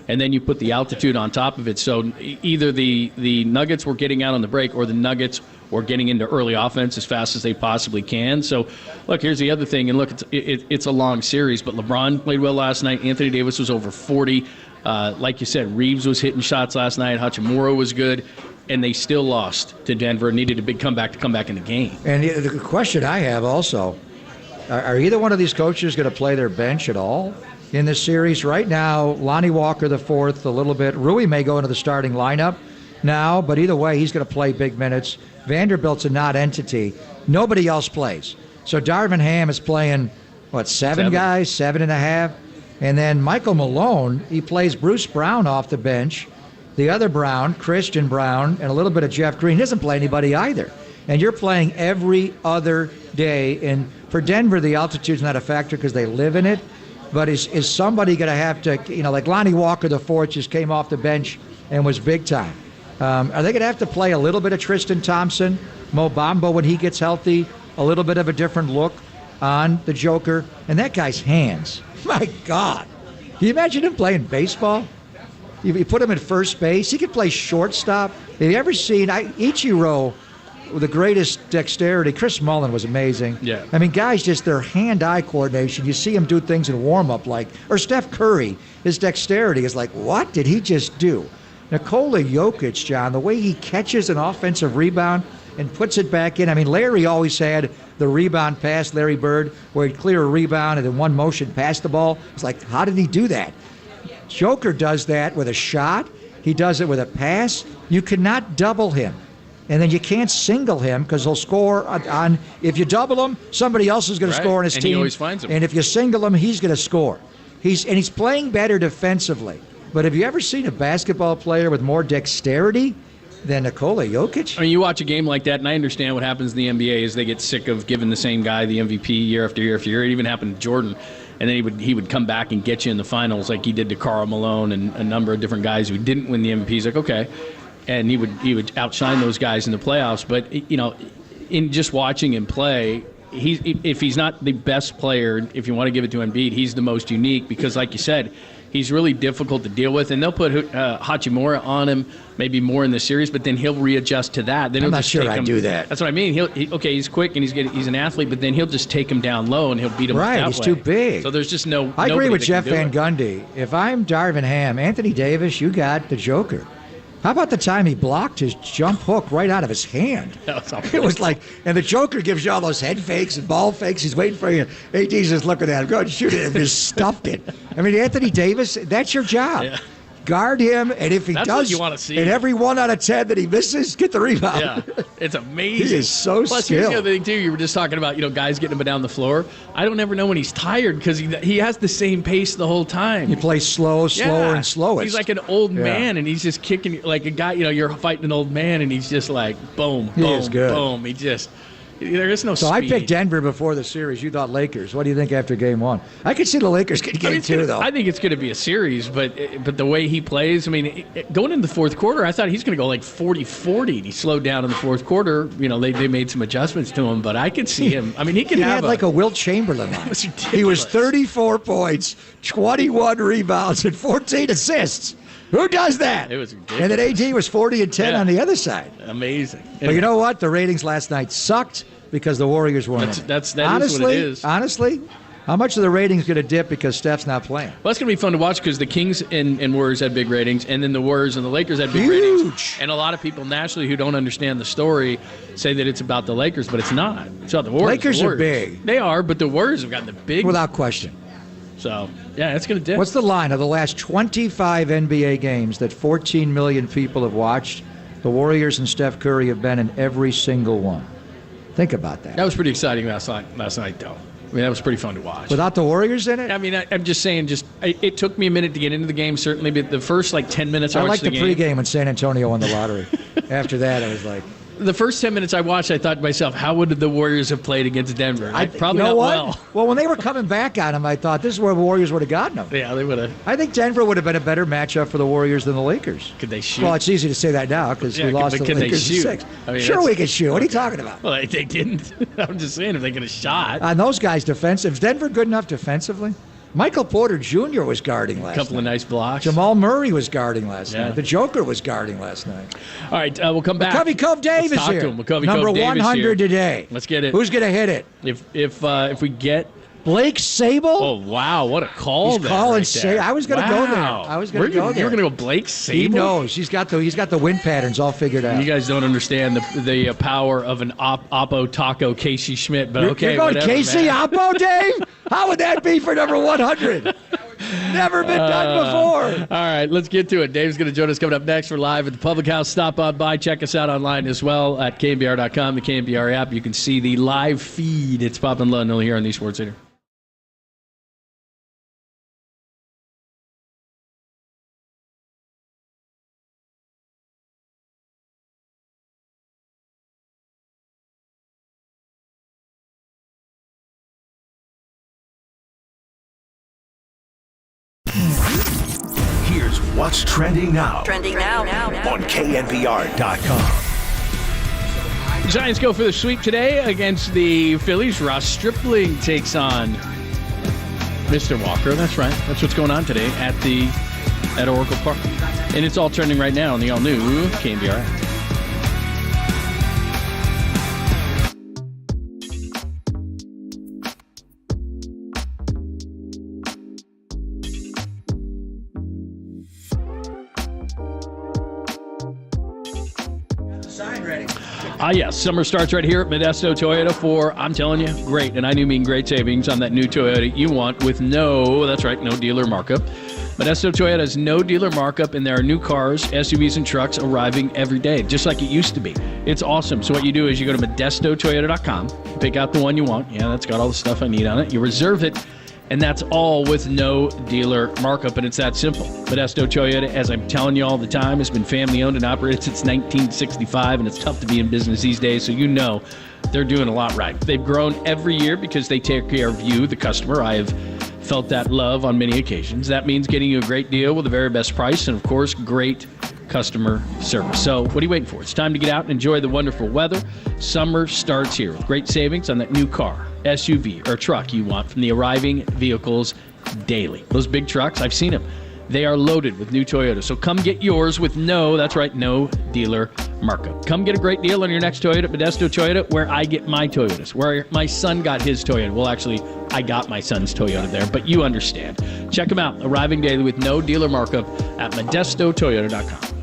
And then you put the altitude on top of it. So either the Nuggets were getting out on the break, or the Nuggets were getting into early offense as fast as they possibly can. So, look, here's the other thing. And look, it's a long series, but LeBron played well last night. Anthony Davis was over 40. Like you said, Reeves was hitting shots last night. Hachimura was good. And they still lost to Denver and needed a big comeback to come back in the game. And the question I have also, are either one of these coaches going to play their bench at all in this series? Right now, Lonnie Walker the fourth a little bit. Rui may go into the starting lineup now, but either way, he's going to play big minutes. Vanderbilt's a non-entity. Nobody else plays. So Darvin Ham is playing, seven guys, 7.5? And then Michael Malone, he plays Bruce Brown off the bench. The other Brown, Christian Brown, and a little bit of Jeff Green, doesn't play anybody either. And you're playing every other day. And for Denver, the altitude's not a factor because they live in it. But is somebody going to have to, like Lonnie Walker the fourth just came off the bench and was big time. Are they going to have to play a little bit of Tristan Thompson, Mo Bamba when he gets healthy, a little bit of a different look on the Joker? And that guy's hands, my God. Can you imagine him playing baseball? You put him at first base. He could play shortstop. Have you ever seen Ichiro with the greatest dexterity? Chris Mullin was amazing. Yeah. I mean, guys, just their hand-eye coordination. You see him do things in warm-up or Steph Curry. His dexterity is like, what did he just do? Nikola Jokic, John, the way he catches an offensive rebound and puts it back in. I mean, Larry always had the rebound pass, Larry Bird, where he'd clear a rebound and in one motion pass the ball. It's like, how did he do that? Joker does that with a shot. He does it with a pass. You cannot double him. And then you can't single him because he'll score on if you double him, somebody else is going to score on his team. He always finds him. And if you single him, he's going to score. He's playing better defensively. But have you ever seen a basketball player with more dexterity than Nikola Jokic? I mean, you watch a game like that, and I understand what happens in the NBA is they get sick of giving the same guy the MVP year after year after year. It even happened to Jordan. And then he would come back and get you in the finals like he did to Karl Malone and a number of different guys who didn't win the MVP. He's like, okay. And he would outshine those guys in the playoffs. But, in just watching him play, if he's not the best player, if you want to give it to Embiid, he's the most unique because, like you said, he's really difficult to deal with. And they'll put Hachimura on him maybe more in the series, but then he'll readjust to that. Then I'm not sure I'd do that. That's what I mean. He's quick and he's an athlete, but then he'll just take him down low and he'll beat him right, that he's way. too big. So there's just no. I agree with Jeff Van Gundy. If I'm Darvin Ham, Anthony Davis, you got the Joker. How about the time he blocked his jump hook right out of his hand? It was like, and the Joker gives you all those head fakes and ball fakes. He's waiting for you. AD's just looking at him. Go ahead and shoot it. And just stuffed it. I mean, Anthony Davis, that's your job. Yeah. Guard him, and if he That's does, what you want to see. and every 1 out of 10 that he misses, get the rebound. Yeah, it's amazing. He is so Plus, skilled. here's the other thing, too. You were just talking about, guys getting him down the floor. I don't ever know when he's tired because he has the same pace the whole time. He plays slower and slowest. He's like an old man, and he's just kicking like a guy. You're fighting an old man, and he's just like, boom, He boom, is good. boom. There is no So speed. I picked Denver before the series. You thought Lakers. What do you think after game one? I could see the Lakers get game two, though. I think it's going to be a series, but the way he plays, going into the fourth quarter, I thought he's going to go like 40-40, and he slowed down in the fourth quarter. They made some adjustments to him, but I could see him. He can have had like a Wilt Chamberlain line. He was 34 points, 21 rebounds, and 14 assists. Who does that? It was ridiculous. And then AD was 40 and 10 on the other side. Amazing. But you know what? The ratings last night sucked because the Warriors won. That is what it is. Honestly, how much of the ratings going to dip because Steph's not playing? Well, it's going to be fun to watch because the Kings and Warriors had big ratings, and then the Warriors and the Lakers had big ratings. And a lot of people nationally who don't understand the story say that it's about the Lakers, but it's not. It's about the Warriors. Lakers are big. They are, but the Warriors have gotten the big. Without question. So, yeah, it's going to dip. What's the line of the last 25 NBA games that 14 million people have watched? The Warriors and Steph Curry have been in every single one. Think about that. That was pretty exciting last night, though. That was pretty fun to watch. Without the Warriors in it? I'm just saying, it took me a minute to get into the game, certainly, but the first 10 minutes I watched liked the pregame when San Antonio won the lottery. After that, I was like... The first 10 minutes I watched, I thought to myself, how would the Warriors have played against Denver? Probably not well. Well, when they were coming back on them, I thought this is where the Warriors would have gotten them. Yeah, they would have. I think Denver would have been a better matchup for the Warriors than the Lakers. Could they shoot? Well, it's easy to say that now because we lost to the Lakers in 6. Sure, we could shoot. What are you talking about? Well, they didn't. I'm just saying if they could have shot. On those guys' defensive, is Denver good enough defensively? Michael Porter Jr. was guarding last night. A couple of nice blocks. Jamal Murray was guarding last night. The Joker was guarding last night. All right, we'll come back. McCovey Cove Dave is here. Number 100 today. Let's get it. Who's going to hit it? If we get Blake Sable? Oh, wow. What a call. He's calling Sable. I was going to go there. I was going to go there. You were going to go Blake Sable? He knows. He's got the wind patterns all figured out. You guys don't understand the power of an Oppo Taco Casey Schmidt, but okay. You're going whatever, Casey man. Oppo, Dave? How would that be for number 100? Never been done before. All right, let's get to it. Dave's going to join us coming up next. We're live at the Public House. Stop on by. Check us out online as well at KNBR.com, the KNBR app. You can see the live feed. It's popping low here on the Sports Center. Here's what's trending now. Trending now. On KNBR.com. Giants go for the sweep today against the Phillies. Ross Stripling takes on Mr. Walker. That's right. That's what's going on today at Oracle Park. And it's all trending right now on the all-new KNBR app. Yes, summer starts right here at Modesto Toyota for, I'm telling you, great, and I do mean great savings on that new Toyota you want with no dealer markup. Modesto Toyota has no dealer markup, and there are new cars, SUVs, and trucks arriving every day, just like it used to be. It's awesome. So what you do is you go to ModestoToyota.com, pick out the one you want. Yeah, that's got all the stuff I need on it. You reserve it, and that's all with no dealer markup, and it's that simple. Modesto Toyota, as I'm telling you all the time, has been family-owned and operated since 1965, and it's tough to be in business these days, so you know they're doing a lot right. They've grown every year because they take care of you, the customer. I have felt that love on many occasions. That means getting you a great deal with the very best price and, of course, great customer service. So what are you waiting for? It's time to get out and enjoy the wonderful weather. Summer starts here with great savings on that new car, SUV, or truck you want from the arriving vehicles daily. Those big trucks, I've seen them. They are loaded with new Toyota. So come get yours with no dealer markup. Come get a great deal on your next Toyota at Modesto Toyota, where I get my Toyotas, where my son got his Toyota. Well, actually, I got my son's Toyota there, but you understand. Check them out, arriving daily with no dealer markup at ModestoToyota.com.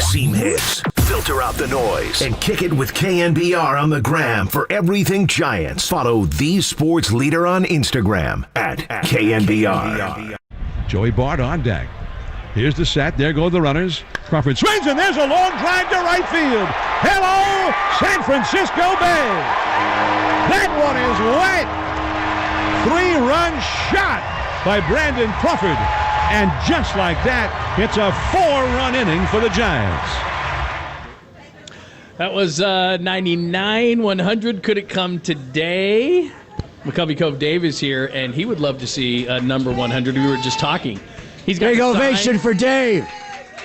seam hits, filter out the noise, and kick it with KNBR on the gram for everything Giants. Follow the sports leader on Instagram at KNBR. Joey Bart on deck. Here's the set. There go the runners. Crawford swings, and there's a long drive to right field. Hello, San Francisco Bay. That one is wet. 3-run shot by Brandon Crawford. And just like that, it's a 4-run inning for the Giants. That was 99-100. Could it come today? McCovey Cove Dave is here, and he would love to see number 100. We were just talking. He's got big ovation for Dave.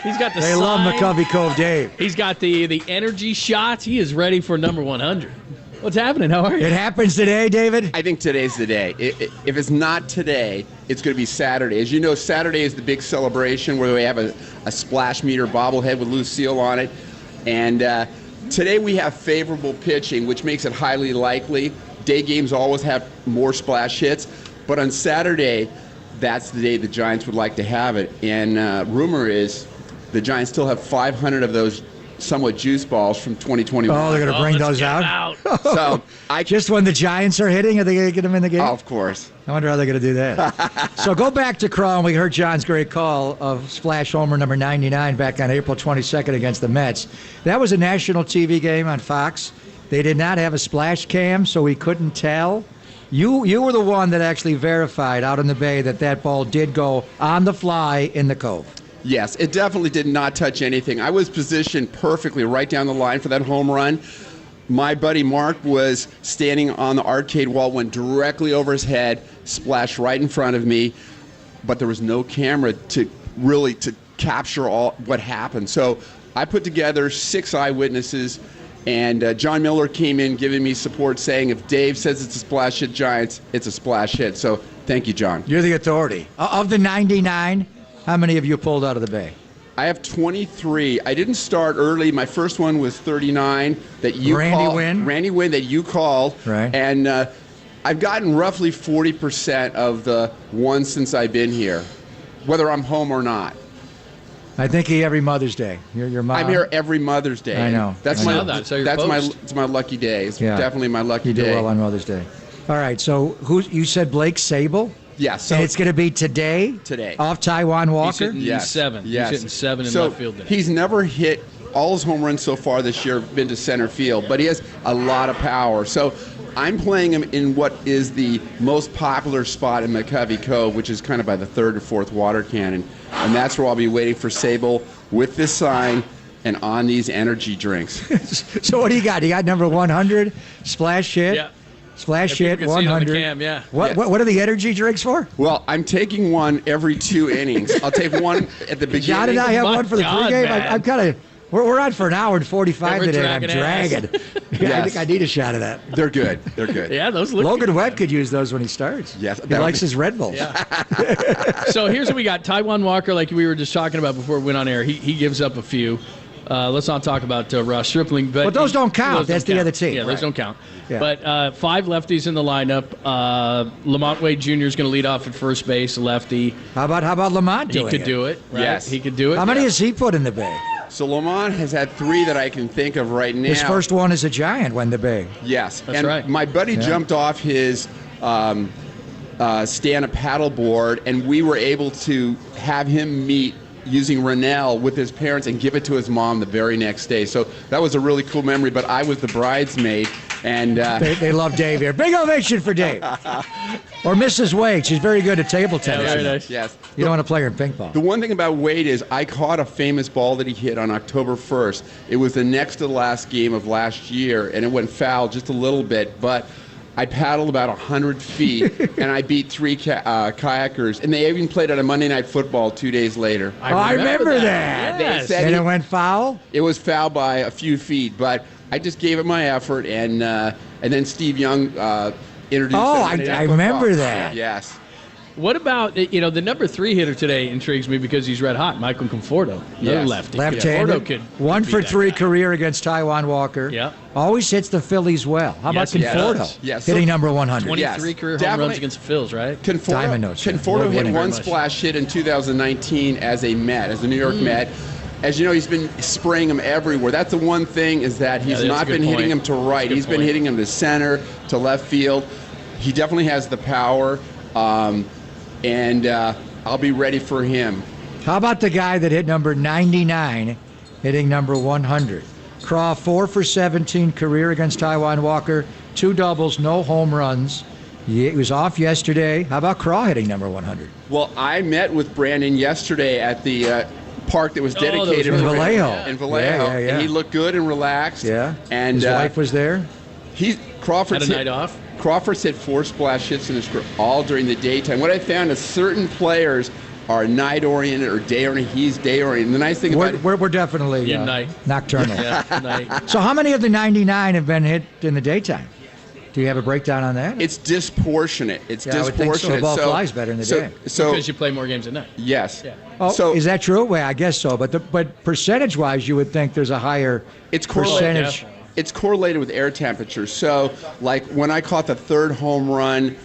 He's got the They sign. love McCovey Cove Dave. He's got the energy shots. He is ready for number 100. What's happening? How are you? It happens today, David? I think today's the day. If it's not today, it's going to be Saturday. As you know, Saturday is the big celebration where we have a splash meter bobblehead with Lucille on it. And today we have favorable pitching, which makes it highly likely. Day games always have more splash hits. But on Saturday, that's the day the Giants would like to have it. And rumor is the Giants still have 500 of those somewhat juice balls from 2021. Oh, they're going to bring those out? So just when the Giants are hitting, are they going to get them in the game? Oh, of course. I wonder how they're going to do that. So go back to Crawl. We heard John's great call of splash homer number 99 back on April 22nd against the Mets. That was a national TV game on Fox. They did not have a splash cam, so we couldn't tell. You were the one that actually verified out in the bay that ball did go on the fly in the Cove. Yes, it definitely did not touch anything. I was positioned perfectly right down the line for that home run. My buddy Mark was standing on the arcade wall, went directly over his head, splashed right in front of me, but there was no camera to capture all what happened. So I put together 6 eyewitnesses, and John Miller came in giving me support, saying if Dave says it's a splash hit Giants, it's a splash hit. So thank you, John. You're the authority. Of the 99, how many of you pulled out of the bay? I have 23. I didn't start early. My first one was 39 that you called. Randy Wynn that you called. Right. And I've gotten roughly 40% of the ones since I've been here, whether I'm home or not. I think every Mother's Day. Your mom. I'm here every Mother's Day. I know. That's my lucky day. It's definitely my lucky day. You do well on Mother's Day. All right. So you said Blake Sable? Yeah. So and it's going to be today? Today. Off Taiwan Walker? He's hitting 7. Yes. He's hitting 7 in so left field today. He's never hit all his home runs so far this year have been to center field, but he has a lot of power. So I'm playing him in what is the most popular spot in McCovey Cove, which is kind of by the 3rd or 4th water cannon. And that's where I'll be waiting for Sable with this sign and on these energy drinks. So what do you got? You got number 100, splash hit? Yeah. Splash hit, 100. Cam, yeah. What are the energy drinks for? Well, I'm taking one every 2 innings. I'll take one at the beginning. John and I have one for the pregame. I'm kind of... We're on for an hour and 45 today, and I'm dragging. Yes. I think I need a shot of that. They're good. They're good. Yeah, those look Logan good. Webb could use those when he starts. Yes. He likes his Red Bulls. Yeah. So here's what we got. Taiwan Walker, like we were just talking about before we went on air, he gives up a few. Let's not talk about Ross Stripling. But those don't count. That's the other team. Yeah, those don't count. Yeah. But 5 lefties in the lineup. Lamont Wade Jr. is going to lead off at first base, lefty. How about Lamont doing it? He could do it. Right? Yes. He could do it. How many has he put in the bay? So Lamont has had 3 that I can think of right now. His first one as a Giant when the bay. Yes. That's and right. My buddy jumped off his stand-up paddleboard, and we were able to have him meet using Rennell with his parents and give it to his mom the very next day. So that was a really cool memory, but I was the bridesmaid. And they love Dave here. Big ovation for Dave. Or Mrs. Wade. She's very good at table tennis. Yeah, very nice. Yes. You don't want to play her in ping pong. The one thing about Wade is I caught a famous ball that he hit on October 1st. It was the next to the last game of last year, and it went foul just a little bit, but I paddled about 100 feet, and I beat 3 kayakers, and they even played on a Monday Night Football 2 days later. I remember that. They said And it went foul? It was foul by a few feet, but I just gave it my effort, and then Steve Young introduced it. I remember that. Yes. What about, the number 3 hitter today intrigues me because he's red hot, Michael Conforto. Yes. Lefty. Left-handed. Conforto could 1 for beat that 3 guy. career against Taiwan Walker. Yeah. Always hits the Phillies well. How about Conforto? Yes. Hitting number 100. 23 career home runs against the Phils, right? Diamond notes. Conforto hit Winning. one splash hit in 2019 as a Met, as a New York Met. as you know, he's been spraying them everywhere. That's the one thing, is that he's not been hitting them to right. He's been hitting them to center, to left field. He definitely has the power, and I'll be ready for him. How about the guy that hit number 99, hitting number 100? Craw 4 for 17 career against Taijuan Walker, 2 doubles, no home runs. He was off yesterday. How about Craw hitting number 100? Well, I met with Brandon yesterday at the park that was dedicated in Vallejo. In Vallejo, and he looked good and relaxed. Yeah, and his wife was there. Crawford's had a night off. Crawford's hit 4 splash hits in his career, all during the daytime. What I found is certain players are night-oriented or day-oriented. He's day-oriented. The nice thing about we're definitely nocturnal. night. So how many of the 99 have been hit in the daytime? Do you have a breakdown on that? It's disproportionate. It's I would think disproportionate. so. The ball flies better in the day. So because you play more games at night. Yes. Yeah. Oh, so is that true? Well, I guess so. But percentage-wise, you would think there's a higher percentage. It's correlated with air temperature. So, like when I caught the 3rd home run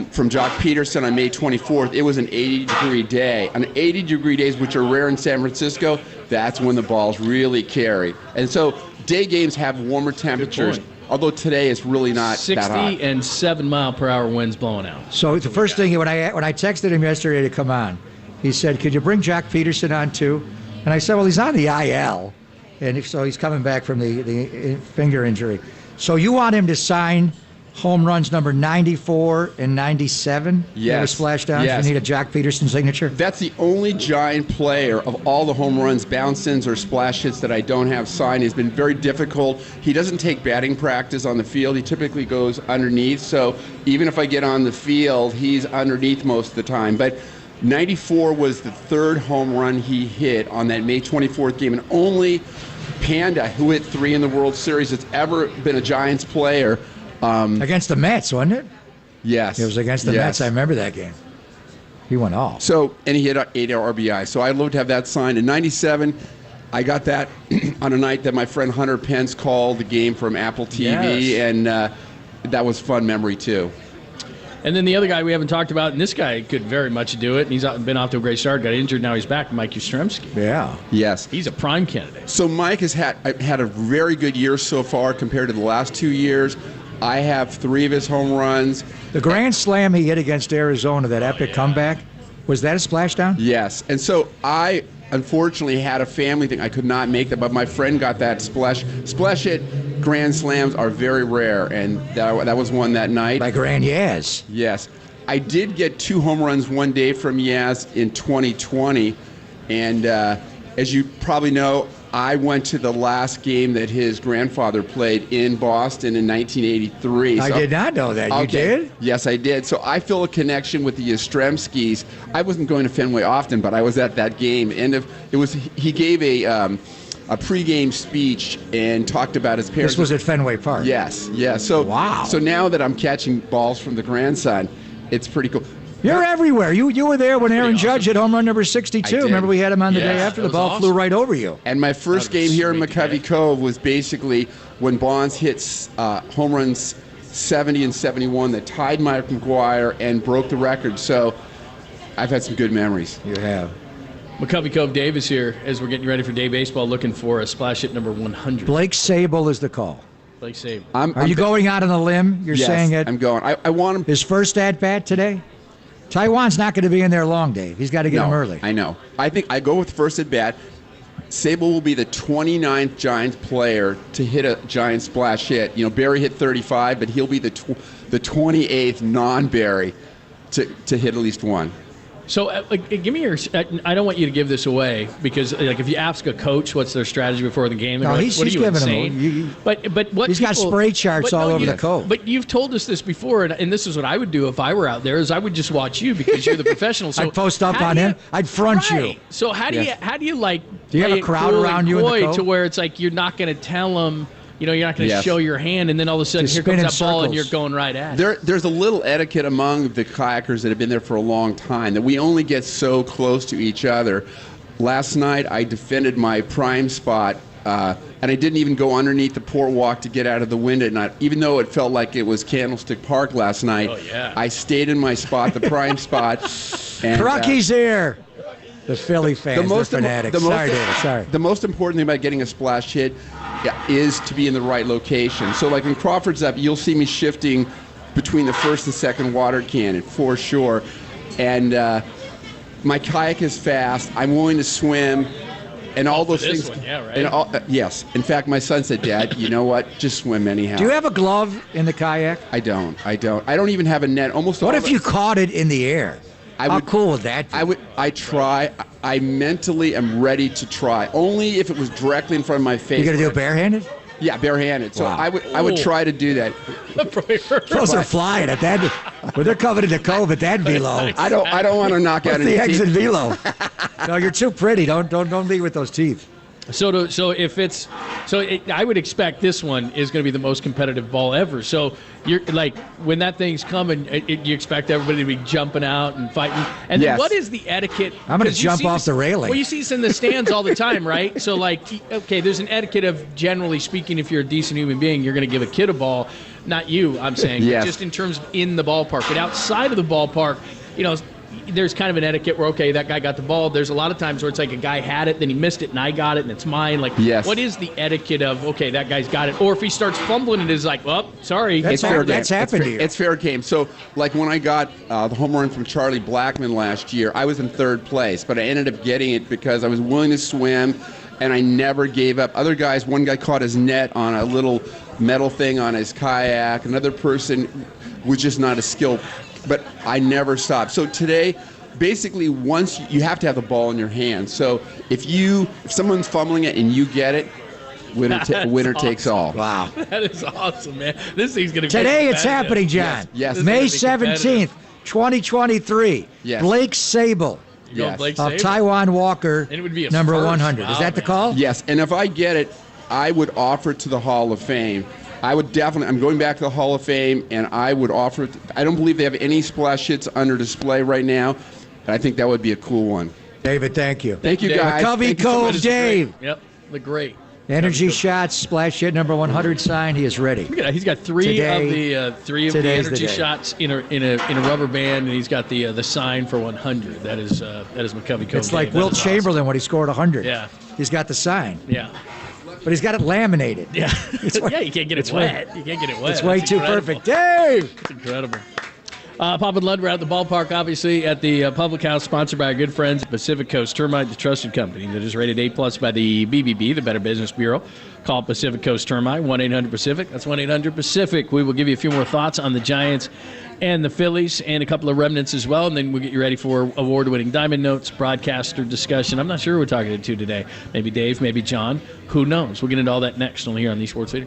from Jock Peterson on May 24th, it was an 80-degree day. On 80-degree days, which are rare in San Francisco, that's when the balls really carry. And so day games have warmer temperatures, although today it's really not that hot. 60 and 7-mile-per-hour winds blowing out. So the first thing, when I texted him yesterday to come on, he said, could you bring Jock Peterson on too? And I said, well, he's on the IL. And so he's coming back from the finger injury. So you want him to sign home runs number 94 and 97? Yes. Splashdowns? Yes. You need a Jock Peterson signature? That's the only Giant player of all the home runs, bounce-ins, or splash hits that I don't have signed. It's been very difficult. He doesn't take batting practice on the field. He typically goes underneath. So even if I get on the field, he's underneath most of the time. But 94 was the 3rd home run he hit on that May 24th game, and only Panda, who hit 3 in the World Series, that's ever been a Giants player. Against the Mets, wasn't it? Yes. It was against the Mets. I remember that game. He went off. So, and he hit 8 RBI. So I'd love to have that signed. In 97, I got that on a night that my friend Hunter Pence called the game from Apple TV, and that was fun memory too. And then the other guy we haven't talked about, and this guy could very much do it, and he's been off to a great start, got injured, now he's back, Mike Yastrzemski. Yeah. Yes. He's a prime candidate. So Mike has had a very good year so far compared to the last 2 years. I have 3 of his home runs. The grand slam he hit against Arizona, that epic comeback, was that a splashdown? Yes. And so I unfortunately had a family thing. I could not make that, but my friend got that splash hit. Grand slams are very rare, and that was one that night. By Grand Yaz. Yes. I did get 2 home runs one day from Yaz in 2020, and as you probably know, I went to the last game that his grandfather played in Boston in 1983. I did not know that. You did? Yes, I did. So I feel a connection with the Yastrzemskis. I wasn't going to Fenway often, but I was at that game. And he gave a pregame speech and talked about his parents. This was at Fenway Park? Yes, yes. So, wow. So now that I'm catching balls from the grandson, it's pretty cool. You're everywhere. You were there when Aaron Judge hit home run number 62. Remember we had him on the day after? The ball flew right over you. And my first game here in McCovey Cove was basically when Bonds hits home runs 70 and 71 that tied Mike McGuire and broke the record. So I've had some good memories. You have. McCovey Cove Dave is here as we're getting ready for day baseball, looking for a splash hit number 100. Blake Sable is the call. Blake Sable. Are you going out on a limb? You're saying it? I'm going. I want him. His first at-bat today? Taijuan's not going to be in there long, Dave. He's got to get him early. I know. I think I go with first at bat. Sable will be the 29th Giants player to hit a Giant splash hit. You know, Barry hit 35, but he'll be the 28th non-Barry to hit at least one. So, give me your. I don't want you to give this away because, if you ask a coach what's their strategy before the game, they're he's what are you giving insane? But what he's got spray charts all over the cove. But you've told us this before, and this is what I would do if I were out there: is I would just watch you because you're the professional. So I'd post up on him. I'd front you. So how do you like? Do you have a crowd around you in the cove? To where it's like you're not going to tell them. You're not going to show your hand, and then all of a sudden, here comes that ball, and you're going right at it. There's a little etiquette among the kayakers that have been there for a long time that we only get so close to each other. Last night, I defended my prime spot, and I didn't even go underneath the port walk to get out of the wind at night. Even though it felt like it was Candlestick Park last night, I stayed in my spot, the prime spot. Crocky's here. The Philly fans, they're fanatics. Sorry, David, sorry. The most important thing about getting a splash hit is to be in the right location. So like when Crawford's up, you'll see me shifting between the first and second water cannon for sure. And my kayak is fast. I'm willing to swim. And all those things. One, yeah, right? Yes. In fact, my son said, Dad, you know what? Just swim anyhow. Do you have a glove in the kayak? I don't. I don't even have a net. What if you caught it in the air? How cool would that be? I try. I mentally am ready to try. Only if it was directly in front of my face. You're going to do it barehanded? Yeah, barehanded. So Wow. I would try to do that. Those are flying at that. When they're coming into cove at that velo. I don't want to knock out the any exit teeth. velo. No, you're too pretty. Don't lead with those teeth. I would expect this one is going to be the most competitive ball ever. So you're like, when that thing's coming, you expect everybody to be jumping out and fighting. And then what is the etiquette? I'm going to jump off the railing. Well, you see this in the stands all the time, right? So like, okay, there's an etiquette of, generally speaking, if you're a decent human being, you're going to give a kid a ball. Not you, I'm saying, Yes. but just in terms of in the ballpark. But outside of the ballpark, there's kind of an etiquette where, okay, that guy got the ball. There's a lot of times where it's like a guy had it, then he missed it, and I got it, and it's mine. Like, Yes. What is the etiquette of, okay, that guy's got it? Or if he starts fumbling, it is like, well, sorry. It's fair game. That's happened to you. It's fair game. So, like when I got the home run from Charlie Blackmon last year, I was in third place, but I ended up getting it because I was willing to swim, and I never gave up. Other guys, one guy caught his net on a little metal thing on his kayak. Another person was just not as skilled, but I never stopped. So today, basically, once you have to have the ball in your hand. So if someone's fumbling it and you get it, winner takes all. Wow. That is awesome, man. This thing's going to be Today it's happening, John. Yes. May 17th, 2023. Yes. Blake Sable Yes. of Taiwan Walker, And it would be a number first. 100. Wow, Is that the man. call? Yes, and if I get it, I would offer it to the Hall of Fame. I would definitely. I'm going back to the Hall of Fame, and I would offer it. I don't believe they have any splash hits under display right now, and I think that would be a cool one. David, thank you. Thank you, guys. McCovey Thank you so Cove much. Dave. Yep, the great. Energy shots, splash hit number 100 signed. He is ready. Look at that. He's got three Today- of the today's the energy day. shots in a rubber band, and he's got the sign for 100. That is McCovey Cove. It's like Dave. That Wilt is awesome. Chamberlain when he scored 100. Yeah. He's got the sign, Yeah. but he's got it laminated. Yeah. way- Yeah, you can't get it it's way- wet. You can't get it wet. It's way That's too incredible. perfect. Dave! It's incredible. Pop and Lud, we're at the ballpark, obviously, at the Public House, sponsored by our good friends at Pacific Coast Termite, the trusted company that is rated A+ by the BBB, the Better Business Bureau. Call Pacific Coast Termite, 1-800-PACIFIC. That's 1-800-PACIFIC. We will give you a few more thoughts on the Giants and the Phillies and a couple of remnants as well, and then we'll get you ready for award-winning Diamond Notes, broadcaster discussion. I'm not sure who we're talking to today. Maybe Dave, maybe John. Who knows? We'll get into all that next only here on the Sports Leader.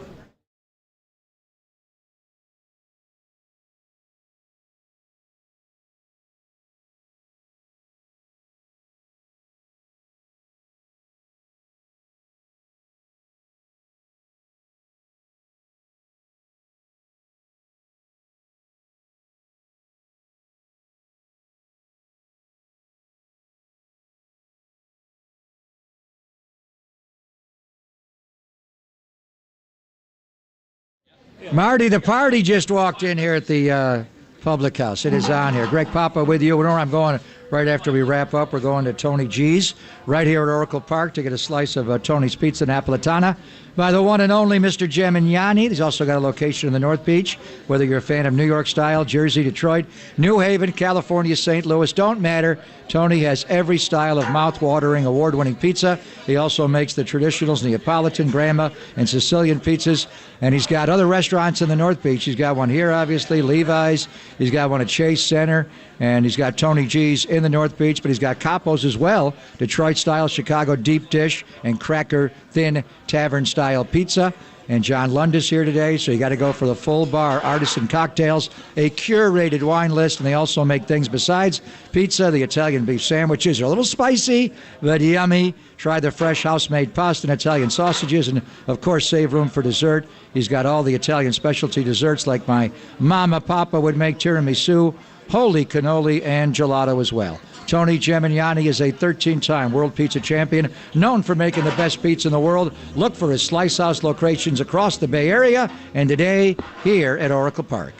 Marty, the party just walked in here at the Public House. It is on here. Greg Papa with you. I'm going right after we wrap up. We're going to Tony G's right here at Oracle Park to get a slice of Tony's Pizza Napolitana by the one and only Mr. Gemignani. He's also got a location in the North Beach. Whether you're a fan of New York style, Jersey, Detroit, New Haven, California, St. Louis, don't matter. Tony has every style of mouth-watering, award-winning pizza. He also makes the traditionals, Neapolitan, Grandma, and Sicilian pizzas. And he's got other restaurants in the North Beach. He's got one here, obviously, Levi's. He's got one at Chase Center. And he's got Tony G's in the North Beach. But he's got Capo's as well, Detroit-style, Chicago deep dish, and cracker thin tavern-style pizza. And John Lund is here today, so you got to go for the full bar artisan cocktails, a curated wine list, and they also make things besides pizza. The Italian beef sandwiches are a little spicy, but yummy. Try the fresh house-made pasta and Italian sausages, and, of course, save room for dessert. He's got all the Italian specialty desserts like my Mama Papa would make, tiramisu, holy cannoli, and gelato as well. Tony Gemignani is a 13-time World Pizza Champion, known for making the best pizza in the world. Look for his Slice House locations across the Bay Area, and today here at Oracle Park.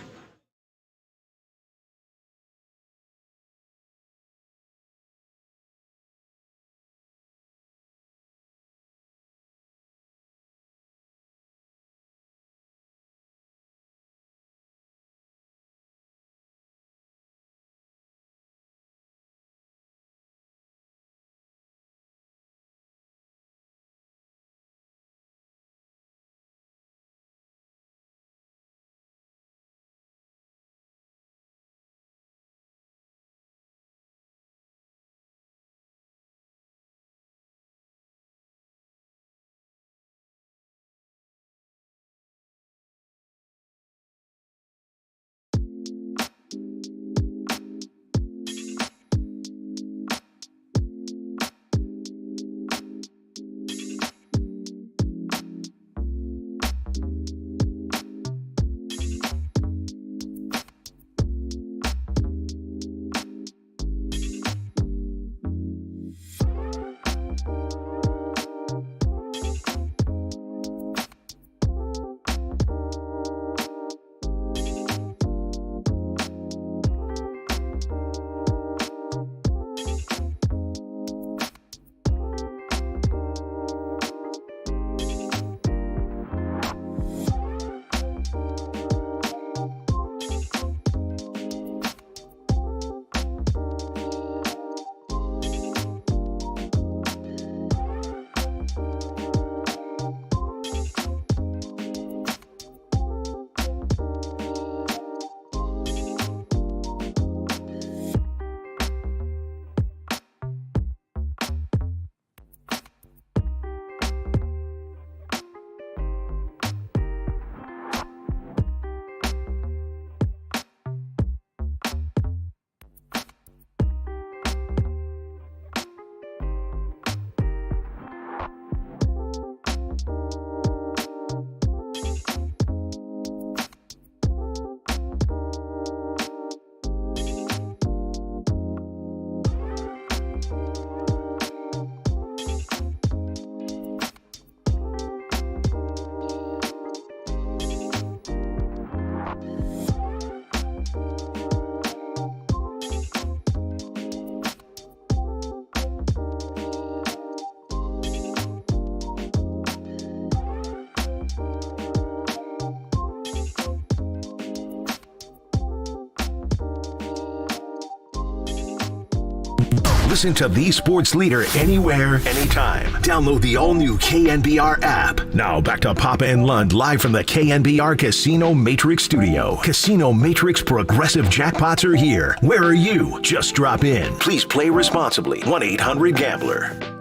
Listen to the sports leader anywhere, anytime. Download the all-new KNBR app. Now back to Papa and Lund live from the KNBR Casino Matrix Studio. Casino Matrix progressive jackpots are here. Where are you? Just drop in. Please play responsibly. 1-800-GAMBLER.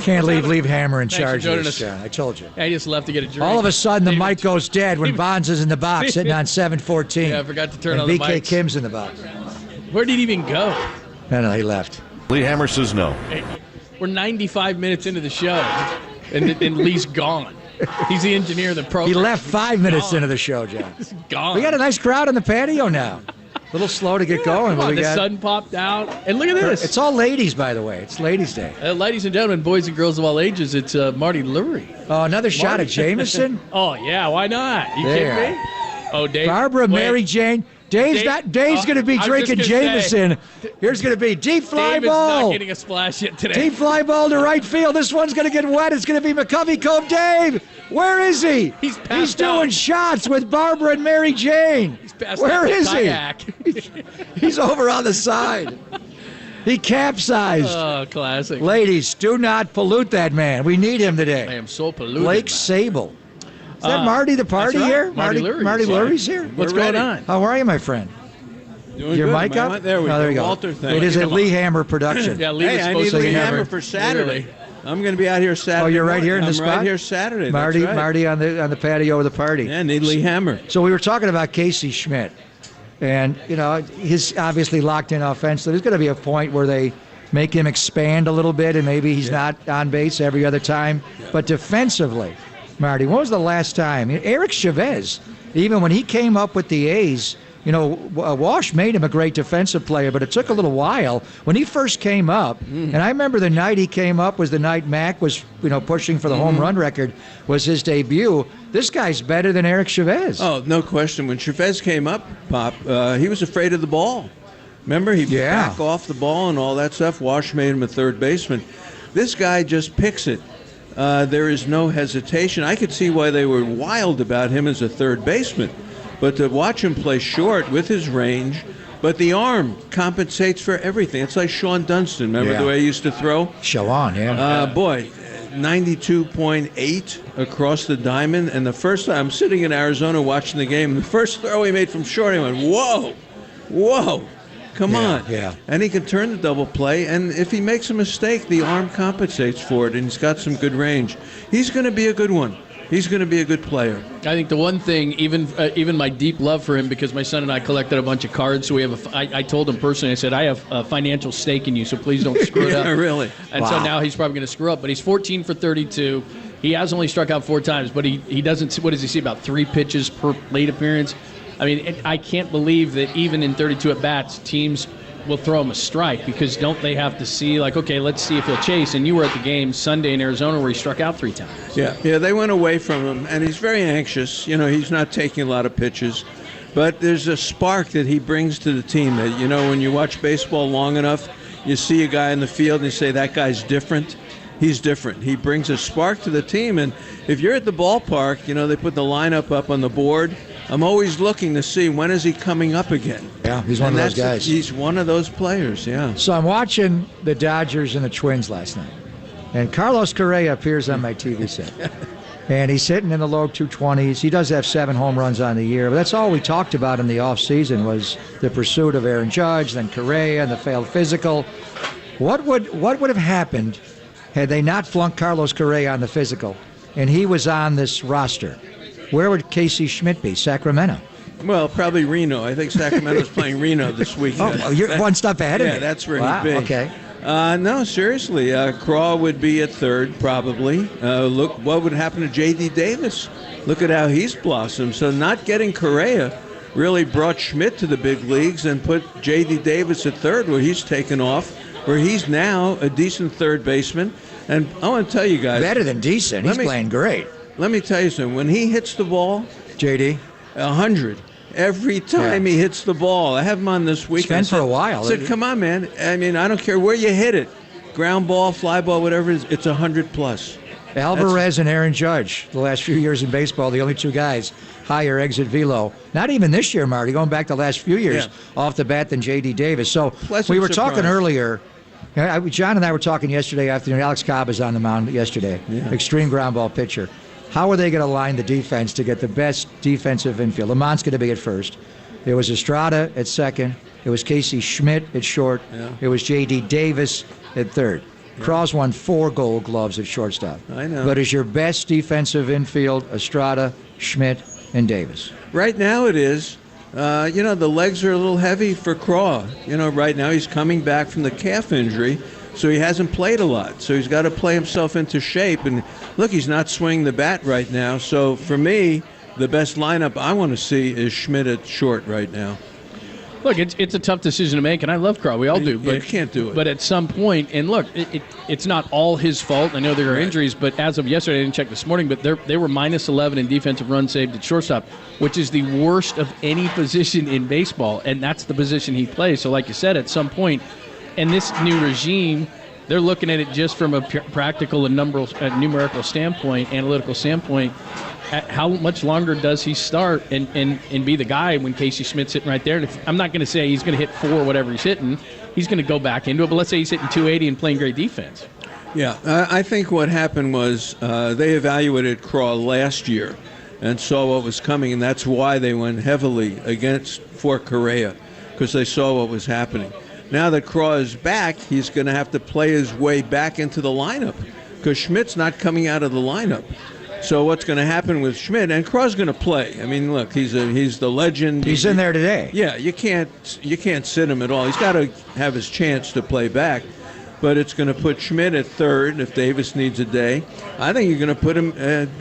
Can't leave Hammer in Thanks for charge of joining this, us. John. I told you. I just left to get a drink. All of a sudden, the mic goes dead when Bonds is in the box sitting on 714. Yeah, I forgot to turn and on the BK mics. Kim's in the box. Where did he even go? No, he left. Lee Hammer says no. Hey, we're 95 minutes into the show, and Lee's gone. He's the engineer of the program. He left 5 minutes into the show, John. He's gone. We got a nice crowd on the patio now. A little slow to get going. Come but on, we the got, sun popped out. And look at this. It's all ladies, by the way. It's Ladies' Day. Ladies and gentlemen, boys and girls of all ages, it's Marty Lurie. Oh, another shot at Jameson? Oh, yeah, why not? You There. kidding me? Oh, Dave. Barbara, Mary Jane. Dave's going to be drinking Jameson. Here's going to be deep fly Dave ball. is not getting a splash yet today. Deep fly ball to right field. This one's going to get wet. It's going to be McCovey Cove. Dave, whehere is he? He's doing shots with Barbara and Mary Jane. Where is he? He's over on the side. He capsized. Oh, classic. Ladies, do not pollute that man. We need him today. I am so polluted. Blake Sable. Is that Marty the party that's right. here? Marty Lurie. Marty Lurie's here? What's going on? How are you, my friend? Doing Your good, mic man. up? There we Oh, there go. you go. Walter, thank It is you. a Lee Hammer production. Yeah, Lee was Hey, I supposed need to Lee be Hammer for Saturday. I'm going to be out here Saturday. Oh, you're right here in the I'm spot? right here Saturday. That's Marty, right. Marty on the patio of the party. Yeah, need Lee Hammer. So we were talking about Casey Schmidt, and he's obviously locked in offensively. There's going to be a point where they make him expand a little bit, and maybe he's not on base every other time. But defensively, Marty, when was the last time? Eric Chavez, even when he came up with the A's, Walsh made him a great defensive player, but it took a little while. When he first came up, and I remember the night he came up was the night Mac was, pushing for the home run record, was his debut. This guy's better than Eric Chavez. Oh, no question. When Chavez came up, Pop, he was afraid of the ball. Remember, he'd back off the ball and all that stuff. Walsh made him a third baseman. This guy just picks it. There is no hesitation. I could see why they were wild about him as a third baseman. But to watch him play short with his range, but the arm compensates for everything. It's like Sean Dunston. Remember the way he used to throw? Shawan, yeah. Boy, 92.8 across the diamond. And the first time, I'm sitting in Arizona watching the game, the first throw he made from short, I went, whoa, come on. Yeah. And he can turn the double play, and if he makes a mistake, the arm compensates for it, and he's got some good range. He's going to be a good one. He's going to be a good player. I think the one thing, even my deep love for him, because my son and I collected a bunch of cards, so we have I told him personally, I said, I have a financial stake in you, so please don't screw it up. Yeah, really. And so now he's probably going to screw up, but he's 14 for 32. He has only struck out 4 times, but he doesn't, what does he see, about 3 pitches per plate appearance? I mean, I can't believe that even in 32 at-bats, teams will throw him a strike, because don't they have to see, like, okay, let's see if he'll chase. And you were at the game Sunday in Arizona where he struck out 3 times. Yeah, they went away from him, and he's very anxious. He's not taking a lot of pitches. But there's a spark that he brings to the team that, when you watch baseball long enough, you see a guy in the field and you say, that guy's different. He's different. He brings a spark to the team. And if you're at the ballpark, they put the lineup up on the board. I'm always looking to see, when is he coming up again? Yeah, he's one of those guys. He's one of those players, yeah. So I'm watching the Dodgers and the Twins last night, and Carlos Correa appears on my TV set. And he's hitting in the low 220s. He does have 7 home runs on the year, but that's all we talked about in the offseason was the pursuit of Aaron Judge, then Correa, and the failed physical. What would have happened had they not flunked Carlos Correa on the physical, and he was on this roster? Where would Casey Schmidt be? Sacramento? Well, probably Reno. I think Sacramento's playing Reno this week. You're one step ahead of me. Yeah, that's where Wow, he'd be. okay. No, seriously. Craw would be at third, probably. Look, what would happen to J.D. Davis? Look at how he's blossomed. So not getting Correa really brought Schmidt to the big leagues and put J.D. Davis at third, where he's taken off, where he's now a decent third baseman. And I want to tell you guys. Better than decent. He's playing great. Let me tell you something. When he hits the ball, JD, 100, every time he hits the ball. I have him on this week. It's been for a while. I said, come on, man. I mean, I don't care where you hit it. Ground ball, fly ball, whatever it is, it's 100+. Alvarez and Aaron Judge, the last few years in baseball, the only two guys higher exit velo. Not even this year, Marty, going back the last few years off the bat than J.D. Davis. So we were talking earlier. John and I were talking yesterday afternoon. Alex Cobb is on the mound yesterday. Extreme ground ball pitcher. How are they going to line the defense to get the best defensive infield? Lamont's going to be at first. It was Estrada at second. It was Casey Schmidt at short. It was J.D. Davis at third. Craw's won 4 Gold Gloves at shortstop. I know. But is your best defensive infield Estrada, Schmidt, and Davis? Right now it is. The legs are a little heavy for Craw. Right now he's coming back from the calf injury, so he hasn't played a lot. So he's got to play himself into shape. And look, he's not swinging the bat right now. So for me, the best lineup I want to see is Schmidt at short right now. Look, it's a tough decision to make, and I love Craw. We all do. But you can't do it. But at some point, and look, it's not all his fault. I know there are injuries, but as of yesterday, I didn't check this morning, but they were -11 in defensive runs saved at shortstop, which is the worst of any position in baseball, and that's the position he plays. So like you said, at some point, and this new regime, they're looking at it just from a practical and numerical standpoint, analytical standpoint. How much longer does he start and be the guy when Casey Schmidt's sitting right there? And I'm not going to say he's going to hit 4 whatever he's hitting. He's going to go back into it. But let's say he's hitting 280 and playing great defense. Yeah, I think what happened was they evaluated Craw last year and saw what was coming, and that's why they went heavily for Correa, because they saw what was happening. Now that Craw is back, he's going to have to play his way back into the lineup because Schmidt's not coming out of the lineup. So what's going to happen with Schmidt, and Craw's going to play. I mean, look, he's the legend. He's in there today. Yeah, you can't sit him at all. He's got to have his chance to play back. But it's going to put Schmidt at third if Davis needs a day. I think you're going to put him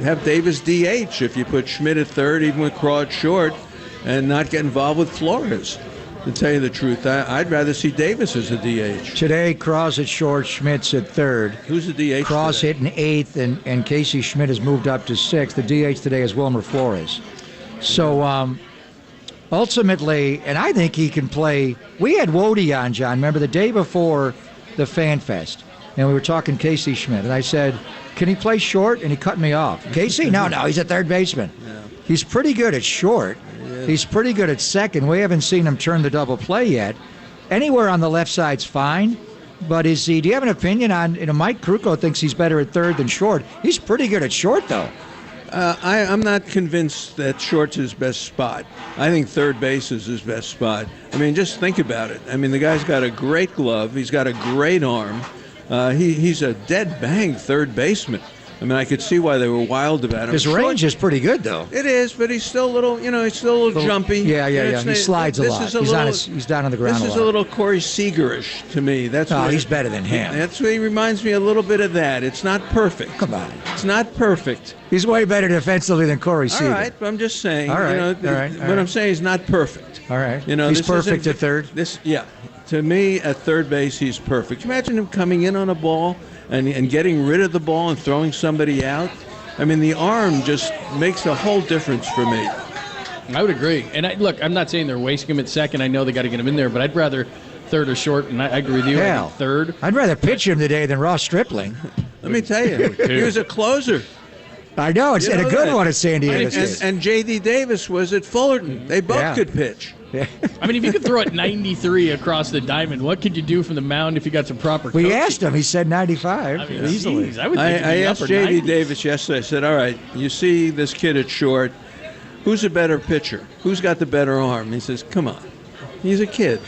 have Davis DH if you put Schmidt at third, even with Craw at short, and not get involved with Flores. To tell you the truth, I'd rather see Davis as a DH. Today, Craw's at short, Schmidt's at third. Who's the DH Craw's today? hitting 8th, and Casey Schmidt has moved up to 6th. The DH today is Wilmer Flores. So, ultimately, and I think he can play. We had Wody on, John, remember, the day before the Fan Fest, and we were talking Casey Schmidt, and I said, can he play short? And he cut me off. Casey? No, he's a third baseman. Yeah. He's pretty good at short. He's pretty good at second. We haven't seen him turn the double play yet. Anywhere on the left side's fine, but do you have an opinion on, Mike Krukow thinks he's better at third than short. He's pretty good at short, though. I'm not convinced that short's his best spot. I think third base is his best spot. I mean, just think about it. I mean, the guy's got a great glove. He's got a great arm. He's a dead bang third baseman. I mean, I could see why they were wild about him. His range is pretty good, though. It is, but he's still a little, he's still a little jumpy. Yeah. He slides a lot. He's down on the ground a lot. This is a little Corey Seager-ish to me. He's better than him. That's what he reminds me a little bit of that. It's not perfect. Come on. It's not perfect. He's way better defensively than Corey Seager. All right, but I'm just saying. All right. What I'm saying is not perfect. All right. He's perfect at third? To me, at third base, he's perfect. Imagine him coming in on a ball and getting rid of the ball and throwing somebody out. I mean, the arm just makes a whole difference for me. I would agree. And look, I'm not saying they're wasting him at second. I know they got to get him in there, but I'd rather third or short, and I agree with you. Hell, third. I'd rather pitch him today than Ross Stripling. Let me tell you, he was a closer. I know, it's a good one at San Diego. And J.D. Davis was at Fullerton. They both could pitch. Yeah. I mean, if you could throw it 93 across the diamond, what could you do from the mound if you got some proper coaching? We asked him. He said 95. I mean, easily. I asked J.D. Davis yesterday. I said, all right, you see this kid at short. Who's a better pitcher? Who's got the better arm? He says, come on. He's a kid.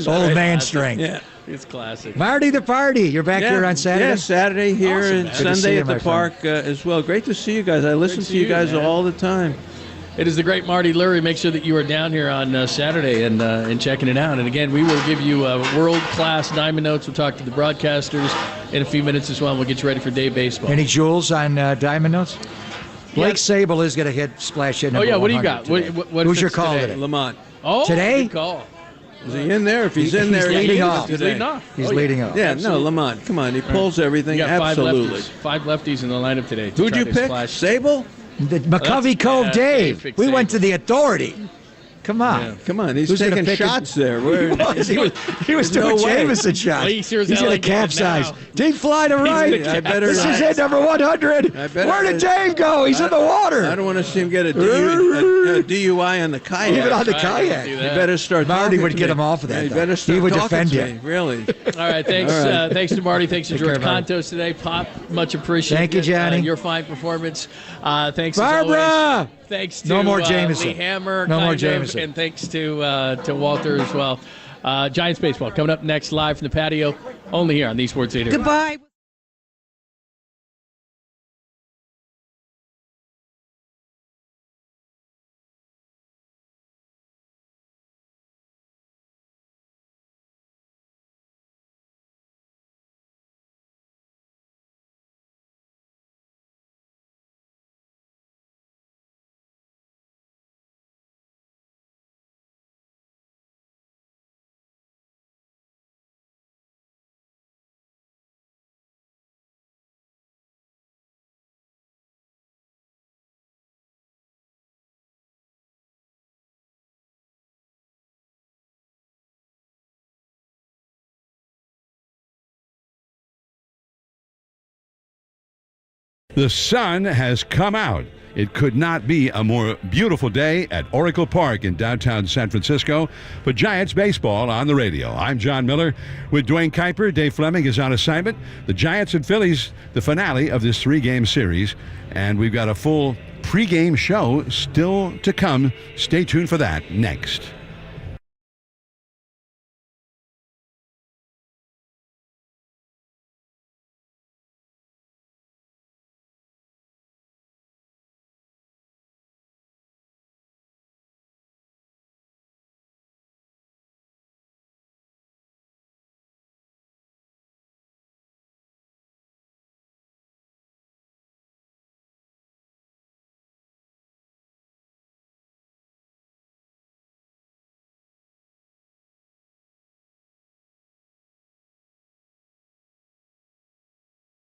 Old man strength. Yeah. It's classic. Marty the Party. You're back here on Saturday? Yeah, Saturday here awesome, and Sunday at the park as well. Great to see you guys. I listen to you guys all the time. It is the great Marty Lurie. Make sure that you are down here on Saturday and checking it out. And again, we will give you world-class Diamond Notes. We'll talk to the broadcasters in a few minutes as well. We'll get you ready for day baseball. Any jewels on Diamond Notes? Blake Sable is going to hit splash hit. What do you got? Who's your call today? Lamont. Oh, today? Good call. Is he in there? If he's in there, he's leading off. He's leading off. He's leading off. Yeah, no, Lamont. Come on, he pulls everything. You got absolutely. Five lefties in the lineup today. Who'd you pick? Sable? The McCovey Cove Dave. We went to the Authority. Come on. Yeah. Come on. He's Who's taking gonna shots there. He was doing Jameson shots. He's going to capsize. Deep fly to right. This is it, number 100. Where did Dave go? He's in the water. I don't want to see him get a DUI on the kayak. Even on the kayak. You better start Marty talking would to get me. him off of that. You better start He would talking defend to you. me, really. All right, thanks. All right. Thanks to Marty. Thanks to Take George care, Marty. Contos today. Pop, much appreciated. Thank you, Johnny. Your fine performance. Thanks, Barbara! as always. Thanks to No more Jameson. Lee Hammer. No more kind of, Jameson. And thanks to Walter as well. Giants baseball coming up next, live from the patio, only here on the Sports Leader. Goodbye. The sun has come out. It could not be a more beautiful day at Oracle Park in downtown San Francisco for Giants baseball on the radio. I'm John Miller with Dwayne Kuiper. Dave Fleming is on assignment. The Giants and Phillies, the finale of this 3-game series. And we've got a full pregame show still to come. Stay tuned for that next.